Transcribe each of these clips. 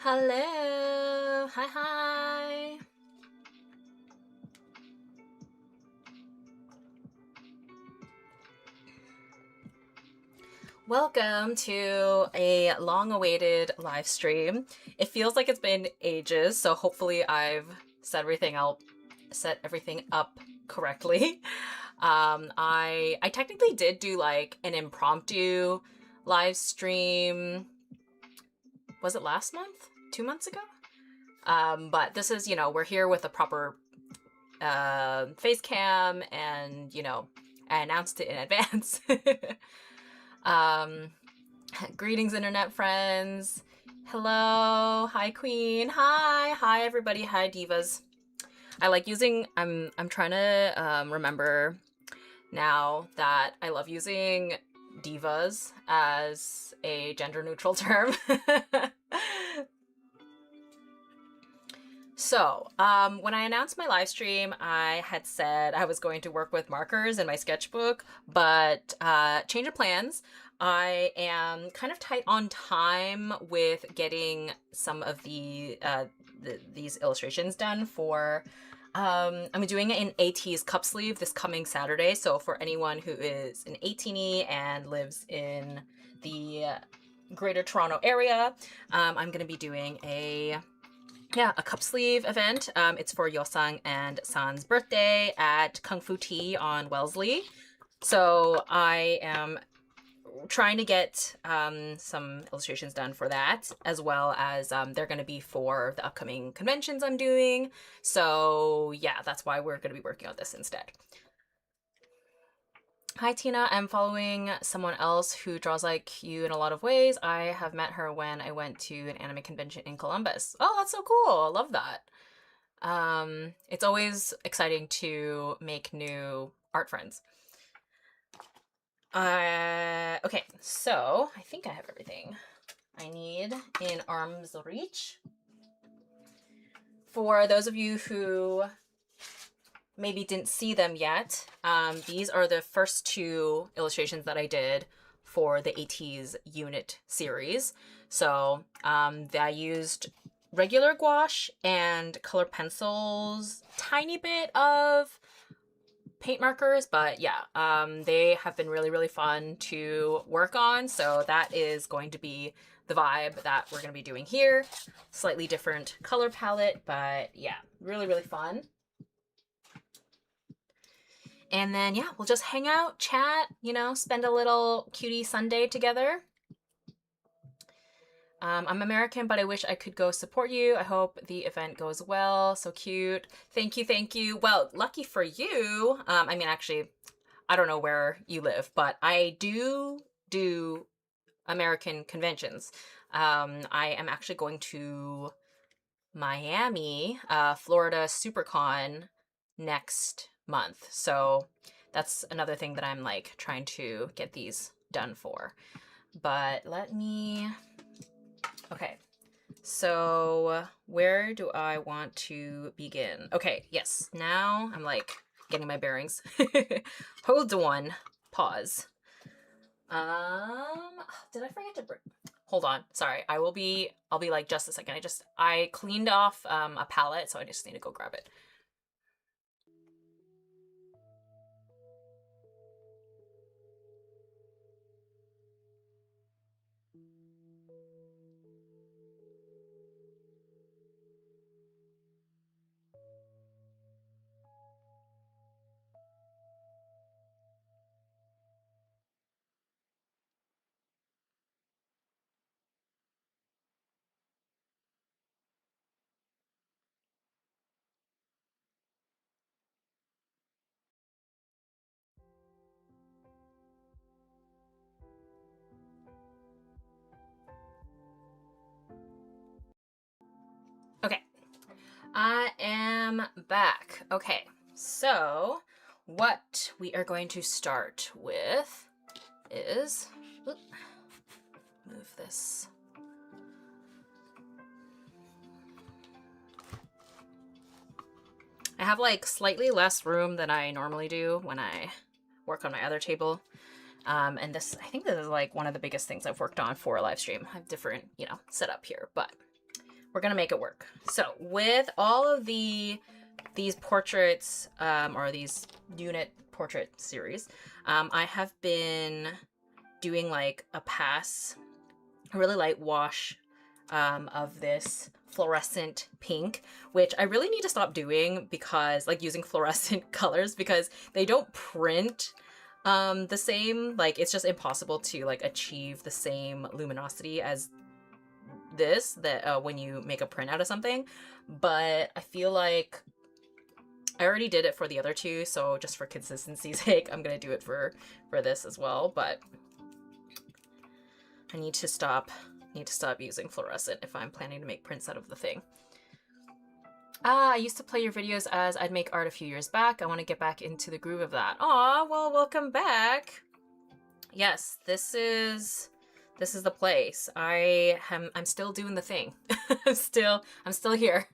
Hello. Hi, hi. Welcome to a long-awaited live stream. It feels like it's been ages, so hopefully I've set everything up correctly. I technically did do like an impromptu live stream. Was it last month? 2 months ago? But this is, we're here with a proper face cam, and I announced it in advance. Greetings, internet friends. Hello. Hi, Queen. Hi everybody. Hi, divas. I like using, I'm trying to remember now that I love using divas as a gender neutral term. So, when I announced my live stream, I had said I was going to work with markers in my sketchbook, but change of plans. I am kind of tight on time with getting some of these illustrations done for. I'm doing an Ateez cup sleeve this coming Saturday, so for anyone who is an 18E and lives in the Greater Toronto area, I'm going to be doing a cup sleeve event. It's for Yosang and San's birthday at Kung Fu Tea on Wellesley. So I am trying to get some illustrations done for that, as well as they're going to be for the upcoming conventions I'm doing. So yeah, that's why we're going to be working on this instead. Hi Tina, I'm following someone else who draws like you in a lot of ways. I have met her when I went to an anime convention in Columbus. Oh, that's so cool. I love that. It's always exciting to make new art friends. Okay, so I think I have everything I need in arm's reach. For those of you who maybe didn't see them yet, these are the first two illustrations that I did for the Ateez unit series. So I used regular gouache and color pencils, tiny bit of paint markers, but yeah, they have been really, really fun to work on. So that is going to be the vibe that we're going to be doing here. Slightly different color palette, but yeah, really, really fun. And then, yeah, we'll just hang out, chat, you know, spend a little cutie Sunday together. I'm American, but I wish I could go support you. I hope the event goes well. So cute. Thank you, thank you. Well, lucky for you. I mean, actually, I don't know where you live, but I do American conventions. I am actually going to Miami, Florida SuperCon next month. So that's another thing that I'm like trying to get these done for. But let me, okay. So where do I want to begin? Okay, yes, now I'm like getting my bearings. Hold on, pause. Did I forget to bring, hold on, sorry, I'll be like just a second. I cleaned off a palette, so I just need to go grab it. Okay, I am back. Okay, so what we are going to start with is, move this. I have like slightly less room than I normally do when I work on my other table. And this, I think this is like one of the biggest things I've worked on for a live stream. I have different, you know, setup here, but we're gonna make it work. So with all of these portraits, or these unit portrait series, I have been doing like a really light wash of this fluorescent pink, which I really need to stop doing, because like using fluorescent colors, because they don't print the same. Like it's just impossible to like achieve the same luminosity as this, that when you make a print out of something. But I feel like I already did it for the other two, so just for consistency's sake, I'm gonna do it for this as well. But I need to stop using fluorescent if I'm planning to make prints out of the thing. I used to play your videos as I'd make art a few years back. I want to get back into the groove of that. Aw, well, welcome back. Yes, this is the place. I'm still doing the thing. I'm still here.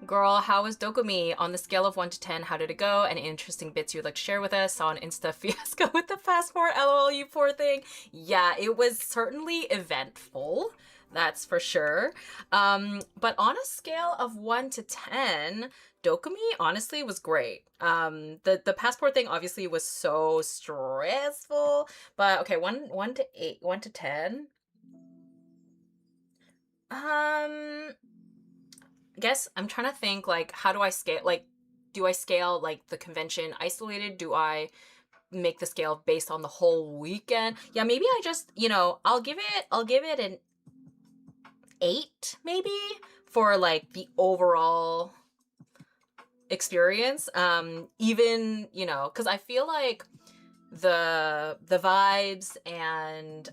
Girl, how was Dokumi? On the scale of 1 to 10, how did it go? Any interesting bits you'd like to share with us? Saw an Insta fiasco with the passport. LOL, you poor thing. Yeah, it was certainly eventful. That's for sure. But on a scale of 1 to 10, Dokumi honestly was great. The passport thing obviously was so stressful. But okay, 1 to 8, 1 to 10. I guess I'm trying to think, like, how do I scale? Like, do I scale like the convention isolated? Do I make the scale based on the whole weekend. Yeah, maybe I just, you know, I'll give it an 8 maybe for like the overall experience. Even, you know, because I feel like the vibes and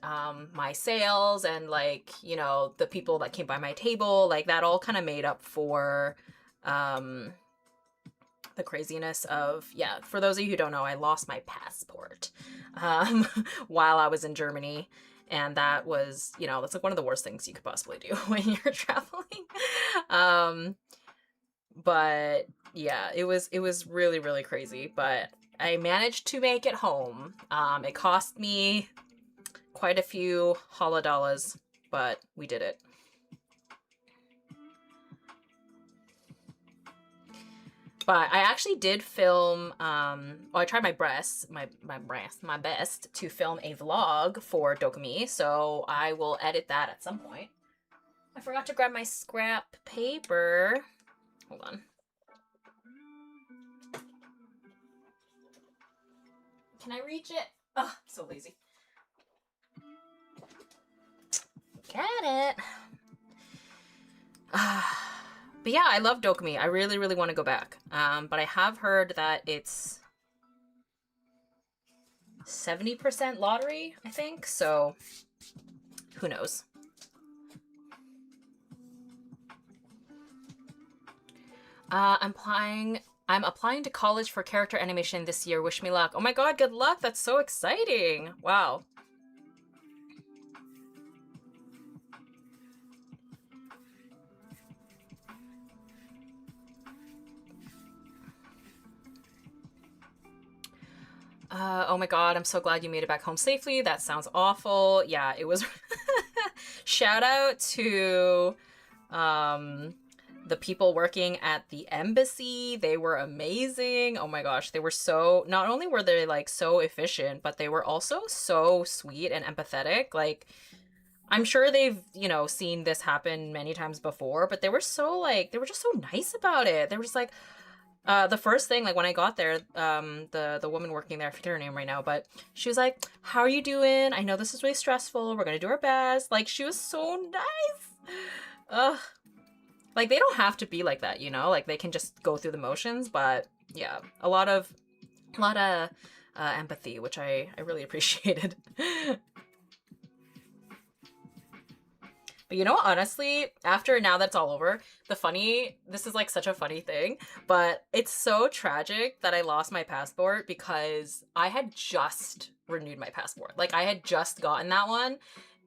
my sales and like, you know, the people that came by my table, like that all kind of made up for the craziness of, yeah, for those of you who don't know, I lost my passport while I was in Germany. And that was, you know, that's like one of the worst things you could possibly do when you're traveling. But yeah, it was really, really crazy. But I managed to make it home. It cost me quite a few holla dollars, but we did it. But I actually did film, well, I tried my best to film a vlog for Dokumi, so I will edit that at some point. I forgot to grab my scrap paper. Hold on. Can I reach it? Oh, I'm so lazy. Got it. But yeah, I love Dokumi. I really, really want to go back. But I have heard that it's 70% lottery, I think. So who knows? I'm applying to college for character animation this year. Wish me luck. Oh my god, good luck. That's so exciting. Wow. Oh my god, I'm so glad you made it back home safely. That sounds awful. Yeah, it was... Shout out to the people working at the embassy. They were amazing. Oh my gosh, they were so... Not only were they, like, so efficient, but they were also so sweet and empathetic. Like, I'm sure they've, you know, seen this happen many times before, but they were so, like... They were just so nice about it. They were just like... the first thing, like when I got there, the woman working there, I forget her name right now, but she was like, "How are you doing? I know this is really stressful. We're gonna do our best." Like, she was so nice. Ugh. Like, they don't have to be like that, you know? Like, they can just go through the motions, but yeah, a lot of empathy, which I really appreciated. But you know what, honestly, after now that's all over, this is like such a funny thing, but it's so tragic that I lost my passport because I had just renewed my passport. Like, I had just gotten that one,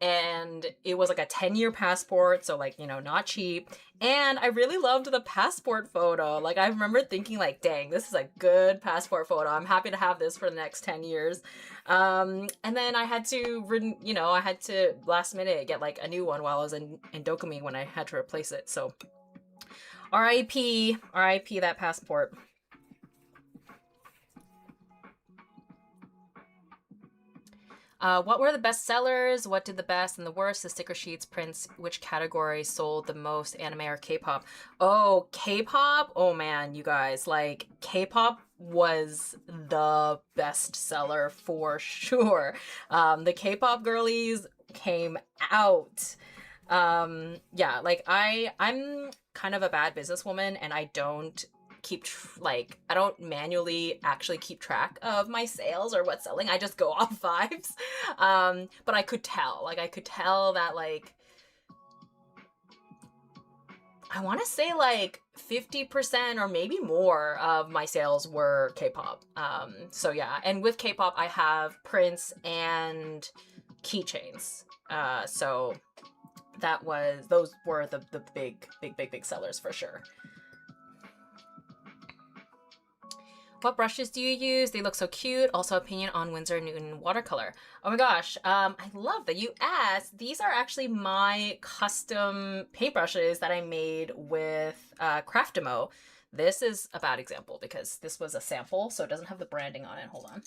and it was like a 10-year passport, so like, you know, not cheap. And I really loved the passport photo. Like, I remember thinking like, dang, this is a good passport photo. I'm happy to have this for the next 10 years. And then I had to, you know, I had to last minute get like a new one while I was in Dokumi when I had to replace it. So RIP that passport. What were the best sellers? What did the best and the worst? The sticker sheets, prints, which category sold the most? Anime or K-pop? Oh, K-pop? Oh man, you guys, like, K-pop was the best seller for sure. The K-pop girlies came out. Yeah, like I'm kind of a bad businesswoman, and I don't I don't manually actually keep track of my sales or what's selling. I just go off vibes. But I could tell that like, I want to say like 50% or maybe more of my sales were K-pop. So yeah, and with K-pop I have prints and keychains. So those were the big sellers for sure. What brushes do you use? They look so cute. Also, opinion on Winsor Newton watercolor. Oh my gosh, I love that you asked. These are actually my custom paintbrushes that I made with Craftimo. This is a bad example because this was a sample, so it doesn't have the branding on it. Hold on.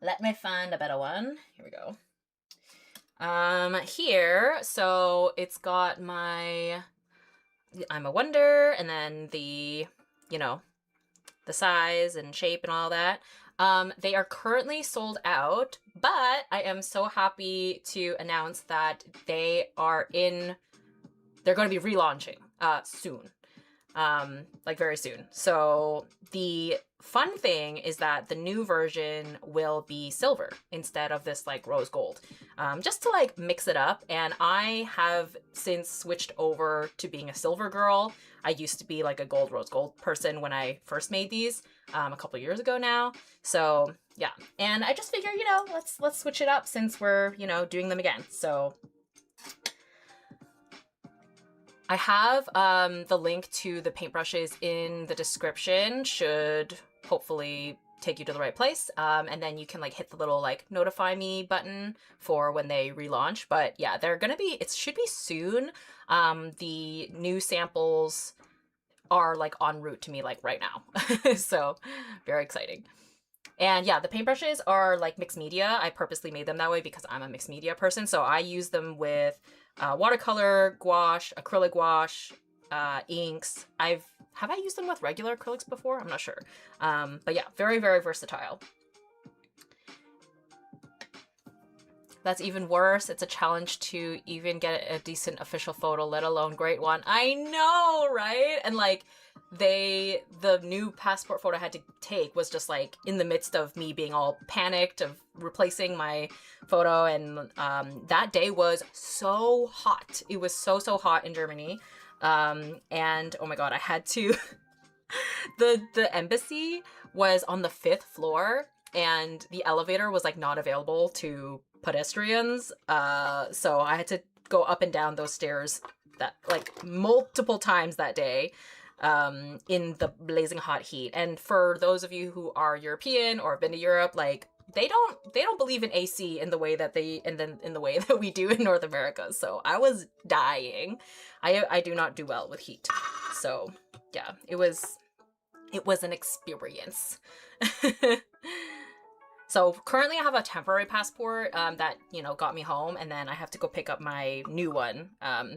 Let me find a better one. Here we go. Here, so it's got my imawonder, and then the, you know, the size and shape and all that. They are currently sold out, but I am so happy to announce that they're going to be relaunching soon. Like very soon. So the fun thing is that the new version will be silver instead of this like rose gold, just to like mix it up. And I have since switched over to being a silver girl. I used to be like a rose gold person when I first made these a couple years ago now. So yeah, and I just figured, let's switch it up since we're, doing them again. So I have the link to the paintbrushes in the description, should hopefully take you to the right place. And then you can like hit the little like notify me button for when they relaunch. But yeah, it should be soon. The new samples are like en route to me like right now. So very exciting. And yeah, the paintbrushes are like mixed media. I purposely made them that way because I'm a mixed media person. So I use them with watercolor, gouache, acrylic gouache, inks. Have I used them with regular acrylics before? I'm not sure. But yeah, very, very versatile. That's even worse. It's a challenge to even get a decent official photo, let alone great one. I know, right? And like the new passport photo I had to take was just like in the midst of me being all panicked of replacing my photo. And that day was so hot. It was so hot in Germany. And oh my God, I had to, the embassy was on the 5th floor and the elevator was like not available to pedestrians. So I had to go up and down those stairs that like multiple times that day in the blazing hot heat. And for those of you who are European or have been to Europe, like they don't believe in AC in the way that in the way that we do in North America. So I was dying. I do not do well with heat. So yeah, it was an experience. So currently I have a temporary passport that, got me home, and then I have to go pick up my new one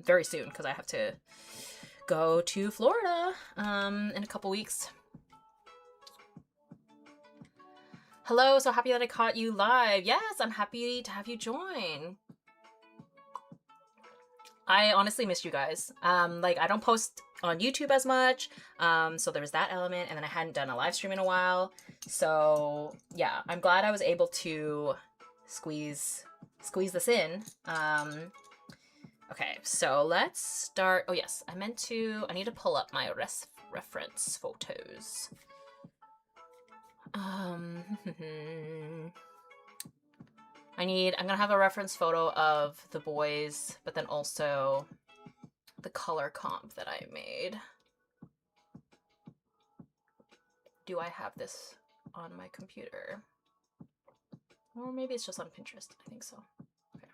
very soon because I have to go to Florida in a couple weeks. Hello, so happy that I caught you live. Yes, I'm happy to have you join. I honestly missed you guys. Like I don't post on YouTube as much, so there was that element, and then I hadn't done a live stream in a while. So yeah, I'm glad I was able to squeeze this in. Okay, so let's start. Oh yes, I need to pull up my reference photos. I'm gonna have a reference photo of the boys, but then also the color comp that I made. Do I have this on my computer? Or maybe it's just on Pinterest. I think so. Okay.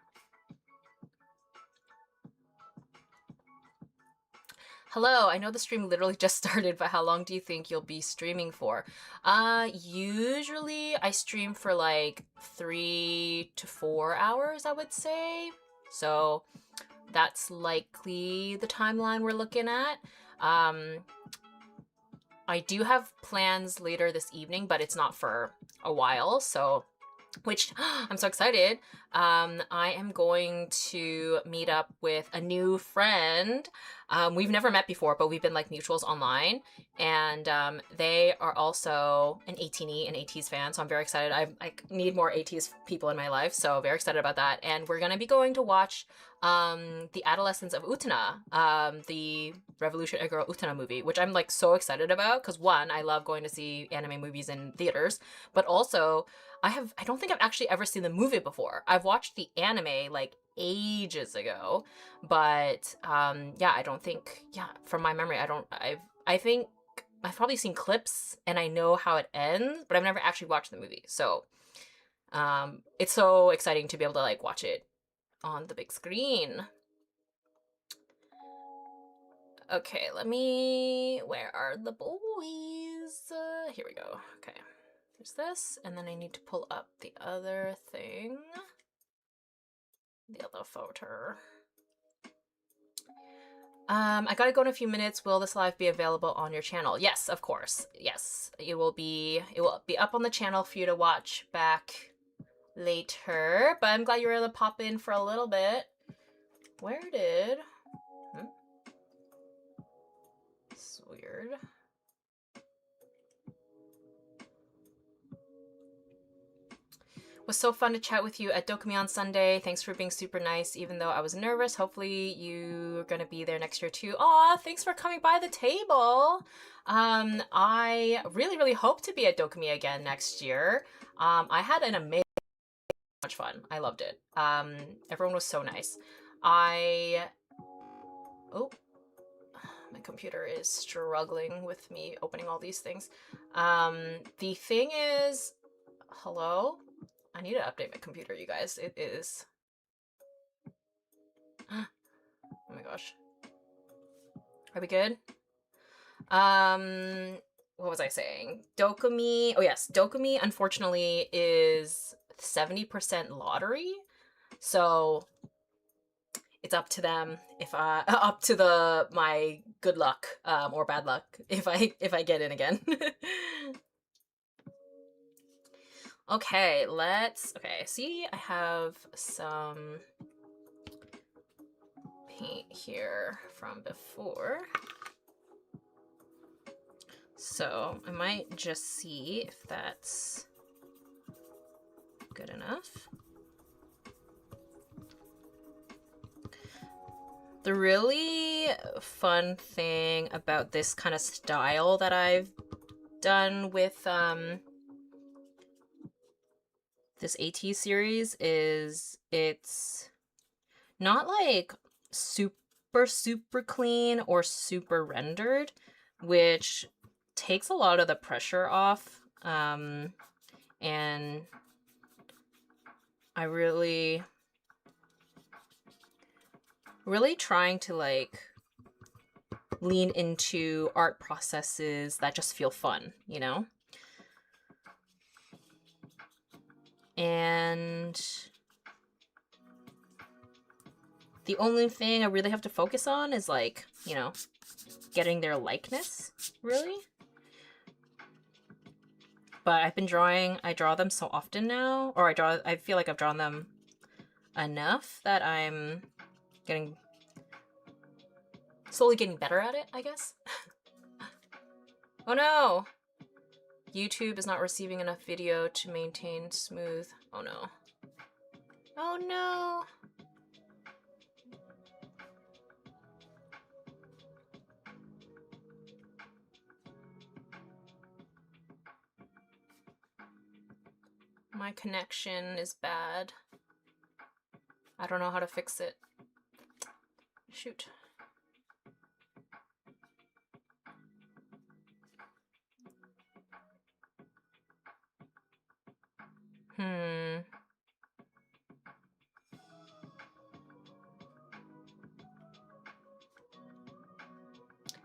Hello, I know the stream literally just started, but how long do you think you'll be streaming for? Usually I stream for like 3 to 4 hours, I would say. So that's likely the timeline we're looking at. I do have plans later this evening, but it's not for a while, so which I'm so excited. I am going to meet up with a new friend. We've never met before, but we've been like mutuals online, and they are also an Ateez fan, so I'm very excited. I need more Ateez people in my life, so very excited about that. And we're gonna be going to watch The Adolescence of Utena, the Revolutionary Girl Utena movie, which I'm like so excited about because one, I love going to see anime movies in theaters, but also I don't think I've actually ever seen the movie before. I've watched the anime like ages ago, but yeah, I don't think, from my memory, I think I've probably seen clips and I know how it ends, but I've never actually watched the movie. So it's so exciting to be able to like watch it on the big screen. Okay, where are the boys? Here we go. Okay. There's this, and then I need to pull up the other thing. The other photo. I gotta go in a few minutes. Will this live be available on your channel? Yes, of course. Yes, it will be up on the channel for you to watch back later. But I'm glad you were able to pop in for a little bit. Where did... It's weird. Was so fun to chat with you at Dokumi on Sunday. Thanks for being super nice, even though I was nervous. Hopefully you're gonna be there next year too. Aw, thanks for coming by the table. I really hope to be at Dokumi again next year. I had an amazing, much fun. I loved it. Everyone was so nice. Oh, my computer is struggling with me opening all these things. The thing is, hello? I need to update my computer, you guys. It is... Oh my gosh. Are we good? What was I saying? Dokumi... Oh yes, Dokumi, unfortunately, is 70% lottery. So it's up to them if up to my good luck, or bad luck if I get in again. Okay, see, I have some paint here from before. So I might just see if that's good enough. The really fun thing about this kind of style that I've done with this Ateez series is it's not like super clean or super rendered, which takes a lot of the pressure off. And I really trying to like lean into art processes that just feel fun, you know? And the only thing I really have to focus on is like, you know, getting their likeness, really. But I've been I draw them so often now, or I feel like I've drawn them enough that I'm slowly getting better at it, I guess. Oh no! YouTube is not receiving enough video to maintain smooth. Oh no. Oh no! My connection is bad. I don't know how to fix it. Shoot.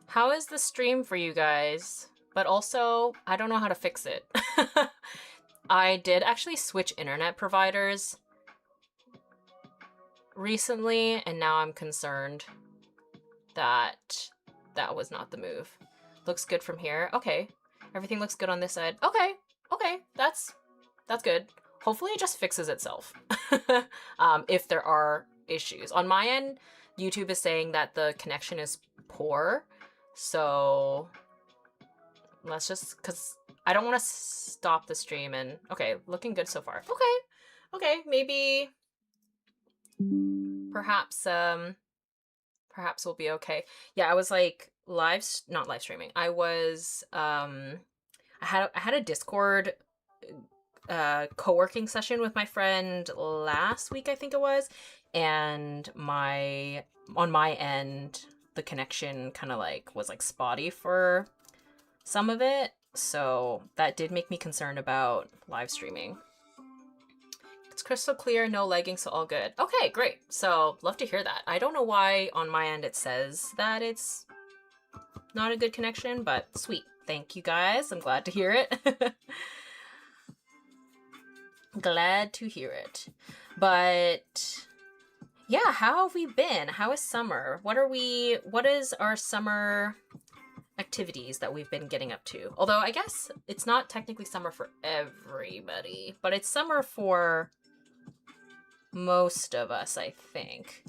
How is the stream for you guys? But also, I don't know how to fix it. I did actually switch internet providers recently, and now I'm concerned that that was not the move. Looks good from here. Okay. Everything looks good on this side. Okay. Okay. That's good. Hopefully it just fixes itself. If there are issues. On my end, YouTube is saying that the connection is poor. So let's just, because I don't want to stop the stream and, okay, looking good so far. Okay. Okay. Maybe perhaps we'll be okay. Yeah, I was like not live streaming. I was, I had a Discord co-working session with my friend last week, I think it was, and on my end the connection kind of like was like spotty for some of it, so that did make me concerned about live streaming. It's crystal clear, no lagging, so all good. Okay, great. So love to hear that. I don't know why on my end it says that it's not a good connection, but sweet. Thank you guys. I'm glad to hear it. Glad to hear it. But yeah, how have we been? How is summer? What is our summer activities that we've been getting up to? Although I guess it's not technically summer for everybody, but it's summer for most of us, I think.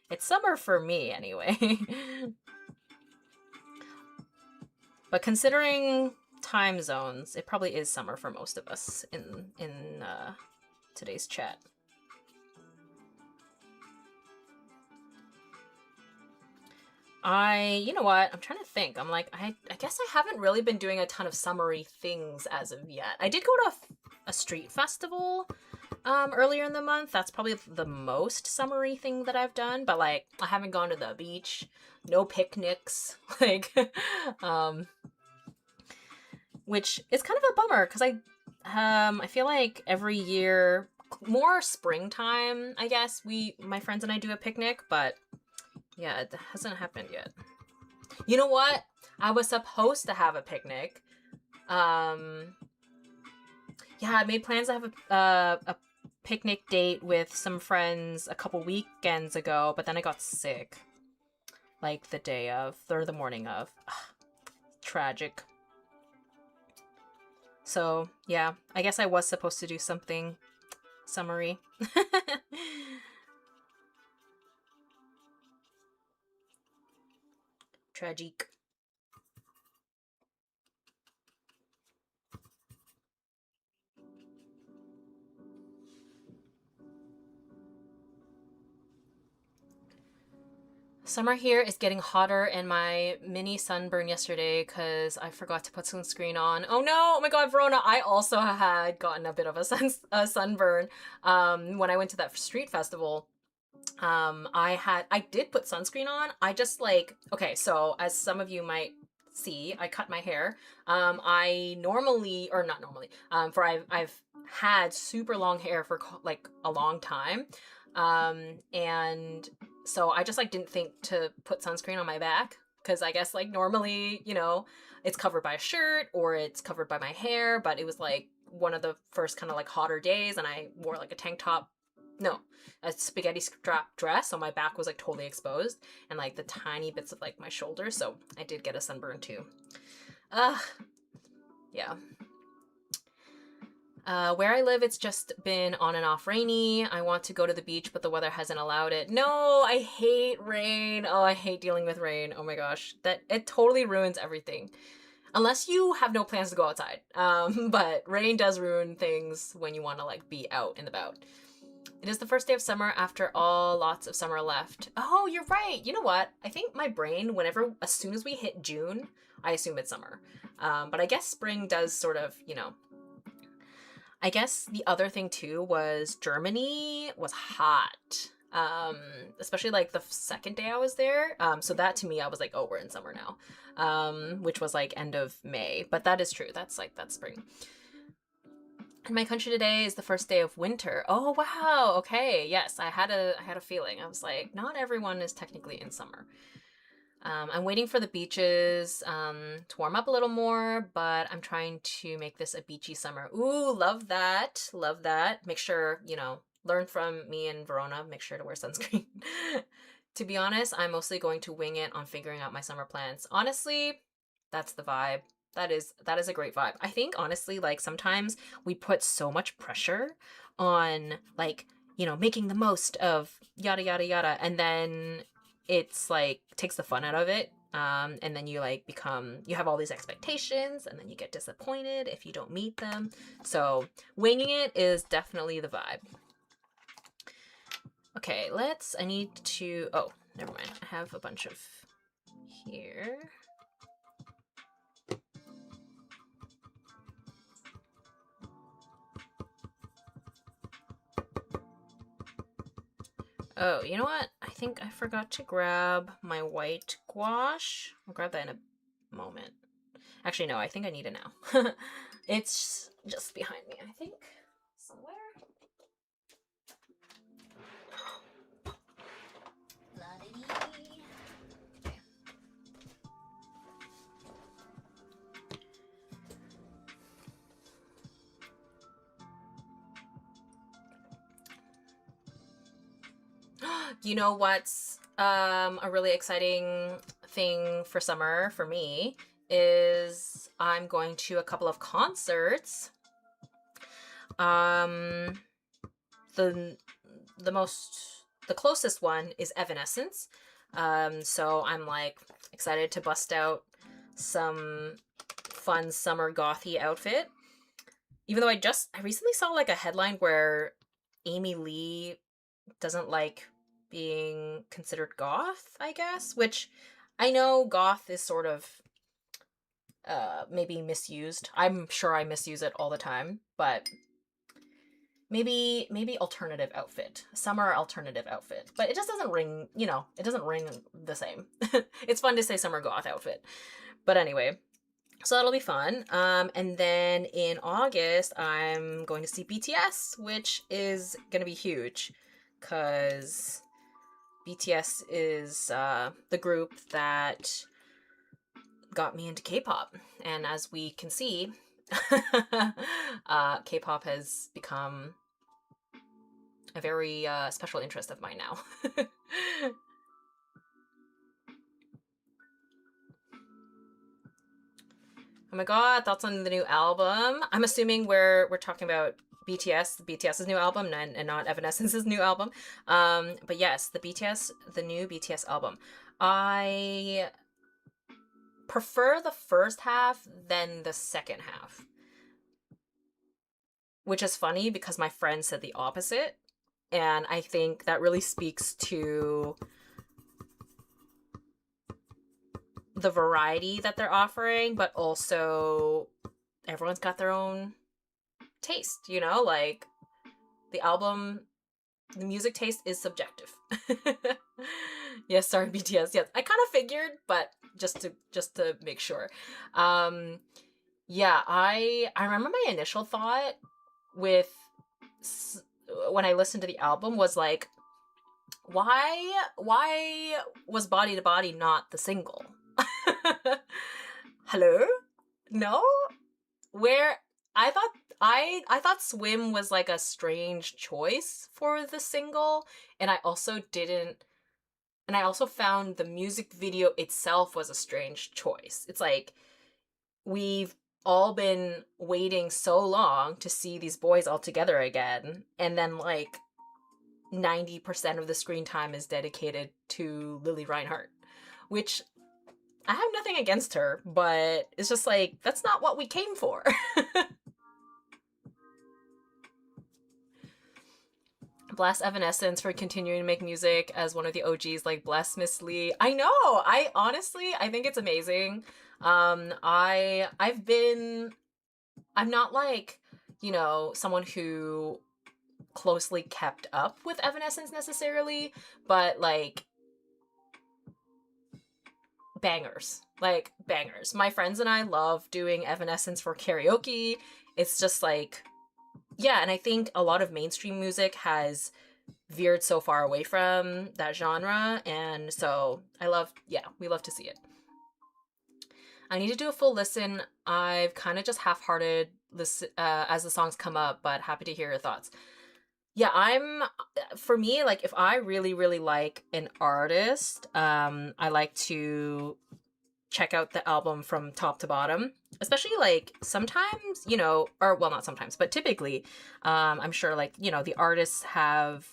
It's summer for me anyway. But considering time zones, it probably is summer for most of us in today's chat. You know what? I'm trying to think. I'm like, I guess I haven't really been doing a ton of summery things as of yet. I did go to a street festival earlier in the month. That's probably the most summery thing that I've done, but like I haven't gone to the beach, no picnics, like which is kind of a bummer because I feel like every year, more springtime, I guess, my friends and I do a picnic, but yeah, it hasn't happened yet. You know what? I was supposed to have a picnic. Yeah, I made plans to have a picnic date with some friends a couple weekends ago, but then I got sick. Like the day of, or the morning of. Ugh, tragic. So, yeah, I guess I was supposed to do something summery. Tragic. Summer here is getting hotter, and my mini sunburn yesterday because I forgot to put sunscreen on. Oh no! Oh my god, Verona! I also had gotten a bit of a sunburn when I went to that street festival. I did put sunscreen on. I just like, okay, so as some of you might see, I cut my hair. I normally, or not normally, for I've had super long hair for like a long time. And so I just like didn't think to put sunscreen on my back because I guess like normally, you know, it's covered by a shirt or it's covered by my hair, but it was like one of the first kind of like hotter days and I wore like a tank top. No, a spaghetti strap dress, so my back was like totally exposed and like the tiny bits of like my shoulders, so I did get a sunburn too. Yeah. Where I live, it's just been on and off rainy. I want to go to the beach, but the weather hasn't allowed it. No, I hate rain. Oh, I hate dealing with rain. Oh my gosh, it totally ruins everything. Unless you have no plans to go outside. But rain does ruin things when you want to like be out and about. It is the first day of summer after all lots of summer left. Oh, you're right. You know what? I think my brain, as soon as we hit June, I assume it's summer. But I guess spring does sort of, you know. I guess the other thing too was Germany was hot. Especially like the second day I was there. So that to me, I was like, oh, we're in summer now. Which was like end of May. But that is true. That's spring. In my country today is the first day of winter. Oh wow, okay, yes, I had a feeling. I was like, not everyone is technically in summer. I'm waiting for the beaches to warm up a little more, but I'm trying to make this a beachy summer. Ooh, love that, love that. Make sure, you know, learn from me and Verona. Make sure to wear sunscreen. To be honest, I'm mostly going to wing it on figuring out my summer plans. Honestly, that's the vibe. That is a great vibe. I think honestly, like sometimes we put so much pressure on like, you know, making the most of yada yada yada, and then it's like takes the fun out of it. And then you like you have all these expectations and then you get disappointed if you don't meet them. So winging it is definitely the vibe. Okay, I need to, oh, never mind. I have a bunch of here. Oh, you know what? I think I forgot to grab my white gouache. I'll grab that in a moment. Actually, no, I think I need it now. It's just behind me, I think, somewhere. You know what's a really exciting thing for summer for me is I'm going to a couple of concerts. The the closest one is Evanescence. So I'm like excited to bust out some fun summer gothy outfit. Even though I recently saw like a headline where Amy Lee doesn't like being considered goth, I guess, which I know goth is sort of maybe misused. I'm sure I misuse it all the time, but maybe alternative outfit, summer alternative outfit. But it just doesn't ring, you know, it doesn't ring the same. It's fun to say summer goth outfit. But anyway, so that'll be fun. And then in August, I'm going to see BTS, which is going to be huge because BTS is the group that got me into K-pop. And as we can see, K-pop has become a very special interest of mine now. Oh my god, thoughts on the new album? I'm assuming we're talking about BTS's new album and not Evanescence's new album. But yes, the new BTS album. I prefer the first half than the second half. Which is funny because my friend said the opposite. And I think that really speaks to the variety that they're offering, but also everyone's got their own taste, you know? Like, the music taste is subjective. Yes, sorry, BTS. Yes, I kind of figured, but just to make sure. Yeah, I remember my initial thought with when I listened to the album was like, why was Body to Body not the single? Hello? No? Where I thought Swim was like a strange choice for the single, and I also found the music video itself was a strange choice. It's like we've all been waiting so long to see these boys all together again, and then like 90% of the screen time is dedicated to Lily Reinhardt, which I have nothing against her, but it's just like, that's not what we came for. Bless Evanescence for continuing to make music as one of the OGs, like bless Miss Lee. I know, I think it's amazing. I'm not like, you know, someone who closely kept up with Evanescence necessarily, but like bangers. My friends and I love doing Evanescence for karaoke. It's just like, yeah, and I think a lot of mainstream music has veered so far away from that genre, and so we love to see it. I need to do a full listen. I've kind of just half-hearted listen as the songs come up, but happy to hear your thoughts. Yeah, for me, like, if I really, really like an artist, I like to check out the album from top to bottom. Especially, like, sometimes, you know, or, well, not sometimes, but typically, I'm sure, like, you know, the artists have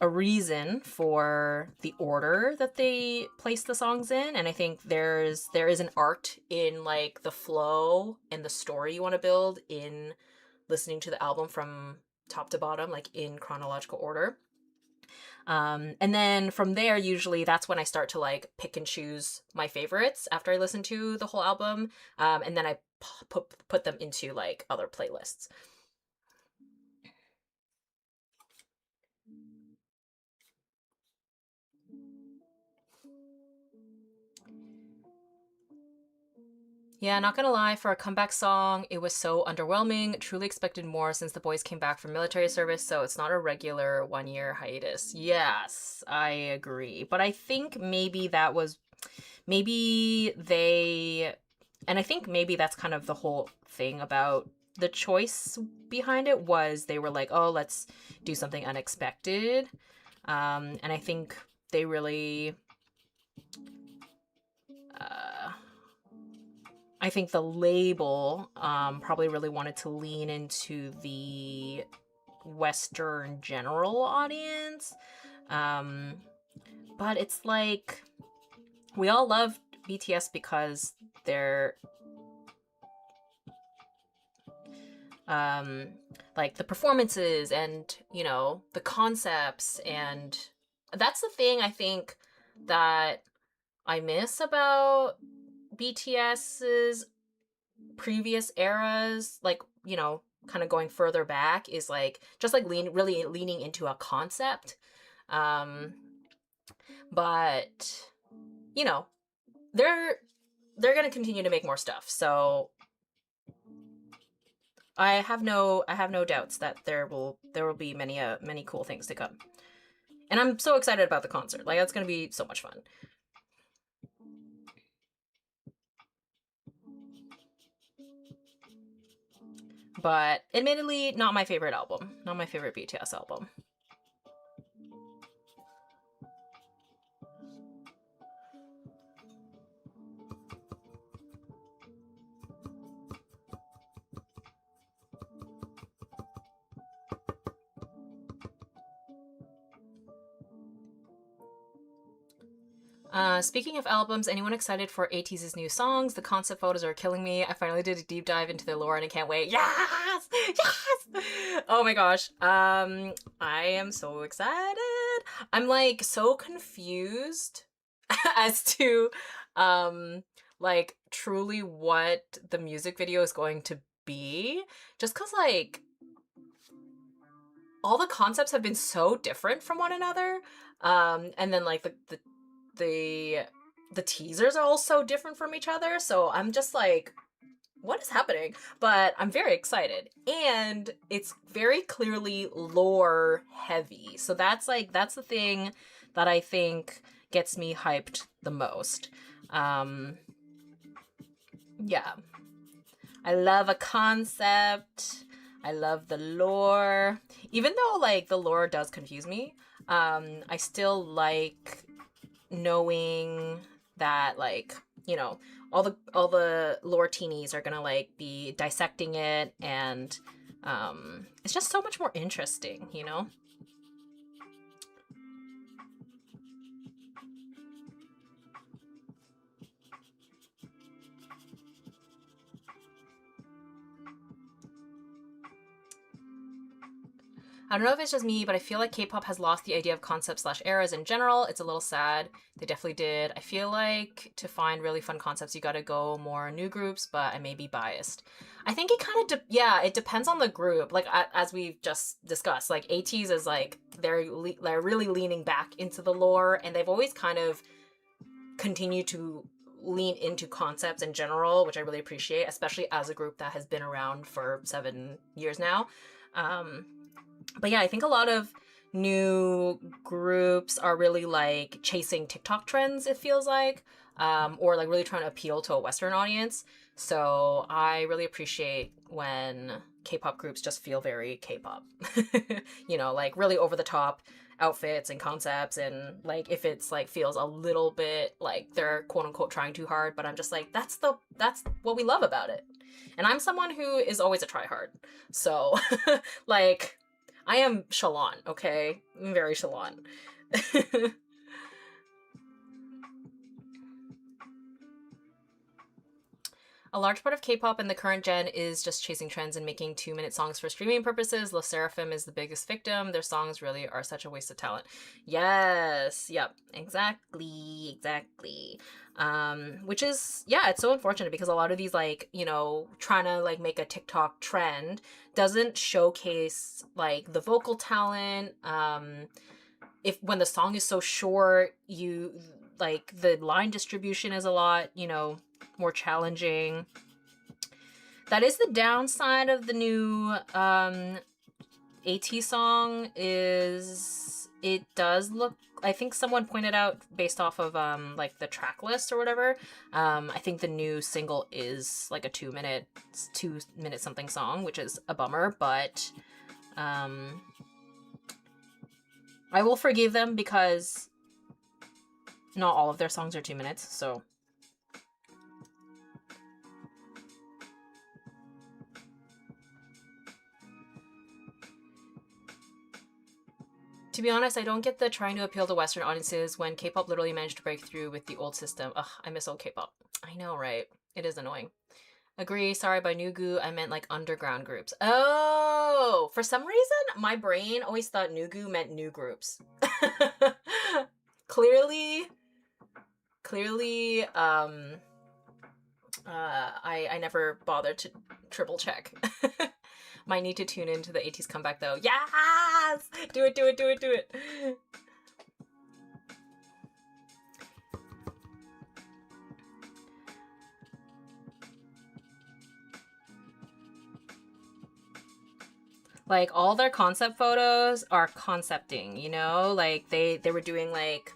a reason for the order that they place the songs in, and I think there is an art in, like, the flow and the story you want to build in listening to the album from top to bottom, like in chronological order. And then from there, usually that's when I start to like pick and choose my favorites after I listen to the whole album. And then I put them into like other playlists. Yeah, not gonna lie, for a comeback song, it was so underwhelming. Truly expected more since the boys came back from military service, so it's not a regular 1 year hiatus. Yes, I agree. But I think maybe and I think maybe that's kind of the whole thing about the choice behind it was they were like, oh, let's do something unexpected. And I think they really, I think the label probably really wanted to lean into the Western general audience. But it's like, we all love BTS because they're like the performances and, you know, the concepts, and that's the thing I think that I miss about BTS's previous eras, like, you know, kind of going further back, is like just like really leaning into a concept. But you know, they're gonna continue to make more stuff, so I have no doubts that there will be many cool things to come. And I'm so excited about the concert. Like, that's gonna be so much fun. But admittedly, not my favorite album. Not my favorite BTS album. Speaking of albums, anyone excited for Ateez's new songs? The concept photos are killing me. I finally did a deep dive into their lore and I can't wait. Yes! Yes! Oh my gosh. I am so excited. I'm like so confused as to like truly what the music video is going to be. Just cause like all the concepts have been so different from one another. And then like the teasers are all so different from each other, so I'm just like, what is happening? But I'm very excited, and it's very clearly lore heavy, so that's the thing that I think gets me hyped the most. Yeah, I love a concept. I love the lore, even though like the lore does confuse me. I still like knowing that, like, you know, all the lore teenies are gonna like be dissecting it, and it's just so much more interesting, you know. I don't know if it's just me, but I feel like K-pop has lost the idea of concepts/eras in general. It's a little sad. They definitely did. I feel like to find really fun concepts, you gotta go more new groups, but I may be biased. I think it kind of, yeah, it depends on the group. Like, as we've just discussed, like, Ateez is like, they're really leaning back into the lore, and they've always kind of continued to lean into concepts in general, which I really appreciate, especially as a group that has been around for 7 years now. But yeah, I think a lot of new groups are really like chasing TikTok trends, it feels like, or like really trying to appeal to a Western audience. So I really appreciate when K-pop groups just feel very K-pop, you know, like really over the top outfits and concepts, and like if it's like feels a little bit like they're quote unquote trying too hard, but I'm just like, that's what we love about it. And I'm someone who is always a tryhard, so like, I am Shalon, okay? I'm very Shalon. A large part of K-pop in the current gen is just chasing trends and making 2-minute songs for streaming purposes. Le Sserafim is the biggest victim. Their songs really are such a waste of talent. Yes, yep, exactly. Which is, yeah, it's so unfortunate because a lot of these, like, you know, trying to like make a TikTok trend doesn't showcase like the vocal talent. If when the song is so short, you like the line distribution is a lot, you know, more challenging. That is the downside of the new AT song, is it does look, I think someone pointed out based off of like the track list or whatever, I think the new single is like a 2-minute something song, which is a bummer, but I I will forgive them because not all of their songs are 2 minutes, so. To be honest, I don't get the trying to appeal to Western audiences when K-pop literally managed to break through with the old system. Ugh, I miss old K-pop. I know, right? It is annoying. Agree, sorry, by new goo, I meant like underground groups. Oh, for some reason, my brain always thought new goo meant new groups. Clearly, I never bothered to triple check. Might need to tune into the Ateez comeback though. Yes! Do it, do it, do it, do it. Like all their concept photos are concepting, you know? Like they were doing like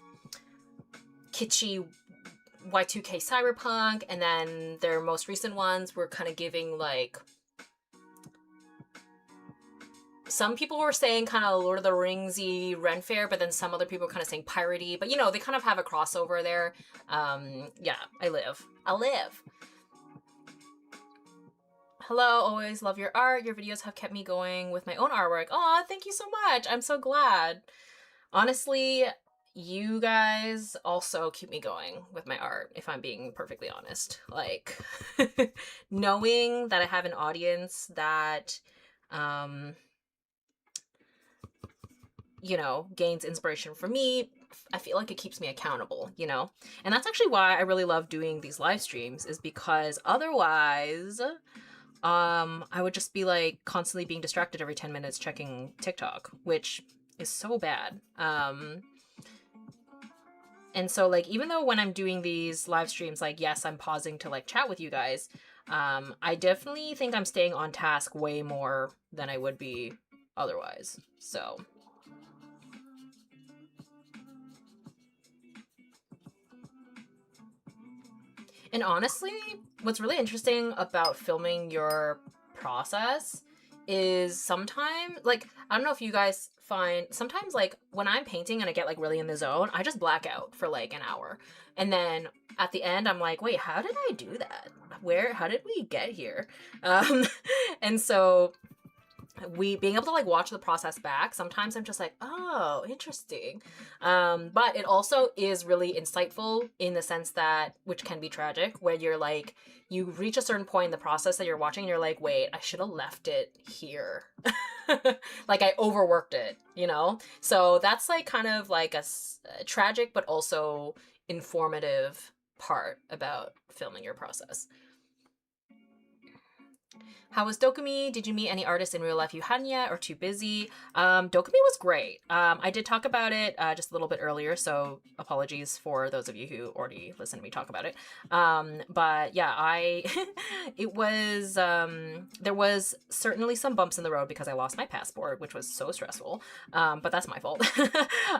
kitschy Y2K cyberpunk, and then their most recent ones were kind of giving like, some people were saying kind of Lord of the Ringsy Ren Fair, but then some other people were kind of saying piratey, but you know, they kind of have a crossover there. Yeah, I live. Hello, always love your art. Your videos have kept me going with my own artwork. Aw, thank you so much. I'm so glad. Honestly, you guys also keep me going with my art, if I'm being perfectly honest. Like, knowing that I have an audience that, you know, gains inspiration from me, I feel like it keeps me accountable, you know? And that's actually why I really love doing these live streams, is because otherwise, I would just be like constantly being distracted every 10 minutes checking TikTok, which is so bad. And so like, even though when I'm doing these live streams, like, yes, I'm pausing to like chat with you guys, I definitely think I'm staying on task way more than I would be otherwise. So. And honestly, what's really interesting about filming your process is sometimes, like, I don't know if you guys find, sometimes like when I'm painting and I get like really in the zone, I just black out for like an hour. And then at the end, I'm like, wait, how did I do that? How did we get here? And so being able to like watch the process back, sometimes I'm just like, oh, interesting. But it also is really insightful in the sense that, which can be tragic, where you're like, you reach a certain point in the process that you're watching and you're like, wait, I should have left it here. Like I overworked it, you know? So that's like kind of like a tragic but also informative part about filming your process. How was Dokumi? Did you meet any artists in real life you hadn't yet or too busy? Dokumi was great. I did talk about it just a little bit earlier, so apologies for those of you who already listened to me talk about it. But yeah, it was, there was certainly some bumps in the road because I lost my passport, which was so stressful, but that's my fault.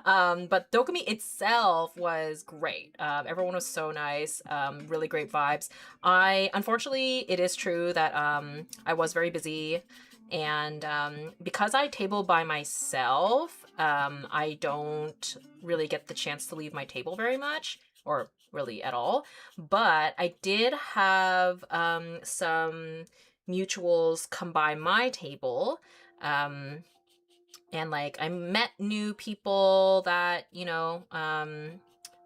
But Dokumi itself was great. Everyone was so nice, really great vibes. Unfortunately, it is true that I was very busy, and because I table by myself, I don't really get the chance to leave my table very much, or really at all. But I did have some mutuals come by my table, and like I met new people that, you know,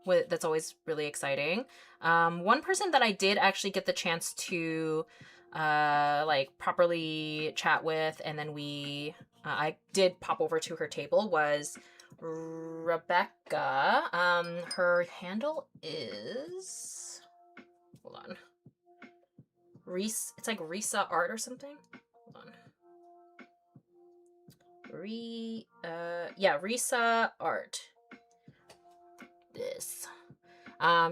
that's always really exciting. One person that I did actually get the chance to like properly chat with, and then I did pop over to her table, was Rebecca. Her handle is, hold on, it's like Risa Art or something. Hold on. Yeah, Risa Art. This.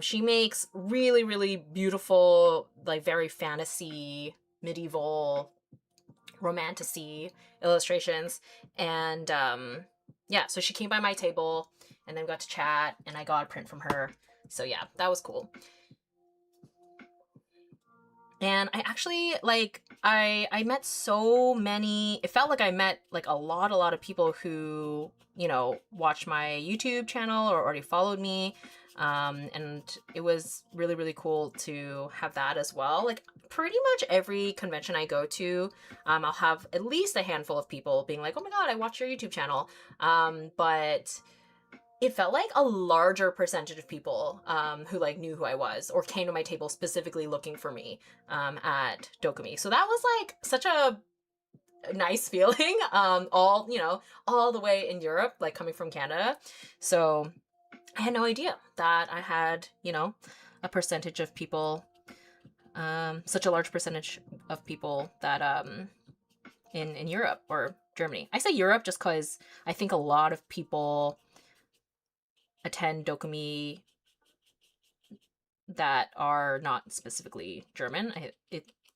She makes really, really beautiful, like very fantasy, medieval, romantic-y illustrations. And yeah, so she came by my table and then got to chat, and I got a print from her. So yeah, that was cool. And I actually, like, I met so many, it felt like I met like a lot of people who, you know, watched my YouTube channel or already followed me. And it was really cool to have that as well. Like, pretty much every convention I go to, I'll have at least a handful of people being like, oh my God, I watched your YouTube channel. But it felt like a larger percentage of people who like knew who I was or came to my table specifically looking for me at Dokumi. So that was like such a nice feeling. All, you know, all the way in Europe, like coming from Canada. So I had no idea that I had, you know, a percentage of people, such a large percentage of people that in Europe or Germany. I say Europe just because I think a lot of people attend Dokumi that are not specifically German.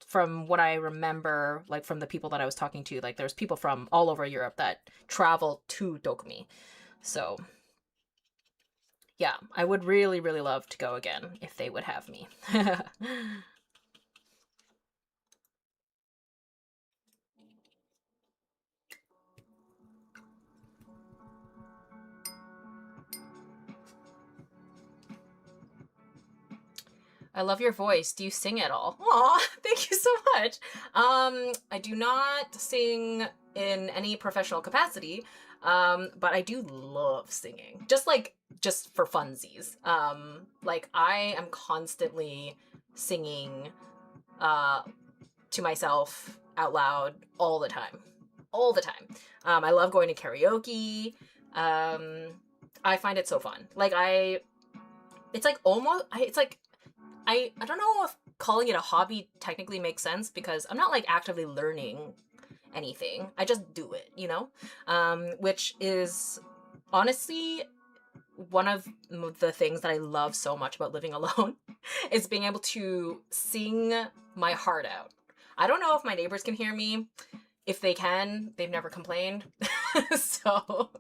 From what I remember, like from the people that I was talking to, like there's people from all over Europe that travel to Dokumi. So yeah, I would really love to go again if they would have me. I love your voice. Do you sing at all? Aw, thank you so much. I do not sing in any professional capacity, but I do love singing. Just for funsies. Like I am constantly singing uh to myself out loud all the time. All the time. I love going to karaoke. Um, I find it so fun. Like it's like almost, it's like I don't know if calling it a hobby technically makes sense because I'm not like actively learning anything. I just do it, you know? Which is honestly one of the things that I love so much about living alone is being able to sing my heart out. I don't know if my neighbors can hear me. If they can, they've never complained. So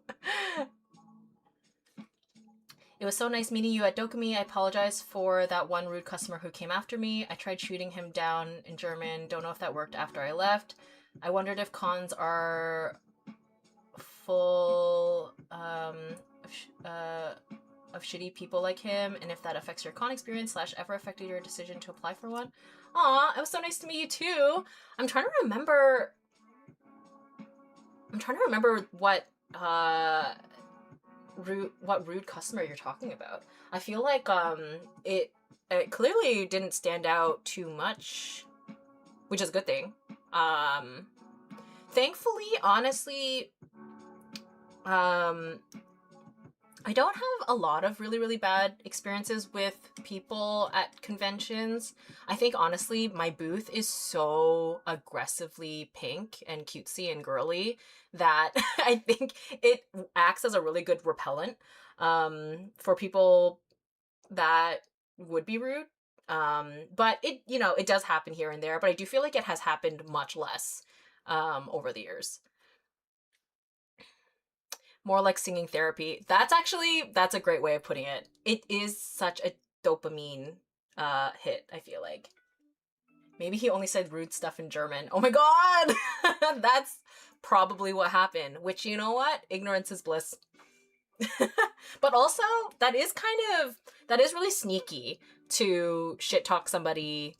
it was so nice meeting you at Dokumi. I apologize for that one rude customer who came after me. I tried shooting him down in German. Don't know if that worked after I left. I wondered if cons are full of shitty people like him and if that affects your con experience / ever affected your decision to apply for one. Aw, it was so nice to meet you too. I'm trying to remember what rude customer you're talking about. I feel like it clearly didn't stand out too much, which is a good thing. Thankfully, honestly, I don't have a lot of really bad experiences with people at conventions. I think honestly, my booth is so aggressively pink and cutesy and girly that I think it acts as a really good repellent for people that would be rude. But it, you know, it does happen here and there, but I do feel like it has happened much less over the years. More like singing therapy. That's a great way of putting it. It is such a dopamine hit, I feel like. Maybe he only said rude stuff in German. Oh my god! That's probably what happened. Which, you know what? Ignorance is bliss. But also, that is really sneaky to shit talk somebody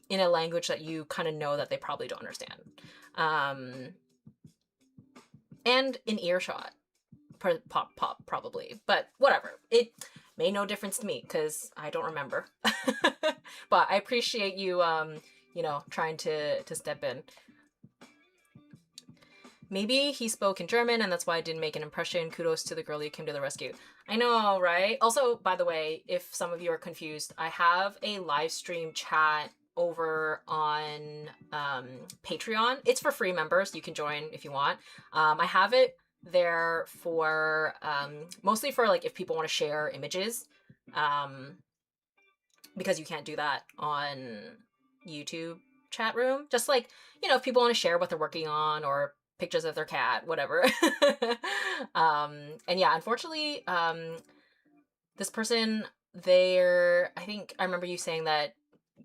in a language that you kind of know that they probably don't understand. And in earshot. Pop probably, but whatever. It made no difference to me because I don't remember. But I appreciate you, you know, trying to step in. Maybe he spoke in German and that's why I didn't make an impression. Kudos to the girl who came to the rescue. I know, right? Also, by the way, if some of you are confused, I have a live stream chat over on Patreon. It's for free members. You can join if you want. I have it there for mostly for like if people want to share images, because you can't do that on YouTube chat room. Just like, you know, if people want to share what they're working on or pictures of their cat, whatever. And yeah, unfortunately, this person, I think I remember you saying that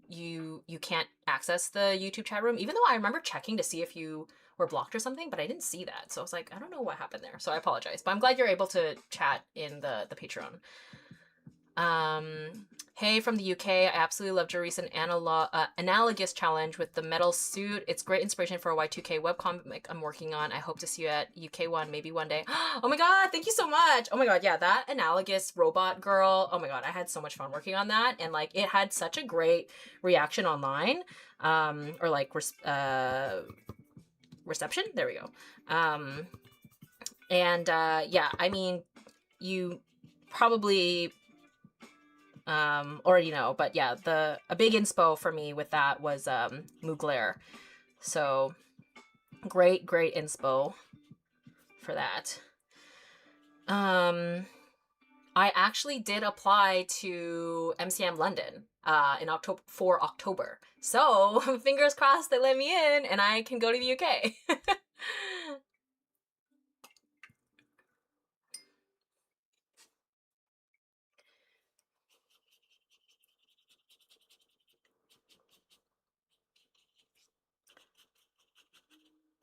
you can't access the YouTube chat room, even though I remember checking to see if you were blocked or something, but I didn't see that. So I was like, I don't know what happened there. So I apologize, but I'm glad you're able to chat in the Patreon. Hey from the UK, I absolutely loved your recent analogous challenge with the metal suit. It's great inspiration for a Y2K webcomic I'm working on. I hope to see you at UK One maybe one day. Oh my god, thank you so much. Oh my god, yeah, that analogous robot girl. Oh my god, I had so much fun working on that, and like it had such a great reaction online. Or like reception. There we go. Yeah, I mean, you probably already know, but yeah, a big inspo for me with that was Mugler. So great inspo for that. I actually did apply to MCM London in October. So fingers crossed they let me in and I can go to the UK.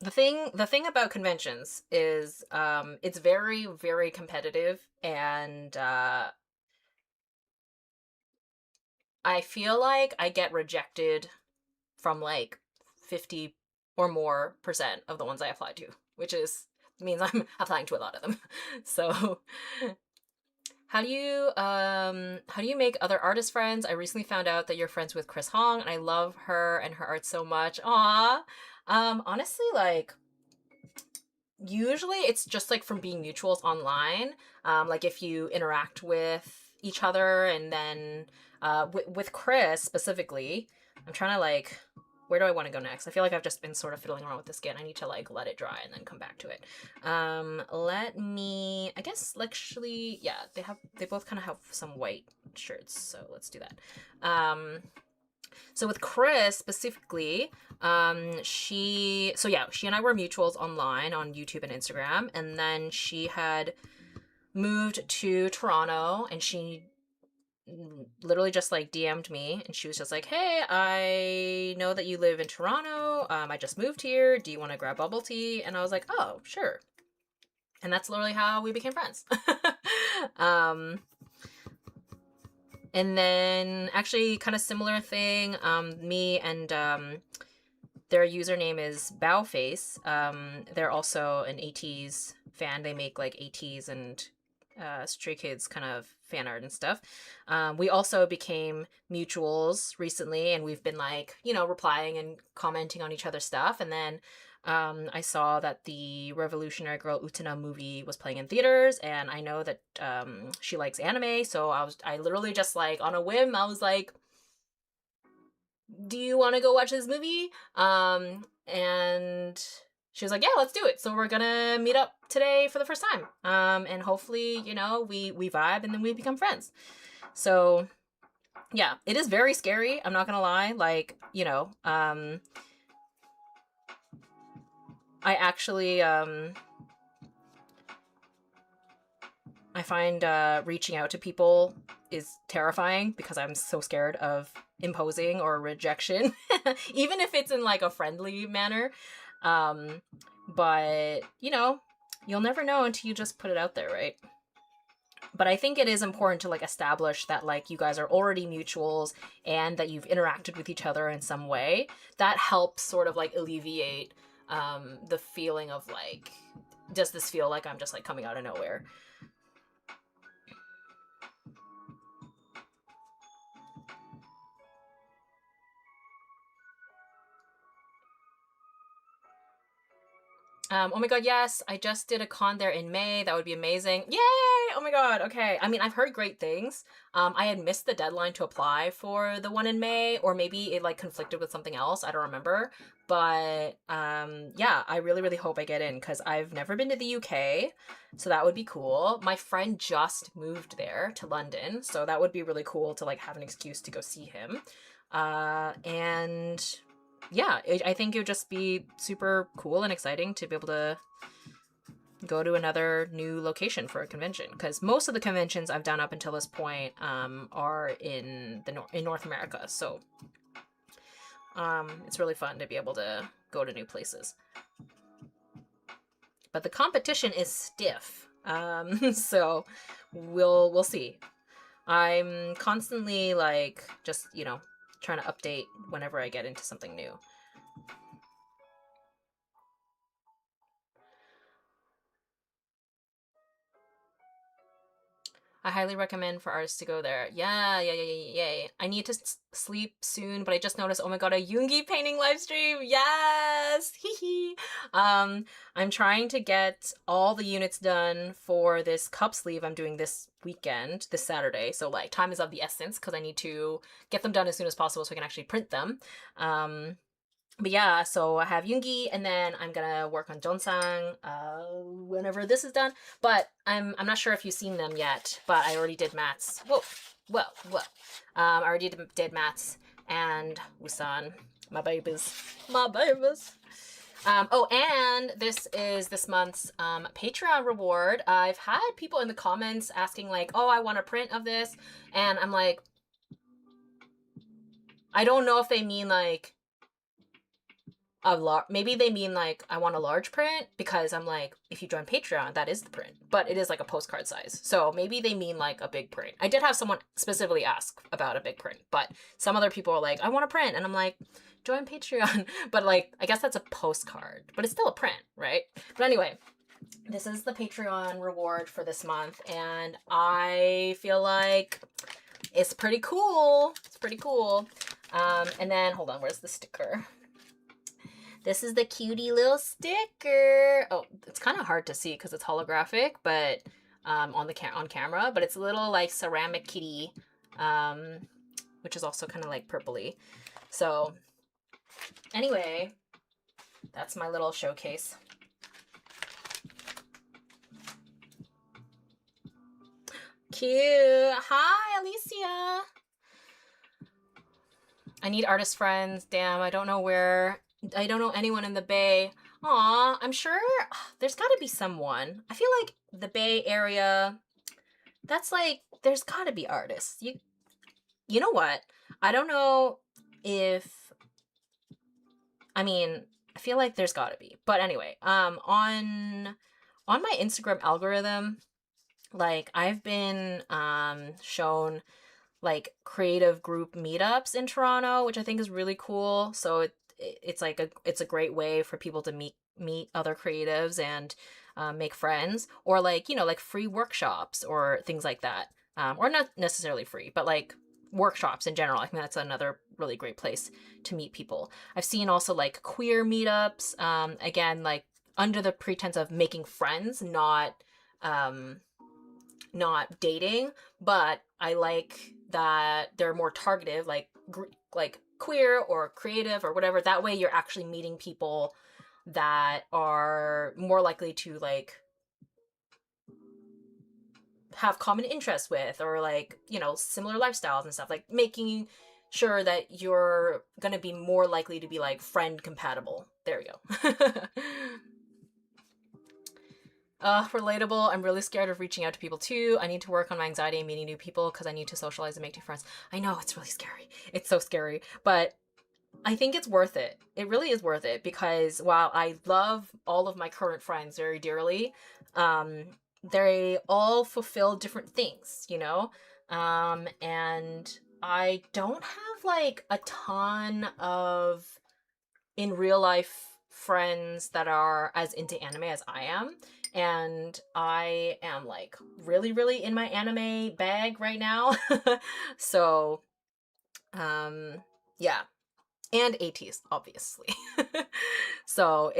The thing about conventions is it's very, very competitive, and I feel like I get rejected from like 50 or more % of the ones I apply to, which means I'm applying to a lot of them. So how do you make other artist friends? I recently found out that you're friends with Chris Hong, and I love her and her art so much. Aw. Honestly, like usually it's just like from being mutuals online. Like if you interact with each other, and then with Chris specifically, I'm trying to like, where do I want to go next? I feel like I've just been sort of fiddling around with the skin. I need to like let it dry and then come back to it. Let me, I guess actually, yeah, they both kind of have some white shirts, so let's do that. So with Chris specifically, she and I were mutuals online on YouTube and Instagram, and then she had moved to Toronto, and she literally just like DM'd me, and she was just like, hey, I know that you live in Toronto. I just moved here. Do you want to grab bubble tea? And I was like, oh, sure. And that's literally how we became friends. And then actually kind of similar thing, me and their username is Bowface. They're also an Ateez fan. They make like Ateez and Stray Kids kind of fan art and stuff. We also became mutuals recently, and we've been like, you know, replying and commenting on each other's stuff. And then I saw that the Revolutionary Girl Utena movie was playing in theaters, and I know that she likes anime, so I literally just like on a whim, I was like, do you want to go watch this movie? And she was like, yeah, let's do it. So we're gonna meet up today for the first time. And hopefully, you know, we vibe and then we become friends. So yeah, it is very scary. I'm not gonna lie. Like, you know, I actually, I find reaching out to people is terrifying because I'm so scared of imposing or rejection, even if it's in like a friendly manner. But, you know, you'll never know until you just put it out there, right? But I think it is important to like establish that like you guys are already mutuals and that you've interacted with each other in some way. That helps sort of like alleviate the feeling of like, does this feel like I'm just like coming out of nowhere? Oh my god, yes, I just did a con there in May. That would be amazing. Yay! Oh my god, okay. I mean, I've heard great things. I had missed the deadline to apply for the one in May, or maybe it like conflicted with something else. I don't remember. But yeah, I really, really hope I get in because I've never been to the UK, so that would be cool. My friend just moved there to London, so that would be really cool to like have an excuse to go see him. And yeah, I think it would just be super cool and exciting to be able to go to another new location for a convention, because most of the conventions I've done up until this point are in North America. So It's really fun to be able to go to new places. But the competition is stiff. So we'll see. I'm constantly like just, you know, trying to update whenever I get into something new. I highly recommend for artists to go there. Yeah. I need to sleep soon, but I just noticed, oh my god, a Yoongi painting live stream. Yes! Hee. I'm trying to get all the units done for this cup sleeve I'm doing this weekend, this Saturday. So like time is of the essence because I need to get them done as soon as possible so I can actually print them. But yeah, so I have Yoongi, and then I'm gonna work on Jeonsang whenever this is done. But I'm not sure if you've seen them yet, but I already did Matt's. Whoa. I already did Matt's and Wusan, my babies. Oh, and this is this month's Patreon reward. I've had people in the comments asking like, oh, I want a print of this, and I'm like, I don't know if they mean like maybe they mean like I want a large print, because I'm like, if you join Patreon, that is the print, but it is like a postcard size, so maybe they mean like a big print. I did have someone specifically ask about a big print, but some other people are like, I want a print, and I'm like, join Patreon. But like, I guess that's a postcard, but it's still a print, right? But anyway, this is the Patreon reward for this month, and I feel like it's pretty cool. And then hold on, where's the sticker? This is the cutie little sticker. Oh, it's kind of hard to see because it's holographic, but on camera. But it's a little like ceramic kitty, which is also kind of like purpley. So anyway, that's my little showcase. Cute. Hi, Alicia. I need artist friends. Damn, I don't know anyone in the Bay. Aw, I'm sure there's gotta be someone. I feel like the Bay Area, that's like, there's gotta be artists. You know what? I don't know if, I mean, I feel like there's gotta be. But anyway, on my Instagram algorithm, like I've been shown like creative group meetups in Toronto, which I think is really cool. So it's like it's a great way for people to meet other creatives and make friends, or like, you know, like free workshops or things like that, or not necessarily free, but like workshops in general. I think that's another really great place to meet people. I've seen also like queer meetups, again, like under the pretense of making friends, not dating, but I like that they're more targeted, like queer or creative or whatever. That way you're actually meeting people that are more likely to like have common interests with, or like, you know, similar lifestyles and stuff, like making sure that you're gonna be more likely to be like friend compatible. There you go. Relatable. I'm really scared of reaching out to people too. I need to work on my anxiety and meeting new people because I need to socialize and make new friends. I know, it's really scary. It's so scary, but I think it's worth it. It really is worth it, because while I love all of my current friends very dearly, they all fulfill different things, you know? And I don't have like a ton of in real life friends that are as into anime as I am. And I am like really, really in my anime bag right now. So, yeah. And Ateez, obviously. So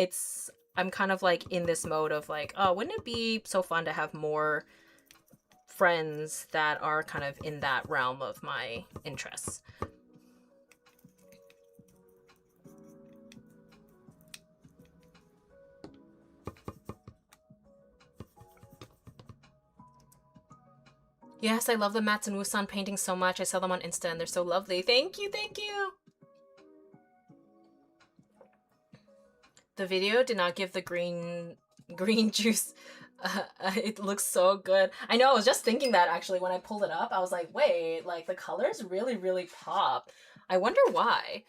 I'm kind of like in this mode of like, oh, wouldn't it be so fun to have more friends that are kind of in that realm of my interests. Yes, I love the Mats and Wusan paintings so much. I saw them on Insta and they're so lovely. Thank you, thank you! The video did not give the green juice. It looks so good. I know, I was just thinking that actually when I pulled it up. I was like, wait, like the colors really, really pop. I wonder why.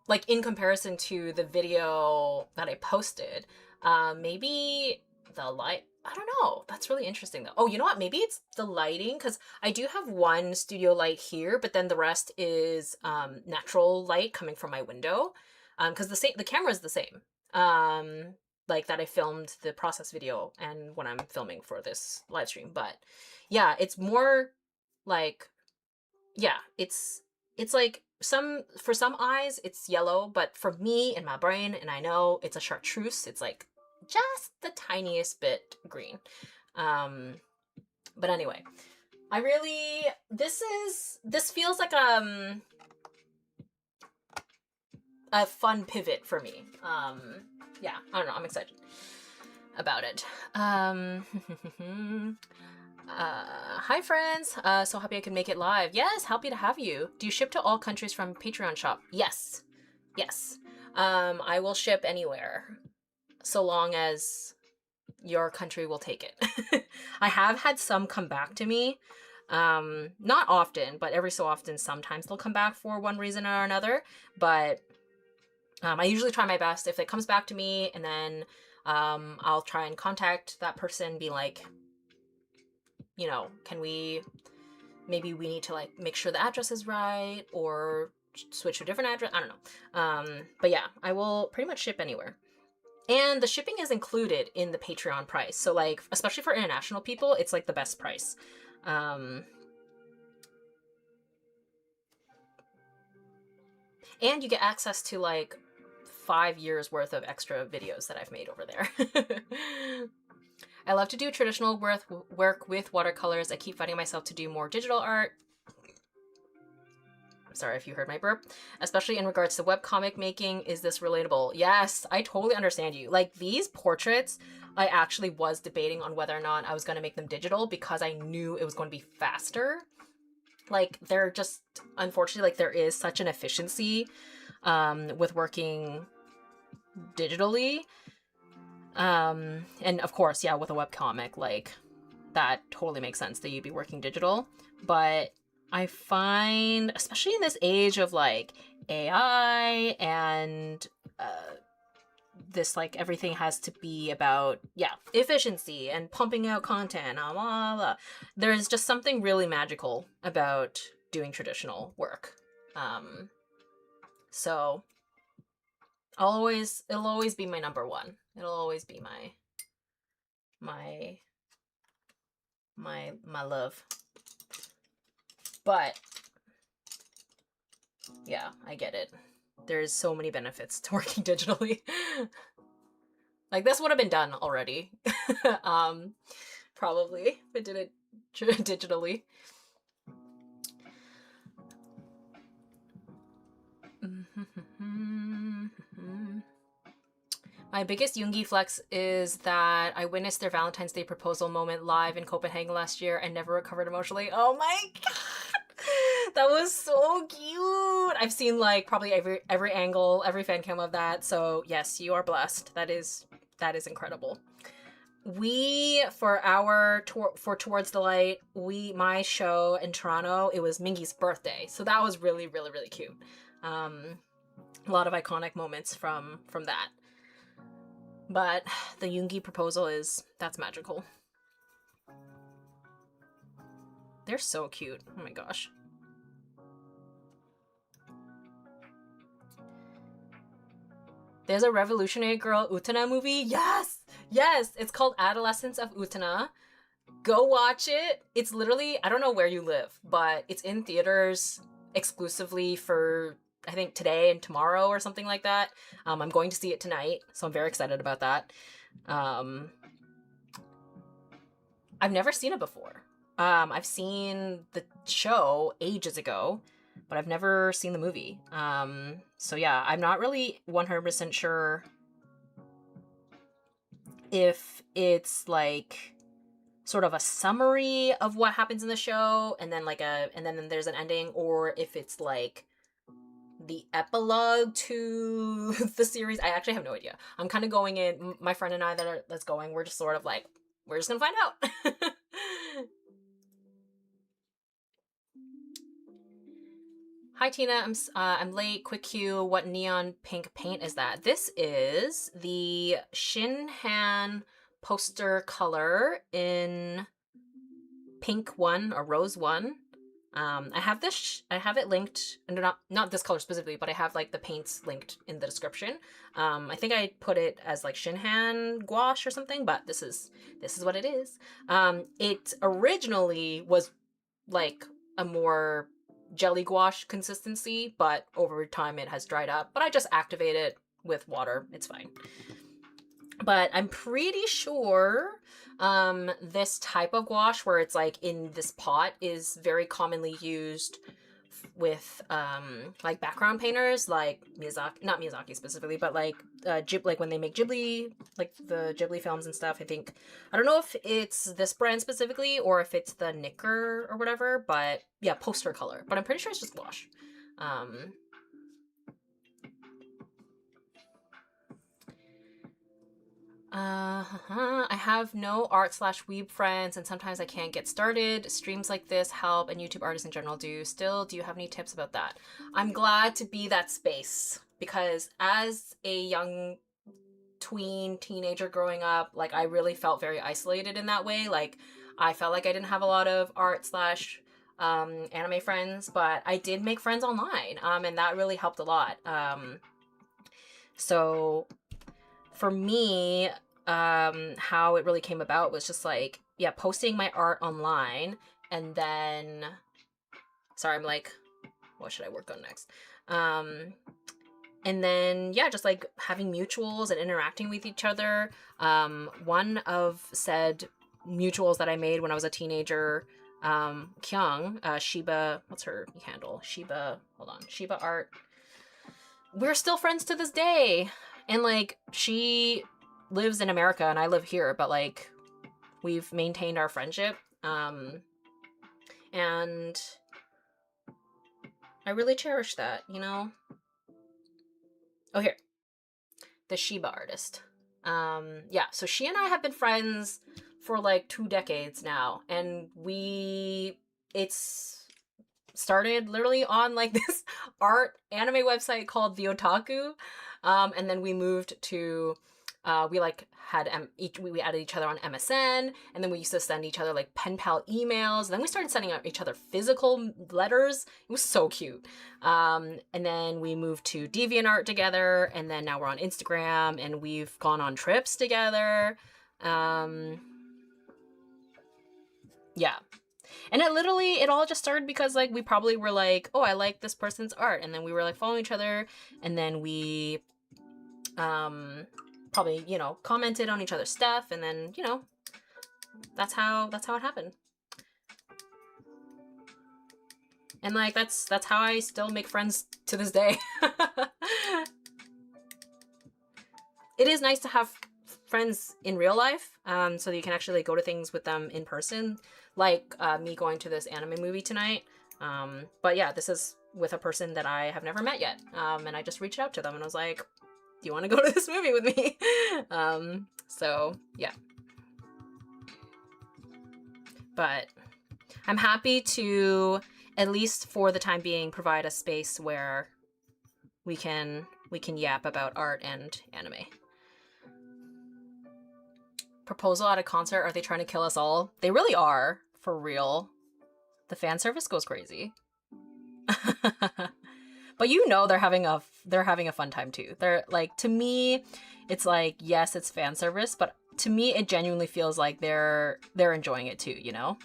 Like in comparison to the video that I posted, maybe the light, I don't know. That's really interesting though. Oh, you know what? Maybe it's the lighting because I do have one studio light here, but then the rest is natural light coming from my window. Because the camera is the same. Like that I filmed the process video and when I'm filming for this live stream. But yeah, it's more like, yeah, it's like for some eyes it's yellow, but for me in my brain, and I know it's a chartreuse, it's like just the tiniest bit green. But anyway, I really, this feels like a fun pivot for me. Yeah, I don't know, I'm excited about it. Hi friends, so happy I could make it live. Yes, happy to have you. Do you ship to all countries from Patreon shop? Yes. Yes. I will ship anywhere so long as your country will take it. I have had some come back to me. Not often, but every so often sometimes they'll come back for one reason or another. But I usually try my best. If it comes back to me and then I'll try and contact that person, be like, you know, maybe we need to like make sure the address is right or switch to a different address. I don't know. But yeah, I will pretty much ship anywhere. And the shipping is included in the Patreon price. So like, especially for international people, it's like the best price. And you get access to like 5 years worth of extra videos that I've made over there. I love to do traditional work with watercolors. I keep finding myself to do more digital art. Sorry if you heard my burp. Especially in regards to webcomic making. Is this relatable? Yes, I totally understand you. Like these portraits, I actually was debating on whether or not I was going to make them digital because I knew it was going to be faster. Like they're just, unfortunately, like there is such an efficiency with working digitally. And of course, yeah, with a webcomic, like that totally makes sense that you'd be working digital. But I find, especially in this age of like AI and this, like everything has to be about, yeah, efficiency and pumping out content, blah, blah, blah. There's just something really magical about doing traditional work. So it'll always be my number one. It'll always be my love. But yeah, I get it. There's so many benefits to working digitally. Like this would have been done already. Probably if it did it digitally. My biggest Yoongi flex is that I witnessed their Valentine's Day proposal moment live in Copenhagen last year and never recovered emotionally. Oh my god! That was so cute! I've seen like probably every angle, every fan cam of that. So yes, you are blessed. That is incredible. For Towards the Light, my show in Toronto, it was Mingi's birthday. So that was really, really, really cute. A lot of iconic moments from that. But the Yoongi proposal that's magical. They're so cute. Oh my gosh. There's a Revolutionary Girl Utena movie. Yes! Yes! It's called Adolescence of Utena. Go watch it. It's literally, I don't know where you live, but it's in theaters exclusively for, I think, today and tomorrow or something like that. I'm going to see it tonight, so I'm very excited about that. I've never seen it before. I've seen the show ages ago, but I've never seen the movie. So yeah, I'm not really 100% sure if it's like sort of a summary of what happens in the show and then then there's an ending, or if it's like the epilogue to the series. I actually have no idea. I'm kind of going in, my friend and I that's going, we're just sort of like, we're just gonna find out. Hi Tina, I'm late. Quick cue. What neon pink paint is that? This is the Shinhan poster color in pink 1 or rose 1. I have this. I have it linked, and not this color specifically, but I have like the paints linked in the description. I think I put it as like Shinhan gouache or something, but this is what it is. It originally was like a more jelly gouache consistency, but over time it has dried up. But I just activate it with water. It's fine. But I'm pretty sure this type of gouache where it's like in this pot is very commonly used with like background painters like Miyazaki, not Miyazaki specifically, but like like when they make Ghibli, like the Ghibli films and stuff. I don't know if it's this brand specifically or if it's the Knicker or whatever, but yeah, poster color. But I'm pretty sure it's just gouache. I have no art/weeb friends, and sometimes I can't get started. Streams like this help, and YouTube artists in general do. Still, do you have any tips about that? I'm glad to be that space, because as a young teenager growing up, like I really felt very isolated in that way. Like I felt like I didn't have a lot of art/anime friends, but I did make friends online, and that really helped a lot. So for me, how it really came about was just like, yeah, posting my art online, and then, sorry, I'm like, what should I work on next? And then, yeah, just like having mutuals and interacting with each other. One of said mutuals that I made when I was a teenager, Kyung, Shiba, what's her handle? Shiba Art. We're still friends to this day. And like, she lives in America and I live here, but like, we've maintained our friendship. And I really cherish that, you know? Oh, here. The Shiba artist. Yeah, so she and I have been friends for like 2 decades now. And it's started literally on like this art anime website called The Otaku. And then we moved to we like had we added each other on MSN, and then we used to send each other like pen pal emails. And then we started sending out each other physical letters. It was so cute. And then we moved to DeviantArt together, and then now we're on Instagram, and we've gone on trips together. Yeah. And it all just started because like we probably were like, oh, I like this person's art, and then we were like following each other, and then we probably, you know, commented on each other's stuff, and then, you know, that's how it happened. And like that's how I still make friends to this day. It is nice to have friends in real life, so that you can actually go to things with them in person, like me going to this anime movie tonight. But yeah, this is with a person that I have never met yet, and I just reached out to them and I was like, do you want to go to this movie with me? So yeah. But I'm happy to, at least for the time being, provide a space where we can yap about art and anime. Proposal at a concert, are they trying to kill us all? They really are, for real. The fan service goes crazy. But you know they're having a fun time too. They're like, to me, it's like, yes, it's fan service, but to me it genuinely feels like they're enjoying it too, you know?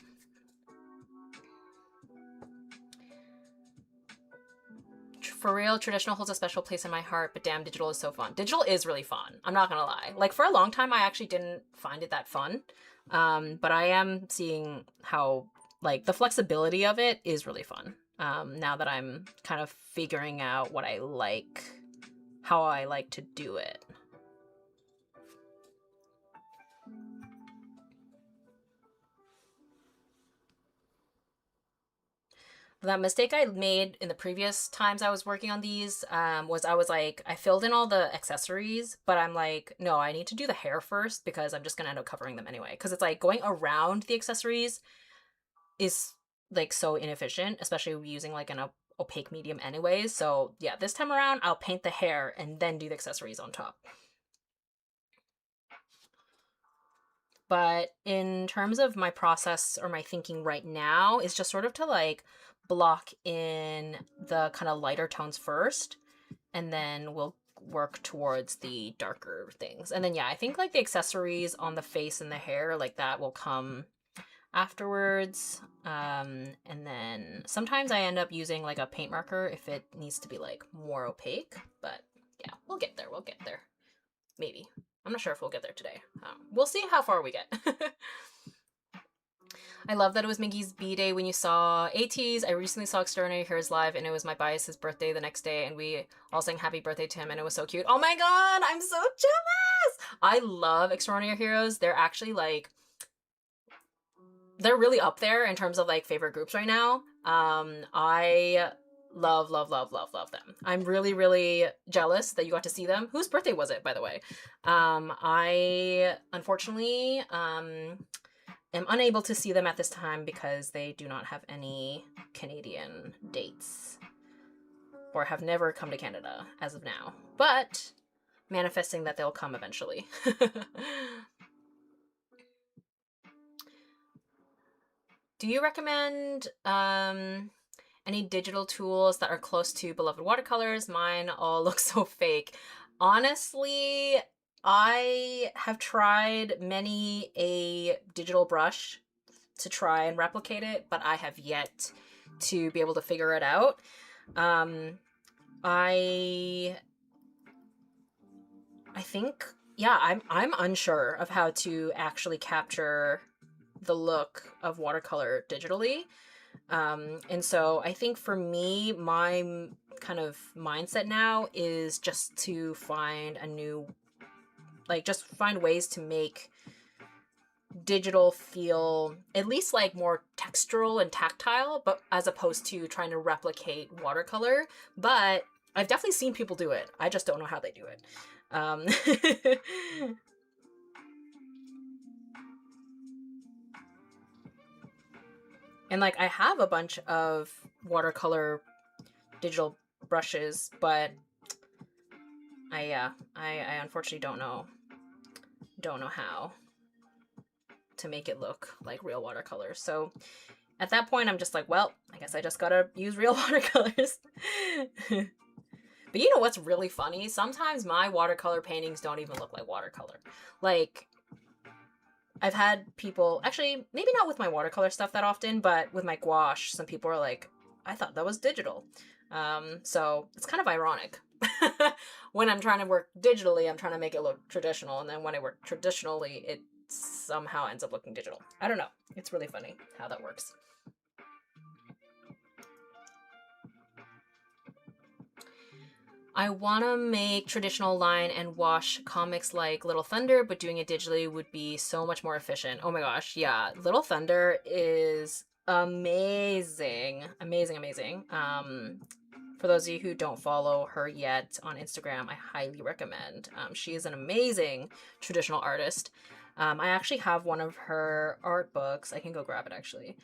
For real, traditional holds a special place in my heart, but damn, digital is so fun. Digital is really fun. I'm not gonna lie. Like, for a long time, I actually didn't find it that fun. But I am seeing how, like, the flexibility of it is really fun. Now that I'm kind of figuring out what I like, how I like to do it. That mistake I made in the previous times I was working on these was I was like, I filled in all the accessories, but I'm like, no, I need to do the hair first because I'm just going to end up covering them anyway. Because it's like going around the accessories is like so inefficient, especially using like an opaque medium anyways. So yeah, this time around, I'll paint the hair and then do the accessories on top. But in terms of my process or my thinking right now is just sort of to like block in the kind of lighter tones first, and then we'll work towards the darker things. And then yeah, I think like the accessories on the face and the hair, like that will come afterwards. And then sometimes I end up using like a paint marker if it needs to be like more opaque, but yeah, we'll get there. We'll get there. Maybe. I'm not sure if we'll get there today. We'll see how far we get. I love that it was Mingi's B-Day when you saw Ateez. I recently saw Extraordinary Heroes live, and it was my bias's birthday the next day, and we all sang happy birthday to him, and it was so cute. Oh my god, I'm so jealous! I love Extraordinary Heroes. They're actually like, they're really up there in terms of like favorite groups right now. I love them. I'm really, really jealous that you got to see them. Whose birthday was it, by the way? I unfortunately am unable to see them at this time because they do not have any Canadian dates or have never come to Canada as of now, but manifesting that they'll come eventually. Do you recommend any digital tools that are close to beloved watercolors? Mine all look so fake. Honestly, I have tried many a digital brush to try and replicate it, but I have yet to be able to figure it out. I think, yeah, I'm unsure of how to actually capture the look of watercolor digitally. And so I think for me, my kind of mindset now is just to find a new, like, just find ways to make digital feel at least like more textural and tactile, but as opposed to trying to replicate watercolor. But I've definitely seen people do it. I just don't know how they do it. And like I have a bunch of watercolor digital brushes, but I unfortunately don't know how to make it look like real watercolors. So at that point, I'm just like, well, I guess I just gotta use real watercolors. But you know what's really funny? Sometimes my watercolor paintings don't even look like watercolor. Like, I've had people, actually, maybe not with my watercolor stuff that often, but with my gouache, some people are like, I thought that was digital. So it's kind of ironic. When I'm trying to work digitally, I'm trying to make it look traditional, and then when I work traditionally, it somehow ends up looking digital. I don't know. It's really funny how that works. I want to make traditional line and wash comics like Little Thunder, but doing it digitally would be so much more efficient. Oh my gosh, yeah. Little Thunder is amazing. Amazing. For those of you who don't follow her yet on Instagram, I highly recommend. She is an amazing traditional artist. I actually have one of her art books. I can go grab it actually.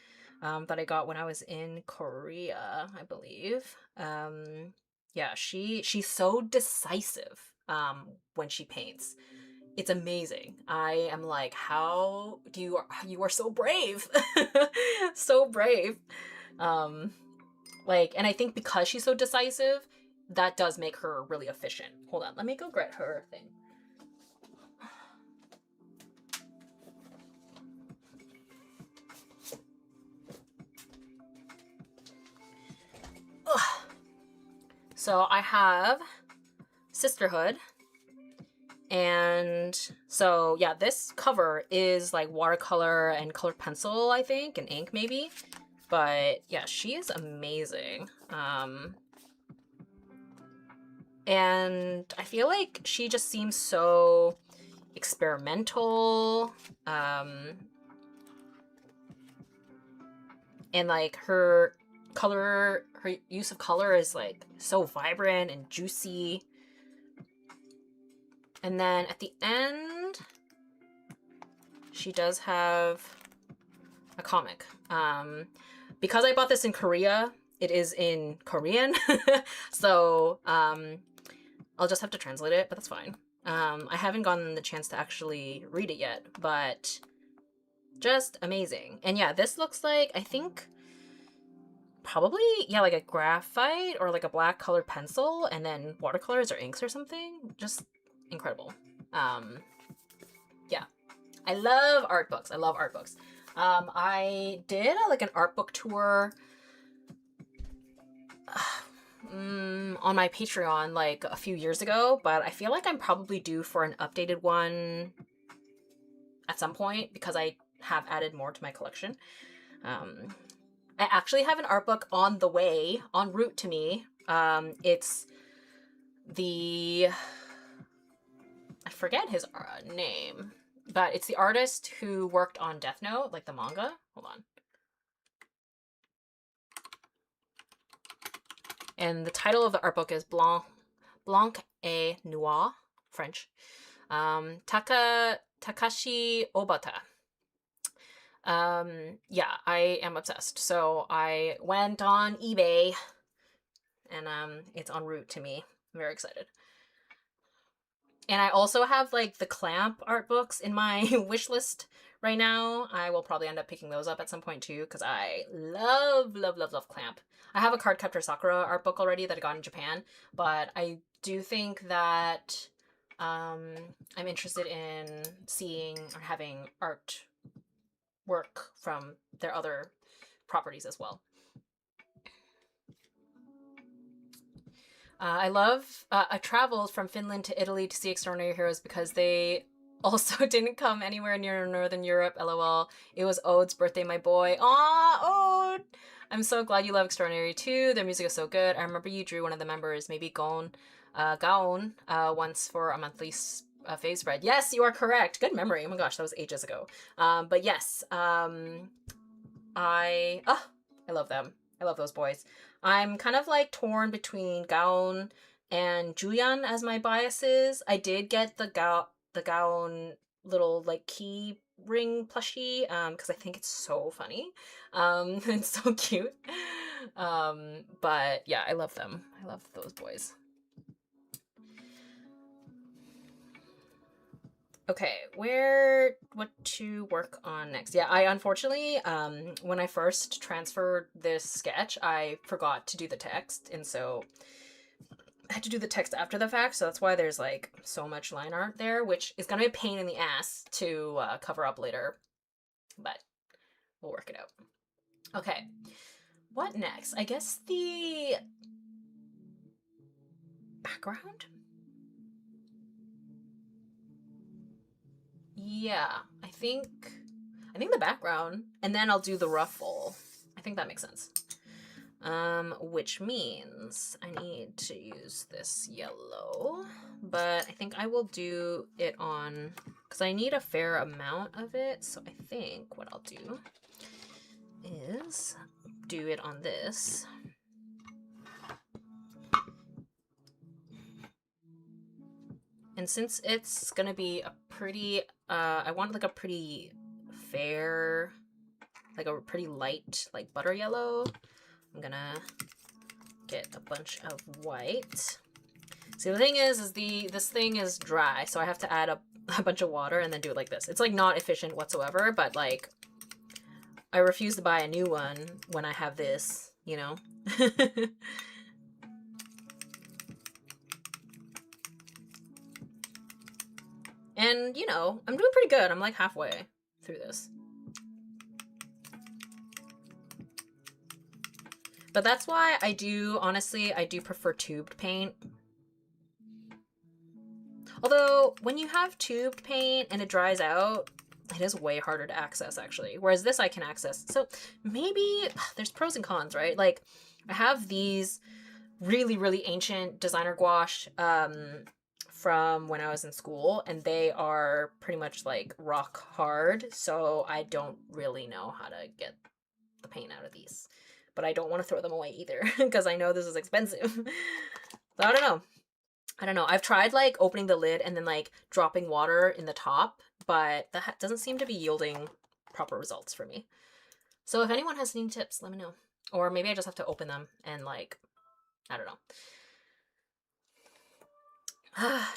That I got when I was in Korea, I believe. Yeah, she's so decisive when she paints. It's amazing. I am like, how do you are so brave. So brave. Like, and I think because she's so decisive, that does make her really efficient. Hold on, let me go get her thing. Ugh. So I have Sisterhood. And so, yeah, this cover is like watercolor and colored pencil, I think, and ink maybe. But yeah, she is amazing. And I feel like she just seems so experimental. And like her use of color is like so vibrant and juicy. And then at the end, she does have a comic. Because I bought this in Korea, it is in Korean. So I'll just have to translate it, but that's fine. I haven't gotten the chance to actually read it yet, but just amazing. And yeah, this looks like, I think, probably, yeah, like a graphite or like a black colored pencil, and then watercolors or inks or something. Just incredible. Yeah, I love art books. I love art books. I did like an art book tour on my Patreon like a few years ago, but I feel like I'm probably due for an updated one at some point because I have added more to my collection. I actually have an art book on the way, en route to me. It's the, I forget his name, but it's the artist who worked on Death Note, like the manga. Hold on. And the title of the art book is Blanc et Noir, French. Takashi Obata. Yeah, I am obsessed. So I went on eBay and it's en route to me. I'm very excited. And I also have like the Clamp art books in my wish list right now. I will probably end up picking those up at some point too, because I love Clamp. I have a Cardcaptor Sakura art book already that I got in Japan, but I do think that I'm interested in seeing or having art work from their other properties as well. I love, I traveled from Finland to Italy to see Extraordinary Heroes because they also didn't come anywhere near Northern Europe, lol. It was Ode's birthday, my boy. Aw, Ode! I'm so glad you love Extraordinary too. Their music is so good. I remember you drew one of the members, maybe Gaon, once for a monthly fave spread. Yes, you are correct. Good memory. Oh my gosh, that was ages ago. But yes, I love them. I love those boys. I'm kind of like torn between Gaon and Juyeon as my biases. I did get the Gaon little like key ring plushie because I think it's so funny. It's so cute. But yeah, I love them. I love those boys. Okay, what to work on next? Yeah, I unfortunately, when I first transferred this sketch, I forgot to do the text, and so I had to do the text after the fact, so that's why there's like so much line art there, which is gonna be a pain in the ass to cover up later, but we'll work it out. Okay, what next? I guess the background? Yeah, I think the background, and then I'll do the ruffle. I think that makes sense. Which means I need to use this yellow, but I think I will do it on, because I need a fair amount of it, so I think what I'll do is do it on this. And since it's gonna be a pretty, I want like a pretty fair, like a pretty light, like butter yellow, I'm gonna get a bunch of white. See, the thing is this thing is dry, so I have to add a bunch of water and then do it like this. It's like not efficient whatsoever, but like I refuse to buy a new one when I have this, you know? And, you know, I'm doing pretty good. I'm like halfway through this. But that's why I do, honestly, I do prefer tubed paint. Although, when you have tubed paint and it dries out, it is way harder to access, actually. Whereas this I can access. So maybe there's pros and cons, right? Like, I have these really ancient designer gouache from when I was in school, and they are pretty much like rock hard, so I don't really know how to get the paint out of these. But I don't want to throw them away either, because I know this is expensive. So I don't know. I've tried like opening the lid and then like dropping water in the top, but that doesn't seem to be yielding proper results for me. So if anyone has any tips, let me know. Or maybe I just have to open them and like, I don't know.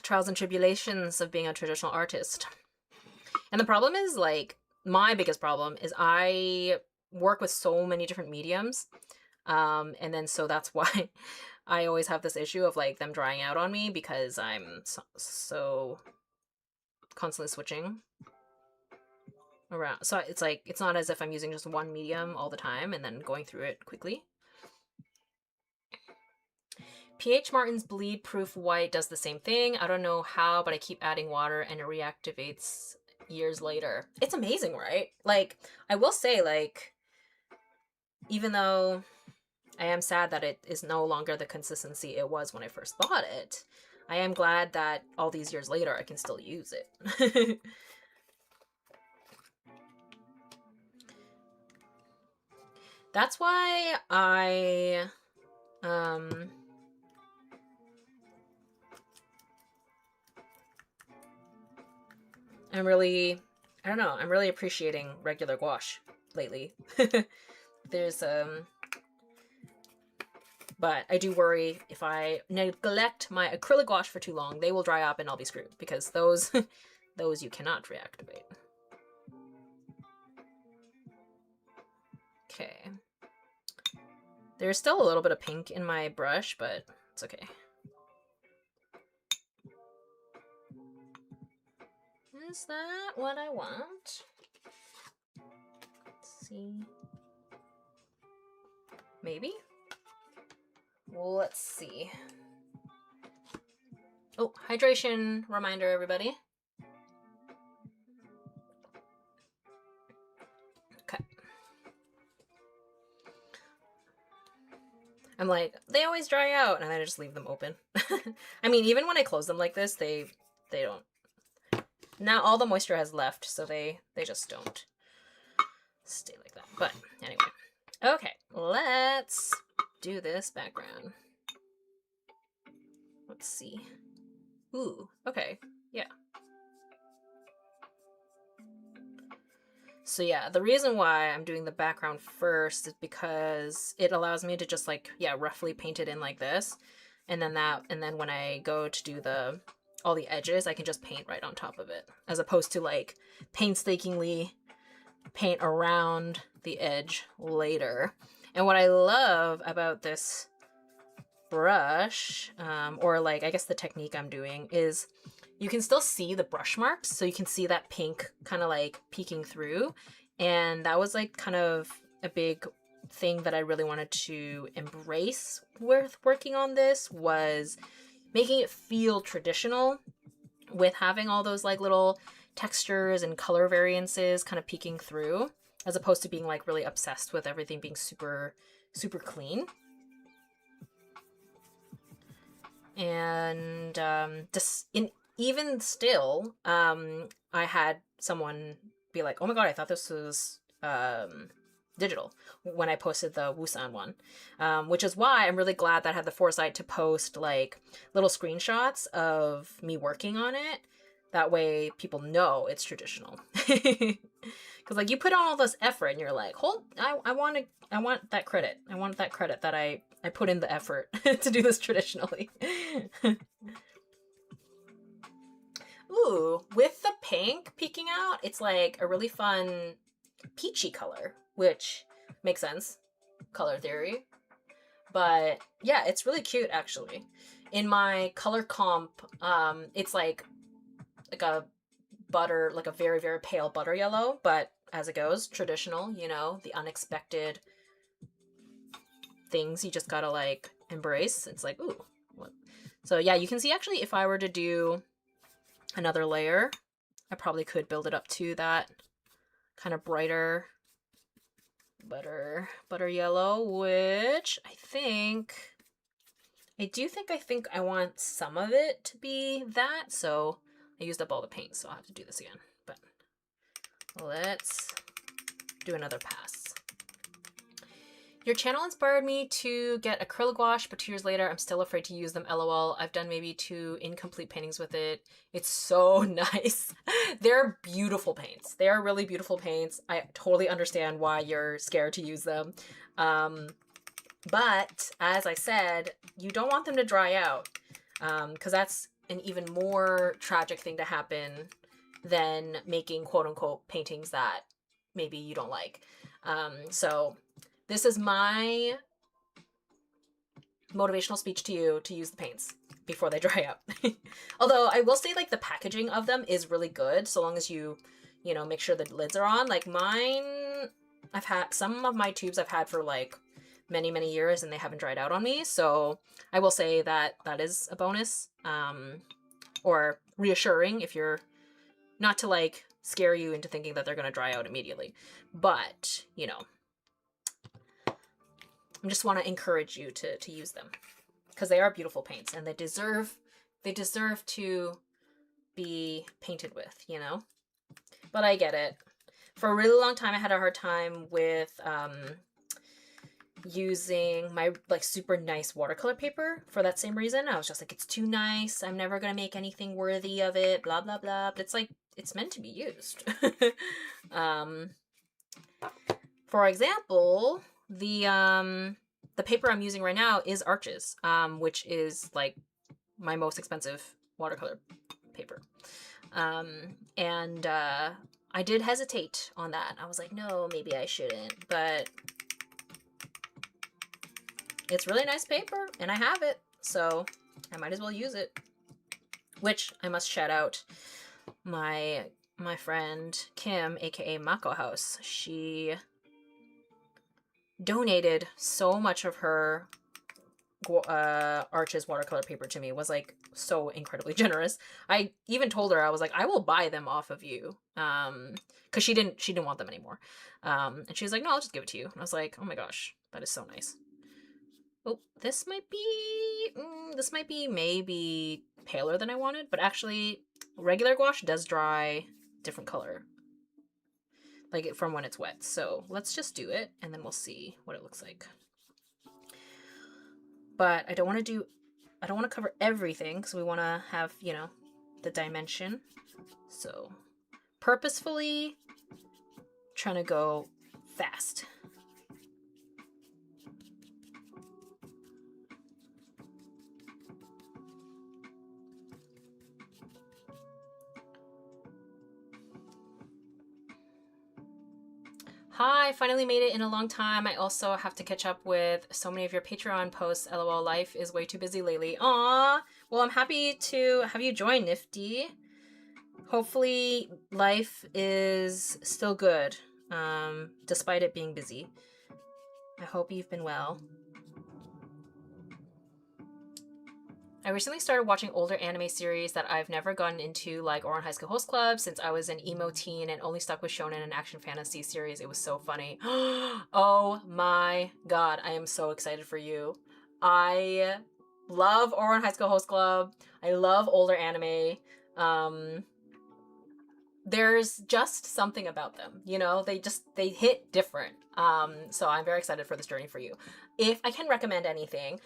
Trials and tribulations of being a traditional artist. And the problem is, like, my biggest problem is I work with so many different mediums. And then so that's why I always have this issue of like them drying out on me, because I'm so constantly switching around. So it's like, it's not as if I'm using just one medium all the time and then going through it quickly. PH Martin's Bleed Proof White does the same thing. I don't know how, but I keep adding water and it reactivates years later. It's amazing, right? Like, I will say, like, even though I am sad that it is no longer the consistency it was when I first bought it, I am glad that all these years later I can still use it. That's why I'm really, I don't know, I'm really appreciating regular gouache lately. There's but I do worry if I neglect my acrylic gouache for too long, they will dry up and I'll be screwed, because those those you cannot reactivate. Okay. There's still a little bit of pink in my brush, but it's okay. Is that what I want? Let's see. Maybe? Well, let's see. Oh, hydration reminder, everybody. Okay. I'm like, they always dry out, and I just leave them open. I mean, even when I close them like this, they don't. Now all the moisture has left, so they just don't stay like that. But anyway. Okay, let's do this background. Let's see. Ooh, okay, yeah. So yeah, the reason why I'm doing the background first is because it allows me to just like, yeah, roughly paint it in like this. And then when I go to do all the edges, I can just paint right on top of it, as opposed to like painstakingly paint around the edge later. And what I love about this brush, or like, I guess the technique I'm doing, is you can still see the brush marks. So you can see that pink kind of like peeking through. And that was like kind of a big thing that I really wanted to embrace with working on this, was making it feel traditional with having all those like little textures and color variances kind of peeking through, as opposed to being like really obsessed with everything being super, super clean. And even still, I had someone be like, oh my god, I thought this was digital, when I posted the Wusan one, which is why I'm really glad that I had the foresight to post like little screenshots of me working on it. That way people know it's traditional. Because like, you put on all this effort and you're like, I want that credit. I want that credit that I put in the effort to do this traditionally. Ooh, with the pink peeking out, it's like a really fun peachy color, which makes sense, color theory. But yeah, it's really cute actually. In my color comp, it's like a butter, like a very, very pale butter yellow, but as it goes, traditional, you know, the unexpected things you just gotta like embrace. It's like, ooh, what? So yeah, you can see actually, if I were to do another layer, I probably could build it up to that kind of brighter butter yellow, which I think I want some of it to be that. So I used up all the paint, so I'll have to do this again. But let's do another pass. Your channel inspired me to get acrylic gouache, but 2 years later, I'm still afraid to use them. LOL. I've done maybe 2 incomplete paintings with it. It's so nice. They're beautiful paints. They are really beautiful paints. I totally understand why you're scared to use them. But as I said, you don't want them to dry out, because that's an even more tragic thing to happen than making quote unquote paintings that maybe you don't like. So this is my motivational speech to you to use the paints before they dry out. Although I will say, like, the packaging of them is really good, so long as you know, make sure the lids are on. Like mine, I've had some of my tubes I've had for like many, many years and they haven't dried out on me. So I will say that that is a bonus, or reassuring, if you're not to like scare you into thinking that they're going to dry out immediately. But, you know, I just want to encourage you to use them because they are beautiful paints and they deserve to be painted with, you know? But I get it. For a really long time, I had a hard time with using my like super nice watercolor paper for that same reason. I was just like, it's too nice. I'm never going to make anything worthy of it, blah, blah, blah. But it's like, it's meant to be used. For example, the paper I'm using right now is Arches, which is like my most expensive watercolor paper. And I did hesitate on that. I was like, no, maybe I shouldn't, but it's really nice paper and I have it, so I might as well use it. Which I must shout out my friend Kim, aka Mako House. She donated so much of her Arches watercolor paper to me. It was like so incredibly generous. I even told her, I was like, I will buy them off of you, because she didn't want them anymore, and she was like, no, I'll just give it to you. And I was like, oh my gosh, that is so nice. Oh, this might be maybe paler than I wanted, but actually regular gouache does dry different color, like from when it's wet. So let's just do it and then we'll see what it looks like. But I don't want to cover everything because we want to have, you know, the dimension. So purposefully trying to go fast. Hi, finally made it in a long time. I also have to catch up with so many of your Patreon posts. LOL, life is way too busy lately. Aw, well, I'm happy to have you join, Nifty. Hopefully life is still good, despite it being busy. I hope you've been well. I recently started watching older anime series that I've never gotten into, like Ouran High School Host Club, since I was an emo teen and only stuck with shonen and action fantasy series. It was so funny. Oh my god, I am so excited for you. I love Ouran High School Host Club. I love older anime. There's just something about them, you know? They hit different. So I'm very excited for this journey for you. If I can recommend anything,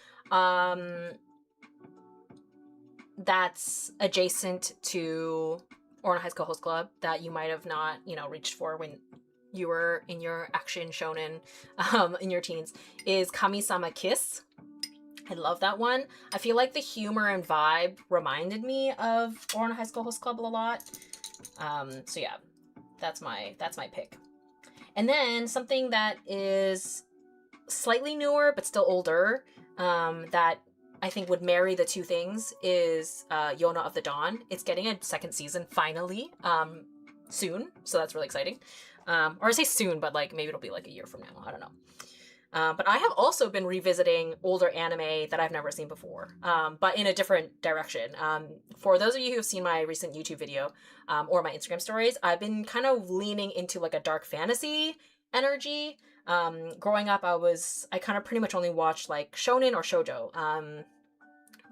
that's adjacent to Ouran High School Host Club that you might have not, you know, reached for when you were in your action shonen in your teens, is Kami-sama Kiss. I love that one. I feel like the humor and vibe reminded me of Ouran High School Host Club a lot. So yeah, that's my pick. And then something that is slightly newer but still older, that I think would marry the two things, is Yona of the Dawn. It's getting a second season finally, soon, so that's really exciting. Or I say soon, but like maybe it'll be like a year from now. I don't know. But I have also been revisiting older anime that I've never seen before, but in a different direction. For those of you who have seen my recent YouTube video, or my Instagram stories, I've been kind of leaning into like a dark fantasy energy. Growing up, I kind of pretty much only watched like shonen or shoujo.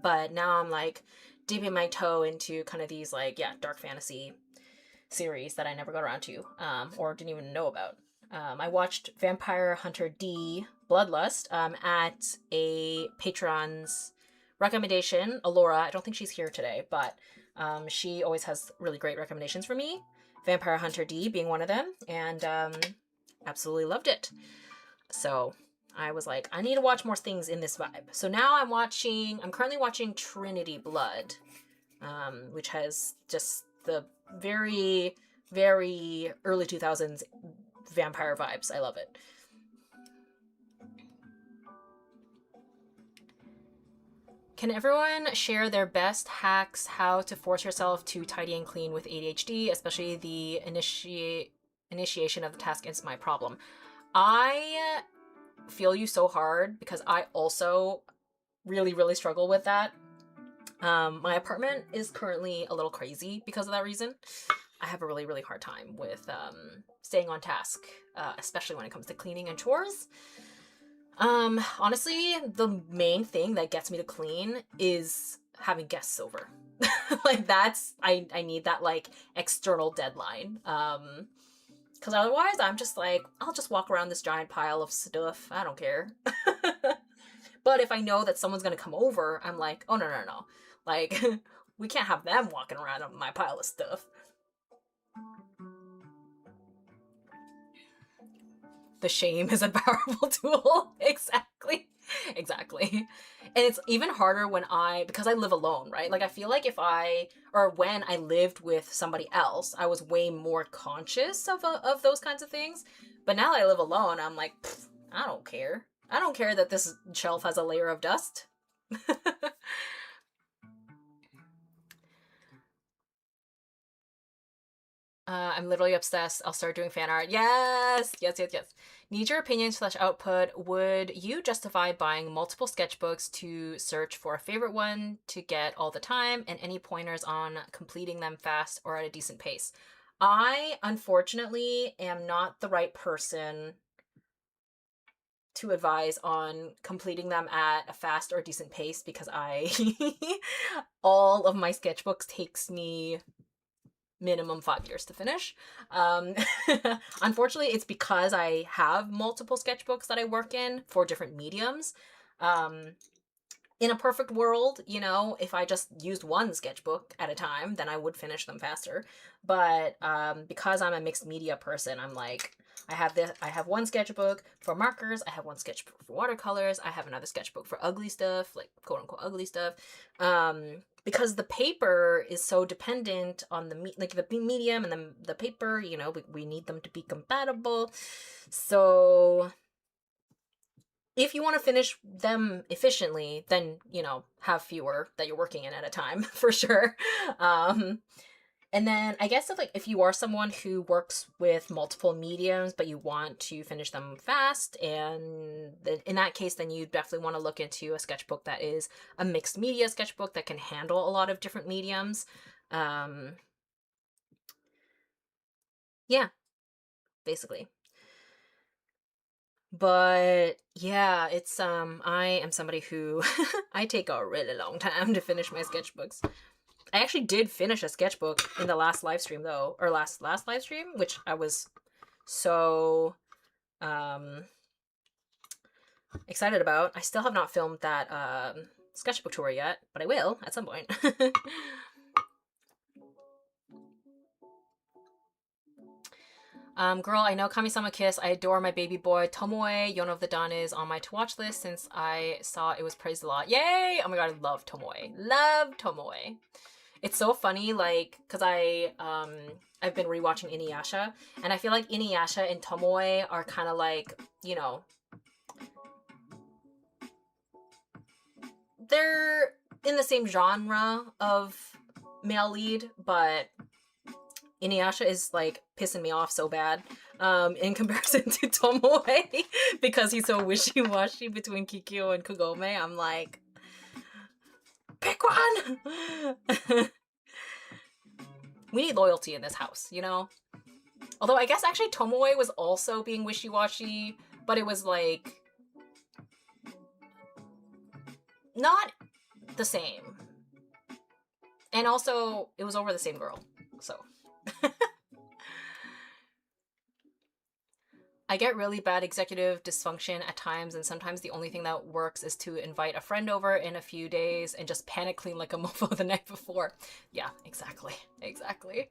But now I'm like dipping my toe into kind of these like, yeah, dark fantasy series that I never got around to, or didn't even know about. I watched Vampire Hunter D, Bloodlust at a patron's recommendation. Alora, I don't think she's here today, but she always has really great recommendations for me. Vampire Hunter D being one of them, and absolutely loved it. So I was like, I need to watch more things in this vibe. So now I'm currently watching Trinity Blood, which has just the very, very early 2000s vampire vibes. I love it. Can everyone share their best hacks how to force yourself to tidy and clean with ADHD, especially the initiation of the task is my problem? I feel you so hard because I also really, really struggle with that. My apartment is currently a little crazy because of that reason. I have a really, really hard time with staying on task, especially when it comes to cleaning and chores. Honestly, the main thing that gets me to clean is having guests over. Like I need that like external deadline. Because otherwise I'm just like, I'll just walk around this giant pile of stuff. I don't care. But if I know that someone's gonna come over, I'm like, oh no. Like, we can't have them walking around on my pile of stuff. The shame is a powerful tool. Exactly. And it's even harder because I live alone, right? Like I feel like when I lived with somebody else, I was way more conscious of those kinds of things. But now that I live alone, I'm like, I don't care. I don't care that this shelf has a layer of dust. I'm literally obsessed. I'll start doing fan art. Yes. Need your opinion / output. Would you justify buying multiple sketchbooks to search for a favorite one to get all the time, and any pointers on completing them fast or at a decent pace? I, unfortunately, am not the right person to advise on completing them at a fast or decent pace because all of my sketchbooks takes me minimum 5 years to finish. Unfortunately, it's because I have multiple sketchbooks that I work in for different mediums. In a perfect world, if I just used one sketchbook at a time, then I would finish them faster. But because I'm a mixed media person, I'm like, I have one sketchbook for markers, I have one sketchbook for watercolors, I have another sketchbook for ugly stuff, like quote unquote ugly stuff. Because the paper is so dependent on the medium and the paper, we need them to be compatible. So if you want to finish them efficiently, then, have fewer that you're working in at a time, for sure. And then I guess if you are someone who works with multiple mediums, but you want to finish them fast, and in that case, then you definitely want to look into a sketchbook that is a mixed media sketchbook that can handle a lot of different mediums. Yeah, basically. But yeah, it's I am somebody who I take a really long time to finish my sketchbooks. I actually did finish a sketchbook in the last live stream though, or last live stream, which I was so excited about. I still have not filmed that sketchbook tour yet, but I will at some point. Girl, I know Kami-sama Kiss. I adore my baby boy. Tomoe, Yunho of the Dawn is on my to watch list since I saw it was praised a lot. Yay! Oh my god, I love Tomoe. Love Tomoe. It's so funny, because I've been rewatching Inuyasha, and I feel like Inuyasha and Tomoe are kind of they're in the same genre of male lead, but Inuyasha is pissing me off so bad in comparison to Tomoe because he's so wishy-washy between Kikyo and Kagome. I'm like, pick one! We need loyalty in this house, Although I guess actually Tomoe was also being wishy-washy, but it was not the same. And also, it was over the same girl, so. I get really bad executive dysfunction at times, and sometimes the only thing that works is to invite a friend over in a few days and just panic clean like a mofo the night before. Yeah, exactly. Exactly.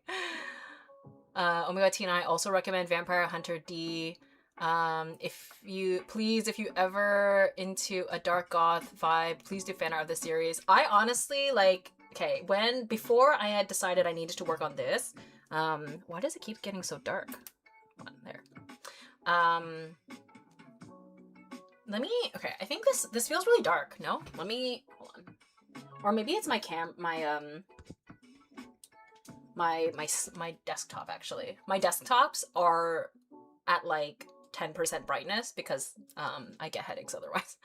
Omega T and I also recommend Vampire Hunter D. If you ever into a dark goth vibe, please do fan art of the series. I honestly, like, okay, before I had decided I needed to work on this, why does it keep getting so dark? Come on, there. Okay, I think this feels really dark. No? Hold on. Or maybe it's my desktop, actually. My desktops are at like 10% brightness because I get headaches otherwise.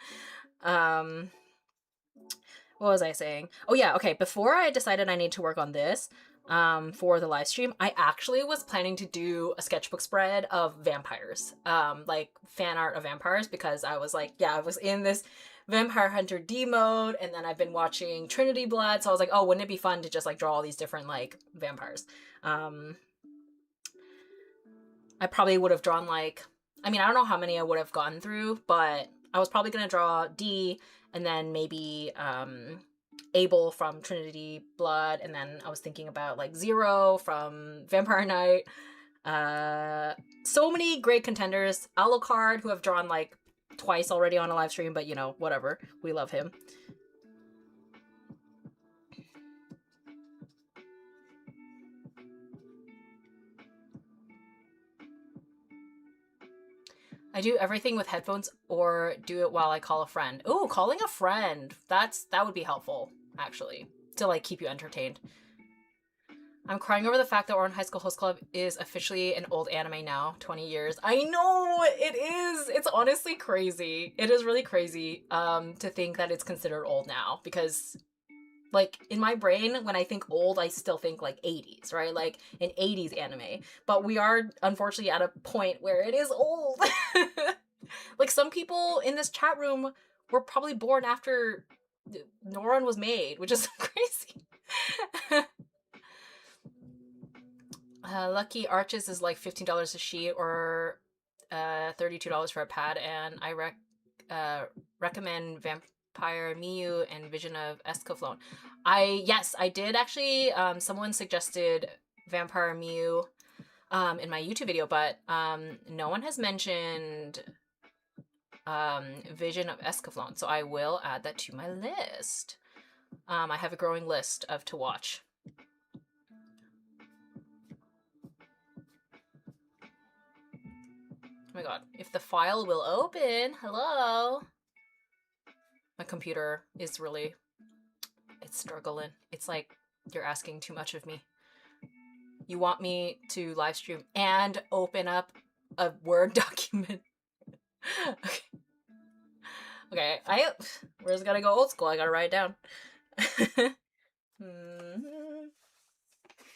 What was I saying? Oh yeah, okay, before I decided I need to work on this for the live stream, I actually was planning to do a sketchbook spread of vampires, like fan art of vampires, because I was like, yeah, I was in this Vampire Hunter D mode, and then I've been watching Trinity Blood, so I was like, oh, wouldn't it be fun to just like draw all these different like vampires? I probably would have drawn like, I mean, I don't know how many I would have gotten through, but I was probably gonna draw D, and then maybe Abel from Trinity Blood, and then I was thinking about like Zero from Vampire Knight. So many great contenders. Alucard, who I've drawn like twice already on a live stream, but you know, whatever. We love him. I do everything with headphones or do it while I call a friend. Ooh, calling a friend. That would be helpful, actually, to like keep you entertained. I'm crying over the fact that Oran High School Host Club is officially an old anime now, 20 years. I know, it is. It's honestly crazy. It is really crazy to think that it's considered old now, because like in my brain, when I think old, I still think like 80s, right? Like an 80s anime. But we are unfortunately at a point where it is old. Like some people in this chat room were probably born after Noran was made, which is crazy. Lucky Arches is like $15 a sheet or $32 for a pad, and I recommend Vampire Miyu and Vision of Escaflowne. Yes, I did actually. Someone suggested Vampire Miyu in my YouTube video, but no one has mentioned Vision of Escaflowne, so I will add that to my list. I have a growing list of to watch. Oh my god, if the file will open, hello. My computer is really, it's struggling. It's like, you're asking too much of me. You want me to live stream and open up a Word document. Okay. Okay, we're just gonna go old school. I gotta write it down.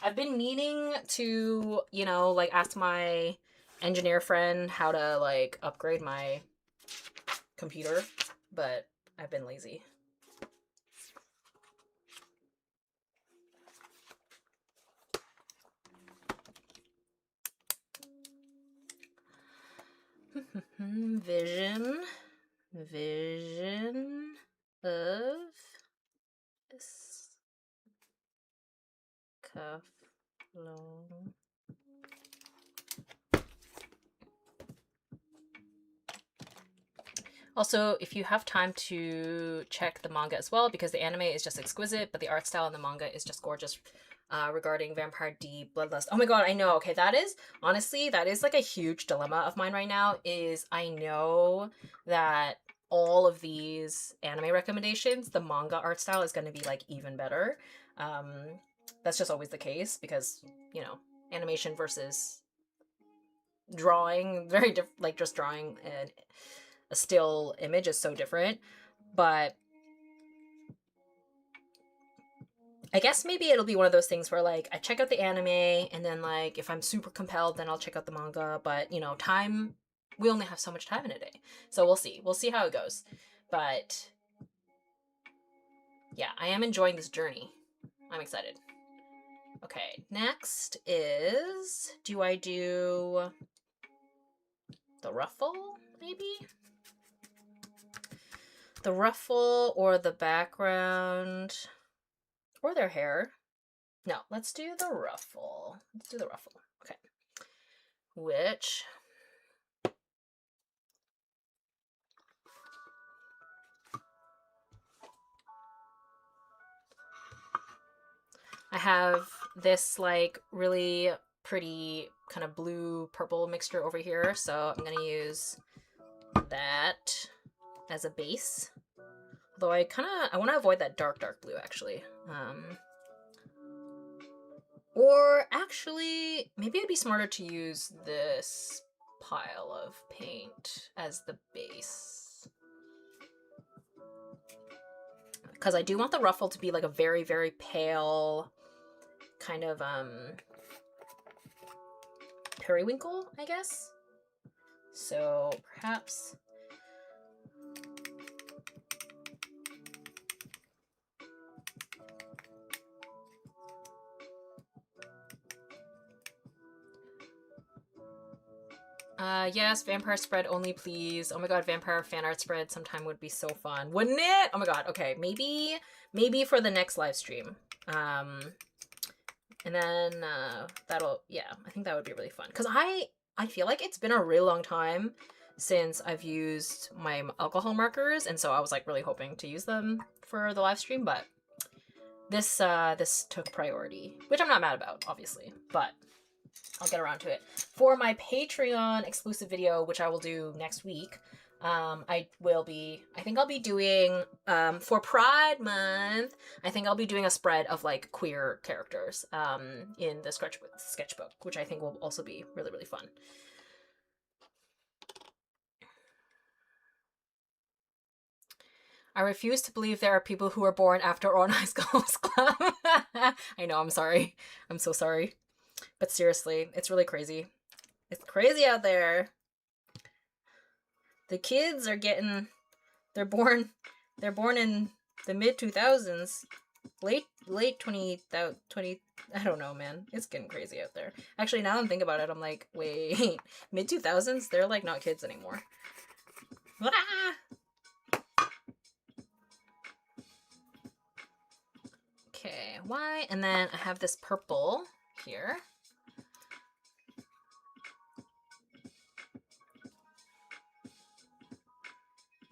I've been meaning to, you know, like ask my engineer friend how to like upgrade my computer, but I've been lazy. Vision of Escaflowne. Also, if you have time to check the manga as well, because the anime is just exquisite, but the art style in the manga is just gorgeous. Regarding Vampire D Bloodlust. Oh my god, I know. Okay, that is like a huge dilemma of mine right now, is I know that all of these anime recommendations, the manga art style is going to be like even better. That's just always the case because, you know, animation versus drawing, very different, like just drawing a still image is so different. But I guess maybe it'll be one of those things where like I check out the anime and then like if I'm super compelled then I'll check out the manga, but you know, we only have so much time in a day. So we'll see how it goes. But yeah, I am enjoying this journey. I'm excited. Okay, next is, do I do the ruffle, maybe? The ruffle or the background or their hair. No, let's do the ruffle. Let's do the ruffle. Okay. Which I have this like really pretty kind of blue purple mixture over here, so I'm gonna use that as a base. Although I want to avoid that dark blue actually. Or actually, maybe it'd be smarter to use this pile of paint as the base. Because I do want the ruffle to be like a very, very pale kind of periwinkle, I guess. So perhaps yes, vampire spread only, please. Oh my god, vampire fan art spread sometime would be so fun, wouldn't it? Oh my god. Okay, maybe for the next live stream. And then yeah, I think that would be really fun. Because I feel like it's been a really long time since I've used my alcohol markers, and so I was like really hoping to use them for the live stream, but this took priority, which I'm not mad about, obviously, but I'll get around to it. For my Patreon exclusive video, which I will do next week, I think I'll be doing, for Pride Month, I think I'll be doing a spread of, like, queer characters, in the sketchbook, which I think will also be really, really fun. I refuse to believe there are people who are born after Orange High School's Club. I know, I'm sorry. I'm so sorry. But seriously, it's really crazy. It's crazy out there. The kids are getting, they're born in the mid 2000s, late 20, I don't know, man. It's getting crazy out there. Actually, now that I'm thinking about it, I'm like, wait, mid 2000s? They're like not kids anymore. Ah! Okay, why? And then I have this purple here.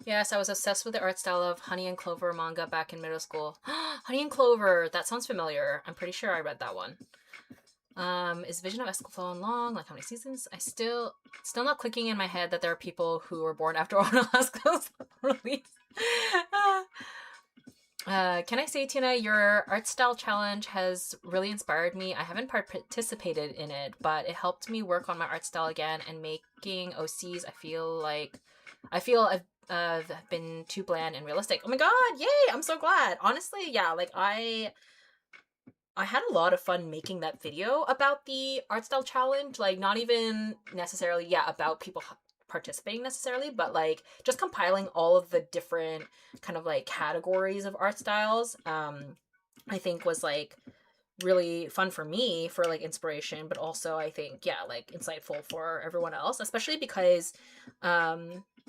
Yes, I was obsessed with the art style of Honey and Clover manga back in middle school. Honey and Clover, that sounds familiar. I'm pretty sure I read that one. Is Vision of Escaflowne long? Like how many seasons? I still not clicking in my head that there are people who were born after Onolasco's release. Can I say, Tina, your art style challenge has really inspired me. I haven't participated in it, but it helped me work on my art style again, and making OCs, I feel I've been too bland and realistic. Oh my god, yay! I'm so glad. Honestly, yeah, like I had a lot of fun making that video about the art style challenge. Like, not even necessarily, yeah, about people participating necessarily, but like just compiling all of the different kind of like categories of art styles, I think was like really fun for me for like inspiration, but also I think, yeah, like insightful for everyone else, especially because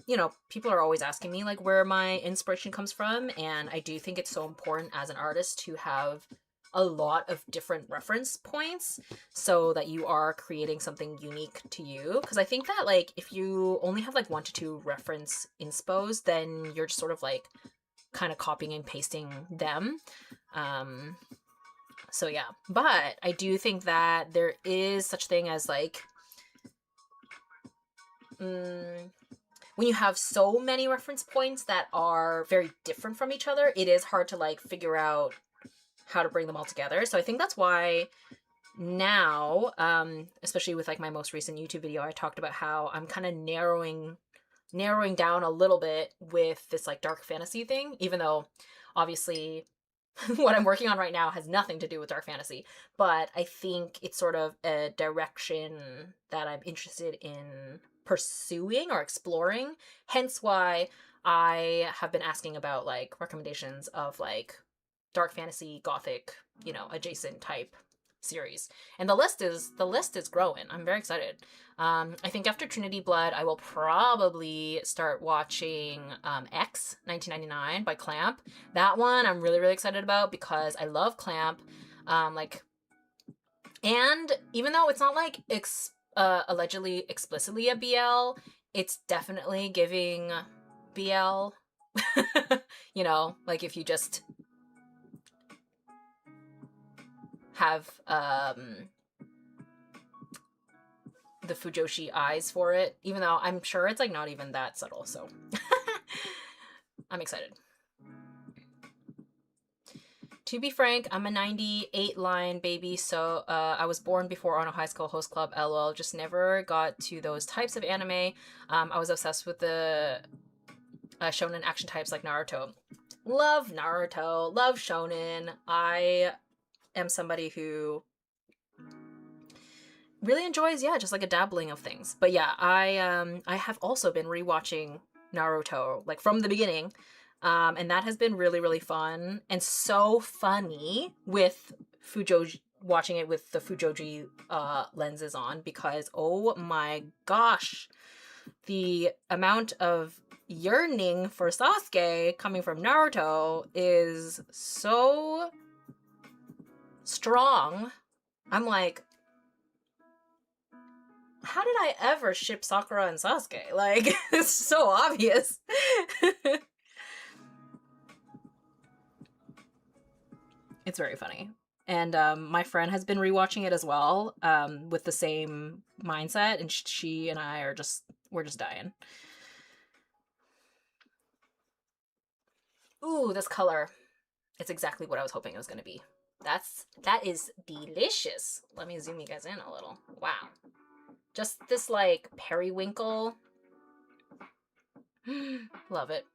you know, people are always asking me like where my inspiration comes from, and I do think it's so important as an artist to have a lot of different reference points so that you are creating something unique to you. Because I think that like if you only have like 1 to 2 reference inspos, then you're just sort of like kind of copying and pasting them. So yeah, but I do think that there is such thing as like when you have so many reference points that are very different from each other, it is hard to like figure out how to bring them all together. So I think that's why now, especially with like my most recent YouTube video, I talked about how I'm kind of narrowing down a little bit with this like dark fantasy thing, even though obviously what I'm working on right now has nothing to do with dark fantasy, but I think it's sort of a direction that I'm interested in pursuing or exploring, hence why I have been asking about like recommendations of like dark fantasy, gothic, you know, adjacent type series. And the list is growing. I'm very excited. I think after Trinity Blood, I will probably start watching X 1999 by Clamp. That one I'm really, really excited about because I love Clamp. Like, and even though it's not like allegedly explicitly a BL, it's definitely giving BL. You know, like if you just have the Fujoshi eyes for it, even though I'm sure it's like not even that subtle, so I'm excited. To be frank, I'm a 98 line baby, so I was born before Ono High School Host Club, LOL. Just never got to those types of anime. I was obsessed with the shonen action types like Naruto. Love Naruto, love shonen. I am somebody who really enjoys, yeah, just like a dabbling of things. But yeah, I have also been rewatching Naruto, like from the beginning. And that has been really, really fun and so funny with Fujoji, watching it with the Fujoji lenses on, because oh my gosh, the amount of yearning for Sasuke coming from Naruto is so strong. I'm like, how did I ever ship Sakura and Sasuke? Like, it's so obvious. It's very funny. And my friend has been rewatching it as well, with the same mindset, and she and I are we're just dying. Ooh, this color. It's exactly what I was hoping it was going to be. That is delicious. Let me zoom you guys in a little. Wow. Just this like periwinkle. Love it.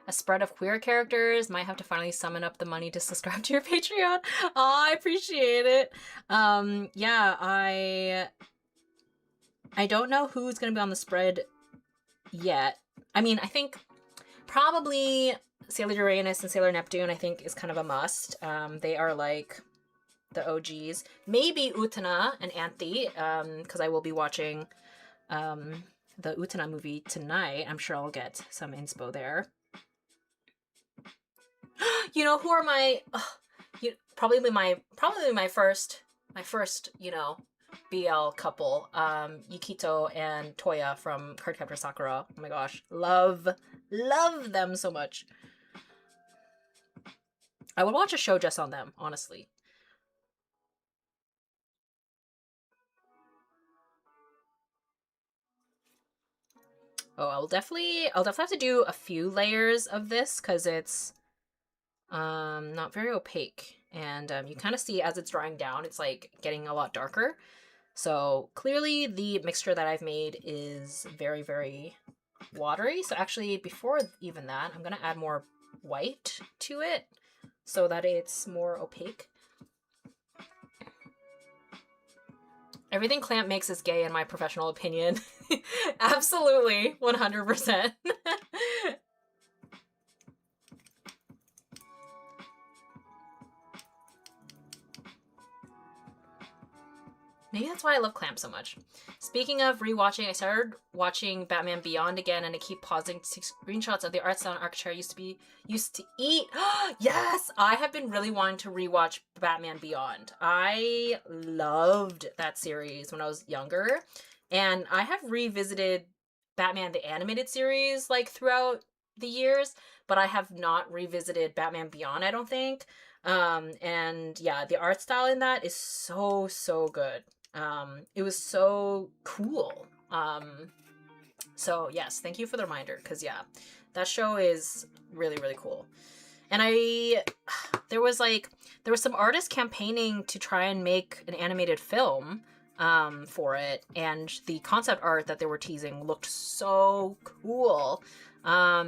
A spread of queer characters. Might have to finally summon up the money to subscribe to your Patreon. Oh, I appreciate it. Yeah, I don't know who's gonna be on the spread yet. I mean, I think probably Sailor Uranus and Sailor Neptune, I think, is kind of a must. They are like the OGs. Maybe Utena and Anthe, because I will be watching the Utena movie tonight. I'm sure I'll get some inspo there. You know who are my probably my first you know BL couple, Yukito and Toya from Cardcaptor Sakura. Oh my gosh, love them so much. I would watch a show just on them, honestly. Oh, I'll definitely have to do a few layers of this because it's not very opaque, and you kind of see as it's drying down, it's like getting a lot darker. So clearly the mixture that I've made is very, very watery. So actually, before even that, I'm gonna add more white to it so that it's more opaque. Everything Clamp makes is gay in my professional opinion. Absolutely, 100%. Maybe that's why I love Clamp so much. Speaking of rewatching, I started watching Batman Beyond again, and I keep pausing to take screenshots of the art style and architecture I used to eat. Yes, I have been really wanting to rewatch Batman Beyond. I loved that series when I was younger, and I have revisited Batman the animated series like throughout the years, but I have not revisited Batman Beyond, I don't think. And yeah, the art style in that is so good. It was so cool. So yes, thank you for the reminder, because yeah, that show is really, really cool. And there was some artists campaigning to try and make an animated film for it, and the concept art that they were teasing looked so cool.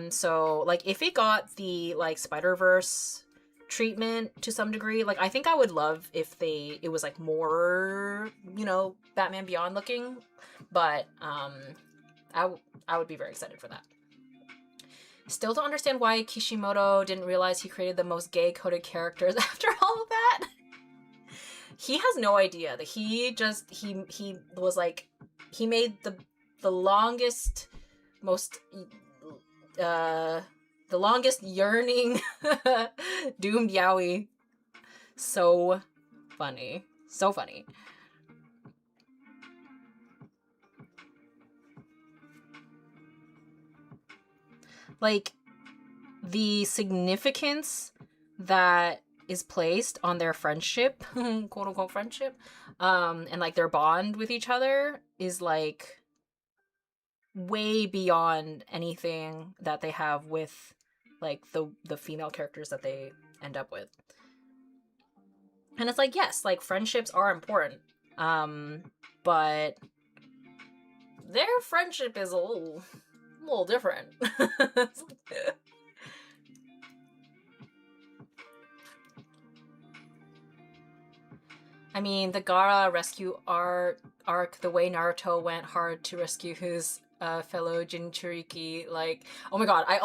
So like if it got the like Spider-Verse treatment to some degree, like I think I would love if it was like more, you know, Batman Beyond looking, but I would be very excited for that. Still don't understand why Kishimoto didn't realize he created the most gay-coded characters after all of that. He has no idea that he was like, he made the longest, most the longest yearning doomed yaoi. So funny. So funny. Like, the significance that is placed on their friendship, quote unquote friendship, and like their bond with each other is like way beyond anything that they have with like the female characters that they end up with. And it's like, yes, like friendships are important, but their friendship is a little different. I mean, the Gaara rescue arc, the way Naruto went hard to rescue his fellow Jinchuriki, like, oh my god, I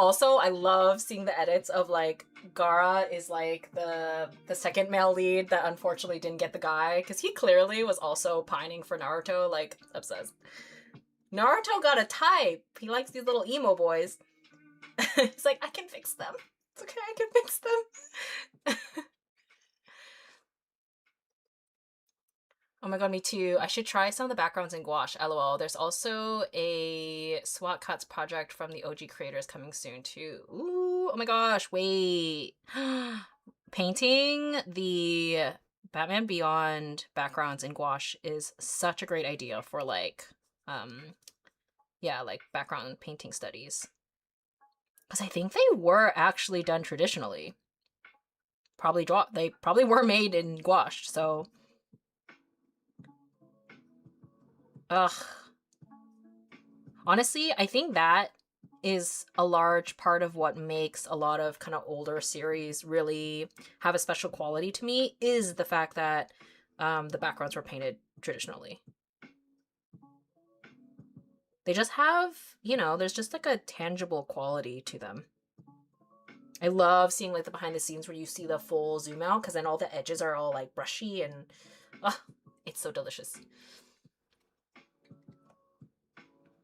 love seeing the edits of, like, Gaara is, like, the second male lead that unfortunately didn't get the guy, because he clearly was also pining for Naruto, like, obsessed. Naruto got a type! He likes these little emo boys. He's like, I can fix them. It's okay, I can fix them. Oh my god, me too. I should try some of the backgrounds in gouache, lol. There's also a SWAT Cuts project from the OG creators coming soon too. Ooh, oh my gosh, wait. Painting the Batman Beyond backgrounds in gouache is such a great idea for like, yeah, like background painting studies. Because I think they were actually done traditionally. They probably were made in gouache, so... Ugh. Honestly, I think that is a large part of what makes a lot of kind of older series really have a special quality to me, is the fact that the backgrounds were painted traditionally. They just have, you know, there's just like a tangible quality to them. I love seeing like the behind the scenes where you see the full zoom out, because then all the edges are all like brushy and it's so delicious.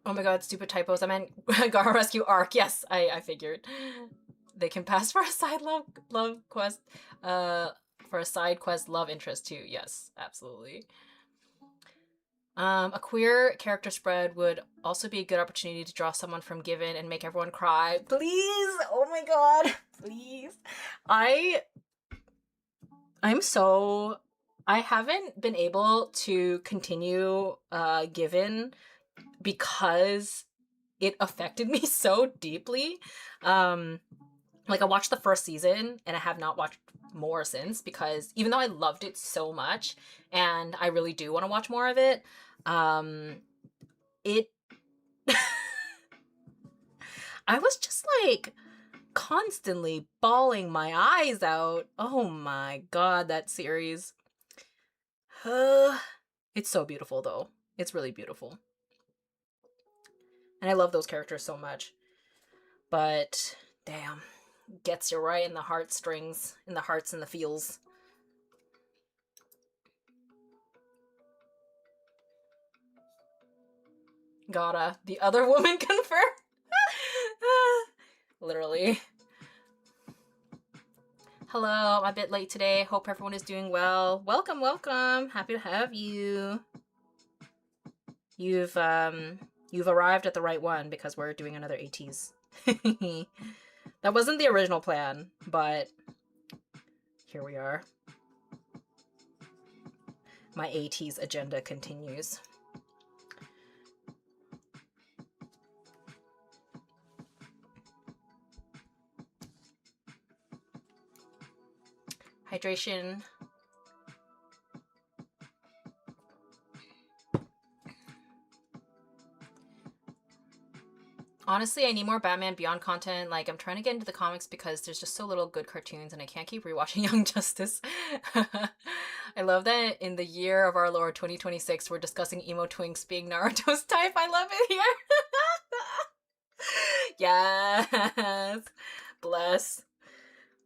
Oh my god, stupid typos. I meant Gaara Rescue Arc. Yes, I figured. They can pass for a side love quest. For a side quest love interest too. Yes, absolutely. A queer character spread would also be a good opportunity to draw someone from Given and make everyone cry. Please! Oh my god! Please! I haven't been able to continue Given because it affected me so deeply. Like, I watched the first season and I have not watched more since, because even though I loved it so much and I really do want to watch more of it, it I was just like constantly bawling my eyes out. Oh my god, that series. It's so beautiful though. It's really beautiful. And I love those characters so much. But damn, gets you right in the heartstrings, in the hearts and the feels. Gotta. The other woman confirmed. Literally. Hello, I'm a bit late today. Hope everyone is doing well. Welcome, welcome. Happy to have you. You've arrived at the right one, because we're doing another Ateez. That wasn't the original plan, but here we are. My Ateez agenda continues. Hydration. Honestly, I need more Batman Beyond content. Like, I'm trying to get into the comics because there's just so little good cartoons and I can't keep rewatching Young Justice. I love that in the year of our Lord 2026, we're discussing emo twinks being Naruto's type. I love it here. Yes. Bless.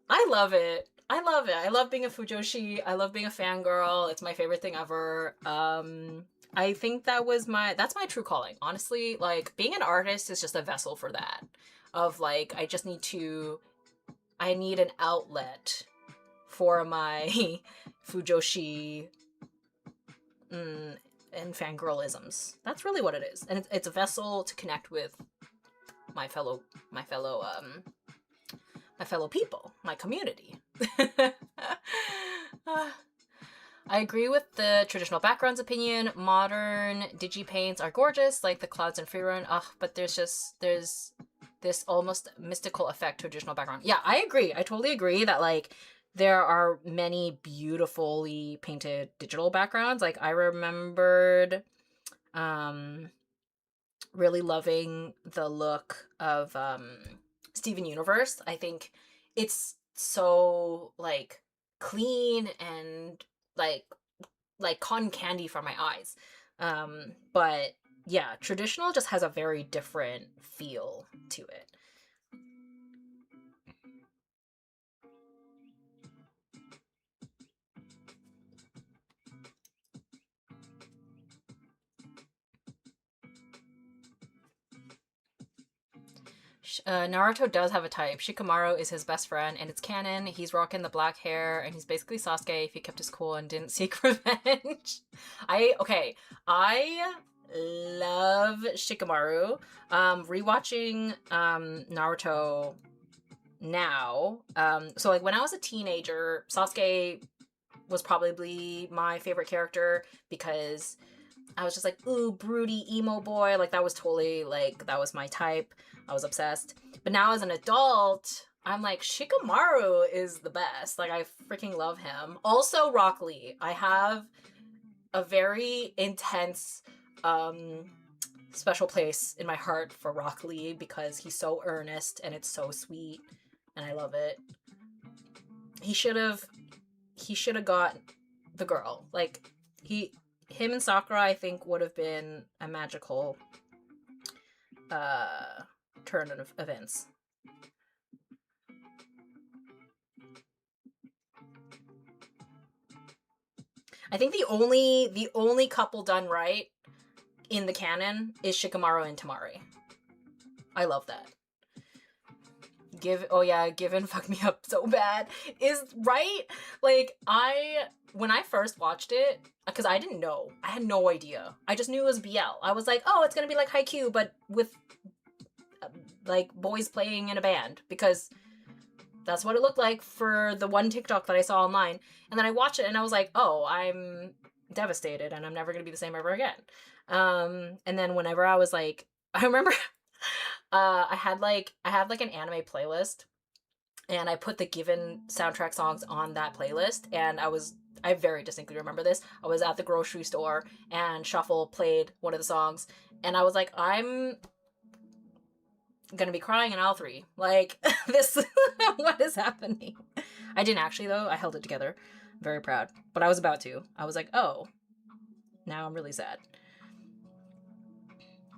I love it. I love it. I love being a fujoshi. I love being a fangirl. It's my favorite thing ever. I think that's my true calling. Honestly, like being an artist is just a vessel for that. Of like I need an outlet for my fujoshi and fangirlisms. That's really what it is. And it's a vessel to connect with my fellow my fellow my fellow people, my community. I agree with the traditional backgrounds opinion. Modern digipaints are gorgeous, like the clouds in Freerun. But there's this almost mystical effect to a traditional background. Yeah, I agree. I totally agree that like there are many beautifully painted digital backgrounds. Like I remembered really loving the look of Steven Universe. I think it's so like clean and like cotton candy for my eyes. But yeah, traditional just has a very different feel to it. Naruto does have a type. Shikamaru is his best friend, and it's canon. He's rocking the black hair, and he's basically Sasuke if he kept his cool and didn't seek revenge. I love Shikamaru. Rewatching Naruto now. So like when I was a teenager, Sasuke was probably my favorite character because I was just like, ooh, broody emo boy. Like that was totally like that was my type. I was obsessed. But now as an adult, I'm like, Shikamaru is the best. Like I freaking love him. Also Rock Lee. I have a very intense special place in my heart for Rock Lee because he's so earnest and it's so sweet and I love it. He should have got the girl. Like him and Sakura I think would have been a magical turn of events. I think the only couple done right in the canon is Shikamaru and Tamari. I love that. Given fucked me up so bad. Is right? Like when I first watched it, because I didn't know. I had no idea. I just knew it was BL. I was like, oh, it's gonna be like Haikyuu, but with like boys playing in a band, because that's what it looked like for the one TikTok that I saw online. And then I watched it and I was like, oh, I'm devastated and I'm never gonna be the same ever again. And then whenever I was like, I remember I had like an anime playlist and I put the Given soundtrack songs on that playlist and I very distinctly remember this. I was at the grocery store and Shuffle played one of the songs and I was like, I'm gonna be crying in aisle 3. Like, this, what is happening? I didn't actually though, I held it together. I'm very proud. But I was about to. I was like, oh, now I'm really sad.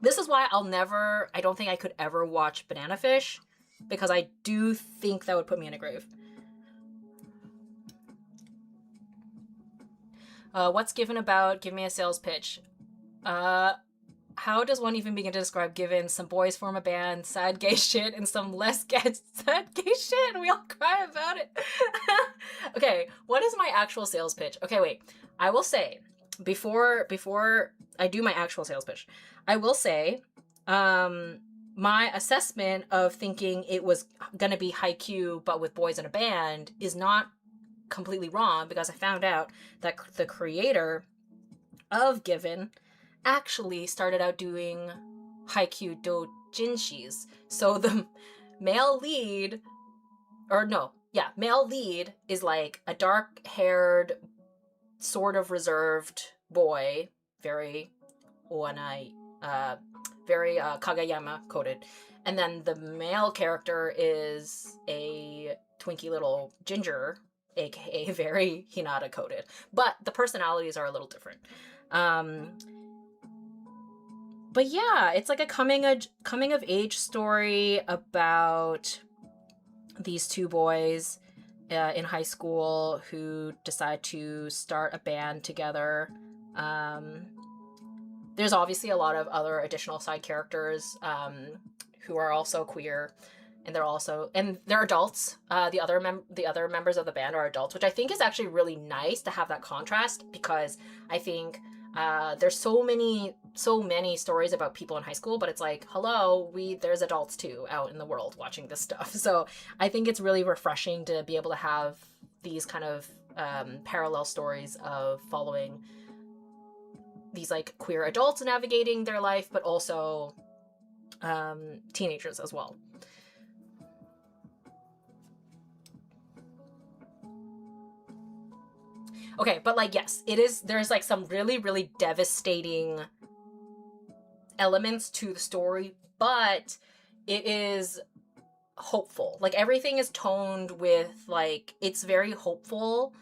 This is why I don't think I could ever watch Banana Fish, because I do think that would put me in a grave. What's Given about? Give me a sales pitch. How does one even begin to describe Given? Some boys form a band, sad gay shit, and some less sad gay shit, and we all cry about it. Okay, what is my actual sales pitch? Okay, wait. I will say, before I do my actual sales pitch, I will say, my assessment of thinking it was gonna be Haikyuu but with boys in a band is not completely wrong, because I found out that the creator of Given actually started out doing Haikyuu doujinshis. So the male lead is like a dark-haired, sort of reserved boy, very Kageyama coded. And then the male character is a twinky little ginger, aka very Hinata coded. But the personalities are a little different. but yeah, it's like a coming of age story about these two boys in high school who decide to start a band together. Um, there's obviously a lot of other additional side characters who are also queer, and they're adults. The other members of the band are adults, which I think is actually really nice to have that contrast, because I think there's so many stories about people in high school, but it's like, hello, there's adults too out in the world watching this stuff. So I think it's really refreshing to be able to have these kind of parallel stories of following these like queer adults navigating their life, but also teenagers as well. Okay, but like, yes, there's like some really, really devastating elements to the story, but it is hopeful. Like, everything is toned with, like, it's very hopeful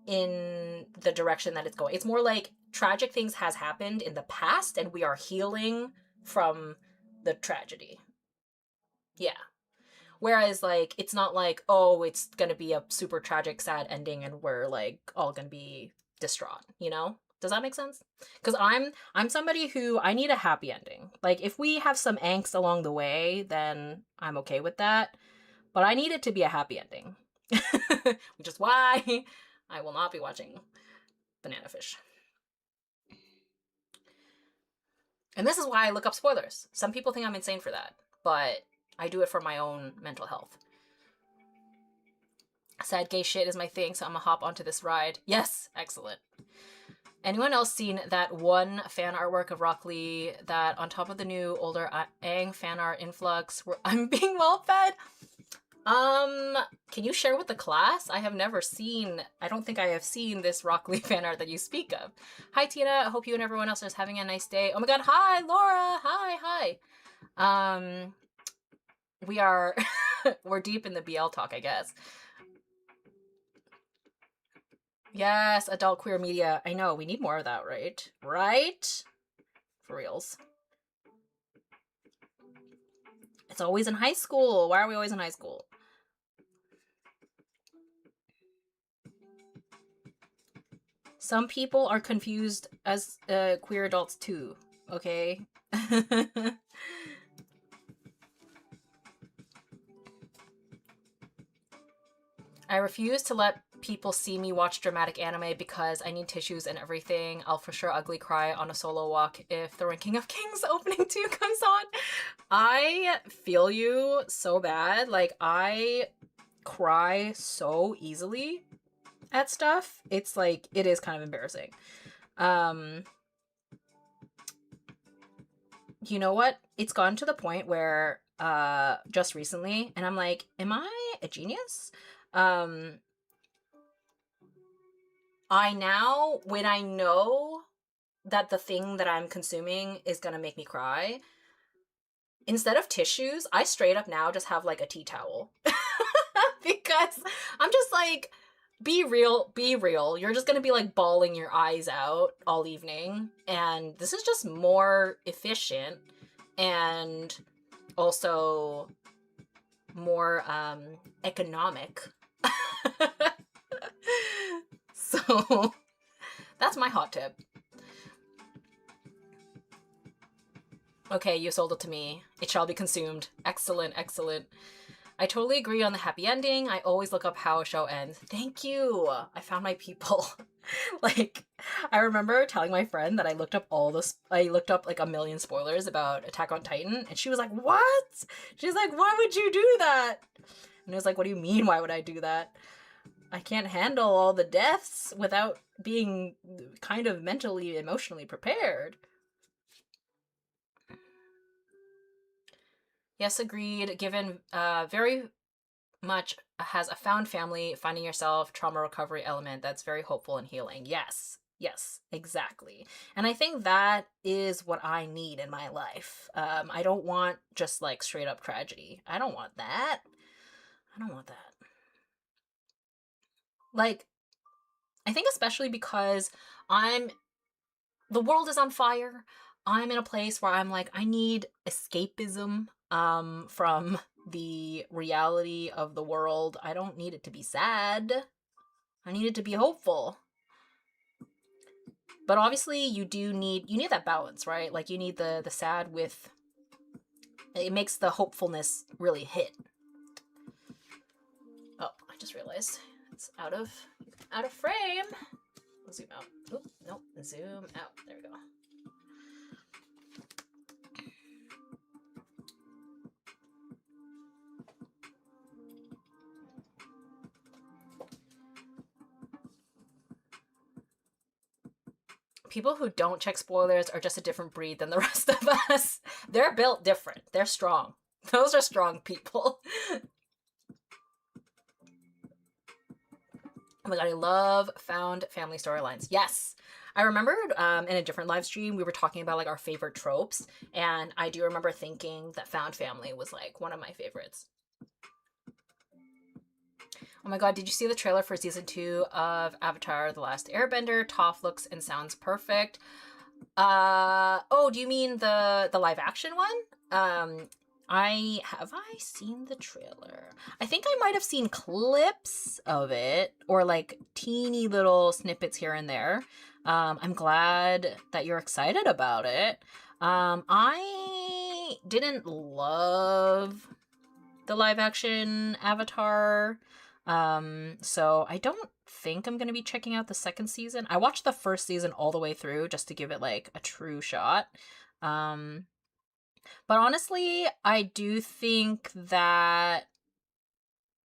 in the direction that it's going. It's more like tragic things has happened in the past and we are healing from the tragedy. Yeah. Whereas, like, it's not like, oh, it's gonna be a super tragic, sad ending and we're, like, all gonna be distraught, you know? Does that make sense? Because I'm somebody who, I need a happy ending. Like, if we have some angst along the way, then I'm okay with that. But I need it to be a happy ending. Which is why I will not be watching Banana Fish. And this is why I look up spoilers. Some people think I'm insane for that, but I do it for my own mental health. Sad gay shit is my thing, so I'm gonna hop onto this ride. Yes, excellent. Anyone else seen that one fan artwork of Rock Lee that on top of the new older Aang fan art influx where I'm being well fed? Can you share with the class? I don't think I have seen this Rock Lee fan art that you speak of. Hi, Tina. I hope you and everyone else is having a nice day. Oh my god, hi, Laura. Hi. We are, we're deep in the BL talk, I guess. Yes, adult queer media. I know, we need more of that, right? Right? For reals. It's always in high school. Why are we always in high school? Some people are confused as queer adults too, okay? I refuse to let people see me watch dramatic anime because I need tissues and everything. I'll for sure ugly cry on a solo walk if the Ranking of Kings opening 2 comes on. I feel you so bad. Like, I cry so easily at stuff. It's like, it is kind of embarrassing. You know what? It's gotten to the point where just recently, and I'm like, am I a genius? I now, when I know that the thing that I'm consuming is gonna make me cry, instead of tissues, I straight up now just have like a tea towel. Because I'm just like, be real. You're just gonna be like bawling your eyes out all evening. And this is just more efficient and also more economic. So that's my hot tip. Okay, you sold it to me. It shall be consumed. Excellent, excellent. I totally agree on the happy ending. I always look up how a show ends. Thank you. I found my people. Like, I remember telling my friend that I looked up like a million spoilers about Attack on Titan, and she was like, what? She's like, why would you do that? And I was like, what do you mean, why would I do that? I can't handle all the deaths without being kind of mentally, emotionally prepared. Yes, agreed. Given very much has a found family, finding yourself, trauma recovery element that's very hopeful and healing. Yes, exactly. And I think that is what I need in my life. I don't want just like straight up tragedy. I don't want that. Like, I think especially because the world is on fire. I'm in a place where I'm like, I need escapism from the reality of the world. I don't need it to be sad. I need it to be hopeful. But obviously you need that balance, right? Like you need the sad with, it makes the hopefulness really hit. Oh, I just realized it's out of frame. We'll zoom out. Oop, nope, zoom out. There we go. People who don't check spoilers are just a different breed than the rest of us. They're built different. They're strong. Those are strong people. Oh my god, I love found family storylines. Yes. I remembered in a different live stream, we were talking about like our favorite tropes, and I do remember thinking that found family was like one of my favorites. Oh my god, did you see the trailer for season 2 of Avatar: The Last Airbender? Toph looks and sounds perfect. Oh, do you mean the live action one? I seen the trailer? I think I might have seen clips of it, or like teeny little snippets here and there. I'm glad that you're excited about it. I didn't love the live action Avatar. So I don't think I'm gonna be checking out the second season. I watched the first season all the way through just to give it like a true shot. But honestly, I do think that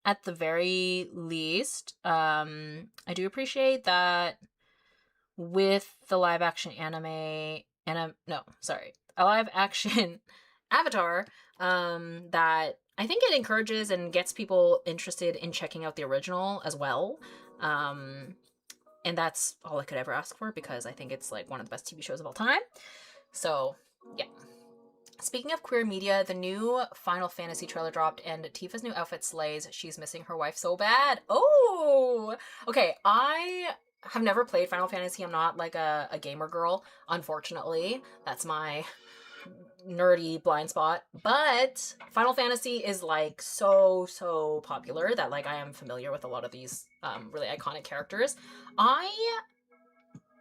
at the very least, I do appreciate that with the live action anime, a live action Avatar, that I think it encourages and gets people interested in checking out the original as well. And that's all I could ever ask for, because I think it's like one of the best TV shows of all time. So, yeah. Speaking of queer media, the new Final Fantasy trailer dropped, and Tifa's new outfit slays. She's missing her wife so bad. Oh! Okay, I have never played Final Fantasy. I'm not like a gamer girl, unfortunately. That's my nerdy blind spot. But Final Fantasy is like so popular that like I am familiar with a lot of these really iconic characters.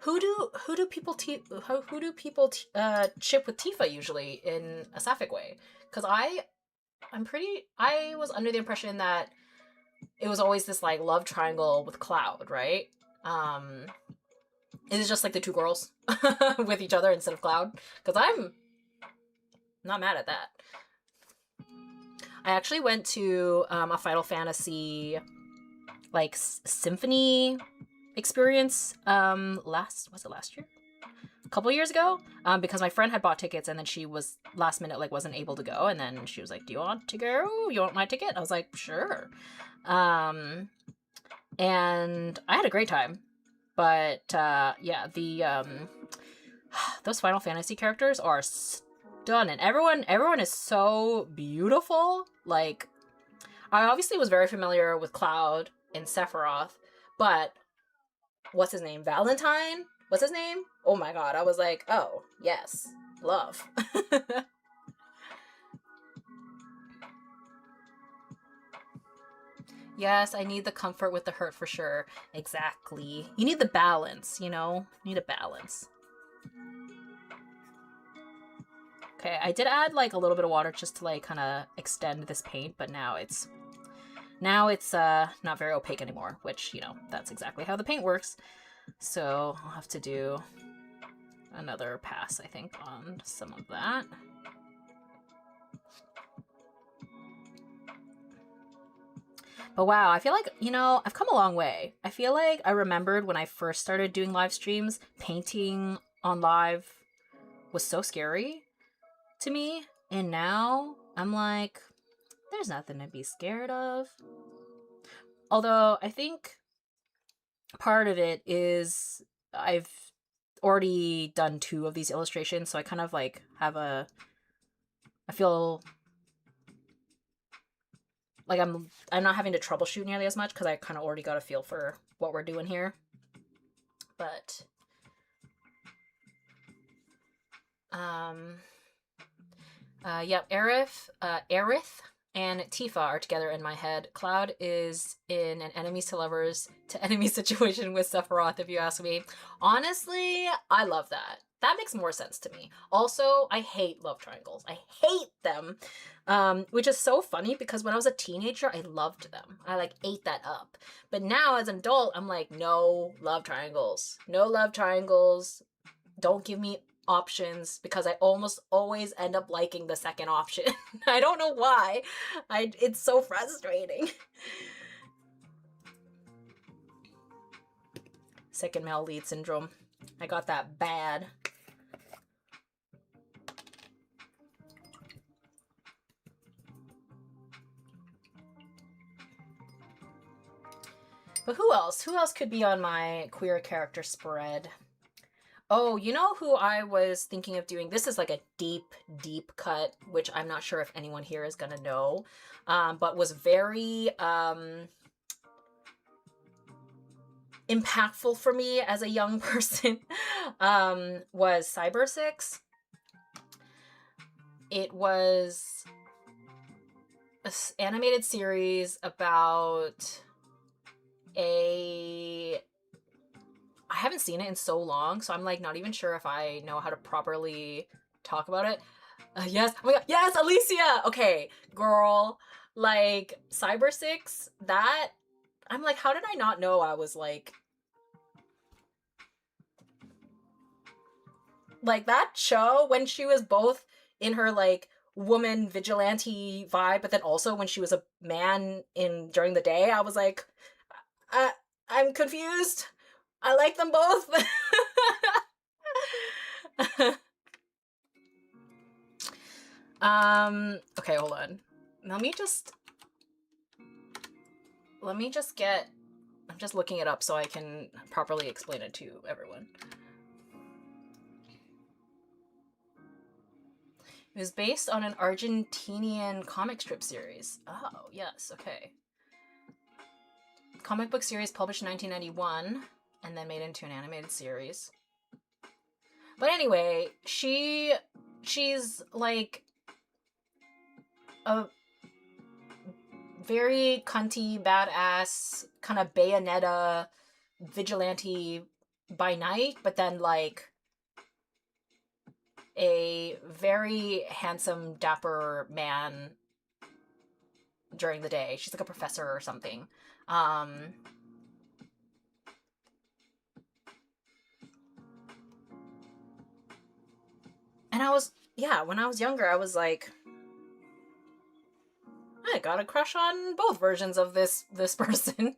Who do people chip with Tifa usually in a sapphic way? Because I was under the impression that it was always this like love triangle with Cloud, right? Is it just like the two girls with each other instead of Cloud? Because I'm not mad at that. I actually went to a Final Fantasy like symphony experience was it last year? A couple years ago, because my friend had bought tickets, and then she was last minute like wasn't able to go, and then she was like, do you want to go? You want my ticket? I was like, sure. And I had a great time. But yeah, the those Final Fantasy characters are stunning. Everyone is so beautiful. Like, I obviously was very familiar with Cloud and Sephiroth, but what's his name? Valentine? What's his name? Oh my god, I was like, oh, yes. Love. Yes, I need the comfort with the hurt for sure. Exactly. You need the balance, you know? You need a balance. Okay, I did add like a little bit of water just to like kind of extend this paint, but now it's not very opaque anymore, which, you know, that's exactly how the paint works. So I'll have to do another pass, I think, on some of that. But wow, I feel like, you know, I've come a long way. I feel like I remembered when I first started doing live streams, painting on live was so scary to me. And now I'm like, there's nothing to be scared of. Although I think part of it is I've already done 2 of these illustrations, so I kind of like I feel like I'm not having to troubleshoot nearly as much because I kind of already got a feel for what we're doing here. But Yep, Aerith and Tifa are together in my head. Cloud is in an enemies to lovers to enemy situation with Sephiroth, if you ask me. Honestly, I love that. That makes more sense to me. Also, I hate love triangles. I hate them. Which is so funny because when I was a teenager, I loved them. I like ate that up. But now as an adult, I'm like, no love triangles. No love triangles. Don't give me options, because I almost always end up liking the second option. I don't know why. It's so frustrating. Second male lead syndrome. I got that bad. But who else? Who else could be on my queer character spread? Oh, you know who I was thinking of doing? This is like a deep, deep cut, which I'm not sure if anyone here is gonna know, but was very impactful for me as a young person, was Cyber 6. It was an animated series about I haven't seen it in so long, so I'm like not even sure if I know how to properly talk about it. Yes, oh my god, yes, Alicia! Okay, girl, like Cyber 6, that, I'm like, how did I not know I was like that show when she was both in her like woman vigilante vibe, but then also when she was a man during the day, I was like, I'm confused. I like them both. Okay, hold on. Let me just get, I'm just looking it up so I can properly explain it to everyone. It was based on an Argentinian comic strip series. Oh, yes, okay. Comic book series published in 1991 and then made into an animated series. But anyway, she's like a very cunty, badass, kind of Bayonetta vigilante by night, but then like a very handsome, dapper man during the day. She's like a professor or something. And I was, yeah, when I was younger, I was like, I got a crush on both versions of this person.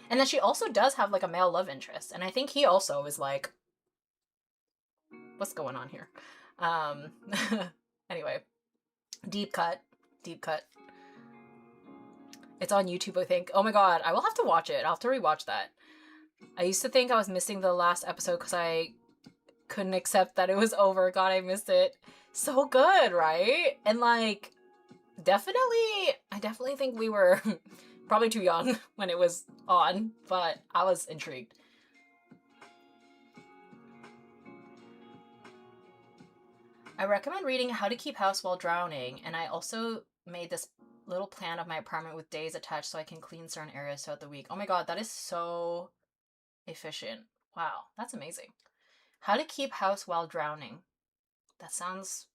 And then she also does have like a male love interest, and I think he also is like, what's going on here? Anyway, deep cut. It's on YouTube, I think. Oh my god, I will have to watch it. I'll have to rewatch that. I used to think I was missing the last episode because I couldn't accept that it was over. God, I missed it. So good, right? And like, I definitely think we were probably too young when it was on, but I was intrigued. I recommend reading How to Keep House While Drowning, and I also made this little plan of my apartment with days attached so I can clean certain areas throughout the week. Oh my god, that is so efficient. Wow, that's amazing. How to Keep House While Drowning. That sounds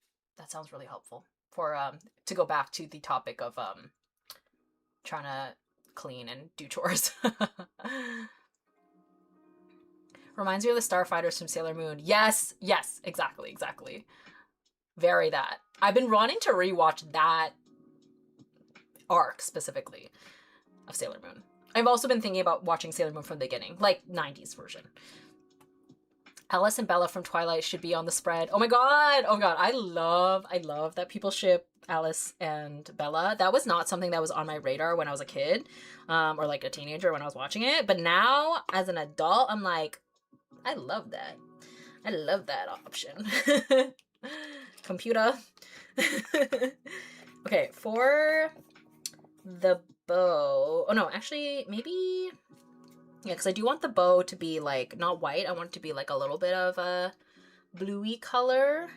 really helpful for to go back to the topic of trying to clean and do chores. Reminds me of the starfighters from Sailor Moon. Yes, exactly. Very that. I've been wanting to rewatch that arc specifically of Sailor Moon. I've also been thinking about watching Sailor Moon from the beginning, like 90s version. Alice and Bella from Twilight should be on the spread. Oh my god! I love that people ship Alice and Bella. That was not something that was on my radar when I was a kid, or like a teenager when I was watching it. But now, as an adult, I'm like, I love that. I love that option. Computer. Okay, for the bow. Oh no, actually, maybe. Yeah, because I do want the bow to be like, not white. I want it to be like a little bit of a bluey color.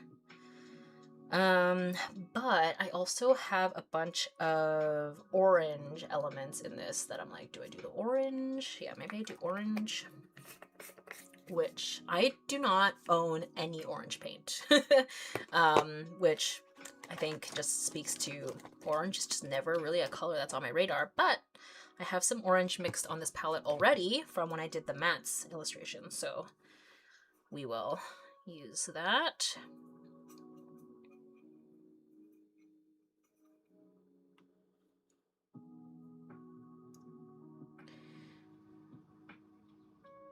Um, but I also have a bunch of orange elements in this that I'm like, do I do the orange? Yeah, maybe I do orange. Which I do not own any orange paint. Which I think just speaks to orange is just never really a color that's on my radar. But I have some orange mixed on this palette already from when I did the mattes illustration. So we will use that.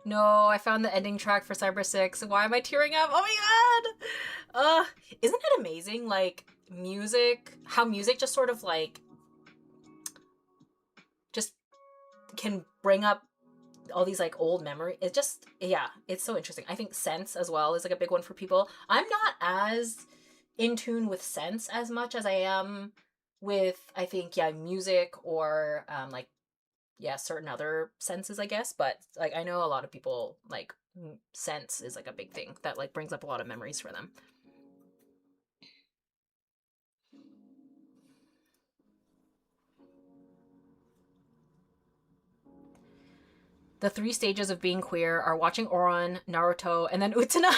No, I found the ending track for Cyber 6. Why am I tearing up? Oh my god! Isn't it amazing? Like, music, how music just sort of like, just can bring up all these like old memory. It just, yeah, it's so interesting. I think scents as well is like a big one for people. I'm not as in tune with scents as much as I am with, I think, yeah, music or like, yeah, certain other senses, I guess. But like, I know a lot of people like scents is like a big thing that like brings up a lot of memories for them. The three stages of being queer are watching Oron, Naruto, and then Utena.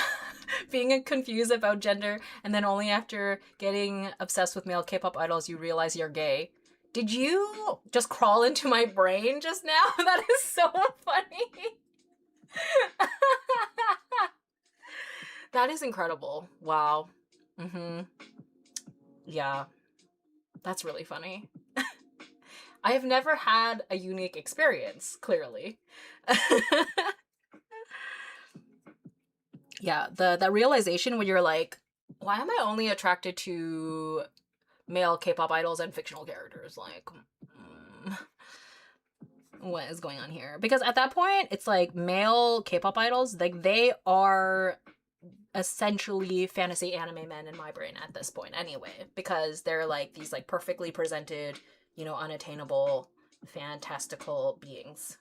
Being confused about gender, and then only after getting obsessed with male K-pop idols you realize you're gay. Did you just crawl into my brain just now? That is so funny. That is incredible. Wow. Mm-hmm. Yeah, that's really funny. I have never had a unique experience, clearly. Yeah, the realization when you're like, why am I only attracted to male K-pop idols and fictional characters? Like, what is going on here? Because at that point, it's like male K-pop idols, like they are essentially fantasy anime men in my brain at this point anyway, because they're like these like perfectly presented, you know, unattainable, fantastical beings.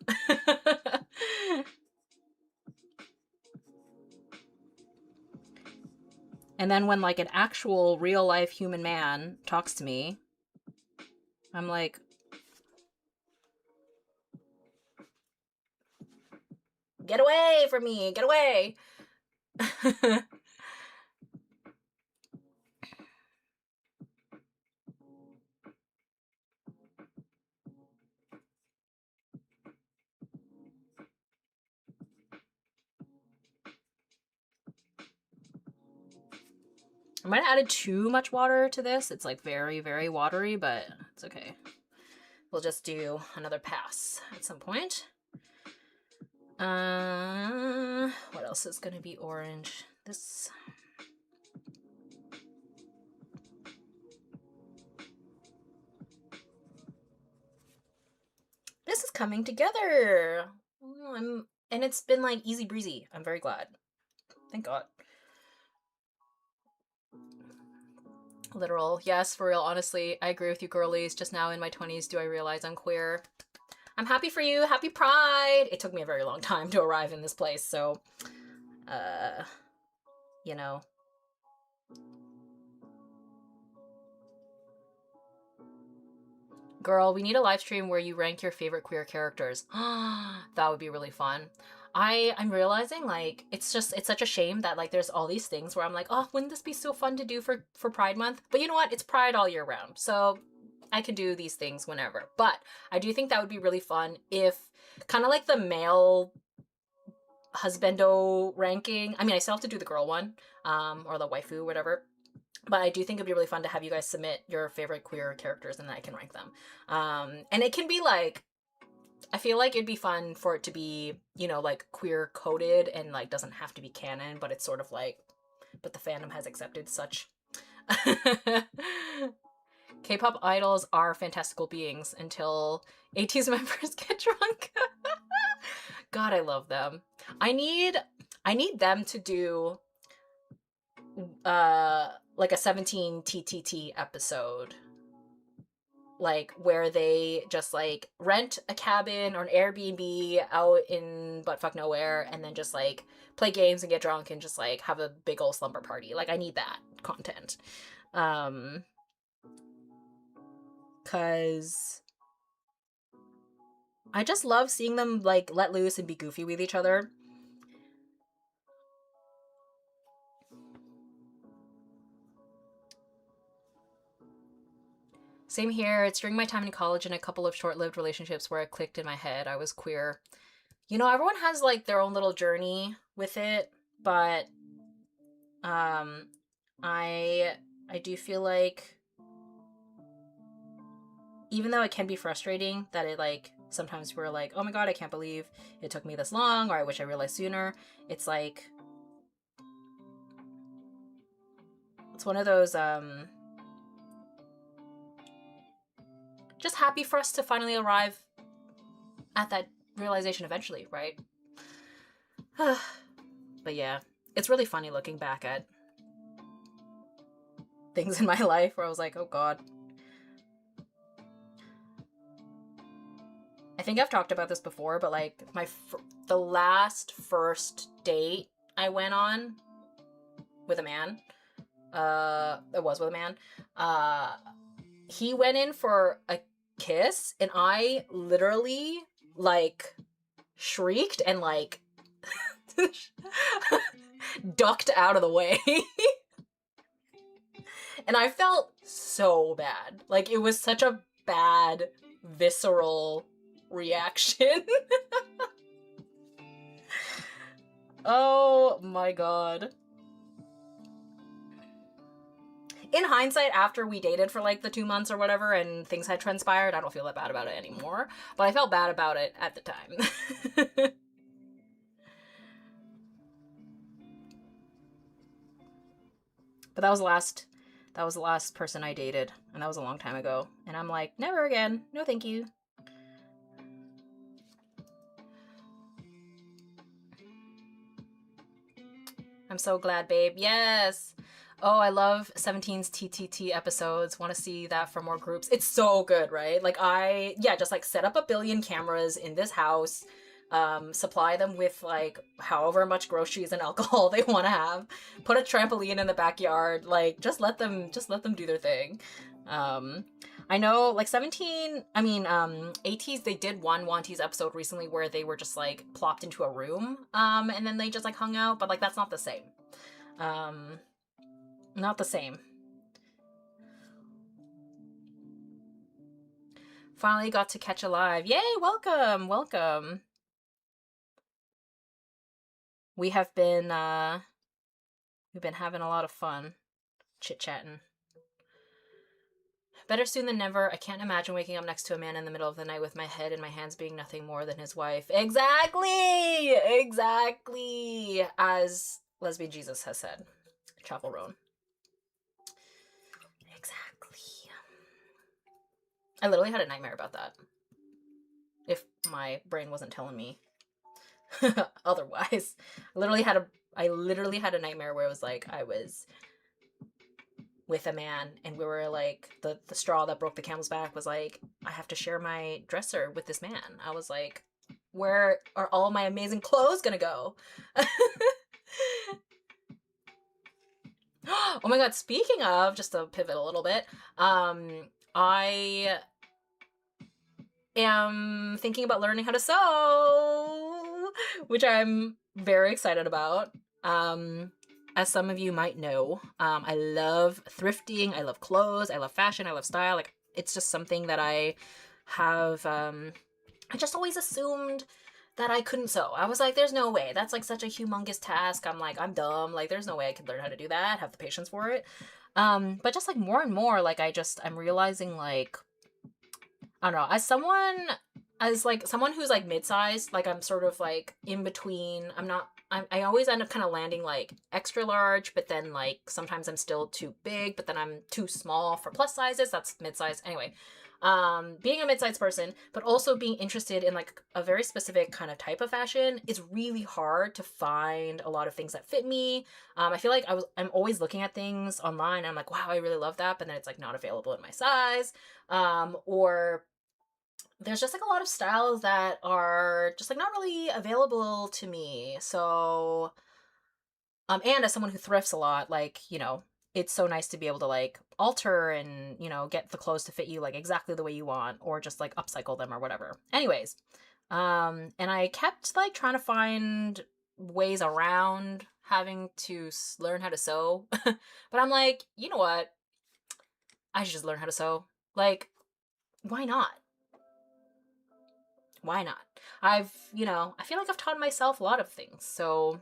And then when like an actual real life human man talks to me, I'm like, get away from me, get away. I might have added too much water to this. It's like very, very watery, but it's okay. We'll just do another pass at some point. What else is gonna be orange? This. This is coming together. And it's been like easy breezy. I'm very glad. Thank God. Literal. Yes, for real, honestly. I agree with you, girlies. Just now in my 20s do I realize I'm queer. I'm happy for you. Happy Pride. It took me a very long time to arrive in this place, so you know. Girl, we need a live stream where you rank your favorite queer characters. That would be really fun. I'm realizing like it's such a shame that like there's all these things where I'm like, oh, wouldn't this be so fun to do for Pride Month? But you know what? It's Pride all year round. So I can do these things whenever. But I do think that would be really fun if kind of like the male husbando ranking. I mean, I still have to do the girl one, or the waifu, whatever. But I do think it'd be really fun to have you guys submit your favorite queer characters and I can rank them. And it can be like, I feel like it'd be fun for it to be, you know, like queer coded and like doesn't have to be canon, but it's sort of like, but the fandom has accepted such. K-pop idols are fantastical beings until Ateez members get drunk. God, I love them. I need them to do like a 17 TTT episode, like where they just like rent a cabin or an Airbnb out in buttfuck nowhere and then just like play games and get drunk and just like have a big old slumber party. Like I need that content. Cause I just love seeing them like let loose and be goofy with each other. Same here. It's during my time in college and a couple of short-lived relationships where it clicked in my head I was queer. You know, everyone has like their own little journey with it, but um I do feel like even though it can be frustrating that it like sometimes we're like, oh my god, I can't believe it took me this long, or I wish I realized sooner. It's like it's one of those just happy for us to finally arrive at that realization eventually, right? But yeah, it's really funny looking back at things in my life where I was like, oh god. I think I've talked about this before, but like the last first date I went on with a man, it was with a man, he went in for a kiss and I literally like shrieked and like ducked out of the way. And I felt so bad. Like, it was such a bad, visceral reaction. Oh my god. In hindsight, after we dated for like the 2 months or whatever and things had transpired, I don't feel that bad about it anymore. But I felt bad about it at the time. But that was the last person I dated, and that was a long time ago. And I'm like, never again. No, thank you. I'm so glad, babe. Yes. Oh, I love 17's TTT episodes. Want to see that for more groups. It's so good, right? Like just like set up a billion cameras in this house, supply them with like however much groceries and alcohol they want to have, put a trampoline in the backyard, like just let them do their thing. I know like Ateez, they did one Wanties episode recently where they were just like plopped into a room, and then they just like hung out, but like that's not the same. Not the same. Finally got to catch a live. Yay, welcome, welcome. We have been we've been having a lot of fun chit-chatting. Better soon than never. I can't imagine waking up next to a man in the middle of the night with my head and my hands being nothing more than his wife. Exactly! Exactly! As Lesbian Jesus has said. Chapel Roan. Exactly. I literally had a nightmare about that. If my brain wasn't telling me otherwise. I literally had a nightmare where it was like I was with a man and we were like the straw that broke the camel's back was like I have to share my dresser with this man. I was like, where are all my amazing clothes gonna go? Oh my god, speaking of, just to pivot a little bit, I am thinking about learning how to sew, which I'm very excited about. As some of you might know, I love thrifting, I love clothes, I love fashion, I love style. Like, it's just something that I have, I just always assumed that I couldn't sew. I was like, there's no way. That's like such a humongous task. I'm like, I'm dumb. Like, there's no way I could learn how to do that, have the patience for it. But just like more and more, like I'm realizing like, I don't know, as like someone who's like mid-sized, like I'm sort of like in between. I always end up kind of landing like extra large, but then like sometimes I'm still too big, but then I'm too small for plus sizes. That's mid-size. Anyway, being a mid-sized person, but also being interested in like a very specific kind of type of fashion, it's really hard to find a lot of things that fit me. I feel like I'm always looking at things online and I'm like, wow, I really love that, but then it's like not available in my size. Or there's just like a lot of styles that are just like not really available to me. So and as someone who thrifts a lot, like, you know, it's so nice to be able to like alter and, you know, get the clothes to fit you like exactly the way you want, or just like upcycle them or whatever. Anyways, and I kept like trying to find ways around having to learn how to sew. But I'm like, you know what? I should just learn how to sew. Like, why not? Why not? You know, I feel like I've taught myself a lot of things, so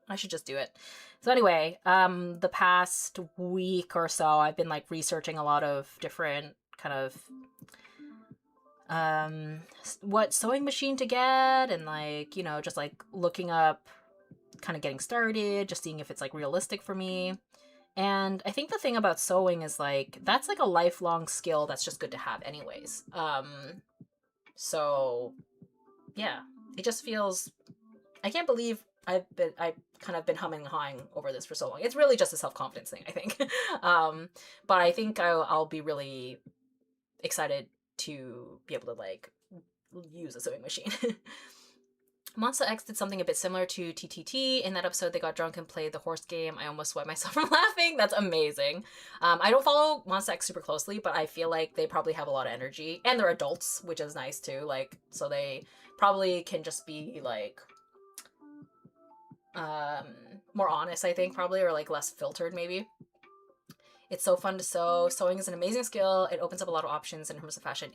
I should just do it. So anyway, the past week or so, I've been like researching a lot of different kind of what sewing machine to get, and like, you know, just like looking up, kind of getting started, just seeing if it's like realistic for me. And I think the thing about sewing is like that's like a lifelong skill that's just good to have anyways. So yeah, it just feels, I can't believe I kind of been humming and hawing over this for so long. It's really just a self-confidence thing, I think. But I think I'll be really excited to be able to like use a sewing machine. Monster X did something a bit similar to TTT. In that episode, they got drunk and played the horse game. I almost sweat myself from laughing. That's amazing. I don't follow Monster X super closely, but I feel like they probably have a lot of energy. And they're adults, which is nice too. Like, so they probably can just be like more honest, I think, probably, or like less filtered maybe. It's so fun to sew. Sewing is an amazing skill. It opens up a lot of options in terms of fashion.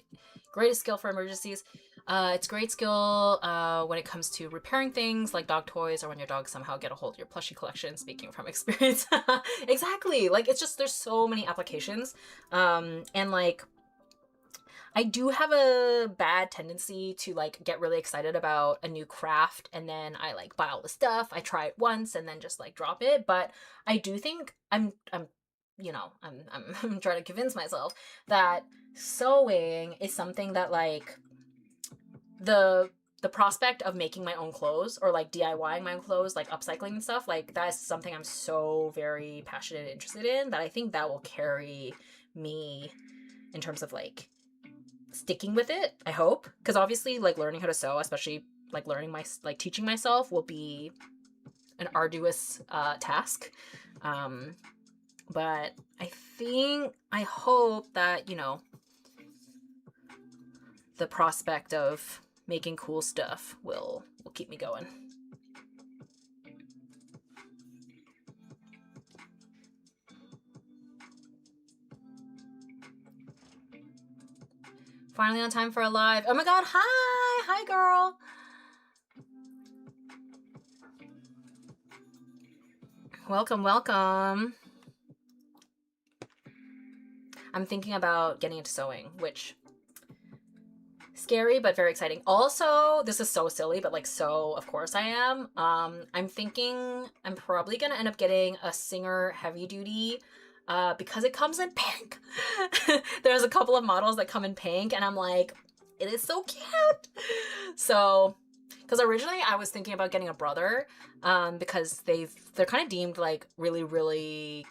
Greatest skill for emergencies. It's great skill when it comes to repairing things like dog toys, or when your dogs somehow get a hold of your plushie collection, speaking from experience. Exactly. Like, it's just, there's so many applications. And like, I do have a bad tendency to like get really excited about a new craft, and then I like buy all the stuff. I try it once and then just like drop it. But I do think I'm you know, I'm trying to convince myself that sewing is something that like the prospect of making my own clothes, or like DIYing my own clothes, like upcycling and stuff, like that's something I'm so very passionate and interested in, that I think that will carry me in terms of like sticking with it, I hope. Because obviously like learning how to sew, especially like teaching myself, will be an arduous task. But I hope that, you know, the prospect of making cool stuff will keep me going. Finally on time for a live. Oh my god, hi girl. Welcome. I'm thinking about getting into sewing, which scary but very exciting. Also, this is so silly, but like, so of course I am. I'm thinking I'm probably gonna end up getting a Singer heavy duty because it comes in pink. There's a couple of models that come in pink, and I'm like, it is so cute. So, because originally I was thinking about getting a brother, because they're kind of deemed like really,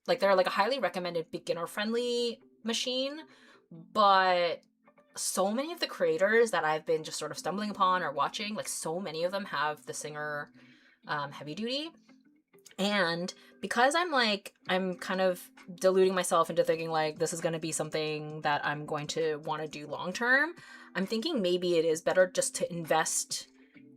like they're like a highly recommended beginner friendly machine, but so many of the creators that I've been just sort of stumbling upon or watching, like so many of them have the Singer heavy duty. And because I'm kind of deluding myself into thinking like this is going to be something that I'm going to want to do long term, I'm thinking maybe it is better just to invest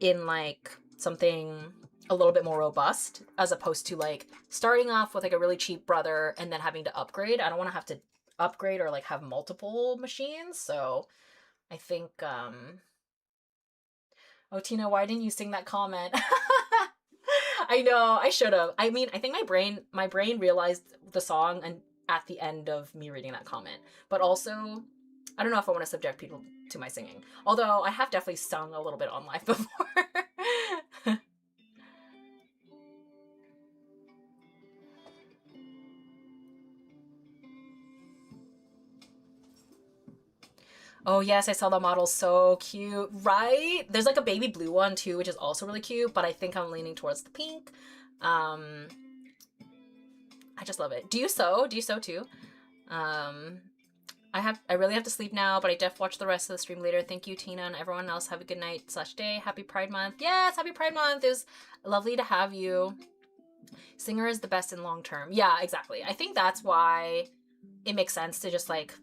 in like something a little bit more robust, as opposed to like starting off with like a really cheap brother and then having to upgrade. I don't want to have to upgrade or like have multiple machines. So I think oh, Tina, why didn't you sing that comment? I know, I should have. I mean, I think my brain realized the song and at the end of me reading that comment. But also, I don't know if I want to subject people to my singing. Although I have definitely sung a little bit on live before. Oh yes, I saw the model. So cute, right? There's like a baby blue one too, which is also really cute, but I think I'm leaning towards the pink. I just love it. Do you sew? Do you sew too? Um, I really have to sleep now, but I def watch the rest of the stream later. Thank you, Tina, and everyone else. Have a good night / day. Happy Pride Month. Yes, happy Pride Month. It was lovely to have you. Singer is the best in long term. Yeah, exactly. I think that's why it makes sense to just like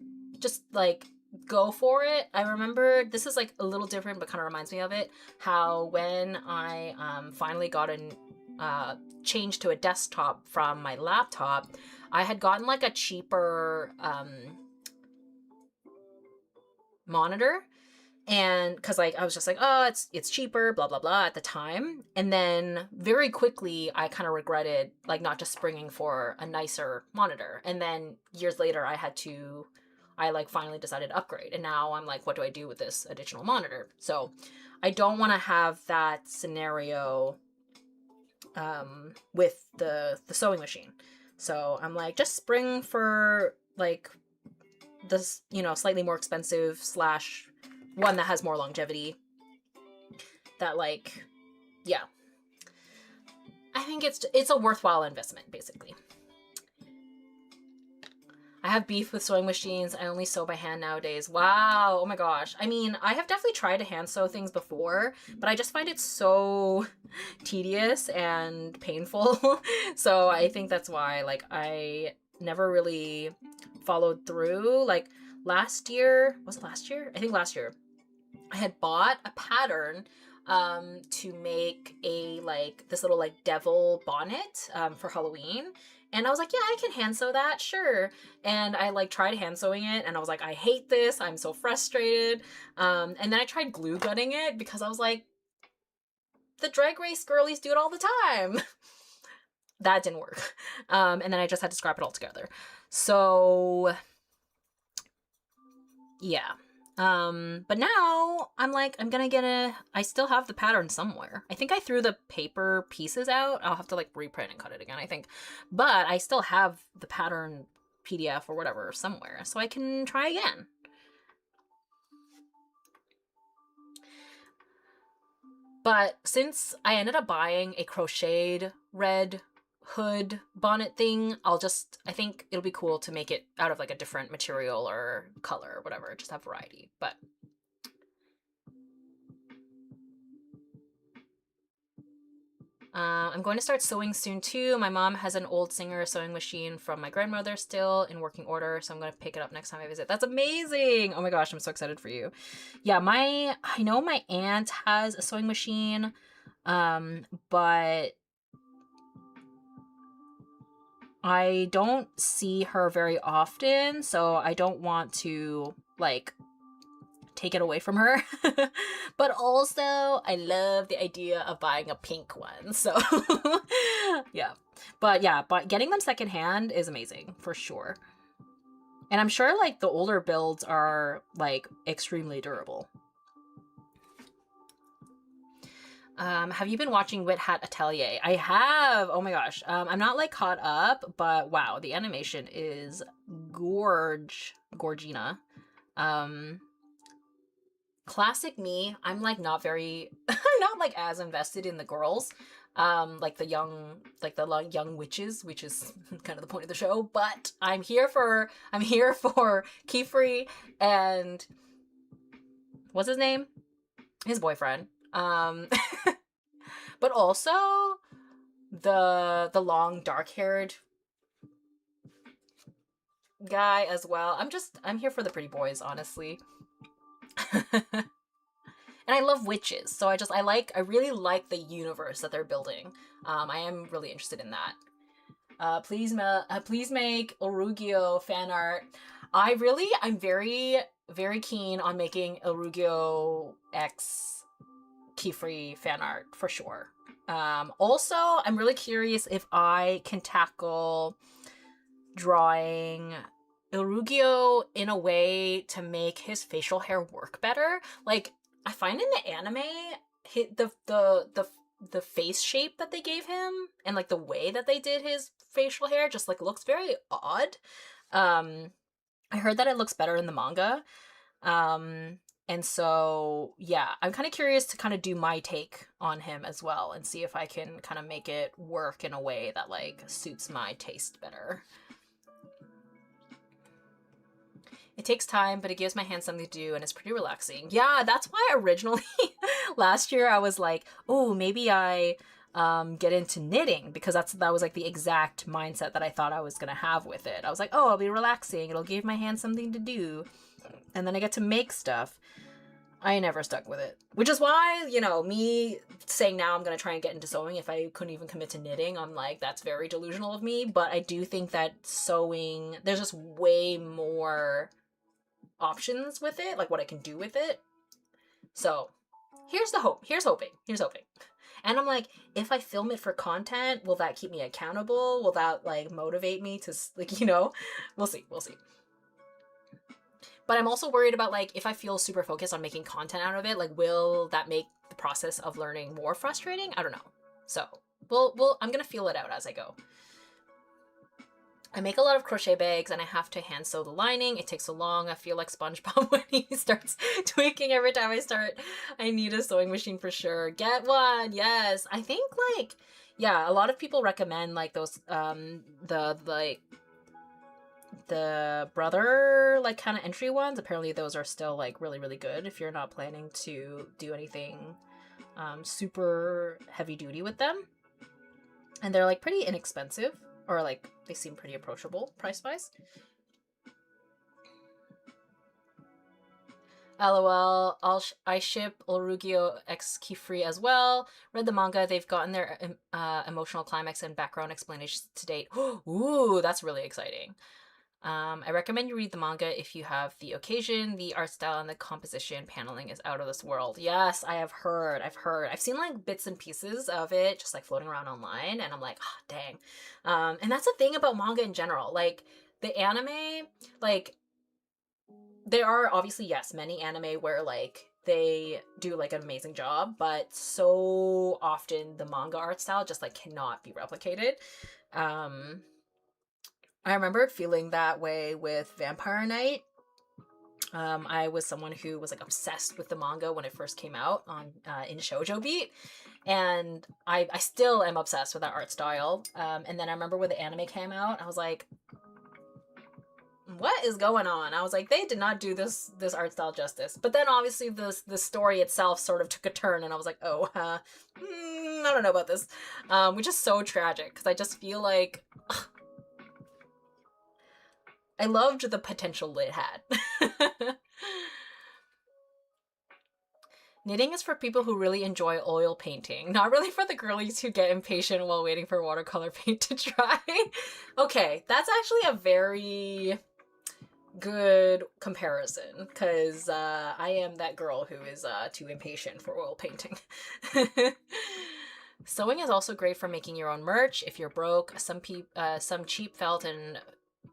go for it. I remember, this is like a little different but kind of reminds me of it, how when I finally got an change to a desktop from my laptop, I had gotten like a cheaper monitor, and because like I was just like, oh, it's cheaper, blah blah blah at the time, and then very quickly I kind of regretted like not just springing for a nicer monitor, and then years later I like finally decided to upgrade, and now I'm like, what do I do with this additional monitor? So I don't want to have that scenario with the sewing machine. So I'm like, just spring for like this, you know, slightly more expensive slash one that has more longevity. That like, yeah, I think it's a worthwhile investment, basically. I have beef with sewing machines. I only sew by hand nowadays. Wow. Oh my gosh. I mean, I have definitely tried to hand sew things before, but I just find it so tedious and painful. So I think that's why, like, I never really followed through. Like, last year, was it last year? I think last year, I had bought a pattern to make a, like, this little, like, devil bonnet for Halloween. And I was like, yeah, I can hand sew that, sure. And I like tried hand sewing it, and I was like, I hate this. I'm so frustrated. And then I tried glue gunning it because I was like, the Drag Race girlies do it all the time. That didn't work. And then I just had to scrap it all together. So yeah. But now I'm like, I still have the pattern somewhere. I think I threw the paper pieces out. I'll have to like reprint and cut it again, I think. But I still have the pattern PDF or whatever somewhere, so I can try again. But since I ended up buying a crocheted red hood bonnet thing, I think it'll be cool to make it out of like a different material or color or whatever, just have variety. But I'm going to start sewing soon too. My mom has an old Singer sewing machine from my grandmother still in working order, so I'm going to pick it up next time I visit. That's amazing! Oh my gosh, I'm so excited for you. Yeah, I know my aunt has a sewing machine, but I don't see her very often, so I don't want to like take it away from her. But also I love the idea of buying a pink one, so yeah. But getting them secondhand is amazing for sure. And I'm sure like the older builds are like extremely durable. Have you been watching Wit Hat Atelier? I have. Oh my gosh. I'm not like caught up, but wow, the animation is gorgina. Classic me. I'm like not very I'm not like as invested in the girls. Like the young witches, which is kind of the point of the show, but I'm here for Kiefer and what's his name? His boyfriend. But also the long dark-haired guy as well. I'm here for the pretty boys, honestly. And I love witches, so I really like the universe that they're building. I am really interested in that. Please make Orugio fan art. I'm very, very keen on making Orugio X Kiefer fan art for sure. Also, I'm really curious if I can tackle drawing Irugio in a way to make his facial hair work better. Like, I find in the anime, the face shape that they gave him and like the way that they did his facial hair just like looks very odd. I heard that it looks better in the manga. And so, yeah, I'm kind of curious to kind of do my take on him as well and see if I can kind of make it work in a way that like suits my taste better. It takes time, but it gives my hands something to do, and it's pretty relaxing. Yeah, that's why originally last year I was like, oh, maybe I get into knitting, because that was like the exact mindset that I thought I was gonna have with it. I was like, oh, I'll be relaxing, it'll give my hands something to do, and then I get to make stuff. I never stuck with it, which is why, you know, me saying now I'm gonna try and get into sewing if I couldn't even commit to knitting, I'm like, that's very delusional of me. But I do think that sewing, there's just way more options with it, like what I can do with it. So here's the hope. Here's hoping. Here's hoping. And I'm like, if I film it for content, will that keep me accountable? Will that like motivate me to, like, you know, we'll see. We'll see. But I'm also worried about, like, if I feel super focused on making content out of it, like, will that make the process of learning more frustrating? I don't know. So I'm gonna feel it out as I go. I make a lot of crochet bags and I have to hand sew the lining. It takes so long. I feel like SpongeBob when he starts tweaking every time I start. I need a sewing machine for sure. Get one. Yes. I think, like, yeah, a lot of people recommend, like, those, the brother, like, kind of entry ones. Apparently those are still, like, really, really good if you're not planning to do anything super heavy duty with them. And they're, like, pretty inexpensive, or, like, they seem pretty approachable price-wise. LOL, I ship Olrugio X Keyfree as well. Read the manga. They've gotten their emotional climax and background explanations to date. Ooh, that's really exciting. I recommend you read the manga if you have the occasion. The art style and the composition paneling is out of this world. Yes, I have heard. I've seen, like, bits and pieces of it just, like, floating around online, and I'm like, oh, dang. And that's the thing about manga in general. Like, the anime, like, there are obviously, yes, many anime where, like, they do, like, an amazing job, but so often the manga art style just, like, cannot be replicated. I remember feeling that way with Vampire Knight. I was someone who was, like, obsessed with the manga when it first came out on in Shoujo Beat, and I still am obsessed with that art style. And then I remember when the anime came out, I was like, what is going on? I was like, they did not do this art style justice. But then obviously the story itself sort of took a turn, and I was like, oh, I don't know about this, which is so tragic, because I just feel like I loved the potential it had. Knitting is for people who really enjoy oil painting, not really for the girlies who get impatient while waiting for watercolor paint to dry. Okay, that's actually a very good comparison, because I am that girl who is too impatient for oil painting. Sewing is also great for making your own merch if you're broke. Some cheap felt and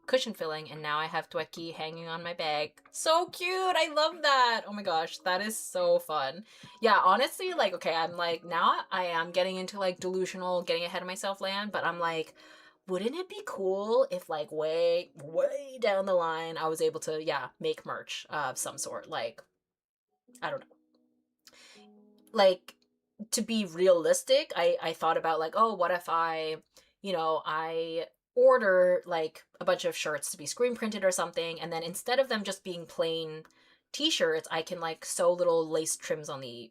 cushion filling, and now I have Dweki hanging on my bag. So cute! I love that! Oh my gosh, that is so fun. Yeah, honestly, like, okay, I'm like, now I am getting into, like, delusional, getting ahead of myself land, but I'm like, wouldn't it be cool if, like, way down the line I was able to, yeah, make merch of some sort? Like, I don't know. Like, to be realistic, I thought about, like, oh, what if I order, like, a bunch of shirts to be screen printed or something, and then instead of them just being plain t-shirts, I can, like, sew little lace trims on the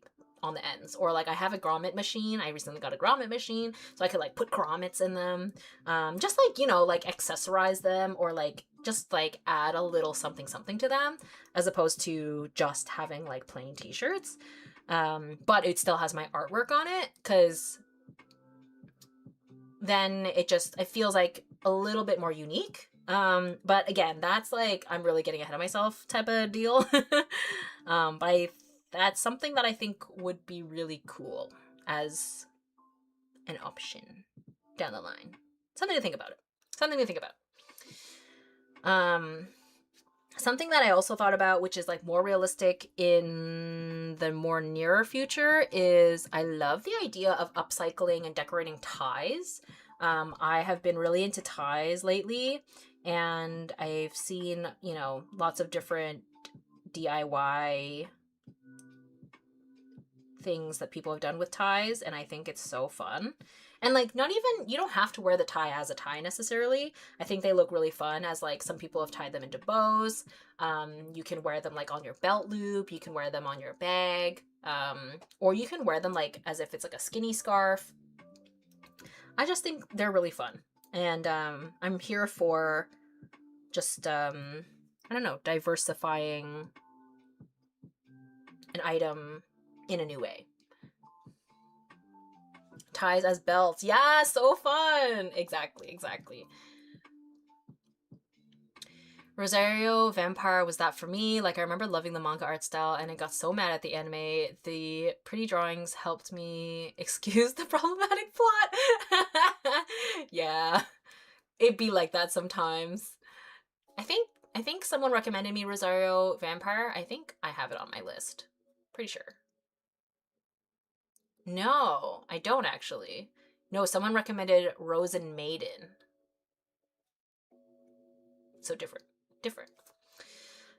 ends. Or, like, I have a grommet machine. I recently got a grommet machine, so I could, like, put grommets in them. Just, like, you know, like, accessorize them, or, like, just, like, add a little something to them, as opposed to just having, like, plain t-shirts. But it still has my artwork on it, because then it feels like a little bit more unique. But again, that's, like, I'm really getting ahead of myself type of deal. But that's something that I think would be really cool as an option down the line. Something to think about. Something that I also thought about, which is, like, more realistic in the more nearer future, is I love the idea of upcycling and decorating ties. I have been really into ties lately, and I've seen, you know, lots of different DIY things that people have done with ties, and I think it's so fun. And, like, not even, you don't have to wear the tie as a tie necessarily. I think they look really fun as, like, some people have tied them into bows. You can wear them, like, on your belt loop. You can wear them on your bag. Or you can wear them, like, as if it's, like, a skinny scarf. I just think they're really fun. And I'm here for just, I don't know, diversifying an item in a new way. Ties as belts. Yeah, so fun. Exactly. Rosario Vampire was that for me. Like, I remember loving the manga art style, and I got so mad at the anime. The pretty drawings helped me excuse the problematic plot. Yeah, it'd be like that sometimes. I think someone recommended me Rosario Vampire. I think I have it on my list. Pretty sure. No, I don't actually. No, someone recommended Rose and Maiden. So different.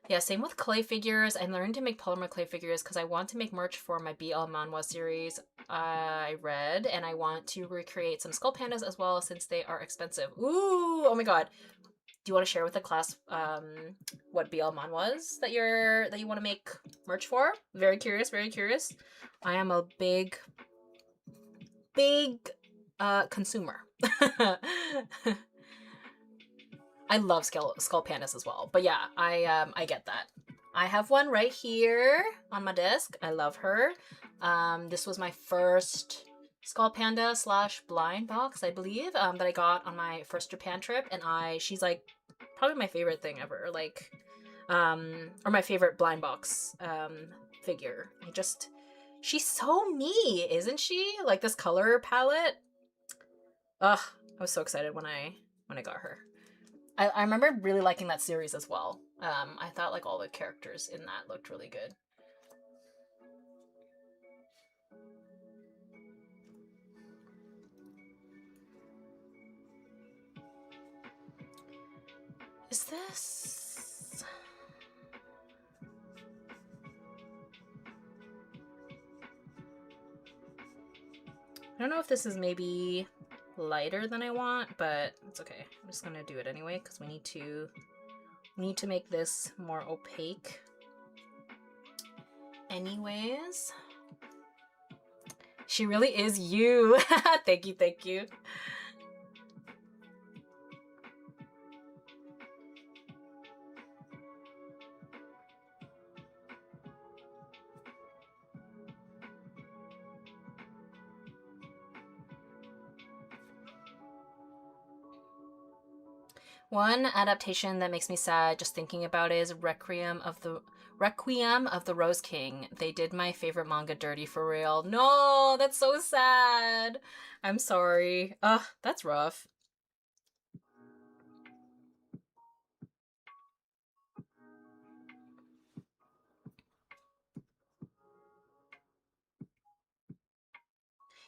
Yeah, same with clay figures. I learned to make polymer clay figures because I want to make merch for my BL Manhwa series I read, and I want to recreate some skull pandas as well since they are expensive. Ooh, oh my god. Do you want to share with the class what BL Manhwas that you want to make merch for? Very curious. I am a big consumer. I love skull pandas as well. But yeah, I get that. I have one right here on my desk. I love her. This was my first skull panda / blind box, I believe, that I got on my first Japan trip, and she's like probably my favorite thing ever. Like, or my favorite blind box figure. She's so me, isn't she? Like this color palette. Ugh, I was so excited when I got her. I remember really liking that series as well. I thought like all the characters in that looked really good. Is this... I don't know if this is maybe lighter than I want, but it's okay. I'm just gonna do it anyway because we need to make this more opaque. Anyways, she really is you. Thank you. One adaptation that makes me sad just thinking about it is Requiem of the Rose King. They did my favorite manga dirty for real. No, that's so sad. I'm sorry. Ugh, that's rough.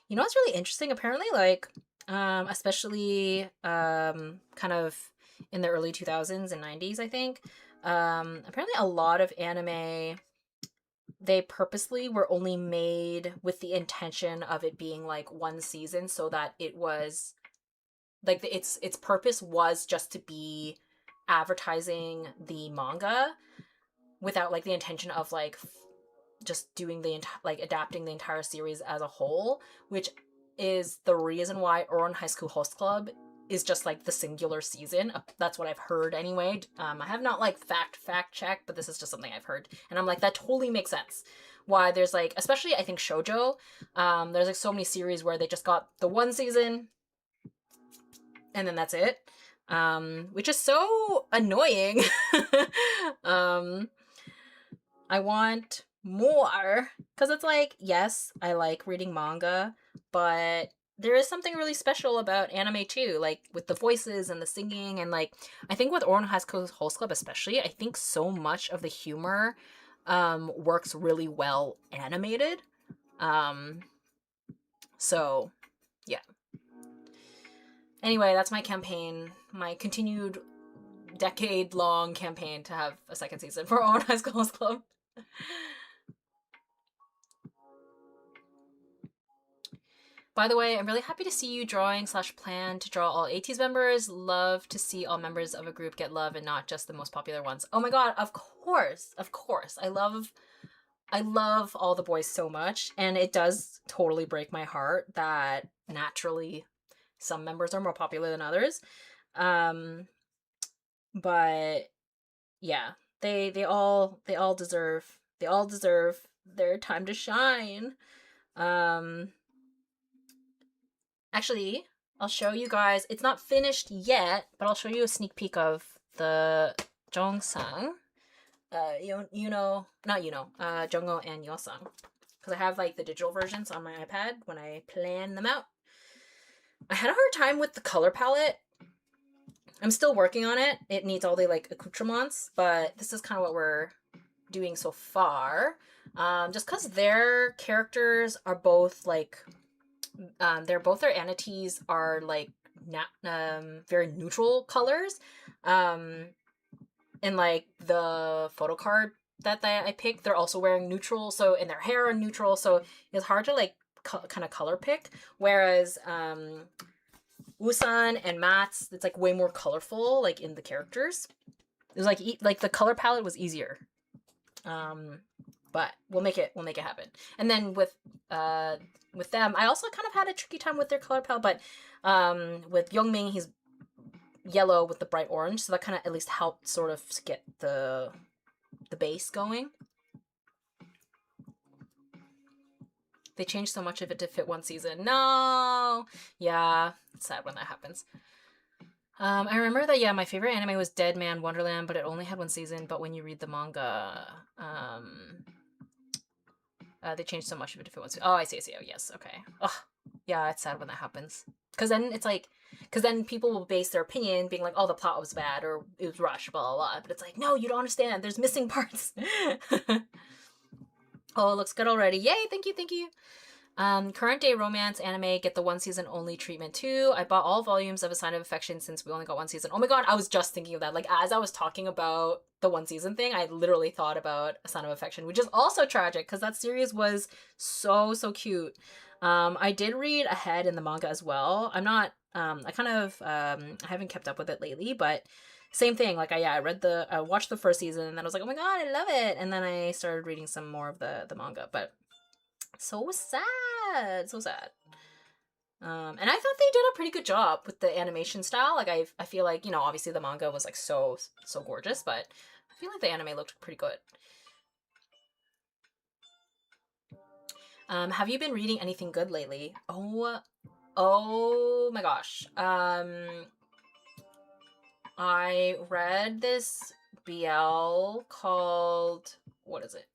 You know what's really interesting? Apparently, like, especially kind of in the early 2000s and 90s, I think, apparently a lot of anime, they purposely were only made with the intention of it being like one season, so that it was like its purpose was just to be advertising the manga without like the intention of like just doing the like adapting the entire series as a whole, which is the reason why Ouran High School Host Club is just like the singular season. That's what I've heard anyway. I have not like fact checked, but this is just something I've heard, and I'm like, that totally makes sense. Why there's like, especially I think shoujo, there's like so many series where they just got the one season and then that's it, which is so annoying. I want more, because it's like, yes, I like reading manga, but there is something really special about anime too, like with the voices and the singing, and like I think with Ouran High School Host Club especially, I think so much of the humor works really well animated. So yeah. Anyway, that's my campaign, my continued decade-long campaign to have a second season for Ouran High School Host Club. By the way, I'm really happy to see you drawing / plan to draw all Ateez members. Love to see all members of a group get love and not just the most popular ones. Oh my god, of course. I love all the boys so much, and it does totally break my heart that naturally some members are more popular than others. But yeah, they all deserve their time to shine. Actually, I'll show you guys. It's not finished yet, but I'll show you a sneak peek of the Jongsang. Jungho and Yosang. Because I have like the digital versions on my iPad when I plan them out. I had a hard time with the color palette. I'm still working on it. It needs all the like accoutrements, but this is kind of what we're doing so far. Just because their characters are both like, their Ateez are like very neutral colors. And like the photo card that I picked, they're also wearing neutral. So, and their hair are neutral. So it's hard to like kind of color pick. Whereas Woosan and Matt's, it's like way more colorful, like in the characters. It was like the color palette was easier. But we'll make it happen. And then with them, I also kind of had a tricky time with their color palette, but with Youngming, he's yellow with the bright orange, so that kind of at least helped sort of get the base going. They changed so much of it to fit one season. No! Yeah, it's sad when that happens. I remember that, yeah, my favorite anime was Dead Man Wonderland, but it only had one season, but when you read the manga, they changed so much of it to fit one season. Oh, I see. Oh, yes, okay. Oh, yeah, it's sad when that happens. Because then it's like, then people will base their opinion being like, oh, the plot was bad, or it was rushed, blah, blah, blah. But it's like, no, you don't understand. There's missing parts. Oh, it looks good already. Yay, thank you. Current day romance anime get the one season only treatment too. I bought all volumes of A Sign of Affection since we only got one season. Oh my god, I was just thinking of that. Like, as I was talking about the one season thing, I literally thought about A Sign of Affection, which is also tragic because that series was so cute. I did read ahead in the manga as well. I'm not, I haven't kept up with it lately, but same thing. Like, I watched the first season and then I was like, oh my god, I love it. And then I started reading some more of the manga, but so sad. And I thought they did a pretty good job with the animation style. Like, I feel like, obviously the manga was like so gorgeous, but I feel like the anime looked pretty good. Have you been reading anything good lately? Oh my gosh. I read this BL called, what is it?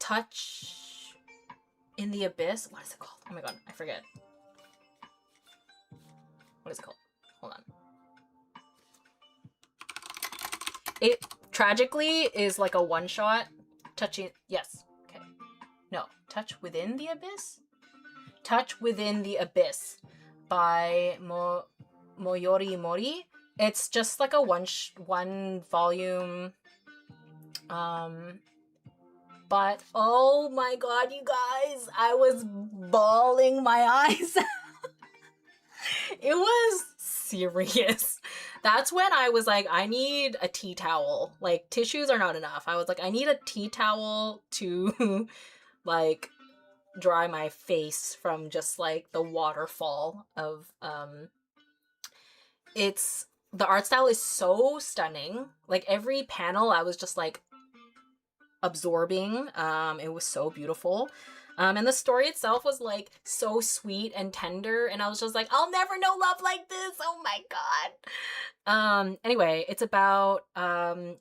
Touch in the Abyss. What is it called? Oh my god, I forget. What is it called? Hold on. It tragically is like a one-shot. Touching, yes. Okay. No, Touch Within the Abyss? Touch Within the Abyss by Moyori Mori. It's just like a one volume, but oh my god, you guys, I was bawling my eyes out. It was serious. That's when I was like, I need a tea towel. Like, tissues are not enough. I was like, I need a tea towel to like dry my face from just like the waterfall of it's, the art style is so stunning. Like, every panel I was just like absorbing. It was so beautiful. And the story itself was like so sweet and tender, and I was just like, I'll never know love like this. Oh my god. Anyway, it's about a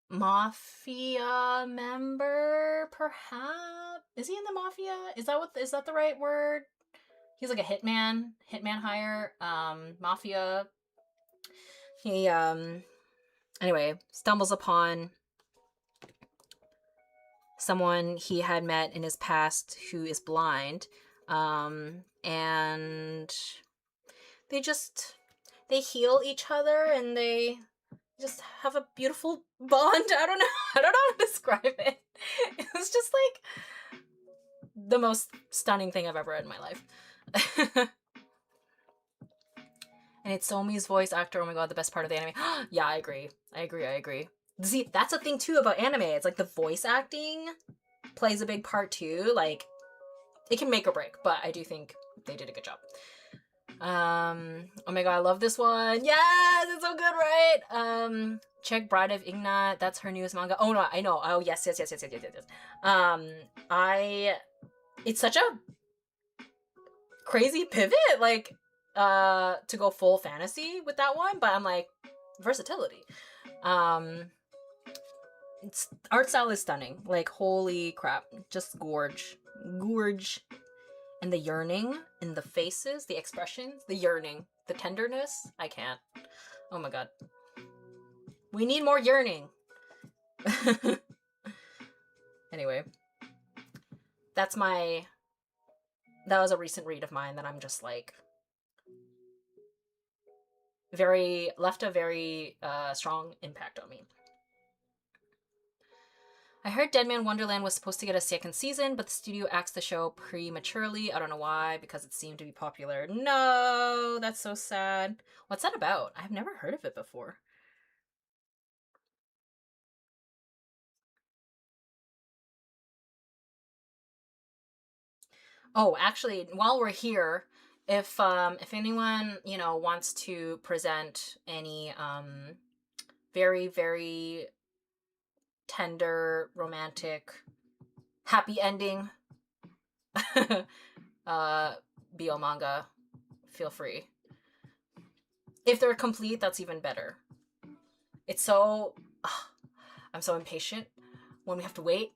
mafia member, perhaps. Is he in the mafia? Is that the right word? He's like a hitman hire, mafia. He anyway, stumbles upon someone he had met in his past who is blind, and they heal each other and they just have a beautiful bond. I don't know how to describe it. It was just like the most stunning thing I've ever read in my life. And it's Somi's voice actor. Oh my god, the best part of the anime. Yeah, I agree. See, that's the thing too about anime. It's like the voice acting plays a big part too. Like, it can make or break, but I do think they did a good job. Oh my god, I love this one. Yes, it's so good, right? Check Bride of Ignat. That's her newest manga. Oh no, I know. Oh yes. It's such a crazy pivot, like, to go full fantasy with that one, but I'm like, versatility. It's, art style is stunning. Like, holy crap, just gorge. And the yearning in the faces, the expressions, the yearning, the tenderness. I can't. Oh my god. We need more yearning. Anyway. That was a recent read of mine that I'm just like, left a very strong impact on me. I heard Dead Man Wonderland was supposed to get a second season, but the studio axed the show prematurely. I don't know why, because it seemed to be popular. No, that's so sad. What's that about? I've never heard of it before. Oh, actually, while we're here, if anyone, you know, wants to present any very, very tender, romantic, happy ending BL manga, feel free. If they're complete, that's even better. It's so... I'm so impatient when we have to wait.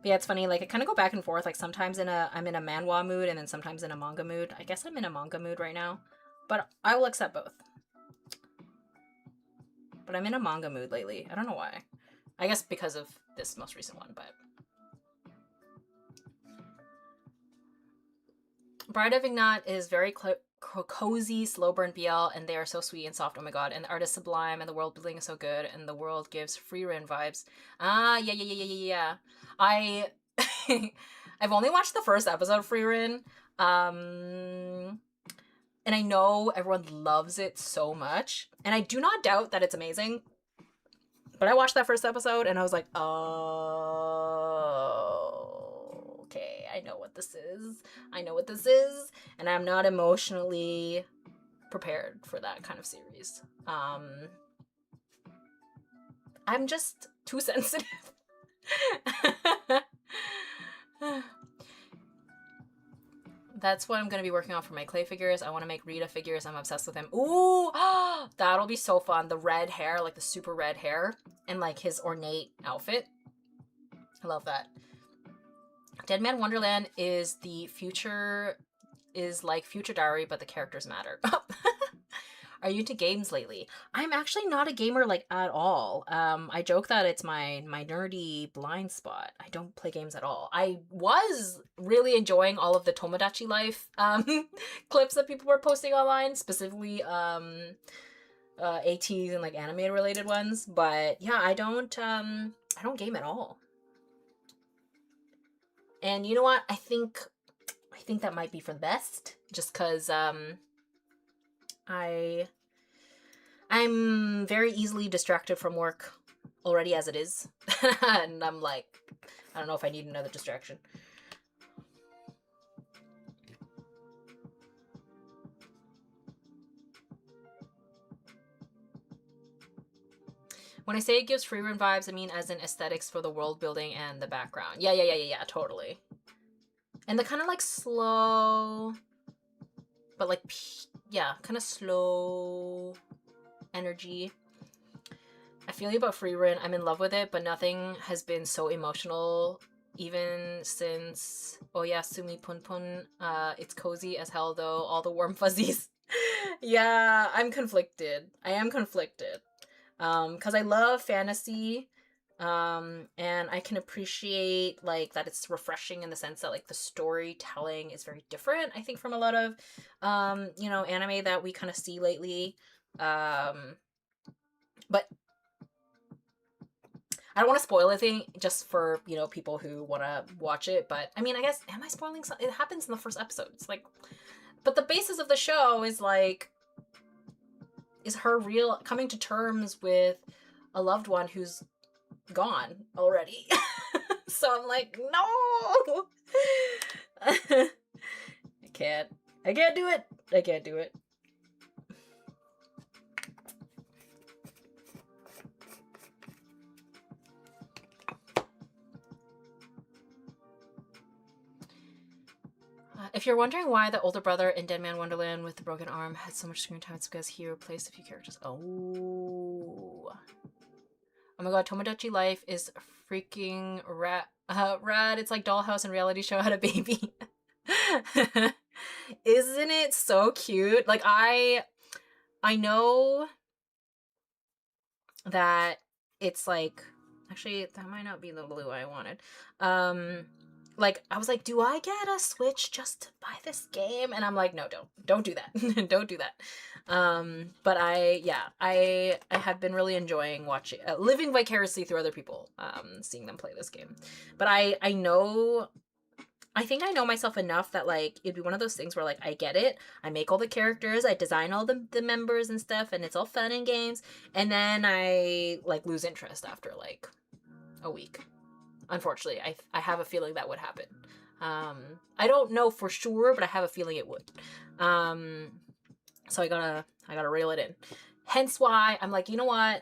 But yeah, it's funny, like, I kind of go back and forth. Like, sometimes I'm in a manhwa mood, and then sometimes in a manga mood. I guess I'm in a manga mood right now, but I will accept both. But I'm in a manga mood lately. I don't know why. I guess because of this most recent one, but... Bride of Ignat is very cozy, slow burn BL, and they are so sweet and soft. Oh my god. And the art is sublime, and the world building is so good, and the world gives free rein vibes. Ah, yeah. I've only watched the first episode of Free Rein. And I know everyone loves it so much, and I do not doubt that it's amazing. But I watched that first episode, and I was like, oh, okay, I know what this is. And I'm not emotionally prepared for that kind of series. I'm just too sensitive. That's what I'm going to be working on for my clay figures. I want to make Rita figures. I'm obsessed with him. Ooh, that'll be so fun. The red hair, like the super red hair, and like his ornate outfit. I love that. Dead Man Wonderland is like Future Diary, but the characters matter. Are you into games lately? I'm actually not a gamer, like, at all. I joke that it's my nerdy blind spot. I don't play games at all. I was really enjoying all of the Tomodachi Life clips that people were posting online, specifically Ateez and like anime related ones. But yeah, I don't game at all. And you know what? I think that might be for the best, just because I'm very easily distracted from work already as it is. And I'm like, I don't know if I need another distraction. When I say it gives free room vibes, I mean as in aesthetics for the world building and the background. Yeah, totally. And the kind of like slow, but like, yeah, kind of slow energy. I feel you about Free Rein. I'm in love with it, but nothing has been so emotional even since Oyasumi Punpun. It's cozy as hell though, all the warm fuzzies. Yeah, I'm conflicted. I am conflicted. Because I love fantasy. And I can appreciate like that it's refreshing in the sense that like the storytelling is very different, I think, from a lot of you know, anime that we kind of see lately. But I don't want to spoil anything just for, you know, people who want to watch it. But I mean, I guess, am I spoiling something? It happens in the first episode. It's like, But the basis of the show is like, is her real coming to terms with a loved one who's gone already. So I'm like, no. I can't do it. I can't do it. If you're wondering why the older brother in Dead Man Wonderland with the broken arm had so much screen time, it's because he replaced a few characters. Oh. Oh my god, Tomodachi Life is freaking rad. It's like Dollhouse and Reality Show had a baby. Isn't it so cute? Like, I know that it's like, actually, that might not be the blue I wanted. Like, I was like, do I get a Switch just to buy this game? And I'm like, no, don't do that. Don't do that. But I have been really enjoying watching, living vicariously through other people, seeing them play this game. But I think I know myself enough that, like, it'd be one of those things where, like, I get it. I make all the characters, I design all the members and stuff, and it's all fun and games. And then I, like, lose interest after, like, a week. Unfortunately, I have a feeling that would happen. I don't know for sure, but I have a feeling it would. So I gotta reel it in. Hence why I'm like, you know what?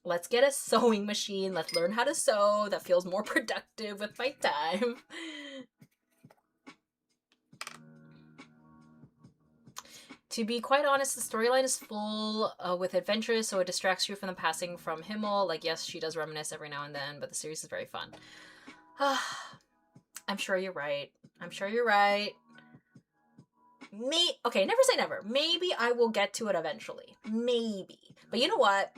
Let's get a sewing machine. Let's learn how to sew. That feels more productive with my time. To be quite honest, the storyline is full with adventures, so it distracts you from the passing from Himmel. Like, yes, she does reminisce every now and then, but the series is very fun. I'm sure you're right. I'm sure you're right. Okay, never say never. Maybe I will get to it eventually. Maybe. But you know what?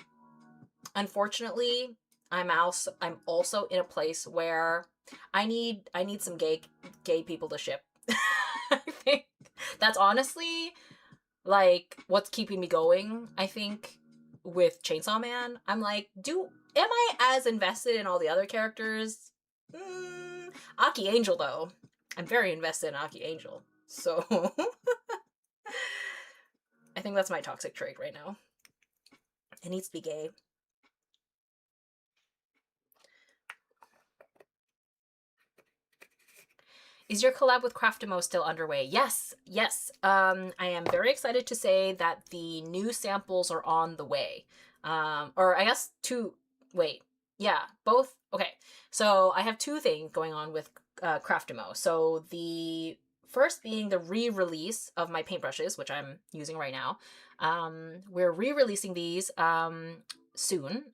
Unfortunately, I'm also in a place where I need some gay people to ship. I think that's honestly, like, what's keeping me going. I think with Chainsaw Man, I'm like, am I as invested in all the other characters? Aki Angel, though. I'm very invested in Aki Angel. So I think that's my toxic trait right now. It needs to be gay. Is your collab with Craftimo still underway? Yes. I am very excited to say that the new samples are on the way. Or I guess both. Okay, so I have two things going on with Craftimo. So the first being the re-release of my paintbrushes, which I'm using right now. We're re-releasing these soon.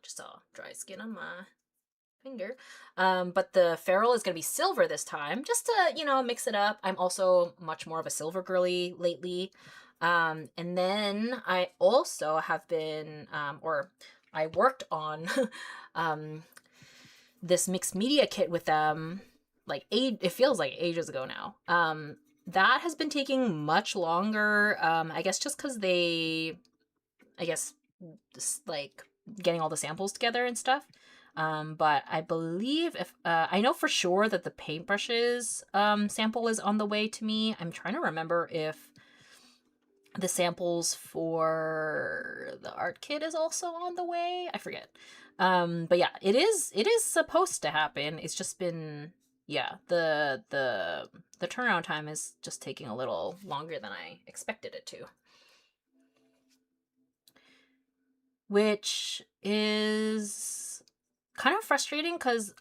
Just saw dry skin on my finger. But the ferrule is going to be silver this time, just to, mix it up. I'm also much more of a silver girly lately. And then I also have been, I worked on this mixed media kit with them, it feels like ages ago now. That has been taking much longer, I guess just because getting all the samples together and stuff. But I believe I know for sure that the paintbrushes sample is on the way to me. I'm trying to remember if the samples for the art kit is also on the way. I forget. But yeah, it is supposed to happen. It's just been, the turnaround time is just taking a little longer than I expected it to. Which is kind of frustrating because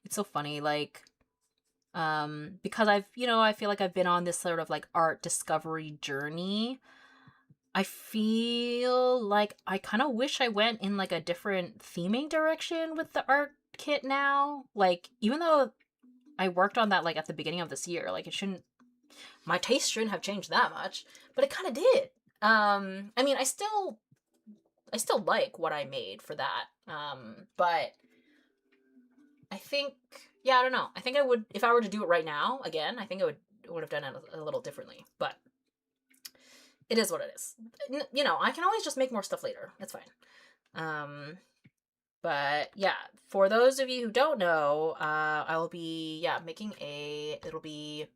it's so funny, like, because I feel like I've been on this sort of like art discovery journey. I feel like I kind of wish I went in like a different theming direction with the art kit now. Like, even though I worked on that like at the beginning of this year, like my taste shouldn't have changed that much, but it kind of did. I mean, I still like what I made for that. But I think, I don't know. I think I would, if I were to do it right now again, I think I would have done it a little differently, but it is what it is. I can always just make more stuff later. It's fine. But yeah, for those of you who don't know, I will be making it'll be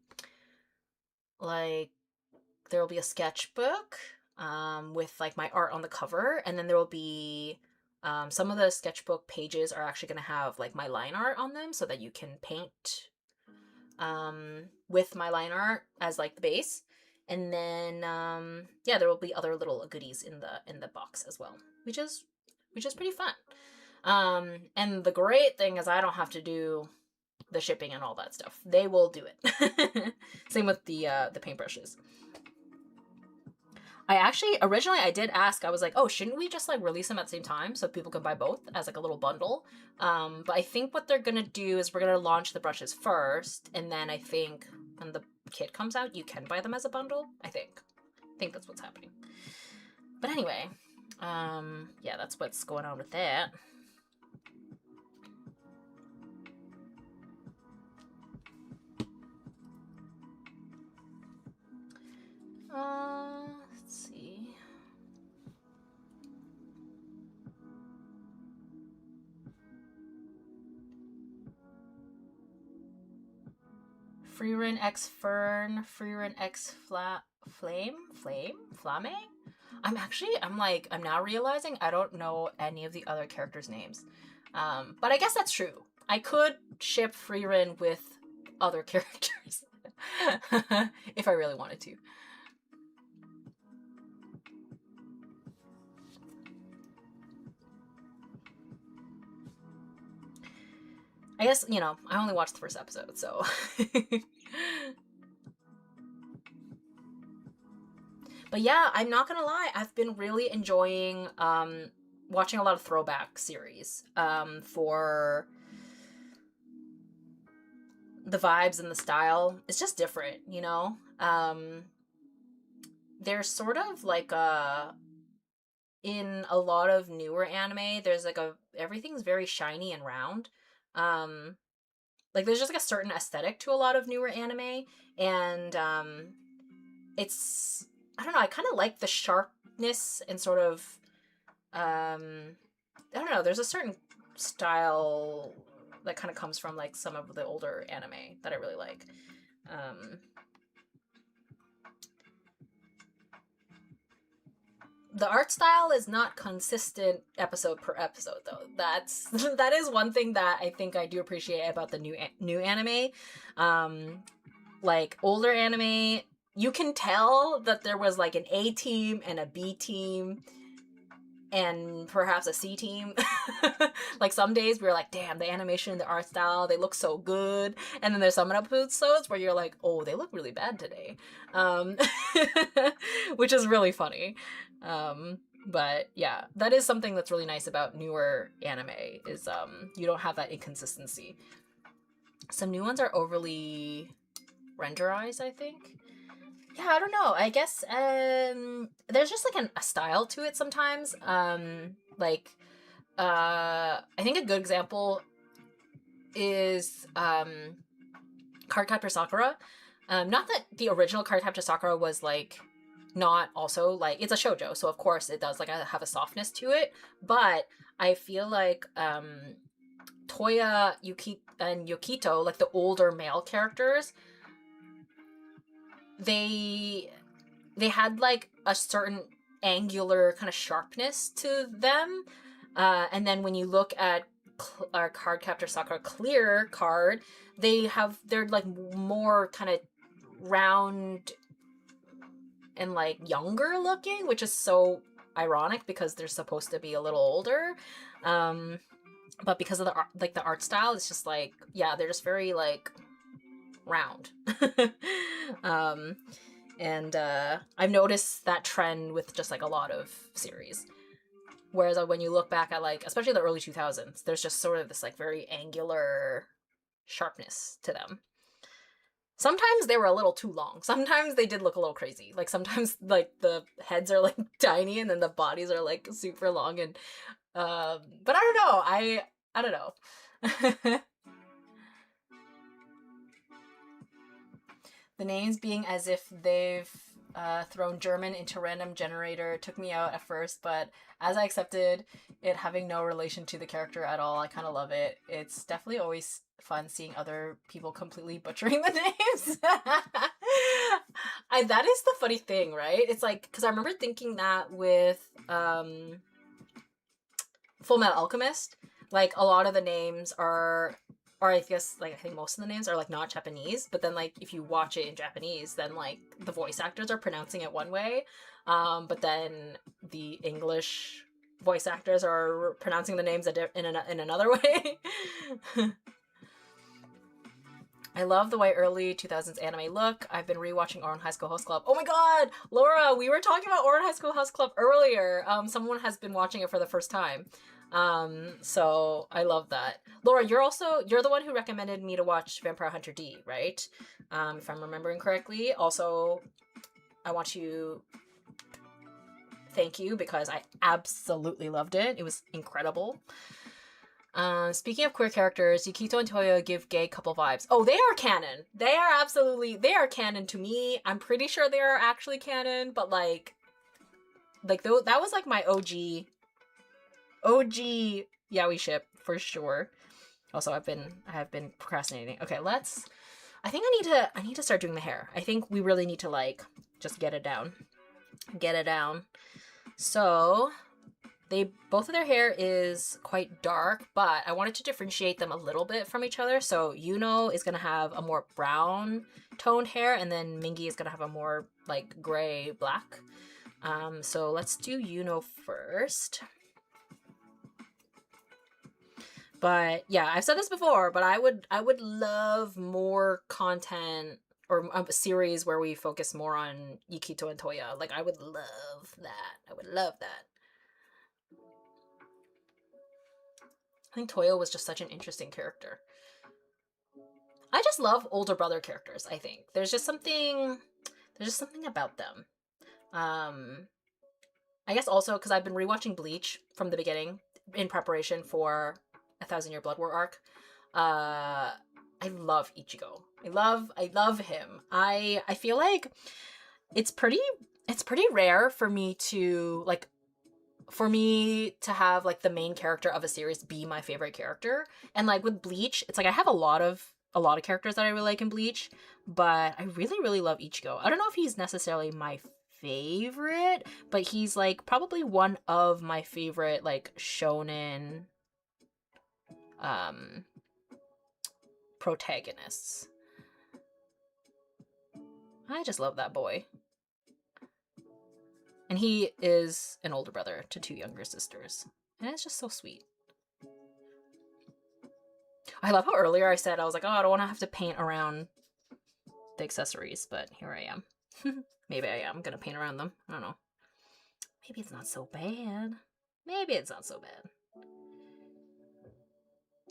like there will be a sketchbook with like my art on the cover, and then there will be some of the sketchbook pages are actually going to have like my line art on them so that you can paint with my line art as like the base. And then there will be other little goodies in the box as well, which is pretty fun. And the great thing is I don't have to do the shipping and all that stuff. They will do it. Same with the paintbrushes. I actually, originally I did ask, I was like, oh, shouldn't we just like release them at the same time so people can buy both as like a little bundle? But I think what they're gonna do is we're gonna launch the brushes first, and then I think when the kit comes out, you can buy them as a bundle. I think that's what's happening. But anyway, yeah, that's what's going on with that. Let's see. Freerun X Fern, Freerun X Flame? I'm now realizing I don't know any of the other characters' names. But I guess that's true. I could ship Freerun with other characters if I really wanted to. I guess, you know, I only watched the first episode, so. But yeah, I'm not gonna lie, I've been really enjoying watching a lot of throwback series for the vibes and the style. It's just different, you know? There's sort of like in a lot of newer anime, there's like everything's very shiny and round. Like there's just like a certain aesthetic to a lot of newer anime, and it's, I don't know, I kind of like the sharpness and sort of I don't know, there's a certain style that kind of comes from like some of the older anime that I really like. The art style is not consistent episode per episode, though. That is one thing that I think I do appreciate about the new anime. Like older anime, you can tell that there was like an A team and a B team and perhaps a C team. Like some days we were like, damn, the animation, the art style, they look so good. And then there's some episodes where you're like, oh, they look really bad today. Which is really funny. But yeah, that is something that's really nice about newer anime is you don't have that inconsistency. Some new ones are overly renderized, I think. Yeah, I don't know. I guess there's just like a style to it sometimes. Like I think a good example is Cardcaptor Sakura. Not that the original Cardcaptor Sakura was like not also like, it's a shoujo, so of course it does like have a softness to it, but I feel like Toya, Yuki, and Yokito, like the older male characters, they had like a certain angular kind of sharpness to them, and then when you look at our Cardcaptor Sakura Clear card, they're like more kind of round and like younger looking, which is so ironic because they're supposed to be a little older. But because of the art style, it's just like, yeah, they're just very like round. And I've noticed that trend with just like a lot of series. Whereas when you look back at like, especially the early 2000s, there's just sort of this like very angular sharpness to them. Sometimes they were a little too long. Sometimes they did look a little crazy. Like sometimes like the heads are like tiny and then the bodies are like super long, and but I don't know. I don't know. The names being as if they've thrown German into random generator. It took me out at first, but as I accepted it having no relation to the character at all, I kind of love it. It's definitely always fun seeing other people completely butchering the names. That is the funny thing, right? It's like, because I remember thinking that with Full Metal Alchemist, like a lot of the names are, or I guess like I think most of the names are like not Japanese, but then like if you watch it in Japanese, then like the voice actors are pronouncing it one way, but then the English voice actors are pronouncing the names in another way. I love the white early 2000s anime look. I've been rewatching Ouran High School Host Club. Oh my god, Laura, we were talking about Ouran High School Host Club earlier. Someone has been watching it for the first time. So I love that. Laura, you're the one who recommended me to watch Vampire Hunter D, right? If I'm remembering correctly. Also, I want to thank you because I absolutely loved it. It was incredible. Speaking of queer characters, Yukito and Toyo give gay couple vibes. Oh, they are canon. They are canon to me. I'm pretty sure they are actually canon, but like that was like my OG yaoi ship for sure. Also, I have been procrastinating. Okay, I think I need to start doing the hair. I think we really need to like just get it down. So both of their hair is quite dark, but I wanted to differentiate them a little bit from each other. So Yunho is gonna have a more brown toned hair, and then Mingi is gonna have a more like gray black. So let's do Yunho first. But yeah, I've said this before, but I would love more content or a series where we focus more on Yukito and Toya. Like I would love that. I think Toyo was just such an interesting character. I just love older brother characters, I think. There's just something about them. I guess also because I've been rewatching Bleach from the beginning in preparation for a 1,000-Year Blood War arc. I love Ichigo. I love him. I feel like it's pretty rare for me to have like the main character of a series be my favorite character. And like with Bleach, it's like I have a lot of characters that I really like in Bleach, but I really love Ichigo. I don't know if he's necessarily my favorite, but he's like probably one of my favorite like shonen protagonists. I just love that boy. And he is an older brother to 2 younger sisters. And it's just so sweet. I love how earlier I said, I was like, oh, I don't want to have to paint around the accessories, but here I am. Maybe I am gonna paint around them. I don't know. Maybe it's not so bad.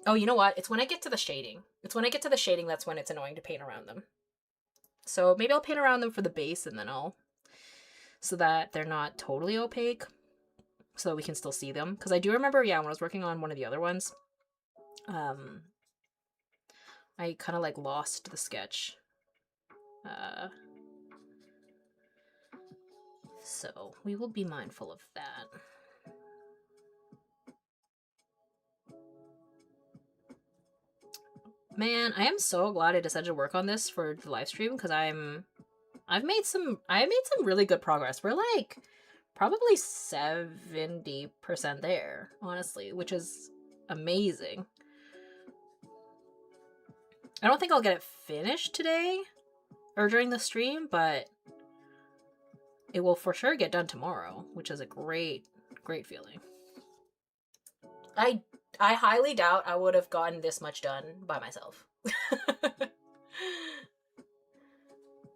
Oh, you know what? It's when I get to the shading. That's when it's annoying to paint around them. So maybe I'll paint around them for the base and then so that they're not totally opaque, so that we can still see them. Because I do remember, yeah, when I was working on one of the other ones, I kind of like lost the sketch. So we will be mindful of that. Man, I am so glad I decided to work on this for the live stream because I made some really good progress. We're like probably 70% there, honestly, which is amazing. I don't think I'll get it finished today or during the stream, but it will for sure get done tomorrow, which is a great feeling. I highly doubt I would have gotten this much done by myself.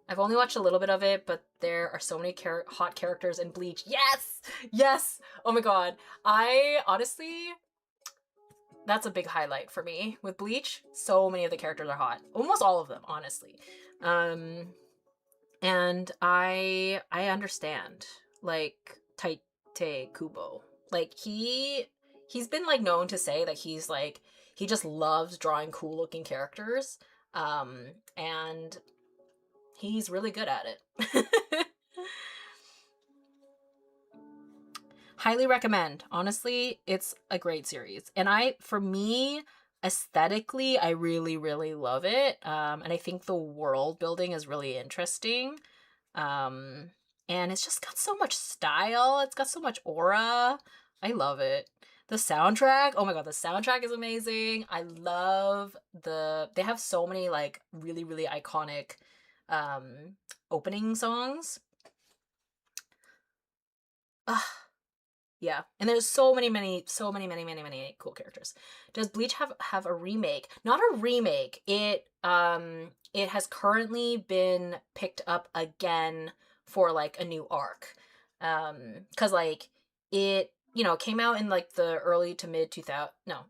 I've only watched a little bit of it, but there are so many hot characters in Bleach. Yes! Oh my god. I honestly, that's a big highlight for me with Bleach. So many of the characters are hot. Almost all of them, honestly. And I understand, like, Taite Kubo. Like, he's been, like, known to say that he's, like, he just loves drawing cool-looking characters. And he's really good at it. Highly recommend. Honestly, it's a great series. And for me, aesthetically, I really, really love it. And I think the world building is really interesting. Um, and it's just got so much style. It's got so much aura. I love it. The soundtrack, oh my god, the soundtrack is amazing. I love they have so many like really, really iconic opening songs. Ugh. Yeah, and there's so many, many cool characters. Does Bleach have a remake? Not a remake. It has currently been picked up again for like a new arc. Cuz like it, came out in like the early to mid 2000, no,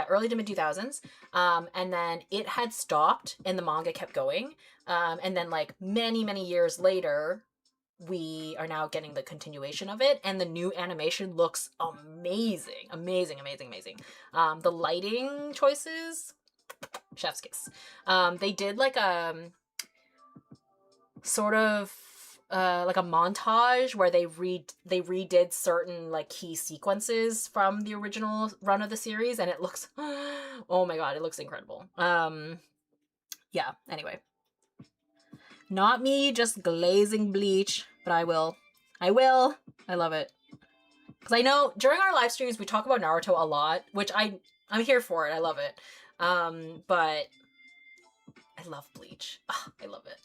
early to mid 2000s. And then it had stopped and the manga kept going. And then like many years later, we are now getting the continuation of it, and the new animation looks amazing. The lighting choices, chef's kiss. They did like a sort of like a montage where they redid certain like key sequences from the original run of the series, and it looks oh my god, it looks incredible. Yeah, anyway. Not me just glazing Bleach, but I will. I love it. Because I know during our live streams we talk about Naruto a lot, which I'm here for it. I love it. But I love Bleach. Oh, I love it.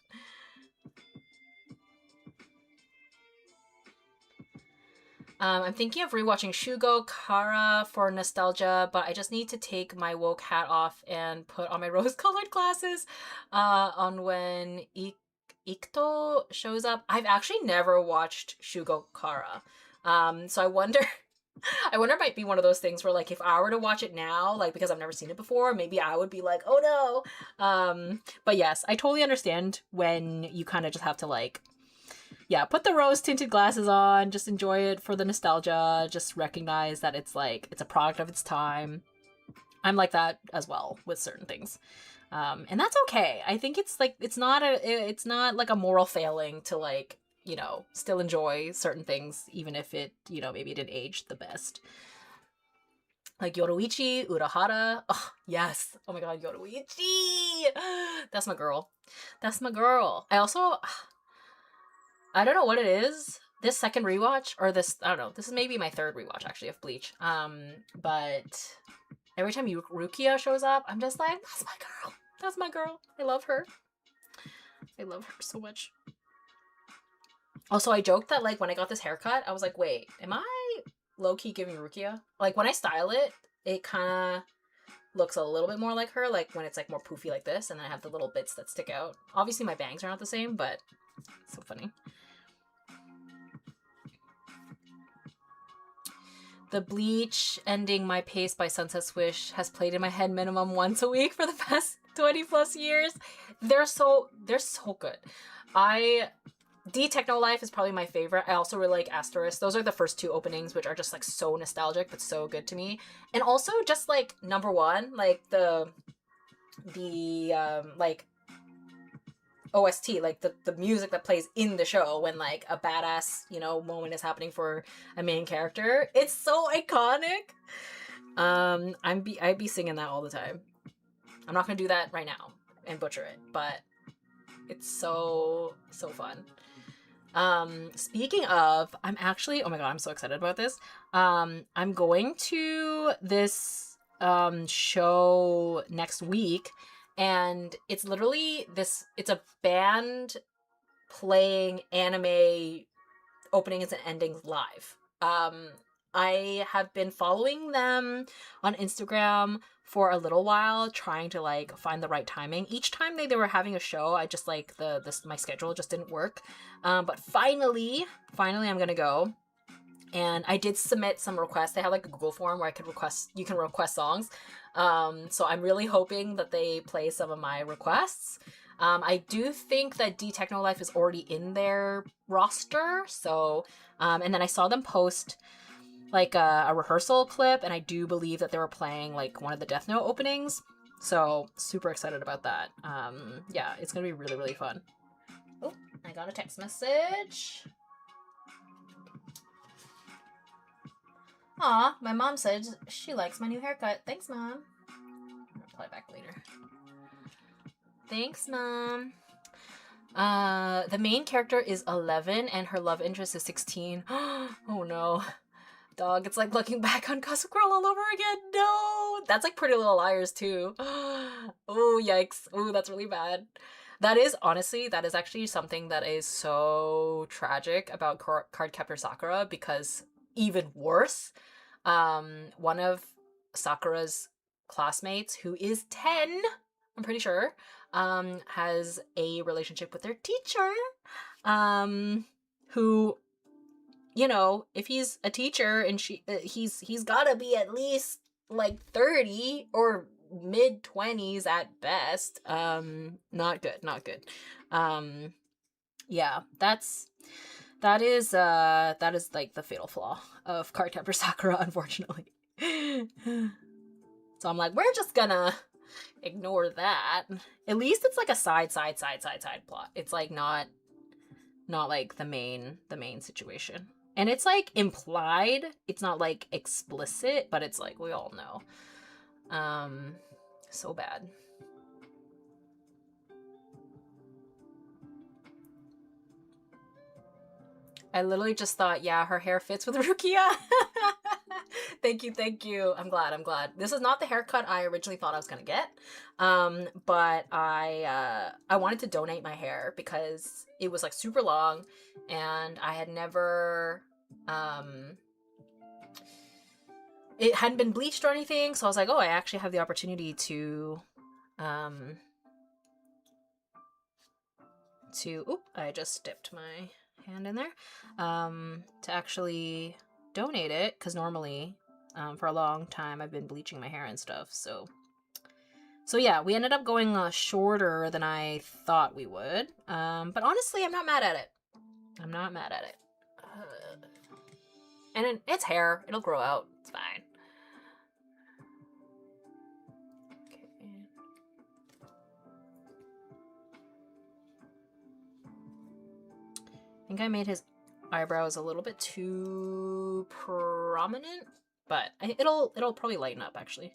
I'm thinking of rewatching Shugo Kara for nostalgia, but I just need to take my woke hat off and put on my rose-colored glasses on when Ikto shows up. I've actually never watched Shugo Kara. So I wonder it might be one of those things where like if I were to watch it now, like because I've never seen it before, maybe I would be like, oh no. But yes, I totally understand when you kind of just have to like, yeah, put the rose tinted glasses on, just enjoy it for the nostalgia, just recognize that it's like it's a product of its time. I'm like that as well with certain things. And that's okay. I think it's like it's not like a moral failing to like, still enjoy certain things even if it, maybe it didn't age the best. Like Yoruichi Urahara. Oh, yes. Oh my god, Yoruichi. That's my girl. I don't know what it is. This second rewatch, or this, I don't know. This is maybe my third rewatch actually of Bleach. But every time Rukia shows up, I'm just like, that's my girl. That's my girl. I love her. I love her so much. Also, I joked that like when I got this haircut, I was like, wait, am I low-key giving Rukia? Like when I style it, it kind of looks a little bit more like her, like when it's like more poofy like this, and then I have the little bits that stick out. Obviously my bangs are not the same, but it's so funny. The Bleach ending My Pace by Sunset Swish has played in my head minimum once a week for the past 20 plus years. They're so good. D-Techno Life is probably my favorite. I also really like Asterisk. Those are the first two openings, which are just like so nostalgic but so good to me. And also just like number one, like the like OST, like the music that plays in the show when like a badass, moment is happening for a main character. It's so iconic. I'd be singing that all the time. I'm not gonna do that right now and butcher it, but it's so fun. Speaking of, I'm actually, oh my god, I'm so excited about this. I'm going to this show next week, and it's literally it's a band playing anime openings and endings live. I have been following them on Instagram for a little while, trying to like find the right timing. Each time they were having a show, I just like my schedule just didn't work. But finally I'm gonna go. And I did submit some requests. They have like a Google form where you can request songs. So I'm really hoping that they play some of my requests. I do think that D-Techno Life is already in their roster. So, and then I saw them post like a rehearsal clip, and I do believe that they were playing like one of the Death Note openings. So super excited about that. Yeah, it's gonna be really, really fun. Oh, I got a text message. Aw, my mom said she likes my new haircut. Thanks, Mom. I'll reply back later. Thanks, Mom. The main character is 11 and her love interest is 16. Oh no. Dog, it's like looking back on Gossip Girl all over again. No! That's like Pretty Little Liars too. Oh, yikes. Oh, that's really bad. That is, honestly, that is actually something that is so tragic about Cardcaptor Sakura, because even worse, one of Sakura's classmates, who is 10, I'm pretty sure, has a relationship with their teacher, who, you know, if he's a teacher and he's gotta be at least like 30 or mid 20s at best. Not good, not good. Yeah, that is like the fatal flaw of Cardcaptor Sakura, unfortunately. So I'm like, we're just gonna ignore that. At least it's like a side plot. It's like not like the main situation. And it's like implied. It's not like explicit, but it's like we all know. So bad. I literally just thought, yeah, her hair fits with Rukia. Thank you. I'm glad. This is not the haircut I originally thought I was gonna get. But I wanted to donate my hair because it was like super long and I had never it hadn't been bleached or anything, so I was like, oh, I actually have the opportunity to oop, I just dipped my hand in there, to actually donate it, because normally, for a long time, I've been bleaching my hair and stuff, so yeah, we ended up going shorter than I thought we would, but honestly, I'm not mad at it. And it's hair, it'll grow out, it's fine. I think I made his eyebrows a little bit too prominent, but it'll probably lighten up, actually.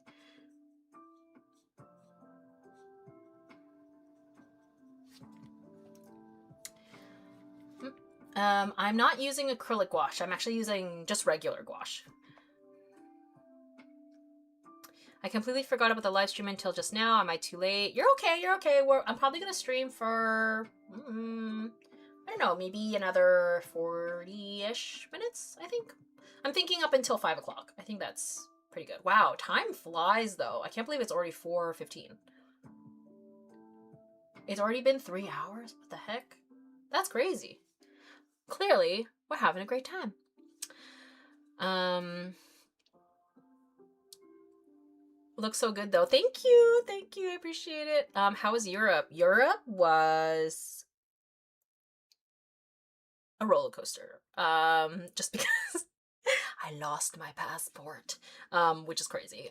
I'm not using acrylic gouache. I'm actually using just regular gouache. I completely forgot about the live stream until just now. Am I too late? You're okay. I'm probably gonna stream for I don't know, maybe another 40-ish minutes, I think. I'm thinking up until 5 o'clock. I think that's pretty good. Wow, time flies though. I can't believe it's already 4:15. It's already been 3 hours? What the heck? That's crazy. Clearly, we're having a great time. Looks so good though. Thank you. I appreciate it. How was Europe? Europe was a roller coaster. Just because I lost my passport, which is crazy.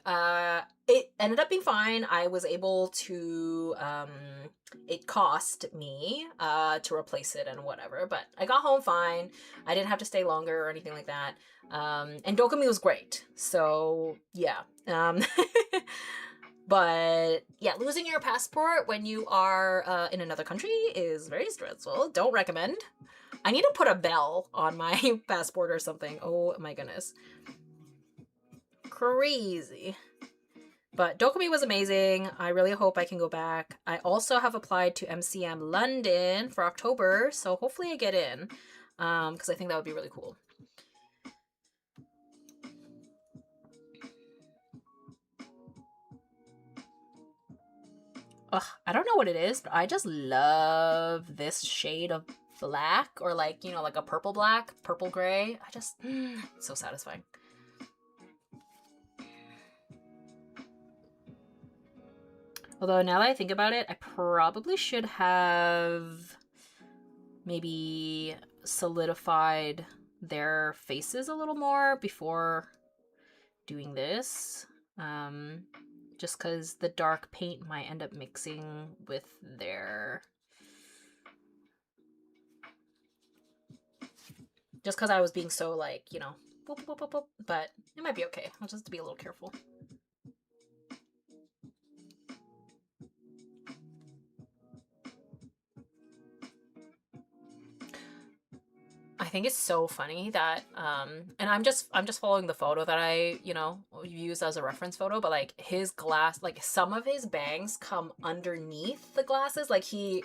It ended up being fine. I was able to, it cost me, to replace it and whatever, but I got home fine. I didn't have to stay longer or anything like that. And Dokumi was great. So yeah. But yeah, losing your passport when you are in another country is very stressful. Don't recommend. I need to put a bell on my passport or something. Oh my goodness. Crazy. But Dokumi was amazing. I really hope I can go back. I also have applied to MCM London for October, so hopefully I get in, because I think that would be really cool. Ugh, I don't know what it is, but I just love this shade of black, or like, you know, like a purple black, purple gray. I just, it's so satisfying. Although now that I think about it, I probably should have maybe solidified their faces a little more before doing this. Just because the dark paint might end up mixing with their... Just because I was being so, like, you know, boop, boop, boop, boop, but It might be okay. I'll just be a little careful. I think it's so funny that and I'm just following the photo that I, you know, use as a reference photo, but like his glass, like some of his bangs come underneath the glasses. Like he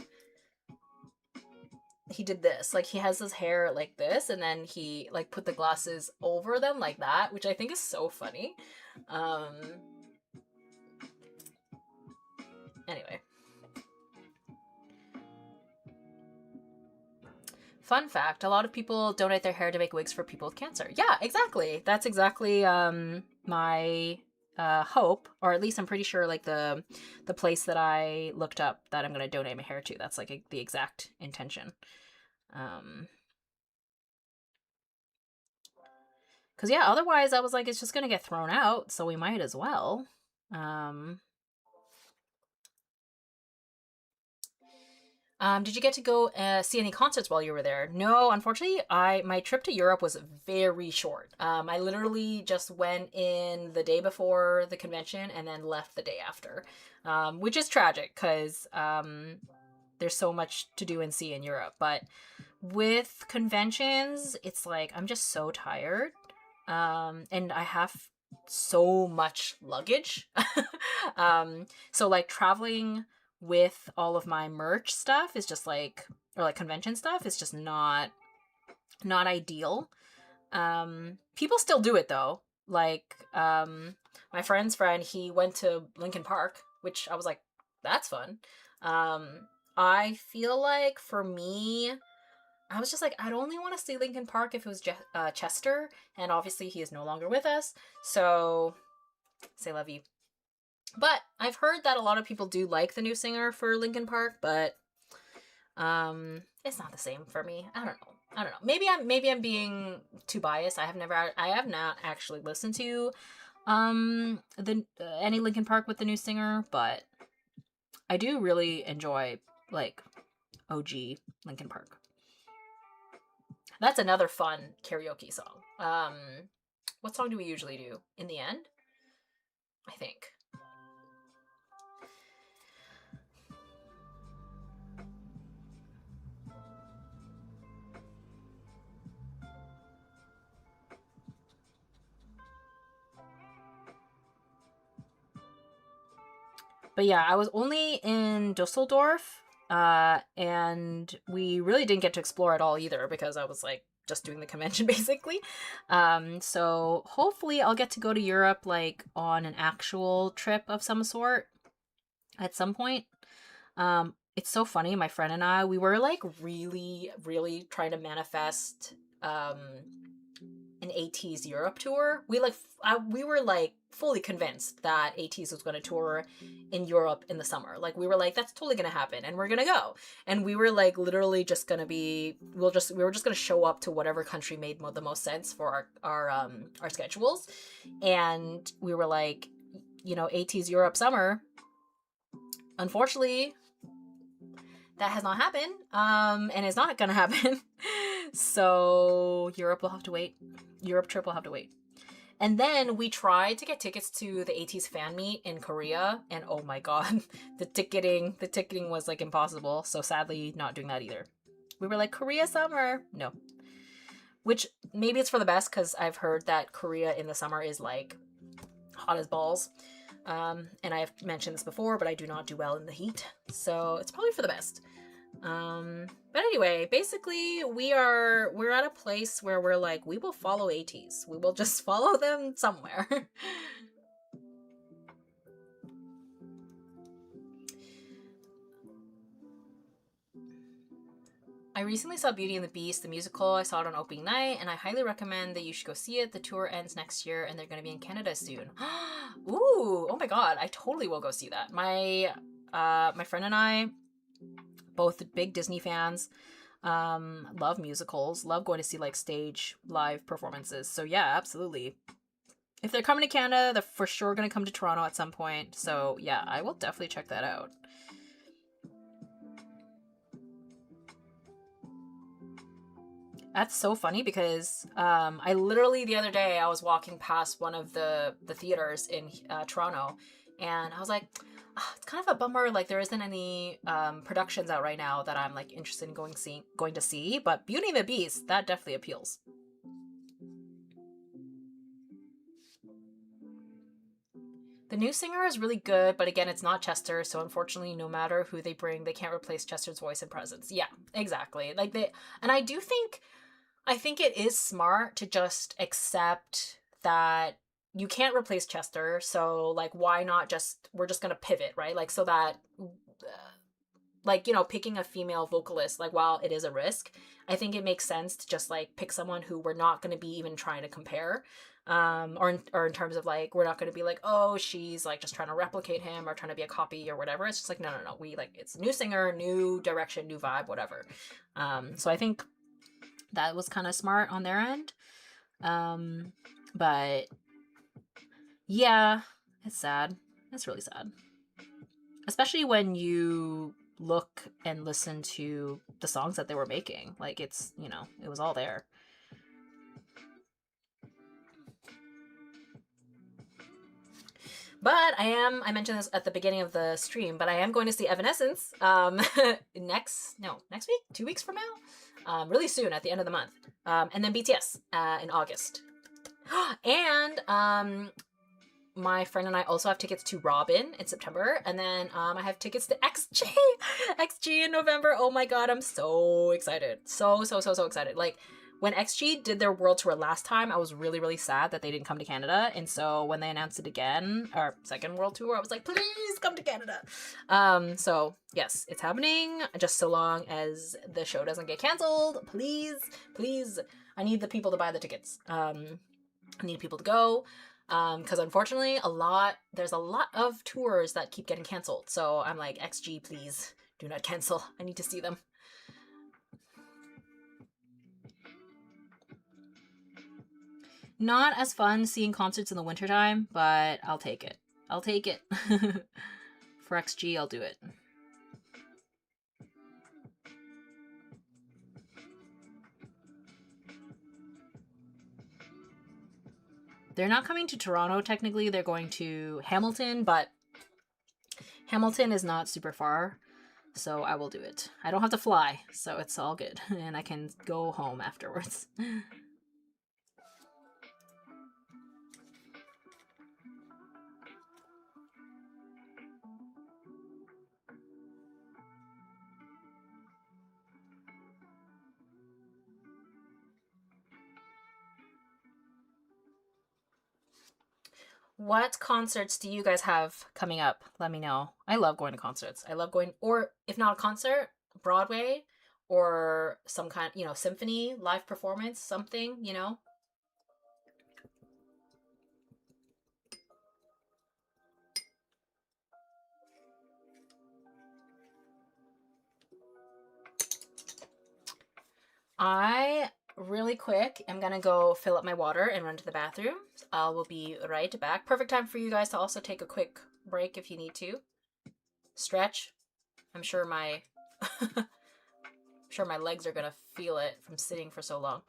did this. Like he has his hair like this, and then he like put the glasses over them like that, which I think is so funny. Anyway. Fun fact, a lot of people donate their hair to make wigs for people with cancer. Yeah, exactly. That's exactly my hope, or at least I'm pretty sure like the place that I looked up that I'm going to donate my hair to. That's like the exact intention. Cuz yeah, otherwise I was like it's just going to get thrown out, so we might as well. Did you get to go see any concerts while you were there? No, unfortunately, my trip to Europe was very short. I literally just went in the day before the convention and then left the day after, which is tragic because there's so much to do and see in Europe. But with conventions, it's like I'm just so tired, and I have so much luggage. So like traveling with all of my merch stuff is just like, or like convention stuff is just not ideal. People still do it though. Like my friend's friend, he went to Lincoln Park, which I was like, that's fun. I feel like for me, I was just like, I'd only want to see Lincoln Park if it was Chester, and obviously he is no longer with us, so c'est la vie. But I've heard that a lot of people do like the new singer for Linkin Park, but it's not the same for me. I don't know. Maybe I'm being too biased. I have not actually listened to any Linkin Park with the new singer, but I do really enjoy like OG Linkin Park. That's another fun karaoke song. What song do we usually do? In the End? I think. But yeah, I was only in Dusseldorf, and we really didn't get to explore at all either because I was like just doing the convention basically. So hopefully I'll get to go to Europe like on an actual trip of some sort at some point. It's so funny. My friend and I, we were like really, really trying to manifest an Ateez Europe tour. We were like fully convinced that Ateez was going to tour in Europe in the summer. Like we were like, that's totally going to happen, and we're going to go. And we were like literally just going to be, we were just going to show up to whatever country made the most sense for our schedules. And we were like, you know, Ateez Europe summer. Unfortunately, that has not happened, and it's not gonna happen. So Europe will have to wait. Europe trip will have to wait. And then we tried to get tickets to the Ateez fan meet in Korea, and oh my god, the ticketing was like impossible. So sadly, not doing that either. We were like, Korea summer, no. Which maybe it's for the best because I've heard that Korea in the summer is like hot as balls. And I have mentioned this before, but I do not do well in the heat, so it's probably for the best. But anyway, basically we're at a place where we're like, we will follow Ateez. We will just follow them somewhere. I recently saw Beauty and the Beast, the musical. I saw it on opening night, and I highly recommend that you should go see it. The tour ends next year, and they're going to be in Canada soon. Ooh, oh my god, I totally will go see that. My friend and I, both big Disney fans, love musicals, love going to see like stage live performances. So yeah, absolutely. If they're coming to Canada, they're for sure going to come to Toronto at some point. So yeah, I will definitely check that out. That's so funny because I literally the other day I was walking past one of the theaters in Toronto, and I was like, "Ah, it's kind of a bummer. Like there isn't any productions out right now that I'm like interested in going to see. But Beauty and the Beast, that definitely appeals." The new singer is really good, but again, it's not Chester, so unfortunately, no matter who they bring, they can't replace Chester's voice and presence. Yeah, exactly. Like they, and I think it is smart to just accept that you can't replace Chester, so like why not just we're just gonna pivot, right? Like so that like you know picking a female vocalist, like while it is a risk, I think it makes sense to just like pick someone who we're not going to be even trying to compare, or in terms of like we're not going to be like, oh, she's like just trying to replicate him or trying to be a copy or whatever. It's just like no, we like it's new singer, new direction, new vibe, whatever. So I think that was kind of smart on their end. But yeah, it's sad. It's really sad, especially when you look and listen to the songs that they were making. Like it's, you know, it was all there. But I mentioned this at the beginning of the stream, but I am going to see Evanescence next week, 2 weeks from now, really soon at the end of the month, and then BTS in August, and my friend and I also have tickets to Robin in September, and then I have tickets to XG in November. Oh my god, I'm so excited, so excited. Like when XG did their world tour last time, I was really, really sad that they didn't come to Canada. And so when they announced it again, our second world tour, I was like, please come to Canada. So yes, it's happening. Just so long as the show doesn't get canceled. Please, please. I need the people to buy the tickets. I need people to go. Because unfortunately, there's a lot of tours that keep getting canceled. So I'm like, XG, please do not cancel. I need to see them. Not as fun seeing concerts in the wintertime, but I'll take it. I'll take it. For XG, I'll do it. They're not coming to Toronto, technically. They're going to Hamilton, but Hamilton is not super far, so I will do it. I don't have to fly, so it's all good, and I can go home afterwards. What concerts do you guys have coming up? Let me know. I love going to concerts. I love going, or if not a concert, Broadway or some kind, symphony, live performance, something. I really quick am gonna go fill up my water and run to the bathroom. I will be right back. Perfect time for you guys to also take a quick break if you need to. Stretch. I'm sure my legs are gonna feel it from sitting for so long.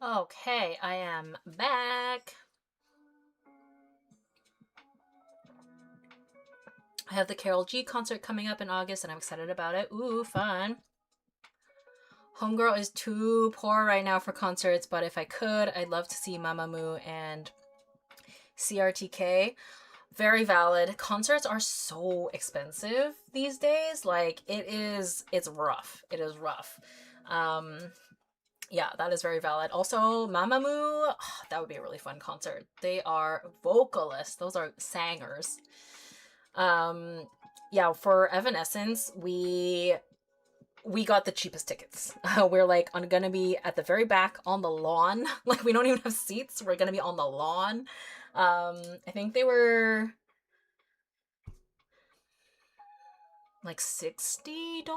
Okay, I am back. I have the Carol G concert coming up in August and I'm excited about it. Ooh, fun. Homegirl is too poor right now for concerts, but if I could, I'd love to see Mamamoo and CRTK. Very valid. Concerts are so expensive these days. Like, it's rough. It is rough. Yeah, that is very valid. Also, Mamamoo, oh, that would be a really fun concert. They are vocalists. Those are singers. Yeah, for Evanescence, we got the cheapest tickets. We're like gonna be at the very back on the lawn. Like, we don't even have seats. We're gonna be on the lawn. I think they were like $60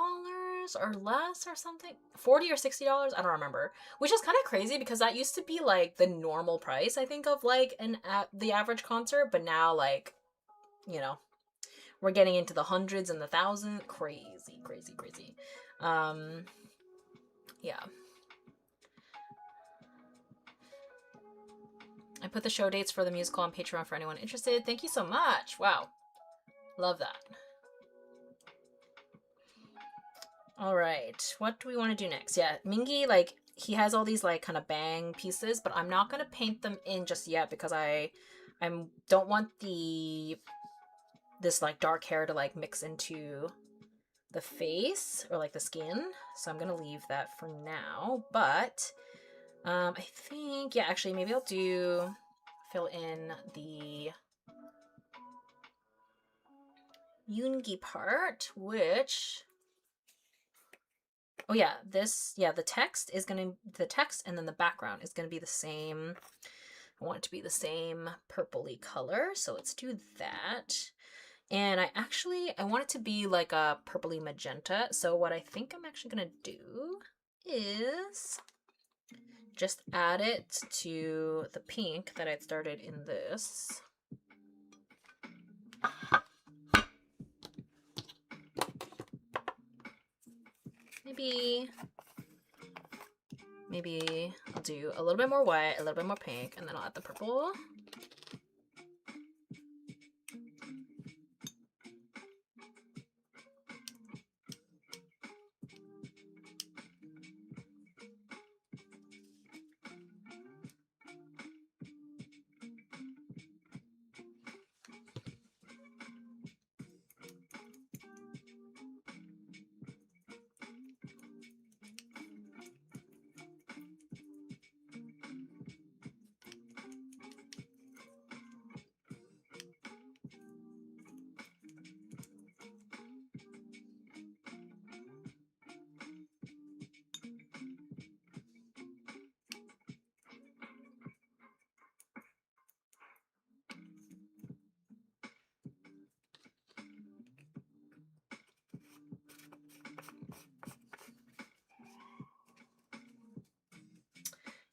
or less or something. $40 or $60, I don't remember. Which is kind of crazy because that used to be like the normal price, I think, of like the average concert, but now, like, you know, we're getting into the hundreds and the thousands. Crazy, crazy, crazy. Yeah. I put the show dates for the musical on Patreon for anyone interested. Thank you so much. Wow. Love that. All right. What do we want to do next? Yeah, Mingi, like, he has all these like kind of bang pieces, but I'm not going to paint them in just yet because I don't want this like dark hair to like mix into the face or like the skin. So I'm going to leave that for now, but I think, yeah, actually maybe I'll fill in the Yoongi part, which, oh yeah, the text and then the background is gonna be the same. I want it to be the same purpley color, so let's do that. And I want it to be like a purpley magenta, so what I think I'm actually gonna do is just add it to the pink that I'd started in this. Maybe I'll do a little bit more white, a little bit more pink, and then I'll add the purple.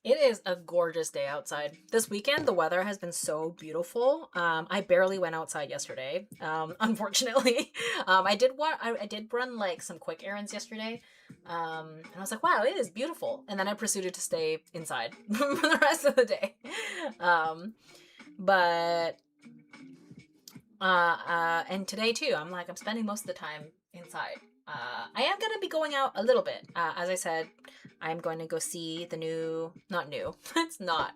It is a gorgeous day outside. This weekend, the weather has been so beautiful. I barely went outside yesterday, unfortunately. I did run like some quick errands yesterday, and I was like, wow, it is beautiful. And then I proceeded to stay inside for the rest of the day. But and today too, I'm spending most of the time inside. I am going to be going out a little bit. As I said, I'm going to go see the new, not new, it is not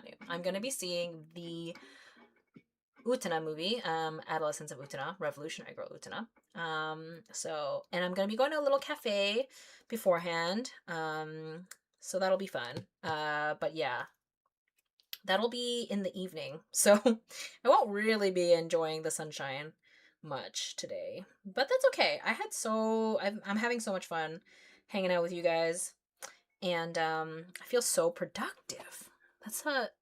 new. I'm going to be seeing the Utena movie, Adolescence of Utena, Revolutionary Girl Utena. And I'm going to be going to a little cafe beforehand. so that'll be fun. But yeah, that'll be in the evening, so I won't really be enjoying the sunshine much today, but that's okay. I'm having so much fun hanging out with you guys, and I feel so productive.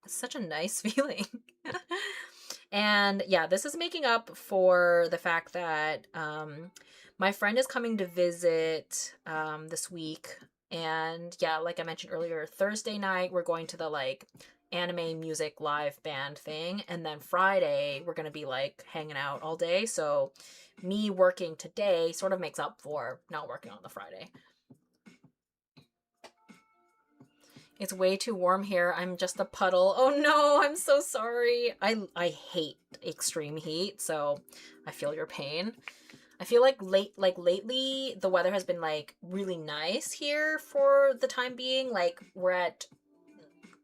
Such a nice feeling. And yeah, this is making up for the fact that my friend is coming to visit this week. And yeah, like I mentioned earlier, Thursday night we're going to the like anime music live band thing, and then Friday we're gonna be like hanging out all day. So me working today sort of makes up for not working on the Friday. It's way too warm here. I'm just a puddle. Oh no, I'm so sorry. I hate extreme heat, so I feel your pain. I feel like lately the weather has been like really nice here for the time being. Like we're at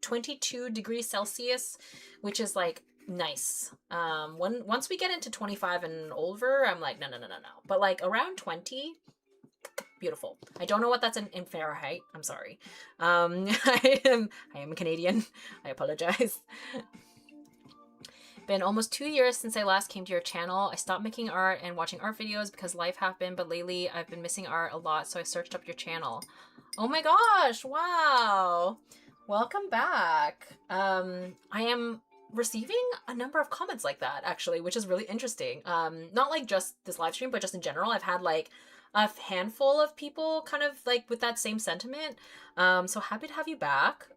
22 degrees Celsius, which is like nice. Once we get into 25 and over, I'm like no. But like around 20, beautiful. I don't know what that's in Fahrenheit. I'm sorry. I am Canadian. I apologize. Been almost 2 years since I last came to your channel. I stopped making art and watching art videos because life happened, but lately I've been missing art a lot, so I searched up your channel. Oh my gosh, wow. Welcome back. I am receiving a number of comments like that, actually, which is really interesting. Not like just this live stream, but just in general. I've had like a handful of people kind of like with that same sentiment. So happy to have you back.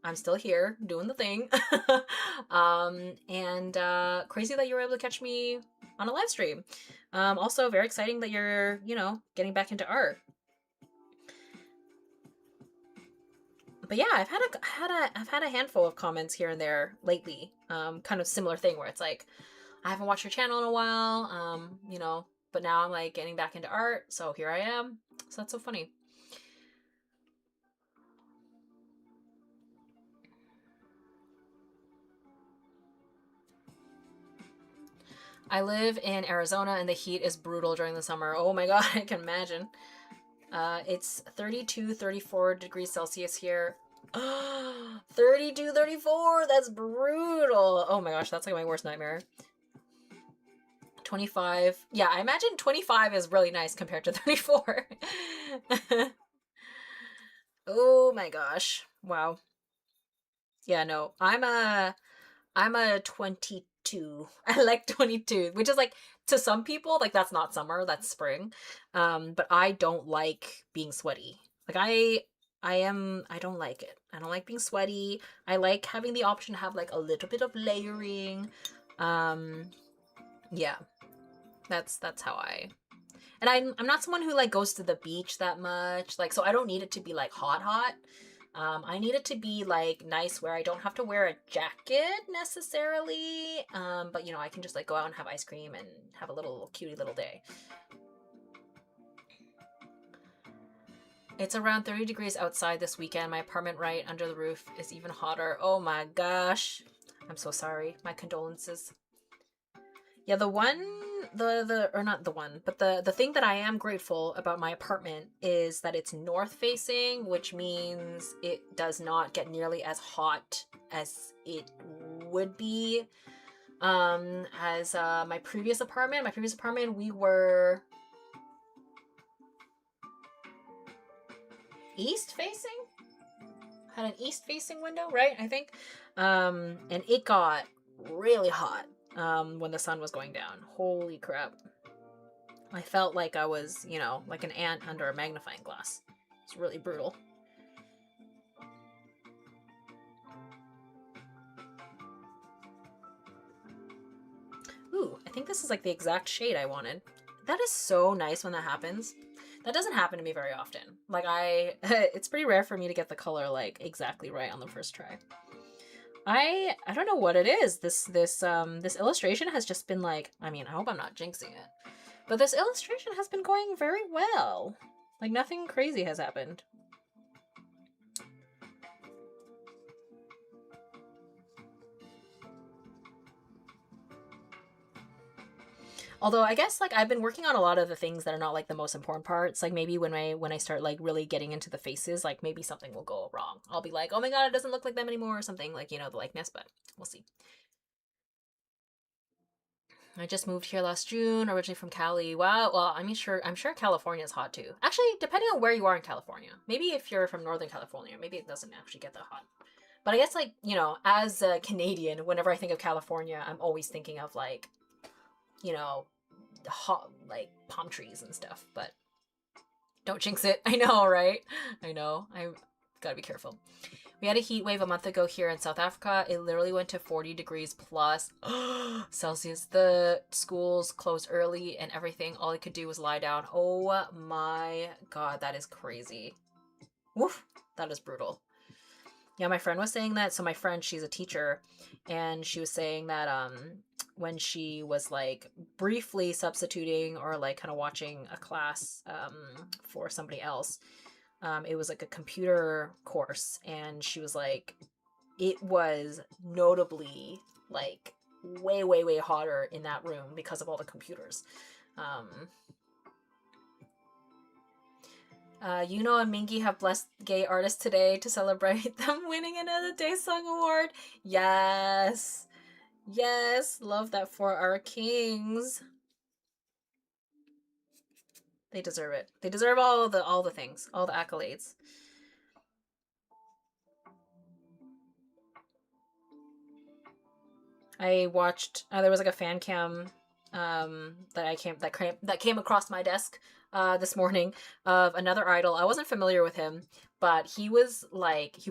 I'm still here doing the thing. And crazy that you were able to catch me on a live stream. Also very exciting that you're, you know, getting back into art. But yeah, I've had a handful of comments here and there lately. Kind of similar thing where it's like, I haven't watched your channel in a while, you know, but now I'm like getting back into art, so here I am. So that's so funny. I live in Arizona and the heat is brutal during the summer. Oh my god, I can imagine. It's 32, 34 degrees Celsius here. 32, 34, that's brutal. Oh my gosh, that's like my worst nightmare. 25. Yeah, I imagine 25 is really nice compared to 34. Oh my gosh. Wow. Yeah, no. I'm a 22. I like 22, which is like to some people like that's not summer, that's spring. But I don't like being sweaty. Like I don't like it. I don't like being sweaty. I like having the option to have like a little bit of layering. Yeah. That's how I. And I'm not someone who like goes to the beach that much. Like so I don't need it to be like hot. I need it to be like nice where I don't have to wear a jacket necessarily. But you know, I can just like go out and have ice cream and have a little cutie little day. It's around 30 degrees outside this weekend. My apartment right under the roof is even hotter. Oh my gosh. I'm so sorry. My condolences. Yeah, or not the one, but the thing that I am grateful about my apartment is that it's north facing, which means it does not get nearly as hot as it would be as my previous apartment. My previous apartment, we were east facing? Had an east facing window, right? I think. And it got really hot when the sun was going down. Holy crap. I felt like I was, you know, like an ant under a magnifying glass. It's really brutal. Ooh, I think this is like the exact shade I wanted. That is so nice when that happens. That doesn't happen to me very often. Like it's pretty rare for me to get the color like exactly right on the first try. I don't know what it is. This illustration has just been like, I mean, I hope I'm not jinxing it. But this illustration has been going very well. Like nothing crazy has happened. Although I guess like I've been working on a lot of the things that are not like the most important parts. Like maybe when I start like really getting into the faces, like maybe something will go wrong. I'll be like, oh my god, it doesn't look like them anymore, or something, like, you know, the likeness. But we'll see. I just moved here last June, originally from Cali. Wow. Well, I mean, I'm sure California is hot too. Actually, depending on where you are in California. Maybe if you're from Northern California, maybe it doesn't actually get that hot. But I guess like, you know, as a Canadian, whenever I think of California, I'm always thinking of like, you know, hot like palm trees and stuff. But don't jinx it. I know, right? I know. I gotta be careful. We had a heat wave a month ago here in South Africa. It literally went to 40 degrees plus Celsius. The schools closed early and everything. All I could do was lie down. Oh my god, that is crazy. Woof, that is brutal. Yeah, my friend was saying that. So my friend, she's a teacher, and she was saying that when she was like briefly substituting or like kind of watching a class for somebody else, it was like a computer course, and she was like, it was notably like way, way, way hotter in that room because of all the computers. Yunho and Mingi have blessed gay artists today to celebrate them winning another Daysong Award. Yes. Yes. Love that for our kings. They deserve it. They deserve all the things, all the accolades. I watched there was like a fan cam that came across my desk this morning of another idol. I wasn't familiar with him, but he was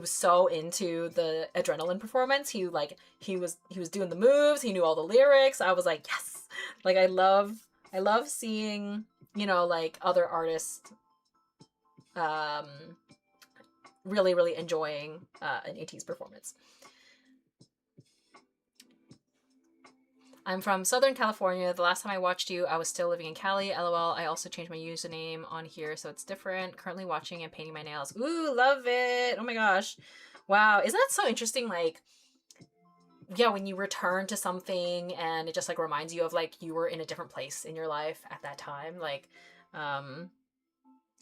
so into the adrenaline performance. He was doing the moves, he knew all the lyrics. I was like, yes. Like I love seeing, you know, like other artists really, really enjoying an Ateez performance. I'm from Southern California. The last time I watched you, I was still living in Cali. LOL. I also changed my username on here, so it's different. Currently watching and painting my nails. Ooh, love it. Oh my gosh. Wow. Isn't that so interesting? Like, yeah, when you return to something and it just like reminds you of like you were in a different place in your life at that time. Like,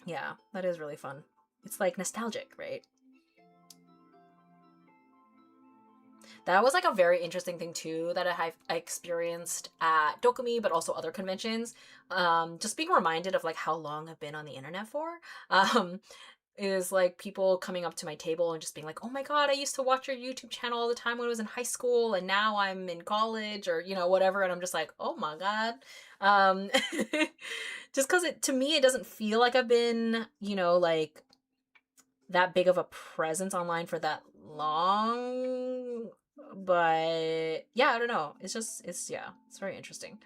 yeah, that is really fun. It's like nostalgic, right? That was like a very interesting thing too that I experienced at Dokumi, but also other conventions. Just being reminded of like how long I've been on the internet for. Is like people coming up to my table and just being like, oh my god, I used to watch your YouTube channel all the time when I was in high school, and now I'm in college, or, you know, whatever. And I'm just like, oh my god. Just because to me, it doesn't feel like I've been, you know, like that big of a presence online for that long. But yeah, I don't know. Yeah, it's very interesting.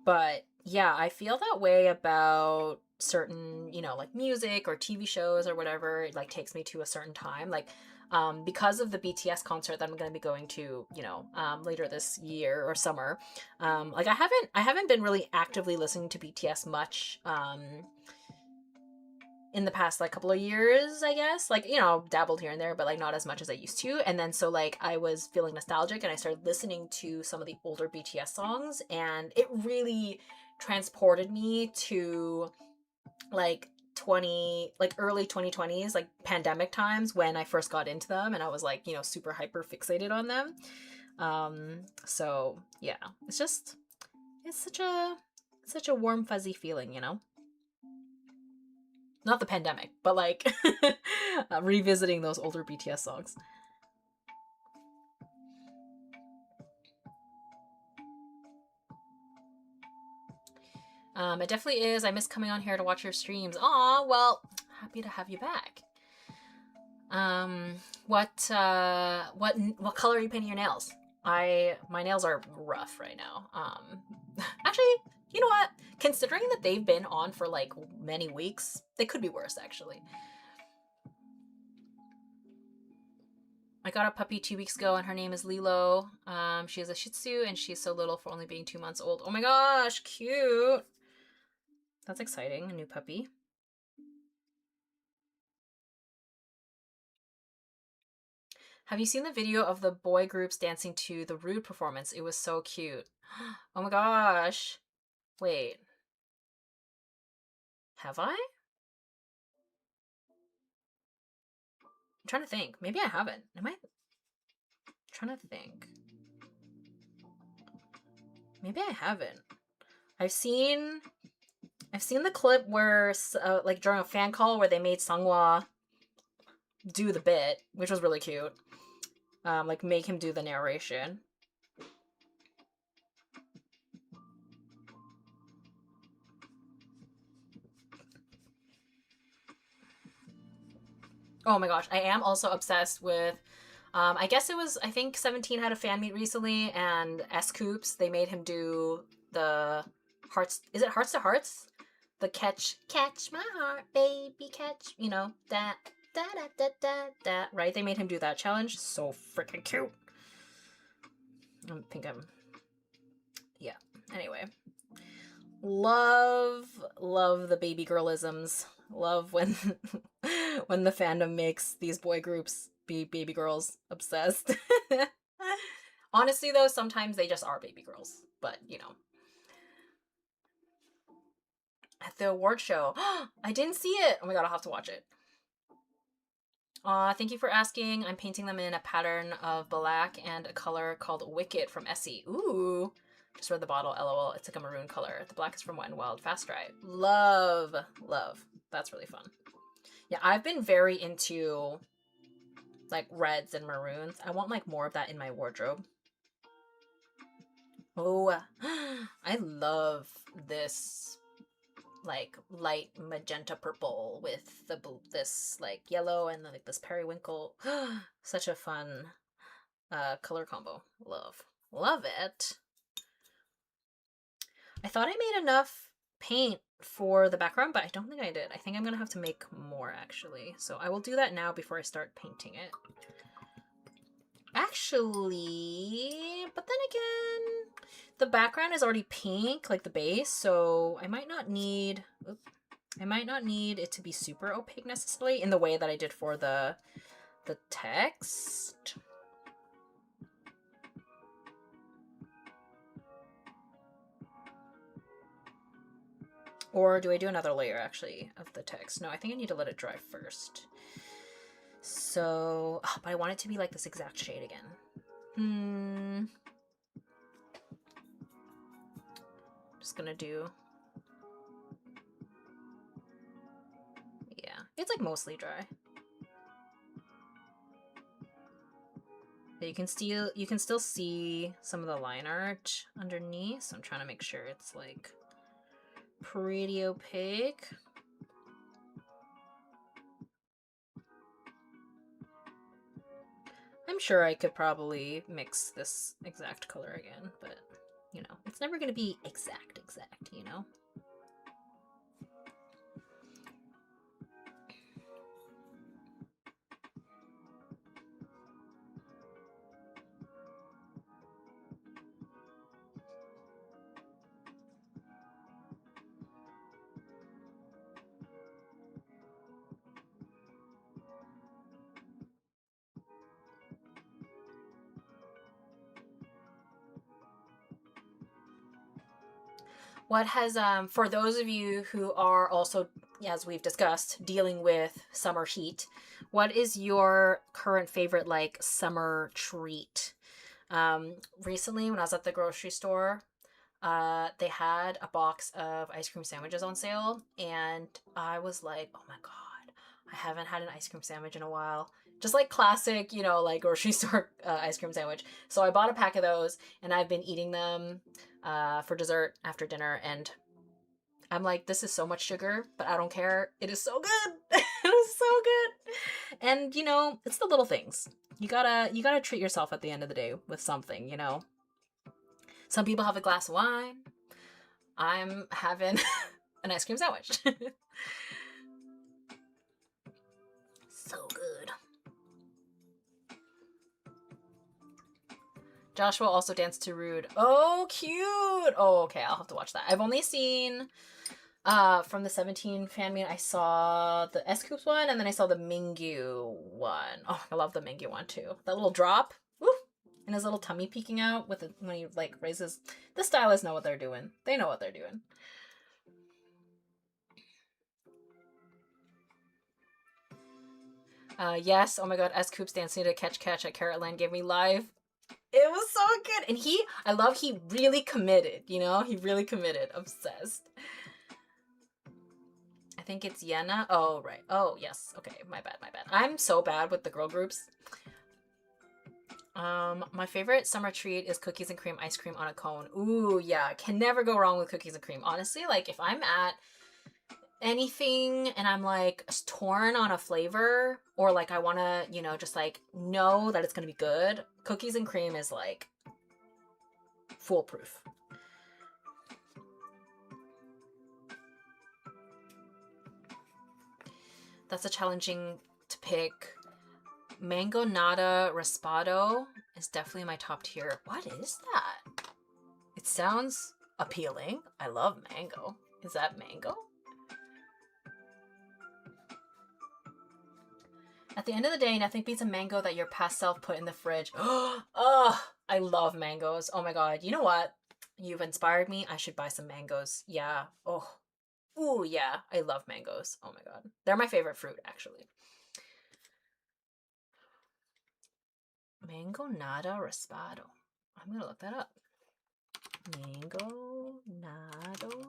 But yeah, I feel that way about certain, you know, like music or TV shows or whatever. It like takes me to a certain time. Like, because of the BTS concert that I'm going to be going to, you know, later this year or summer. Like I haven't been really actively listening to BTS much. In the past like couple of years, I guess, like, you know, dabbled here and there, but like not as much as I used to. And then so like I was feeling nostalgic and I started listening to some of the older BTS songs, and it really transported me to like early 2020s, like pandemic times when I first got into them, and I was like, you know, super hyper fixated on them. So yeah, it's such a warm fuzzy feeling, you know. Not the pandemic, but like revisiting those older BTS songs. It definitely is. I miss coming on here to watch your streams. Aw, well, happy to have you back. What color are you painting your nails? My nails are rough right now. Actually, you know what? Considering that they've been on for like many weeks, they could be worse actually. I got a puppy 2 weeks ago, and her name is Lilo. She is a Shih Tzu, and she's so little for only being 2 months old. Oh my gosh, cute! That's exciting, a new puppy. Have you seen the video of the boy groups dancing to the Rude performance? It was so cute. Oh my gosh. Wait. Have I? I'm trying to think. Maybe I haven't. Am I? I'm trying to think. Maybe I haven't. I've seen the clip where like during a fan call where they made Sunghwa do the bit, which was really cute. Like make him do the narration. Oh my gosh, I am also obsessed with I guess it was, I think 17 had a fan meet recently, and S-Coops, they made him do the hearts, is it Hearts to Hearts? The catch my heart, baby, catch, you know, that, that, right? They made him do that challenge. So freaking cute. I think yeah. Anyway. Love the baby girlisms. Love when when the fandom makes these boy groups be baby girls obsessed. Honestly though, sometimes they just are baby girls, but you know. At the award show, I didn't see it. Oh my god, I'll have to watch it. Thank you for asking. I'm painting them in a pattern of black and a color called Wicked from Essie. Ooh. Just read the bottle, lol. It's like a maroon color. The black is from Wet n Wild. Fast dry. Love. That's really fun. Yeah, I've been very into like reds and maroons. I want like more of that in my wardrobe. Oh, I love this like light magenta purple with this like yellow and like this periwinkle. Such a fun color combo. Love it. I thought I made enough paint for the background, but I don't think I did. I think I'm gonna have to make more actually. So I will do that now before I start painting it. Actually, but then again, the background is already pink, like the base, so I might not need it to be super opaque necessarily in the way that I did for the text. Or do I do another layer actually of the text? No, I think I need to let it dry first. So, but I want it to be like this exact shade again. Just gonna do, yeah, it's like mostly dry. But you can still see some of the line art underneath, so I'm trying to make sure it's like pretty opaque. I'm sure I could probably mix this exact color again, but you know, it's never gonna be exact, you know? What has, for those of you who are also, as we've discussed, dealing with summer heat, what is your current favorite, like, summer treat? Recently, when I was at the grocery store, they had a box of ice cream sandwiches on sale, and I was like, oh my god, I haven't had an ice cream sandwich in a while. Just like classic, you know, like grocery store ice cream sandwich. So I bought a pack of those, and I've been eating them for dessert after dinner, and I'm like, this is so much sugar, but I don't care. It is so good. It is so good. And you know, it's the little things. You gotta treat yourself at the end of the day with something, you know. Some people have a glass of wine. I'm having an ice cream sandwich. So good. Joshua also danced to Rude. Oh, cute. Oh, okay, I'll have to watch that. I've only seen From the 17 fan meet, I saw the S-Coups one, and then I saw the Mingi one. Oh, I love the Mingi one too. That little drop, woo, and his little tummy peeking out with it when he like raises. The stylists know what they're doing. They know what they're doing. Yes. Oh my God. S-Coups dancing to Catch at Carrot Land gave me life. It was so good, and I love he really committed. You know, he really committed. Obsessed. I think it's Yenna. Oh, right. Oh, yes. Okay, my bad. I'm so bad with the girl groups. My favorite summer treat is cookies and cream ice cream on a cone. Ooh, yeah. Can never go wrong with cookies and cream. Honestly, like if I'm at anything and I'm like torn on a flavor or like I want to, you know, just like know that it's going to be good, cookies and cream is like foolproof. That's a challenging to pick. Mango Nada Raspado is definitely my top tier. What is that? It sounds appealing. I love mango. Is that mango? At the end of the day, nothing beats a mango that your past self put in the fridge. Oh, I love mangoes. Oh my God. You know what? You've inspired me. I should buy some mangoes. Yeah. Oh. Ooh, yeah. I love mangoes. Oh my God. They're my favorite fruit, actually. Mango Nada Raspado. I'm going to look that up. Mango Nado.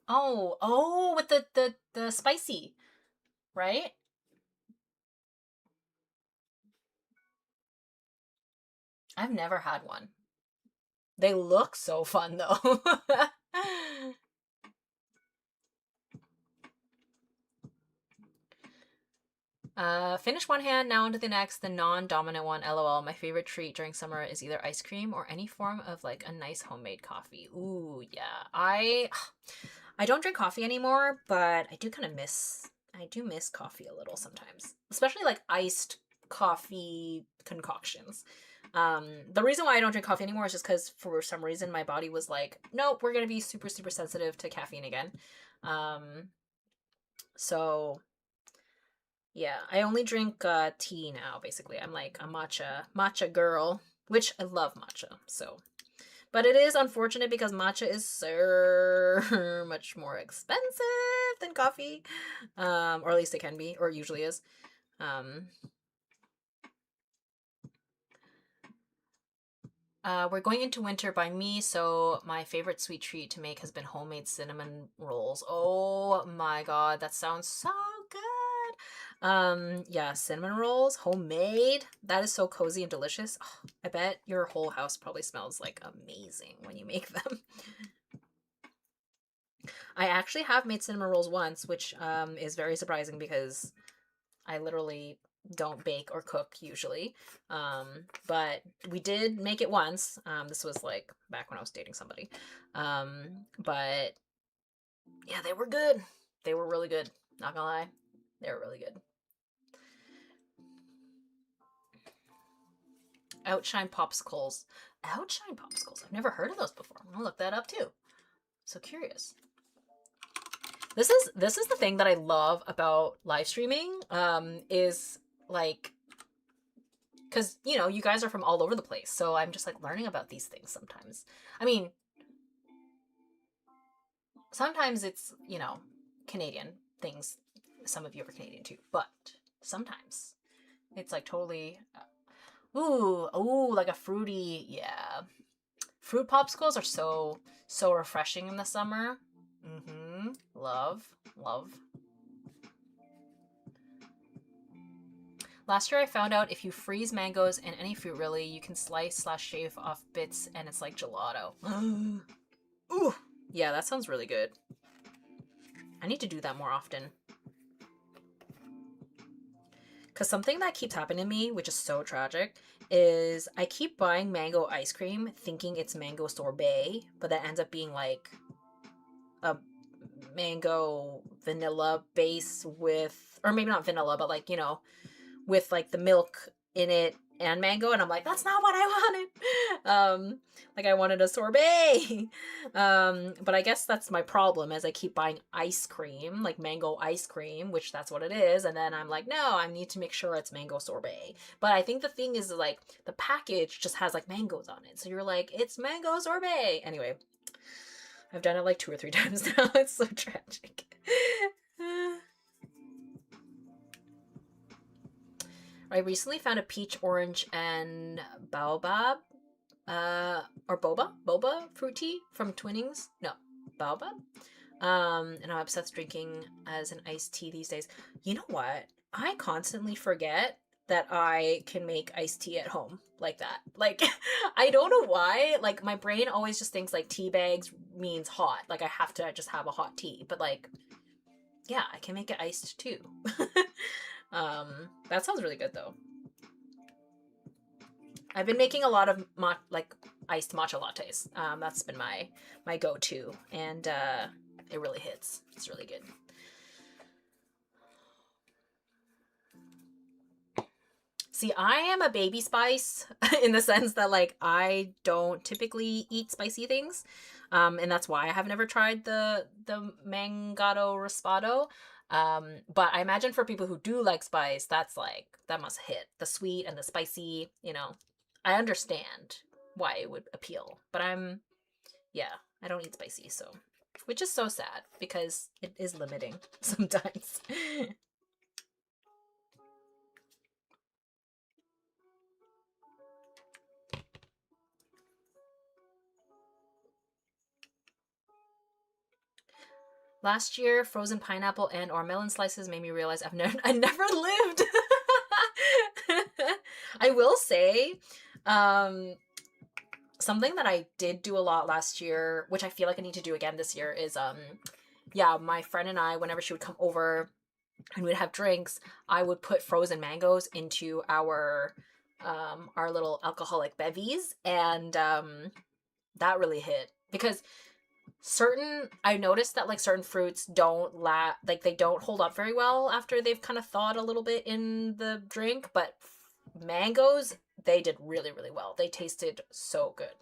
Oh, with the spicy, right? I've never had one. They look so fun though. Finish one hand, now onto the next, the non-dominant one, LOL. My favorite treat during summer is either ice cream or any form of like a nice homemade coffee. Ooh, yeah. I don't drink coffee anymore, but I do miss coffee a little sometimes. Especially like iced coffee concoctions. The reason why I don't drink coffee anymore is just because for some reason my body was like, nope, we're gonna be super, super sensitive to caffeine again. So yeah, I only drink tea now, basically. I'm like a matcha girl, which I love matcha, so. But it is unfortunate because matcha is so much more expensive than coffee. Or at least it can be, or it usually is. We're going into winter by me, so my favorite sweet treat to make has been homemade cinnamon rolls. Oh my God, that sounds so good. Yeah, cinnamon rolls, homemade. That is so cozy and delicious. Oh, I bet your whole house probably smells like amazing when you make them. I actually have made cinnamon rolls once, which is very surprising because I literally don't bake or cook usually. But we did make it once. This was like back when I was dating somebody. But yeah, they were good. They were really good. Not gonna lie. They were really good. Outshine popsicles. Outshine popsicles. I've never heard of those before. I'm gonna look that up too. So curious. This is the thing that I love about live streaming. Is like, because you know you guys are from all over the place, so I'm just like learning about these things sometimes. I mean, sometimes it's, you know, Canadian things. Some of you are Canadian too, but sometimes it's like totally. Ooh, like a fruity, yeah. Fruit popsicles are so refreshing in the summer. Mm-hmm. Love. Last year I found out if you freeze mangoes and any fruit really, you can slice/shave off bits and it's like gelato. Ooh, yeah, that sounds really good. I need to do that more often. Because something that keeps happening to me, which is so tragic, is I keep buying mango ice cream thinking it's mango sorbet, but that ends up being like a mango vanilla base with or maybe not vanilla, but like, you know, with like the milk in it and mango, and I'm like, that's not what I wanted. Like I wanted a sorbet. But I guess that's my problem, as I keep buying ice cream, like mango ice cream, which that's what it is, and then I'm like, no, I need to make sure it's mango sorbet. But I think the thing is, like, the package just has like mangoes on it, so you're like, it's mango sorbet. Anyway, I've done it like 2 or 3 times now. It's so tragic. I recently found a peach, orange, and baobab, or boba fruit tea from Twinings. No, baobab. And I'm obsessed drinking as an iced tea these days. You know what? I constantly forget that I can make iced tea at home like that. Like, I don't know why. Like, my brain always just thinks like tea bags means hot. Like, I have to just have a hot tea. But like, yeah, I can make it iced too. That sounds really good though. I've been making a lot of like iced matcha lattes. That's been my go-to, and it really hits. It's really good. See, I am a baby spice in the sense that like I don't typically eat spicy things. And that's why I have never tried the mangato raspado. But I imagine for people who do like spice, that's like, that must hit. The sweet and the spicy, you know. I understand why it would appeal, but yeah, I don't eat spicy, so, which is so sad because it is limiting sometimes. Last year, frozen pineapple and or melon slices made me realize I never lived. I will say, something that I did do a lot last year, which I feel like I need to do again this year, is yeah, my friend and I, whenever she would come over and we'd have drinks, I would put frozen mangoes into our little alcoholic bevies, and that really hit, because I noticed that like certain fruits don't like they don't hold up very well after they've kind of thawed a little bit in the drink, but mangoes, they did really, really well. They tasted so good.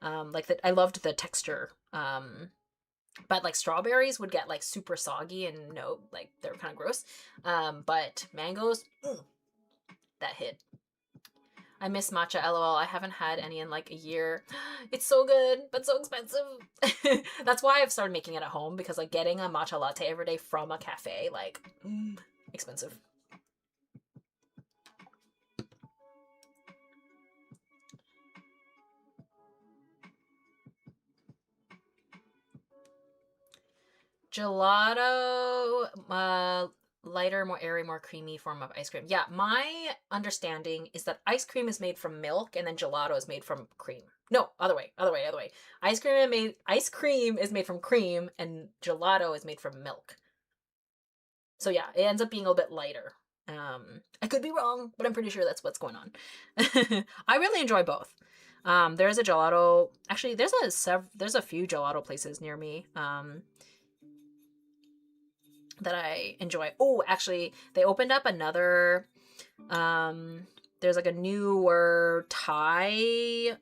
Like that, I loved the texture. But like strawberries would get like super soggy and no, like they were kind of gross. But mangoes, that hit. I miss matcha, lol. I haven't had any in like a year. It's so good, but so expensive. That's why I've started making it at home, because like getting a matcha latte every day from a cafe, like, expensive. Gelato, lighter, more airy, more creamy form of ice cream. Yeah, my understanding is that ice cream is made from milk and then gelato is made from cream. No, other way. Ice cream is made from cream and gelato is made from milk. So yeah, it ends up being a little bit lighter. I could be wrong, but I'm pretty sure that's what's going on. I really enjoy both. There's a gelato. Actually, there's a few gelato places near me. That I enjoy. Oh, actually, they opened up another. There's like a newer Thai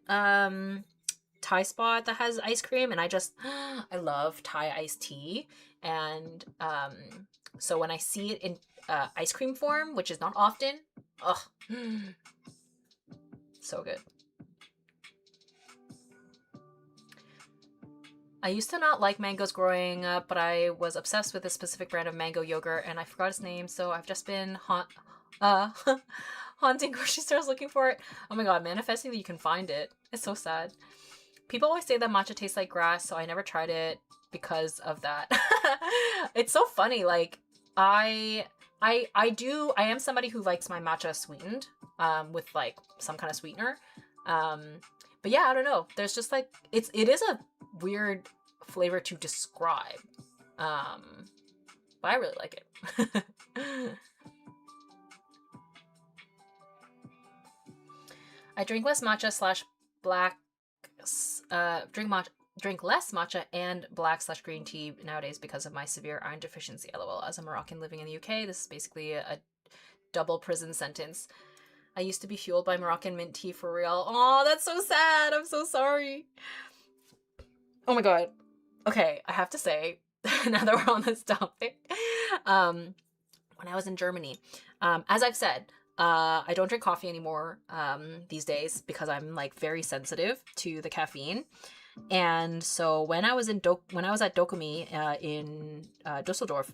spot that has ice cream, and I love Thai iced tea, and so when I see it in ice cream form, which is not often, oh, so good. I used to not like mangoes growing up, but I was obsessed with a specific brand of mango yogurt, and I forgot its name, so I've just been haunting grocery stores looking for it. Oh my god, manifesting that you can find it. It's so sad. People always say that matcha tastes like grass, so I never tried it because of that. It's so funny, like, I am somebody who likes my matcha sweetened, with like some kind of sweetener. But yeah, I don't know. There's just like, it is a weird flavor to describe. But I really like it. I drink less matcha slash black, drink matcha. drink less matcha and black/green tea nowadays because of my severe iron deficiency. LOL. As a Moroccan living in the UK, this is basically a double prison sentence. I used to be fueled by Moroccan mint tea for real. Oh, that's so sad. I'm so sorry. Oh my god. Okay, I have to say, now that we're on this topic, when I was in Germany, as I've said, I don't drink coffee anymore these days because I'm like very sensitive to the caffeine. And so when I was at Dokumi in Dusseldorf,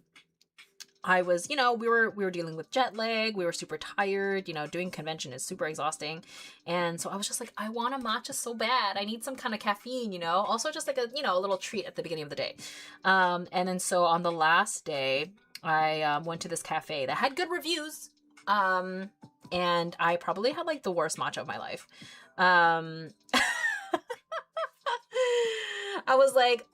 I was, you know, we were dealing with jet lag. We were super tired. You know, doing convention is super exhausting. And so I was just like, I want a matcha so bad. I need some kind of caffeine, you know, also just like a, you know, a little treat at the beginning of the day. And then so on the last day, I went to this cafe that had good reviews. And I probably had like the worst matcha of my life. I was like,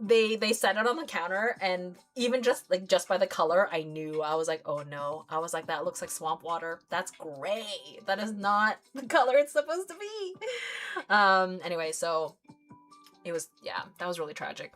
they set it on the counter, and even just by the color, I knew. I was like, oh no. I was like, that looks like swamp water. That's gray. That is not the color it's supposed to be. Anyway, so it was, yeah, that was really tragic.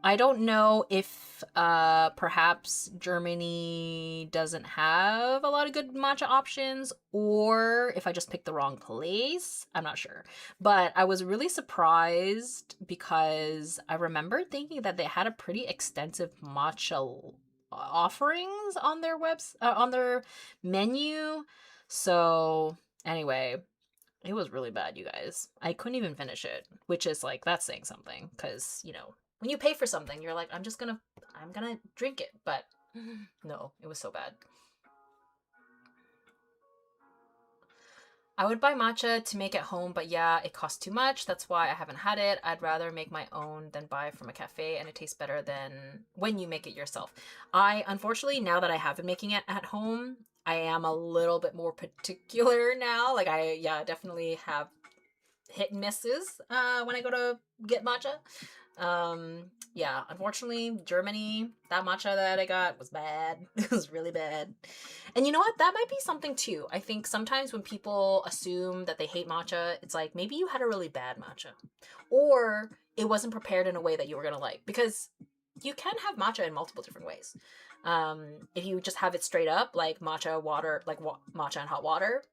I don't know if perhaps Germany doesn't have a lot of good matcha options, or if I just picked the wrong place. I'm not sure. But I was really surprised because I remember thinking that they had a pretty extensive matcha offerings on their on their menu. So anyway, it was really bad, you guys. I couldn't even finish it, which is like, that's saying something, because, you know, when you pay for something, you're like, I'm gonna drink it. But no, it was so bad. I would buy matcha to make at home, but yeah, it costs too much. That's why I haven't had it. I'd rather make my own than buy from a cafe, and it tastes better than when you make it yourself. Unfortunately, now that I have been making it at home, I am a little bit more particular now. Like, definitely have hit and misses when I go to get matcha. Yeah, unfortunately, Germany, that matcha that I got was bad. It was really bad. And you know what? That might be something too. I think sometimes when people assume that they hate matcha, it's like, maybe you had a really bad matcha. Or it wasn't prepared in a way that you were going to like. Because you can have matcha in multiple different ways. If you just have it straight up, like matcha water, like matcha and hot water,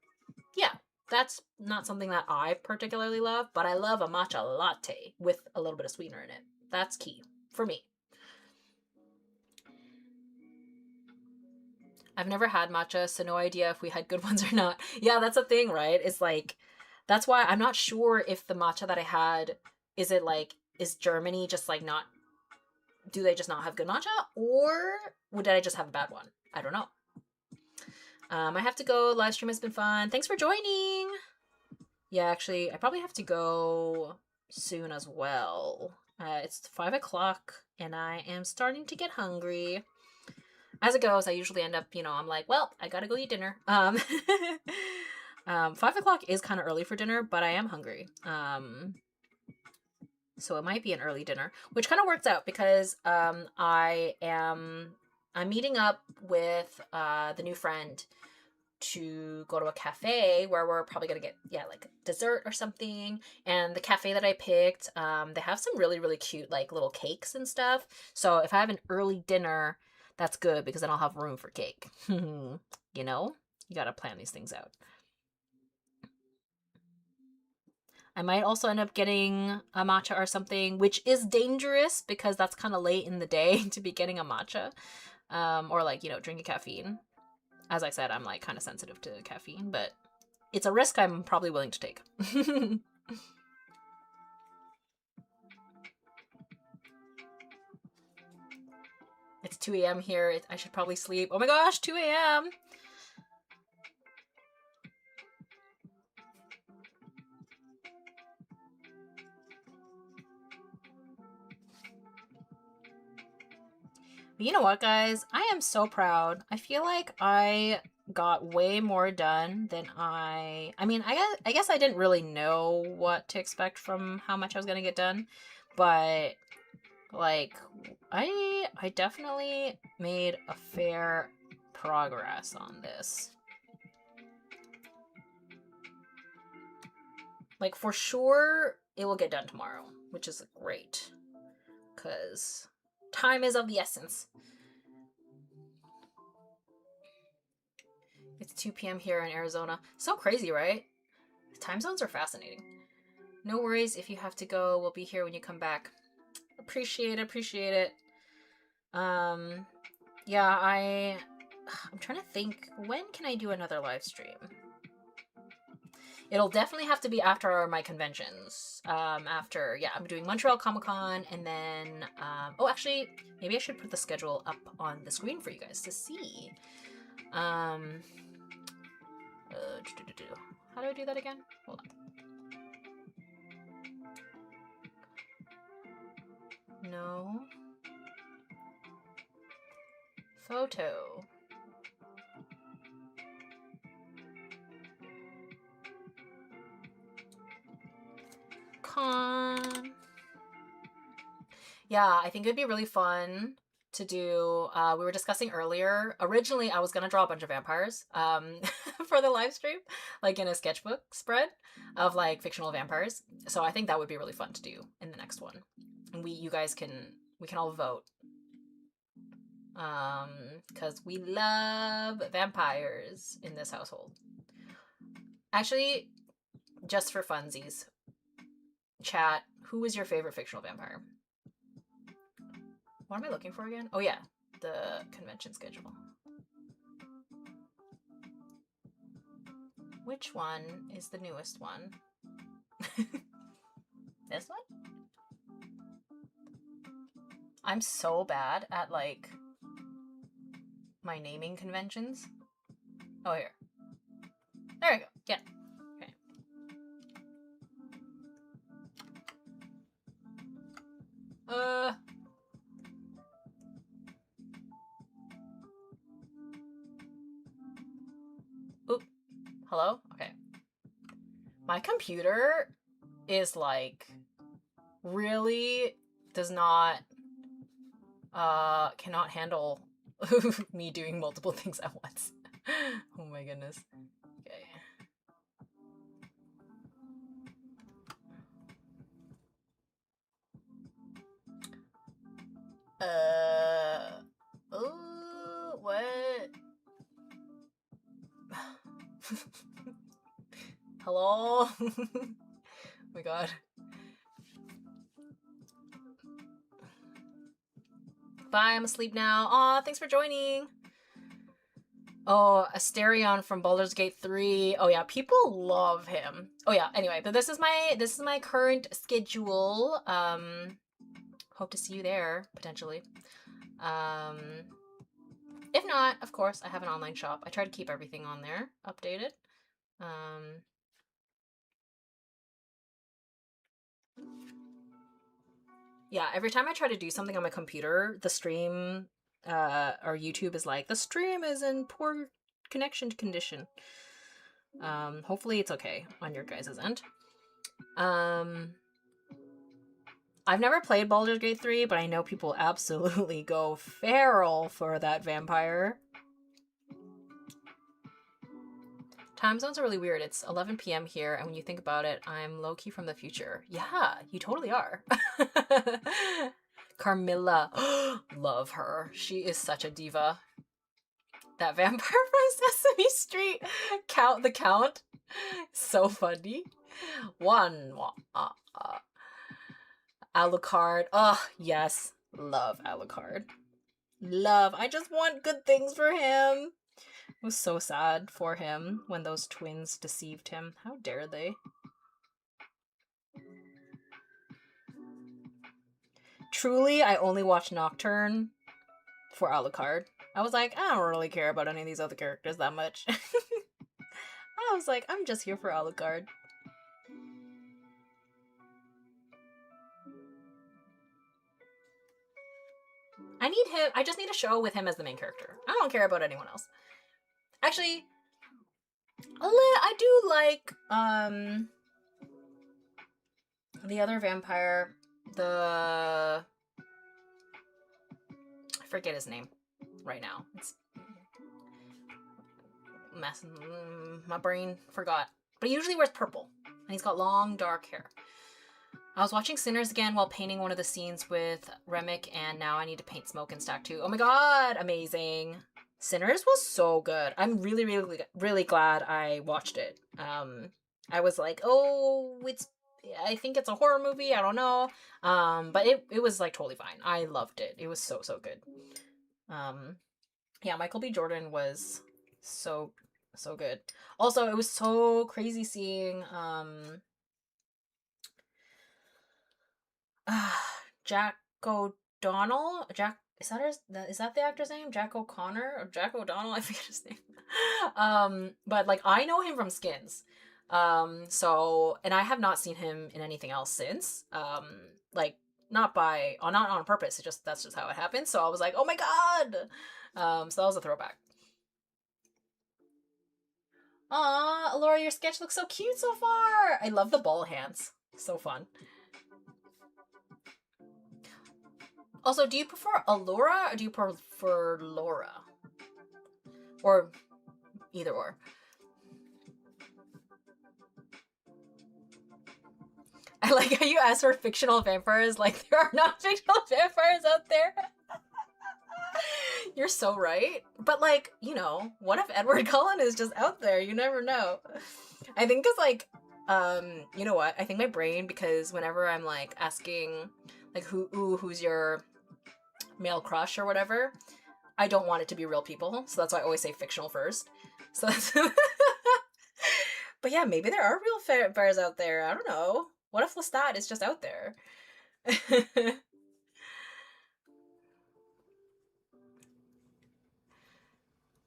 yeah, that's not something that I particularly love, but I love a matcha latte with a little bit of sweetener in it. That's key for me. I've never had matcha, so no idea if we had good ones or not. Yeah, that's a thing, right? It's like, that's why I'm not sure if the matcha that I had, is Germany just like not, do they just not have good matcha? Or did I just have a bad one? I don't know. I have to go. Live stream has been fun. Thanks for joining. Yeah, actually, I probably have to go soon as well. It's 5 o'clock, and I am starting to get hungry. As it goes, I usually end up, you know, I'm like, well, I gotta go eat dinner. 5 o'clock is kind of early for dinner, but I am hungry. So it might be an early dinner, which kind of works out because I'm meeting up with the new friend to go to a cafe where we're probably gonna get, yeah, like dessert or something. And the cafe that I picked, they have some really, really cute like little cakes and stuff. So if I have an early dinner, that's good because then I'll have room for cake. You know, you gotta plan these things out. I might also end up getting a matcha or something, which is dangerous because that's kind of late in the day to be getting a matcha, or like, you know, drinking caffeine. As I said, I'm like kind of sensitive to caffeine, but it's a risk I'm probably willing to take. It's 2 a.m. here. I should probably sleep. Oh my gosh, 2 a.m. But you know what, guys? I am so proud. I feel like I got way more done than I guess I didn't really know what to expect from how much I was going to get done, but like I definitely made a fair progress on this. Like, for sure, it will get done tomorrow, which is great. Because time is of the essence. It's 2 p.m. here in Arizona. So crazy, right? Time zones are fascinating. No worries if you have to go. We'll be here when you come back. Appreciate it, appreciate it. Yeah, I'm trying to think, when can I do another live stream? It'll definitely have to be after my conventions. After, yeah, I'm doing Montreal Comic Con, and then, oh, actually, maybe I should put the schedule up on the screen for you guys to see. How do I do that again? Hold on. No. Photo. Con. Yeah, I think it'd be really fun to do. We were discussing earlier. Originally, I was gonna draw a bunch of vampires for the live stream, like in a sketchbook spread of like fictional vampires. So I think that would be really fun to do in the next one. And we can all vote. Because we love vampires in this household. Actually, just for funsies, chat, who is your favorite fictional vampire? What am I looking for again? Oh yeah, the convention schedule. Which one is the newest one? This one? I'm so bad at like my naming conventions. Oh, here. There we go. Yeah. Okay. Oop. Hello? Okay. My computer is like really does not cannot handle me doing multiple things at once. Oh my goodness. Okay. Oh, what? Hello? Oh my god. Bye, I'm asleep now. Aw, thanks for joining. Oh, Asterion from Baldur's Gate 3. Oh yeah, people love him. Oh yeah, anyway, but this is my current schedule. Hope to see you there, potentially. If not, of course, I have an online shop. I try to keep everything on there, updated. Yeah, every time I try to do something on my computer, the stream or YouTube is like, the stream is in poor connection condition. Hopefully it's okay on your guys' end. I've never played Baldur's Gate 3, but I know people absolutely go feral for that vampire. Time zones are really weird. It's 11 p.m. here, and when you think about it, I'm low-key from the future. Yeah, you totally are. Carmilla. Love her. She is such a diva. That vampire from Sesame Street. The Count. So funny. Alucard. Oh, yes. Love Alucard. Love. I just want good things for him. It was so sad for him when those twins deceived him. How dare they? Truly, I only watched Nocturne for Alucard. I was like, I don't really care about any of these other characters that much. I was like, I'm just here for Alucard. I need him. I just need a show with him as the main character. I don't care about anyone else. Actually, I do like the other vampire, I forget his name right now. It's my brain forgot. But he usually wears purple. And he's got long, dark hair. I was watching Sinners again while painting one of the scenes with Remick, and now I need to paint Smoke and Stack too. Oh my god, amazing. Sinners was so good. I'm really, really, really glad I watched it. I was like, oh, I think it's a horror movie. I don't know. But it was like totally fine. I loved it. It was so, so good. Yeah, Michael B. Jordan was so, so good. Also, it was so crazy seeing, Jack O'Donnell? Is that the actor's name? Jack O'Connor or Jack O'Donnell? I forget his name. But like I know him from Skins. So and I have not seen him in anything else since. Like not on purpose. That's just how it happened. So I was like, oh my god. So that was a throwback. Aw, Laura, your sketch looks so cute so far. I love the ball hands. So fun. Also, do you prefer Allura or do you prefer Laura? Or either or. I like how you asked for fictional vampires like there are not fictional vampires out there. You're so right. But like, you know, what if Edward Cullen is just out there? You never know. I think it's like, you know what? I think my brain, because whenever I'm like asking like who's your male crush or whatever, I don't want it to be real people, so that's why I always say fictional first. So that's but yeah, maybe there are real vampires out there. I don't know. What if Lestat is just out there?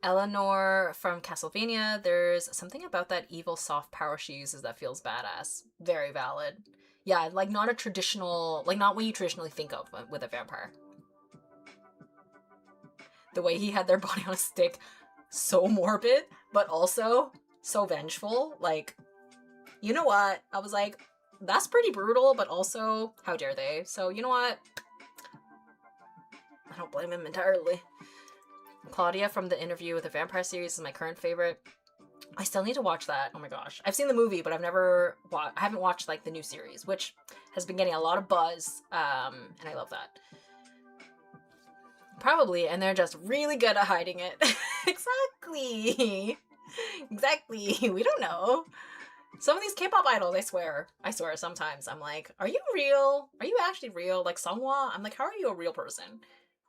Eleanor from Castlevania, there's something about that evil soft power she uses that feels badass. Very valid. Yeah, like not a traditional, like not what you traditionally think of with a vampire. The way he had their body on a stick, so morbid, but also so vengeful. Like, you know what? I was like, that's pretty brutal, but also, how dare they? So, you know what? I don't blame him entirely. Claudia from the Interview with the Vampire series is my current favorite. I still need to watch that. Oh my gosh. I've seen the movie, but I haven't watched like the new series, which has been getting a lot of buzz. And I love that. Probably, and they're just really good at hiding it. Exactly. Exactly. We don't know. Some of these K-pop idols, I swear sometimes I'm like, are you real? Are you actually real? Like Sungwa, I'm like, how are you a real person?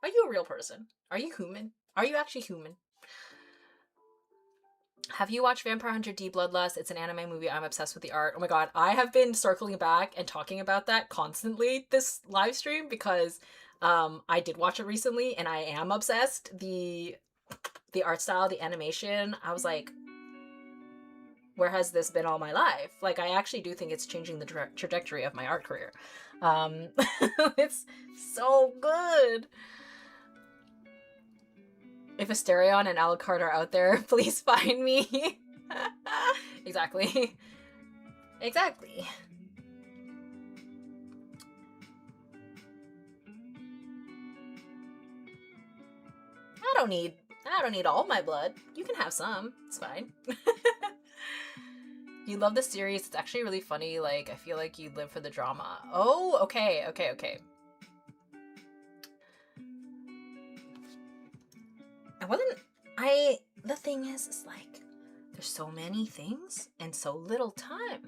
Are you a real person? Are you human? Are you actually human? Have you watched Vampire Hunter D Bloodlust? It's an anime movie. I'm obsessed with the art. Oh my god, I have been circling back and talking about that constantly this live stream because I did watch it recently and I am obsessed. The art style, the animation, I was like, where has this been all my life? Like, I actually do think it's changing the trajectory of my art career. It's so good. If Asterion and Alucard are out there, please find me. Exactly. Exactly. I don't need all my blood. You can have some. It's fine. You love the series. It's actually really funny. Like, I feel like you live for the drama. Oh, okay. The thing is like, there's so many things and so little time.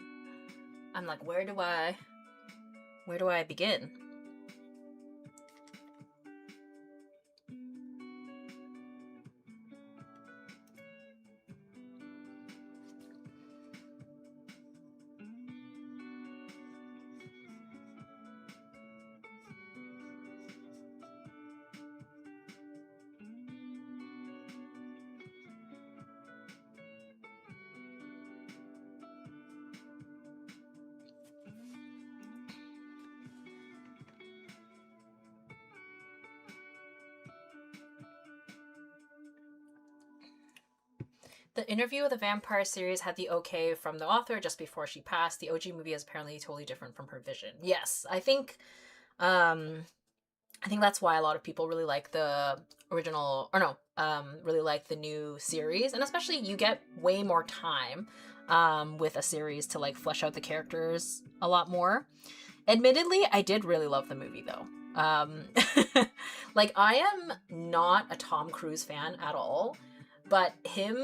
I'm like, where do I begin? The Interview with a Vampire series had the okay from the author just before she passed. The OG movie is apparently totally different from her vision. Yes, I think that's why a lot of people really like the original, or no, really like the new series, and especially you get way more time with a series to like flesh out the characters a lot more. Admittedly, I did really love the movie though. Like, I am not a Tom Cruise fan at all, but him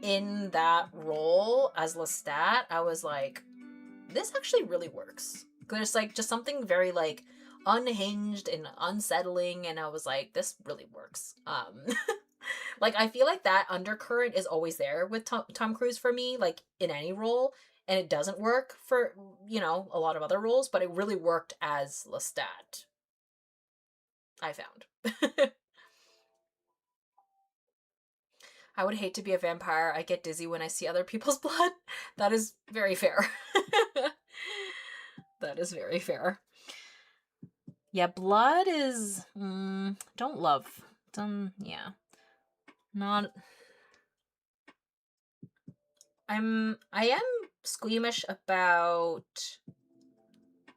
in that role as Lestat, I was like, this actually really works. There's like just something very like unhinged and unsettling, and I was like, this really works. Like, I feel like that undercurrent is always there with Tom Cruise for me, like in any role, and it doesn't work for, you know, a lot of other roles, but it really worked as Lestat, I found. I would hate to be a vampire. I get dizzy when I see other people's blood. That is very fair. That is very fair. Yeah, blood is don't love. Yeah. Not I am squeamish about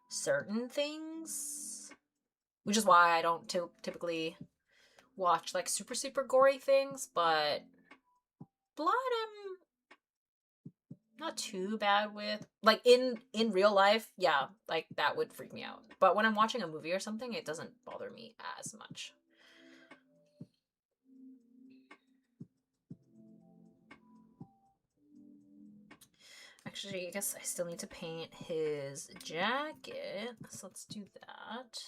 certain things, which is why I don't typically watch like super gory things, but blood I'm not too bad with. Like in real life, yeah, like that would freak me out. But when I'm watching a movie or something, it doesn't bother me as much. Actually, I guess I still need to paint his jacket, so let's do that.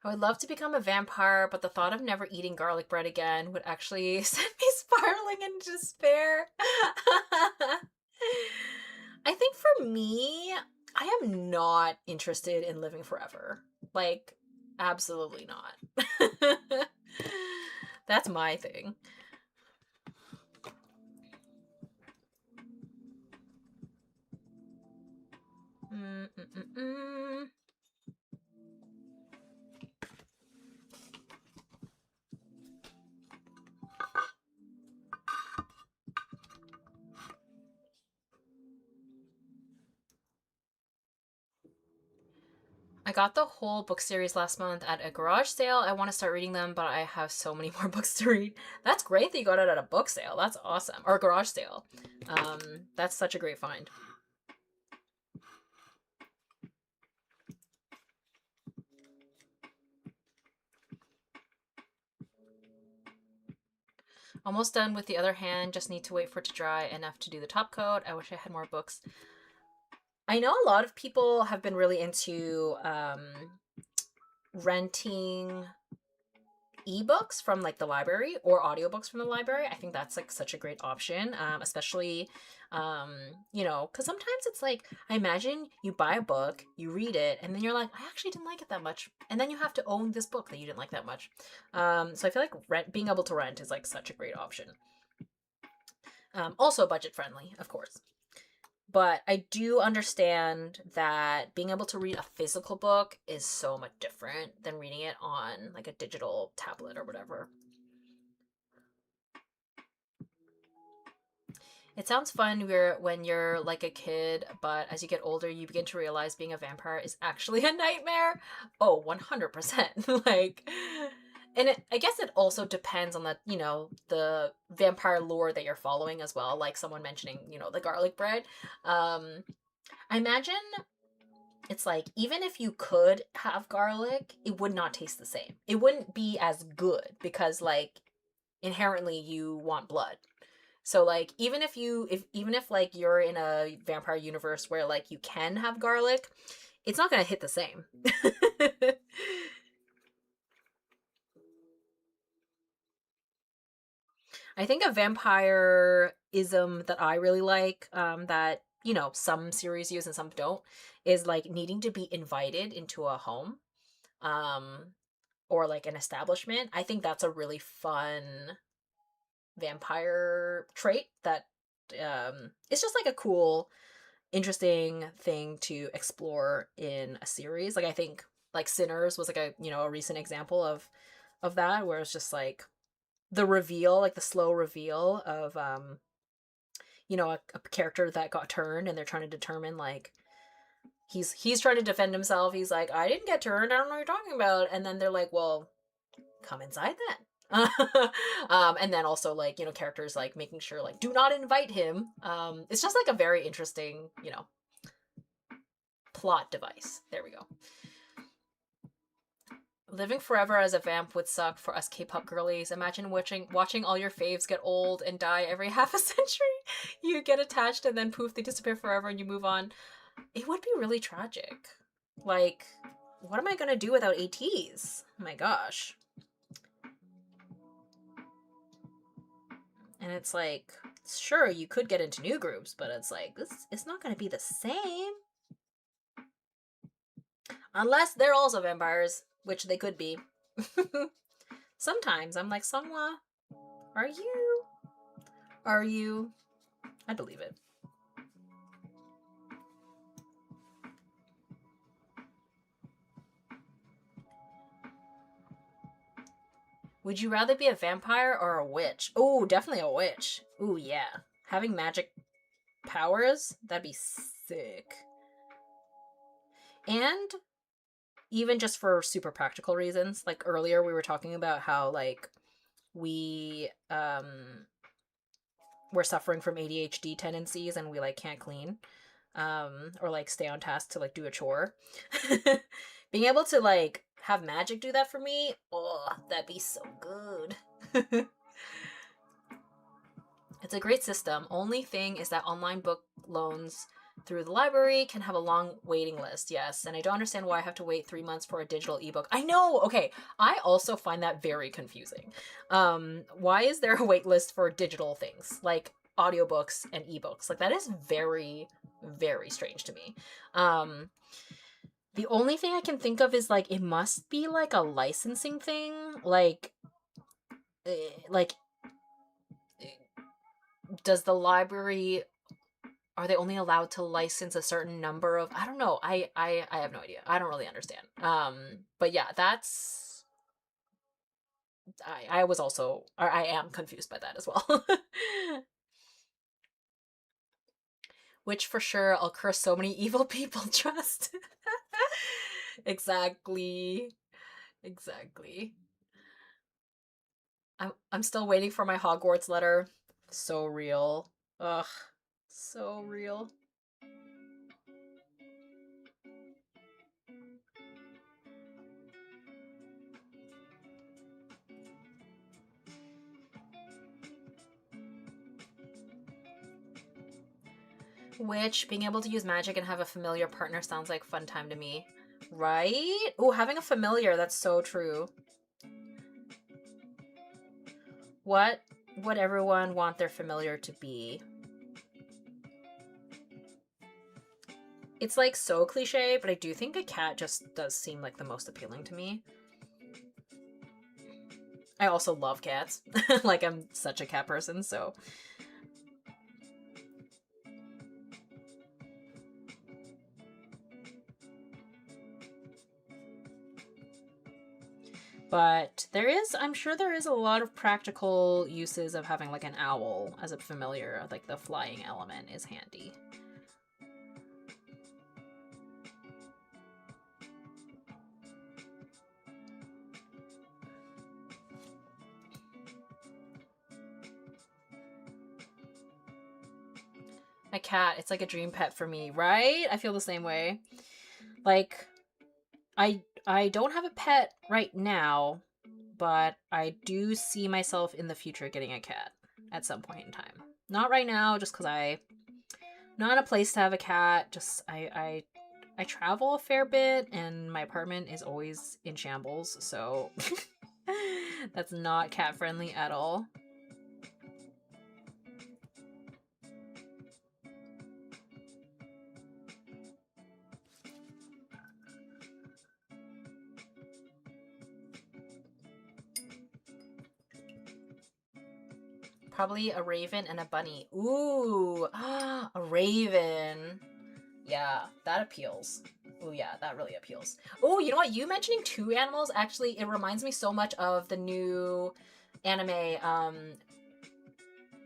I would love to become a vampire, but the thought of never eating garlic bread again would actually send me spiraling into despair. I think for me, I am not interested in living forever. Like, absolutely not. That's my thing. I got the whole book series last month at a garage sale. I want to start reading them, but I have so many more books to read. That's great that you got it at a book sale. That's awesome. Or a garage sale. That's such a great find. Almost done with the other hand. Just need to wait for it to dry enough to do the top coat. I wish I had more books. I know a lot of people have been really into renting ebooks from like the library or audiobooks from the library. I think that's like such a great option, especially you know, because sometimes it's like, I imagine you buy a book, you read it, and then you're like, I actually didn't like it that much, and then you have to own this book that you didn't like that much. So I feel like being able to rent is like such a great option. Also budget friendly, of course. But I do understand that being able to read a physical book is so much different than reading it on like a digital tablet or whatever. It sounds fun when you're like a kid, but as you get older, you begin to realize being a vampire is actually a nightmare. Oh, 100%. Like, and I guess it also depends on the, you know, the vampire lore that you're following as well. Like someone mentioning, you know, the garlic bread. I imagine it's like, even if you could have garlic, it would not taste the same. It wouldn't be as good because like inherently you want blood. So like even if like you're in a vampire universe where like you can have garlic, it's not going to hit the same. I think a vampire-ism that I really like, that, you know, some series use and some don't, is like needing to be invited into a home, um, or like an establishment. I think that's a really fun vampire trait that it's just like a cool, interesting thing to explore in a series. Like I think like Sinners was like a, you know, a recent example of that, where it's just like the reveal, like the slow reveal of you know, a character that got turned, and they're trying to determine like he's trying to defend himself. He's like, I didn't get turned, I don't know what you're talking about. And then they're like, well, come inside then. And then also, like, you know, characters like making sure, like, do not invite him. It's just like a very interesting, you know, plot device. There we go. Living forever as a vamp would suck for us K-pop girlies. Imagine watching all your faves get old and die every half a century. You get attached and then poof, they disappear forever and you move on. It would be really tragic. Like, what am I gonna do without Ateez? Oh my gosh. And it's like, sure, you could get into new groups, but it's like, it's not gonna be the same. Unless they're also vampires, which they could be. Sometimes I'm like, Sunghwa, are you? Are you? I believe it. Would you rather be a vampire or a witch? Oh, definitely a witch. Oh, yeah. Having magic powers? That'd be sick. And even just for super practical reasons, like earlier we were talking about how, like, we're suffering from ADHD tendencies and we, like, can't clean. Or, like, stay on task to, like, do a chore. Being able to, like, have magic do that for me, oh, that'd be so good. It's a great system. Only thing is that online book loans through the library can have a long waiting list, yes. And I don't understand why I have to wait 3 months for a digital ebook. I know, okay. I also find that very confusing. Why is there a wait list for digital things? Like audiobooks and ebooks. Like, that is very, very strange to me. The only thing I can think of is, like, it must be like a licensing thing. Like, does the library, are they only allowed to license a certain number of, I don't know. I have no idea. I don't really understand. But yeah, that's, I was also, or I am confused by that as well. Which for sure I'll curse so many evil people, trust. Exactly. Exactly. I'm still waiting for my Hogwarts letter. So real. Ugh. So real. Which, being able to use magic and have a familiar partner sounds like fun time to me. Right? Oh, having a familiar, that's so true. What would everyone want their familiar to be? It's, like, so cliche, but I do think a cat just does seem like the most appealing to me. I also love cats. Like, I'm such a cat person, so. But I'm sure there is a lot of practical uses of having, like, an owl as a familiar. Like, the flying element is handy. A cat, it's like a dream pet for me, right? I feel the same way. Like, I don't have a pet right now, but I do see myself in the future getting a cat at some point in time. Not right now, just because I'm not in a place to have a cat. Just I travel a fair bit, and my apartment is always in shambles, so that's not cat friendly at all. Probably a raven and a bunny. Ooh, a raven. Yeah, that appeals. Oh yeah, that really appeals. Oh, you know what? You mentioning two animals, actually, it reminds me so much of the new anime,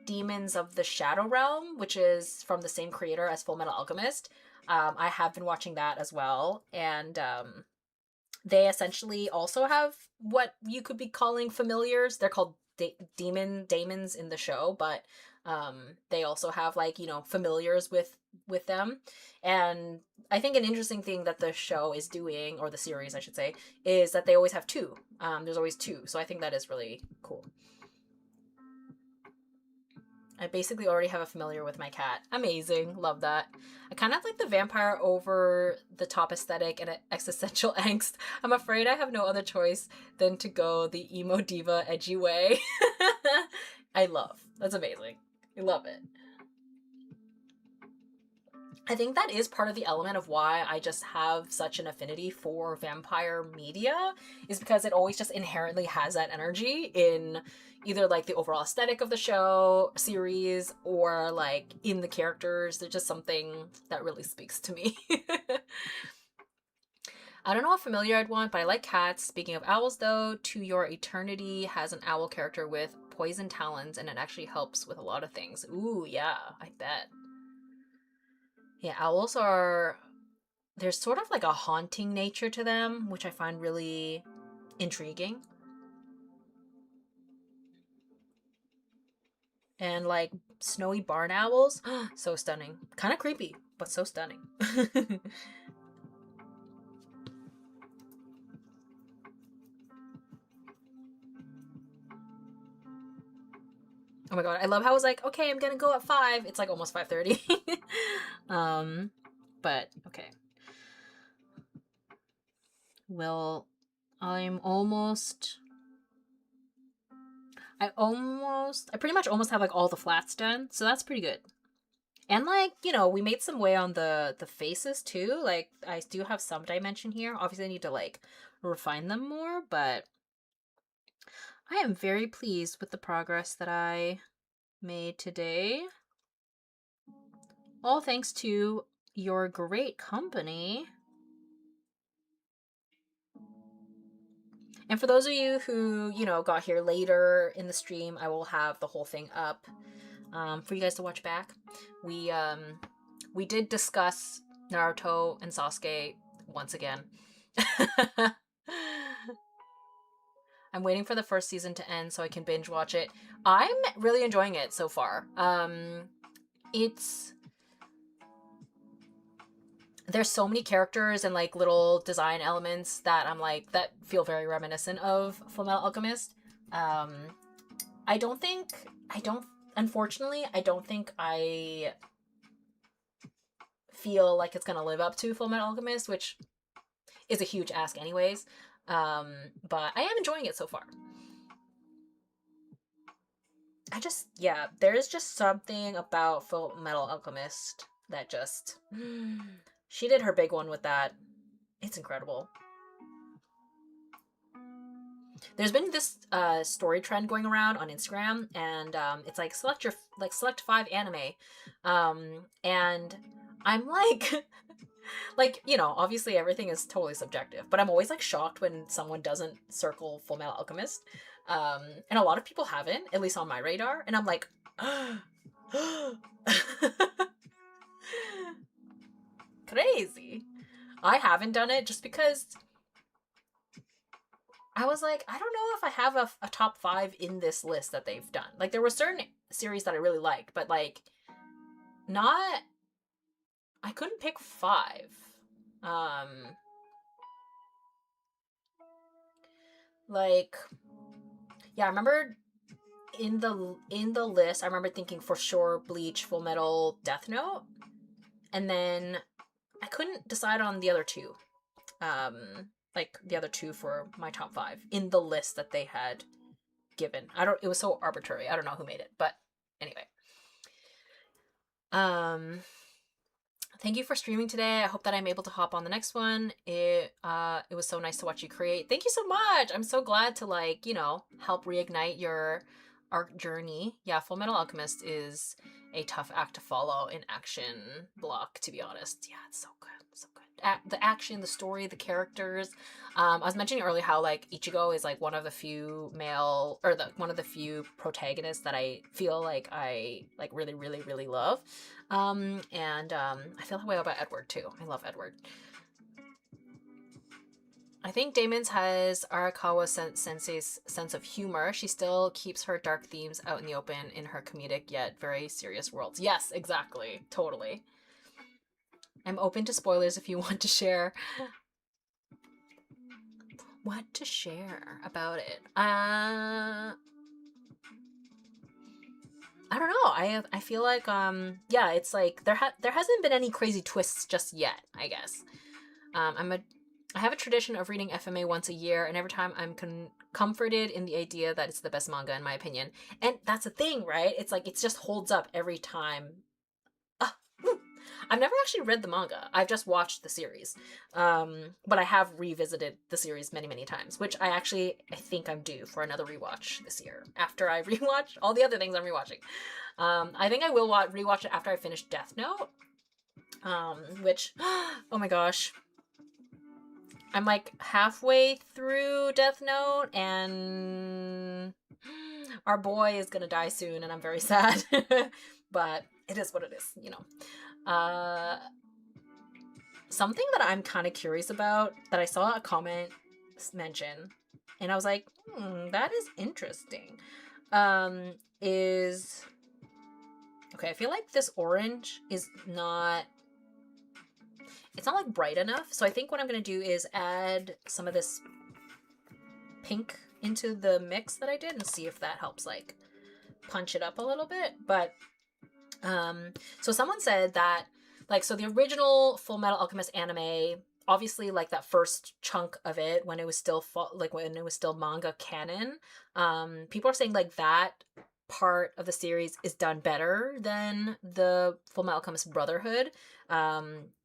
Demons of the Shadow Realm, which is from the same creator as Full Metal Alchemist. I have been watching that as well, and They essentially also have what you could be calling familiars. They're called daemons in the show, but they also have, like, you know, familiars with them. And I think an interesting thing that the show is doing, or the series I should say, is that they always have two. There's always two, so I think that is really cool. I basically already have a familiar with my cat. Amazing. Love that. I kind of like the vampire over the top aesthetic and existential angst. I'm afraid I have no other choice than to go the emo diva edgy way. I love. That's amazing. I love it. I think that is part of the element of why I just have such an affinity for vampire media, is because it always just inherently has that energy in either like the overall aesthetic of the show, series, or like in the characters. There's just something that really speaks to me. I don't know what familiar I'd want, but I like cats. Speaking of owls though, To Your Eternity has an owl character with poison talons, and it actually helps with a lot of things. Ooh, yeah, I bet. Yeah, owls are, there's sort of like a haunting nature to them, which I find really intriguing. And like snowy barn owls, so stunning. Kind of creepy, but so stunning. Oh my god, I love how I was like, okay, I'm gonna go at 5. It's like almost 5:30. But okay. Well, I'm almost I pretty much almost have like all the flats done, so that's pretty good. And like, you know, we made some way on the faces too. Like, I do have some dimension here. Obviously I need to like refine them more, but I am very pleased with the progress that I made today. All thanks to your great company. And for those of you who, you know, got here later in the stream, I will have the whole thing up for you guys to watch back. We did discuss Naruto and Sasuke once again. I'm waiting for the first season to end so I can binge watch it. I'm really enjoying it so far. It's, there's so many characters and like little design elements that I'm like, that feel very reminiscent of Fullmetal Alchemist. I don't unfortunately, I don't think I feel like it's gonna live up to Fullmetal Alchemist, which is a huge ask anyways. But I am enjoying it so far. Yeah, there's just something about Fullmetal Alchemist that just, she did her big one with that. It's incredible. There's been this story trend going around on Instagram, and it's like select 5 anime, and I'm like, like, you know, obviously everything is totally subjective, but I'm always like shocked when someone doesn't circle Fullmetal Alchemist, and a lot of people haven't, at least on my radar, and I'm like, crazy. I haven't done it just because I was like, I don't know if I have a top 5 in this list that they've done. Like, there were certain series that I really liked, but like, not, I couldn't pick 5. Like, yeah, I remember in the list, I remember thinking for sure Bleach, Full Metal, Death Note, and then I couldn't decide on the other 2. Like the other 2 for my top 5 in the list that they had given. It was so arbitrary. I don't know who made it, but anyway. Thank you for streaming today. I hope that I'm able to hop on the next one. It was so nice to watch you create. Thank you so much. I'm so glad to, like, you know, help reignite your art journey. Yeah, Fullmetal Alchemist is a tough act to follow in action block, to be honest. Yeah, it's so good. So good. The action, the story, the characters. I was mentioning earlier how like Ichigo is like one of the few male, or one of the few protagonists that I feel like I like really, really, really love. And I feel that way about Edward too. I love Edward. I think Damon's has Arakawa Sensei's sense of humor. She still keeps her dark themes out in the open in her comedic yet very serious worlds. Yes, exactly. Totally. I'm open to spoilers if you want to share. What to share about it? I don't know. I feel like yeah, it's like there hasn't been any crazy twists just yet, I guess. I have a tradition of reading FMA once a year, and every time I'm comforted in the idea that it's the best manga in my opinion. And that's the thing, right? It's like it just holds up every time. I've never actually read the manga. I've just watched the series. But I have revisited the series many, many times, which I think I'm due for another rewatch this year after I rewatch all the other things I'm rewatching. I think I will rewatch it after I finish Death Note. Which, oh my gosh. I'm like halfway through Death Note and our boy is gonna die soon and I'm very sad. But it is what it is, you know. Something that I'm kind of curious about that I saw a comment mention and I was like, that is interesting. Is okay, I feel like this orange is not, it's not like bright enough. So I think what I'm going to do is add some of this pink into the mix that I did and see if that helps like punch it up a little bit. But so someone said that like, so the original Full Metal Alchemist anime, obviously like that first chunk of it when it was still when it was still manga canon, people are saying like that part of the series is done better than the Full Metal Alchemist Brotherhood,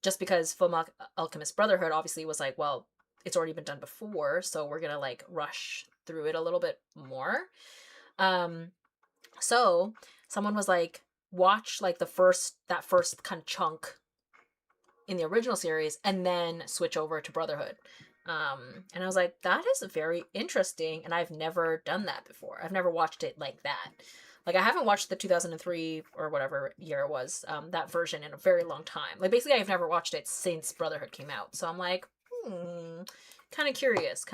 just because Full Metal Alchemist Brotherhood obviously was like, well, it's already been done before, so we're gonna like rush through it a little bit more. So someone was like, watch like that first kind of chunk in the original series and then switch over to Brotherhood. And I was like, that is very interesting, and I've never done that before. I've never watched it like that. Like, I haven't watched the 2003 or whatever year it was, that version in a very long time. Like, basically, I've never watched it since Brotherhood came out. So I'm like, kind of curious.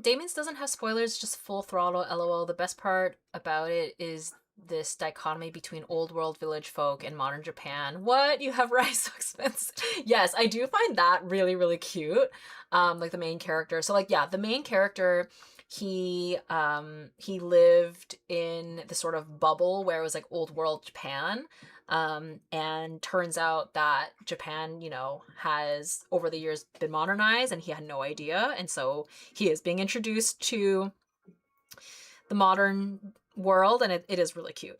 Damon's doesn't have spoilers, just full throttle, lol. The best part about it is this dichotomy between old world village folk and modern Japan. What? You have rice so expensive? Yes, I do find that really, really cute. Like the main character. So like, yeah, the main character, he lived in this sort of bubble where it was like old world Japan. And turns out that Japan, you know, has over the years been modernized and he had no idea. And so he is being introduced to the modern world, and it is really cute.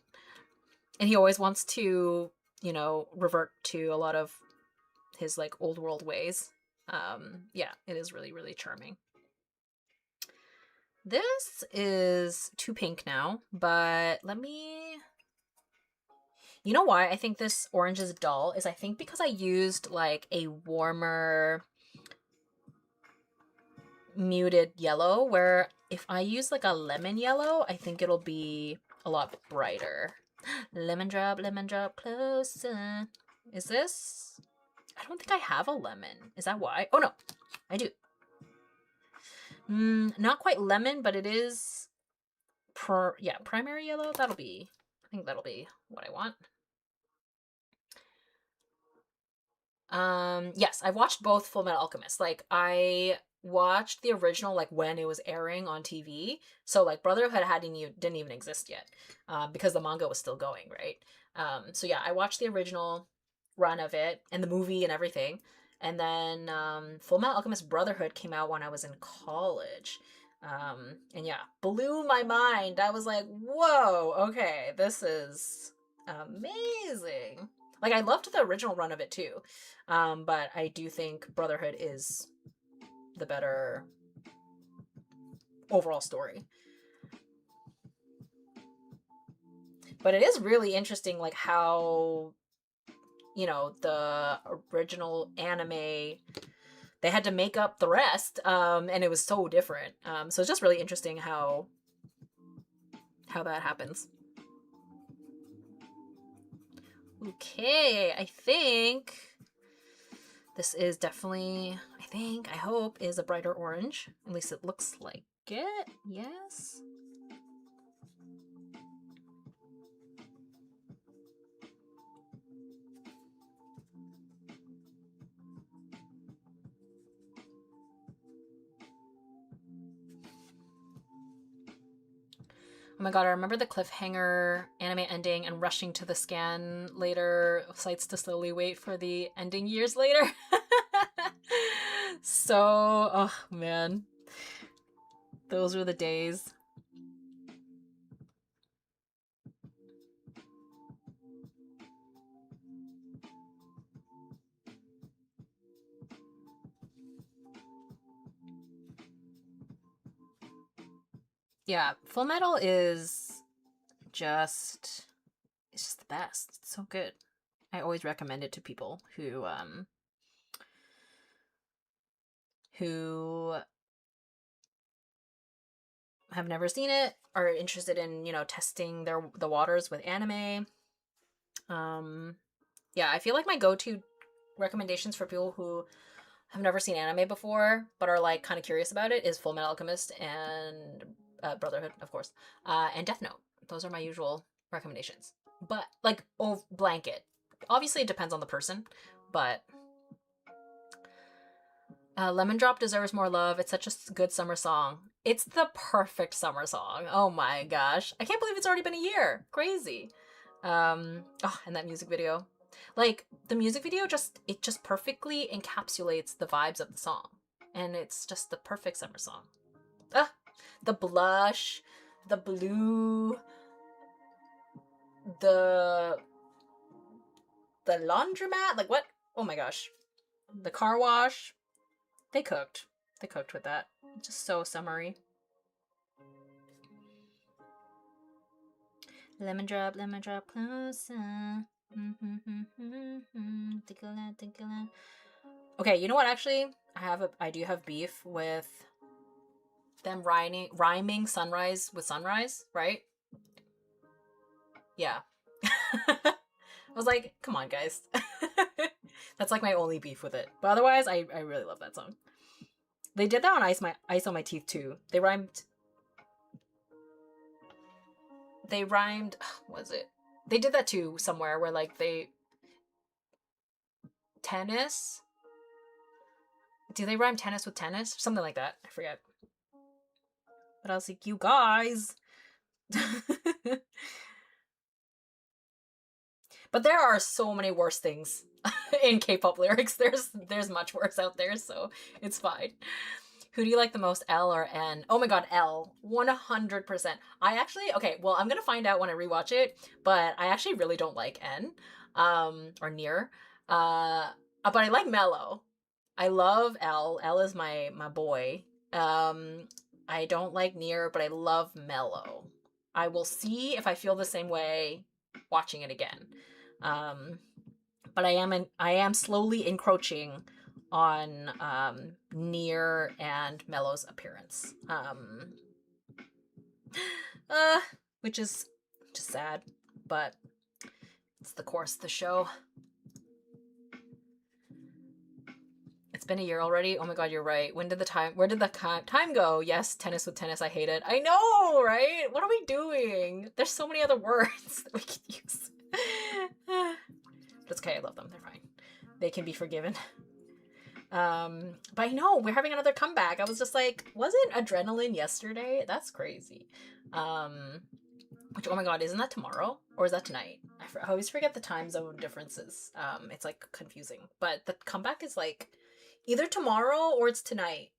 And he always wants to, you know, revert to a lot of his like old world ways. Yeah, it is really, really charming. This is too pink now, but let me... You know why I think this orange is dull? Is I think because I used like a warmer muted yellow, where if I use like a lemon yellow, I think it'll be a lot brighter. Lemon drop closer. Is this? I don't think I have a lemon. Is that why? Oh no, I do. Not quite lemon, but it is primary yellow. I think that'll be what I want. Yes, I watched both Full Metal Alchemist. Like, I watched the original like when it was airing on TV. So like Brotherhood didn't even exist yet, because the manga was still going, right? So yeah, I watched the original run of it and the movie and everything. And then Full Metal Alchemist Brotherhood came out when I was in college. And yeah, blew my mind. I was like, whoa, okay, this is amazing. Like, I loved the original run of it too. But I do think Brotherhood is the better overall story. But it is really interesting, like, how, you know, the original anime they had to make up the rest, and it was so different. So it's just really interesting how that happens. Okay, I think this is definitely, I hope, is a brighter orange. At least it looks like it. Yes. Oh my god, I remember the cliffhanger anime ending and rushing to the scan later sites to slowly wait for the ending years later. So, oh man. Those were the days. Yeah, Full Metal is just, it's just the best. It's so good. I always recommend it to people who have never seen it, are interested in, testing the waters with anime. Yeah, I feel like my go-to recommendations for people who have never seen anime before but are like kind of curious about it is Full Metal Alchemist and Brotherhood, of course, and Death Note. Those are my usual recommendations. But like, oh, blanket. Obviously, it depends on the person, but Lemon Drop deserves more love. It's such a good summer song. It's the perfect summer song. Oh my gosh. I can't believe it's already been a year. Crazy. Oh, and that music video. Like, the music video just perfectly encapsulates the vibes of the song. And it's just the perfect summer song. Ah, the blush, the blue, the laundromat, like what? Oh my gosh. The car wash. They cooked. They cooked with that. Just so summery. Lemon drop closer. Okay, you know what? Actually, I do have beef with them rhyming sunrise with sunrise, right? Yeah. I was like, come on, guys. That's like my only beef with it. But otherwise, I really love that song. They did that on Ice on My Teeth too. They rhymed. Was it? They did that too somewhere where like tennis. Do they rhyme tennis with tennis? Something like that. I forget. But I was like, you guys. But there are so many worse things in K-pop lyrics. There's much worse out there, so it's fine. Who do you like the most, L or N? Oh my god, L. 100%. Okay, well, I'm gonna find out when I rewatch it, but I actually really don't like N, or Near. But I like Mellow. I love L. L is my boy. I don't like Near, but I love Mellow. I will see if I feel the same way watching it again. But I am slowly encroaching on Near and Mellow's appearance. Which is just sad, but it's the course of the show. It's been a year already. Oh my god, you're right. Where did the time go? Yes, tennis with tennis. I hate it. I know, right? What are we doing? There's so many other words that we can use. That's okay. I love them. They're fine. They can be forgiven. But I know we're having another comeback. I was just like, wasn't Adrenaline yesterday? That's crazy. Which, oh my god, isn't that tomorrow or is that tonight? I always forget the time zone differences. It's like confusing. But the comeback is like either tomorrow or it's tonight.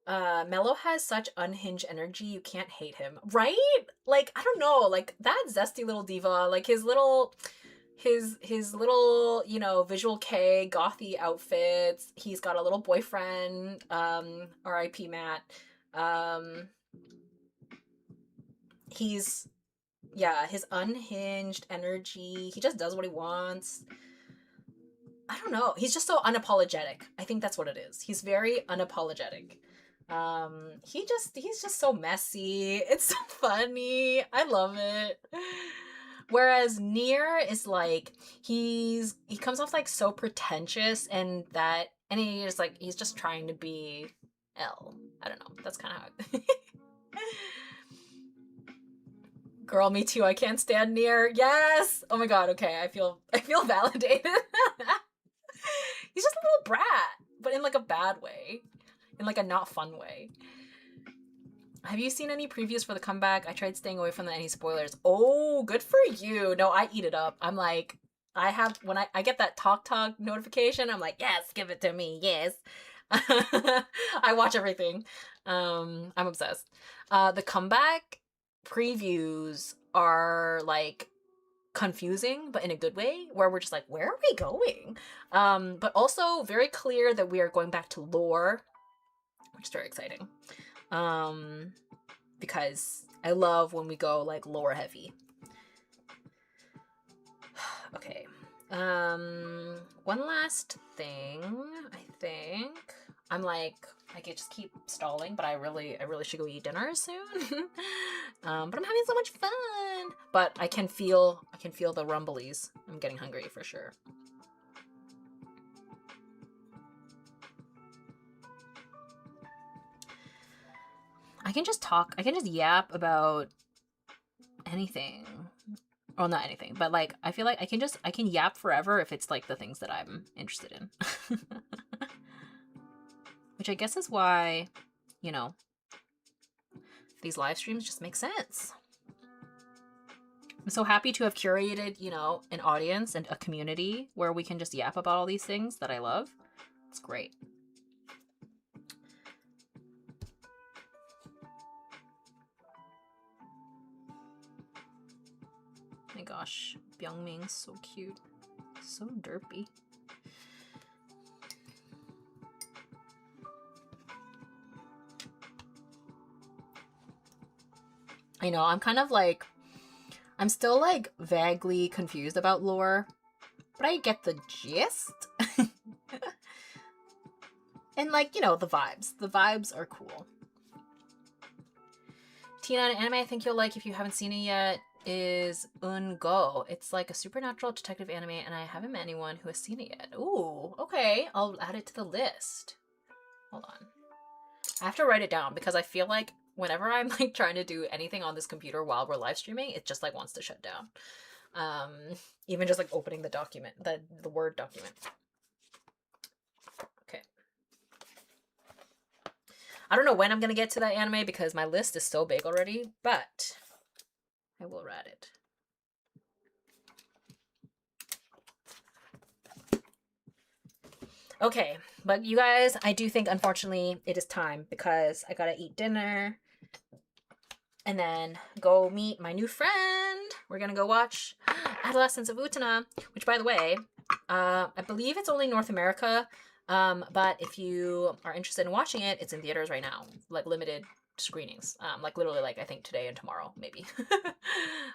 Mello has such unhinged energy, you can't hate him, right? Like, I don't know, like that zesty little diva, like his little, visual K gothy outfits. He's got a little boyfriend, R.I.P. Matt. His unhinged energy. He just does what he wants. I don't know. He's just so unapologetic. I think that's what it is. He's very unapologetic. He's just so messy. It's so funny. I love it. Whereas Near is like, he comes off like so pretentious, and he is like, he's just trying to be L. I don't know. That's kind of how Girl, me too. I can't stand Near. Yes. Oh my god. Okay. I feel validated. He's just a little brat, but in like a bad way, in like a not fun way. Have you seen any previews for the comeback? I tried staying away from any spoilers. Oh, good for you. No, I eat it up. I'm like, when I get that talk notification, I'm like, yes, give it to me. Yes. I watch everything. I'm obsessed. The comeback previews are like confusing, but in a good way, where we're just like, where are we going? But also very clear that we are going back to lore, which is very exciting. Because I love when we go like lore heavy. Okay. One last thing, I think. I'm like, I could just keep stalling, but I really should go eat dinner soon. But I'm having so much fun. But I can feel the rumblies. I'm getting hungry for sure. I can just talk. I can just yap about anything. Well, not anything, but like I feel like I can yap forever if it's like the things that I'm interested in. Which I guess is why, you know, these live streams just make sense. I'm so happy to have curated, you know, an audience and a community where we can just yap about all these things that I love. It's great. Oh my gosh, Byungming's so cute. So derpy. I know, I'm kind of like, I'm still like vaguely confused about lore, but I get the gist. And like, you know, the vibes. The vibes are cool. Tina, an anime I think you'll like if you haven't seen it yet is Ungo. It's like a supernatural detective anime, and I haven't met anyone who has seen it yet. Ooh, okay. I'll add it to the list. Hold on. I have to write it down because I feel like whenever I'm like trying to do anything on this computer while we're live streaming, it just like wants to shut down. Even just like opening the document, the Word document. Okay. I don't know when I'm gonna get to that anime because my list is so big already, but I will add it. Okay, but you guys, I do think unfortunately it is time because I gotta eat dinner and then go meet my new friend. We're gonna go watch Adolescence of Utena, which by the way, I believe it's only North America, but if you are interested in watching it, it's in theaters right now, like limited screenings, like literally like I think today and tomorrow maybe.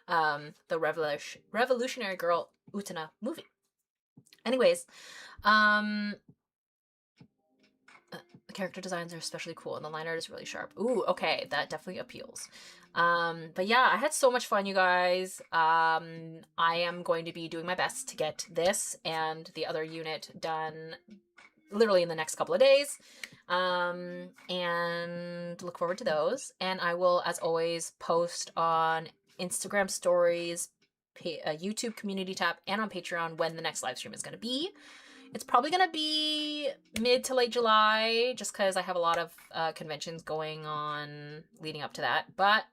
The Revolutionary Girl Utena movie. Anyways, the character designs are especially cool and the line art is really sharp. Ooh, okay, that definitely appeals. But yeah, I had so much fun, you guys. I am going to be doing my best to get this and the other unit done literally in the next couple of days. And look forward to those. And I will, as always, post on Instagram stories, YouTube community tab, and on Patreon when the next live stream is going to be. It's probably going to be mid to late July, just because I have a lot of conventions going on leading up to that. But,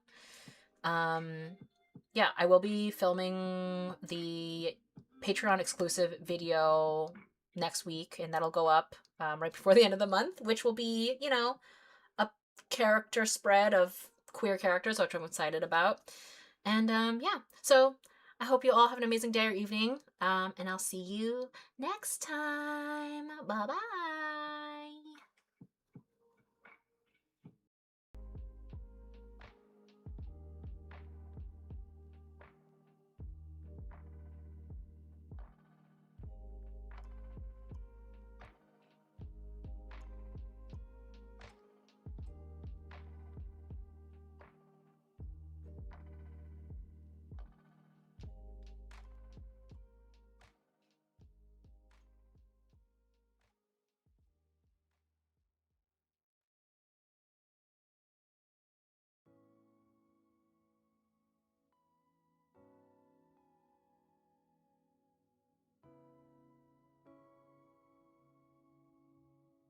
yeah, I will be filming the Patreon exclusive video next week, and that'll go up right before the end of the month, which will be, you know, a character spread of queer characters, which I'm excited about. And, yeah, so I hope you all have an amazing day or evening, and I'll see you next time. Bye-bye.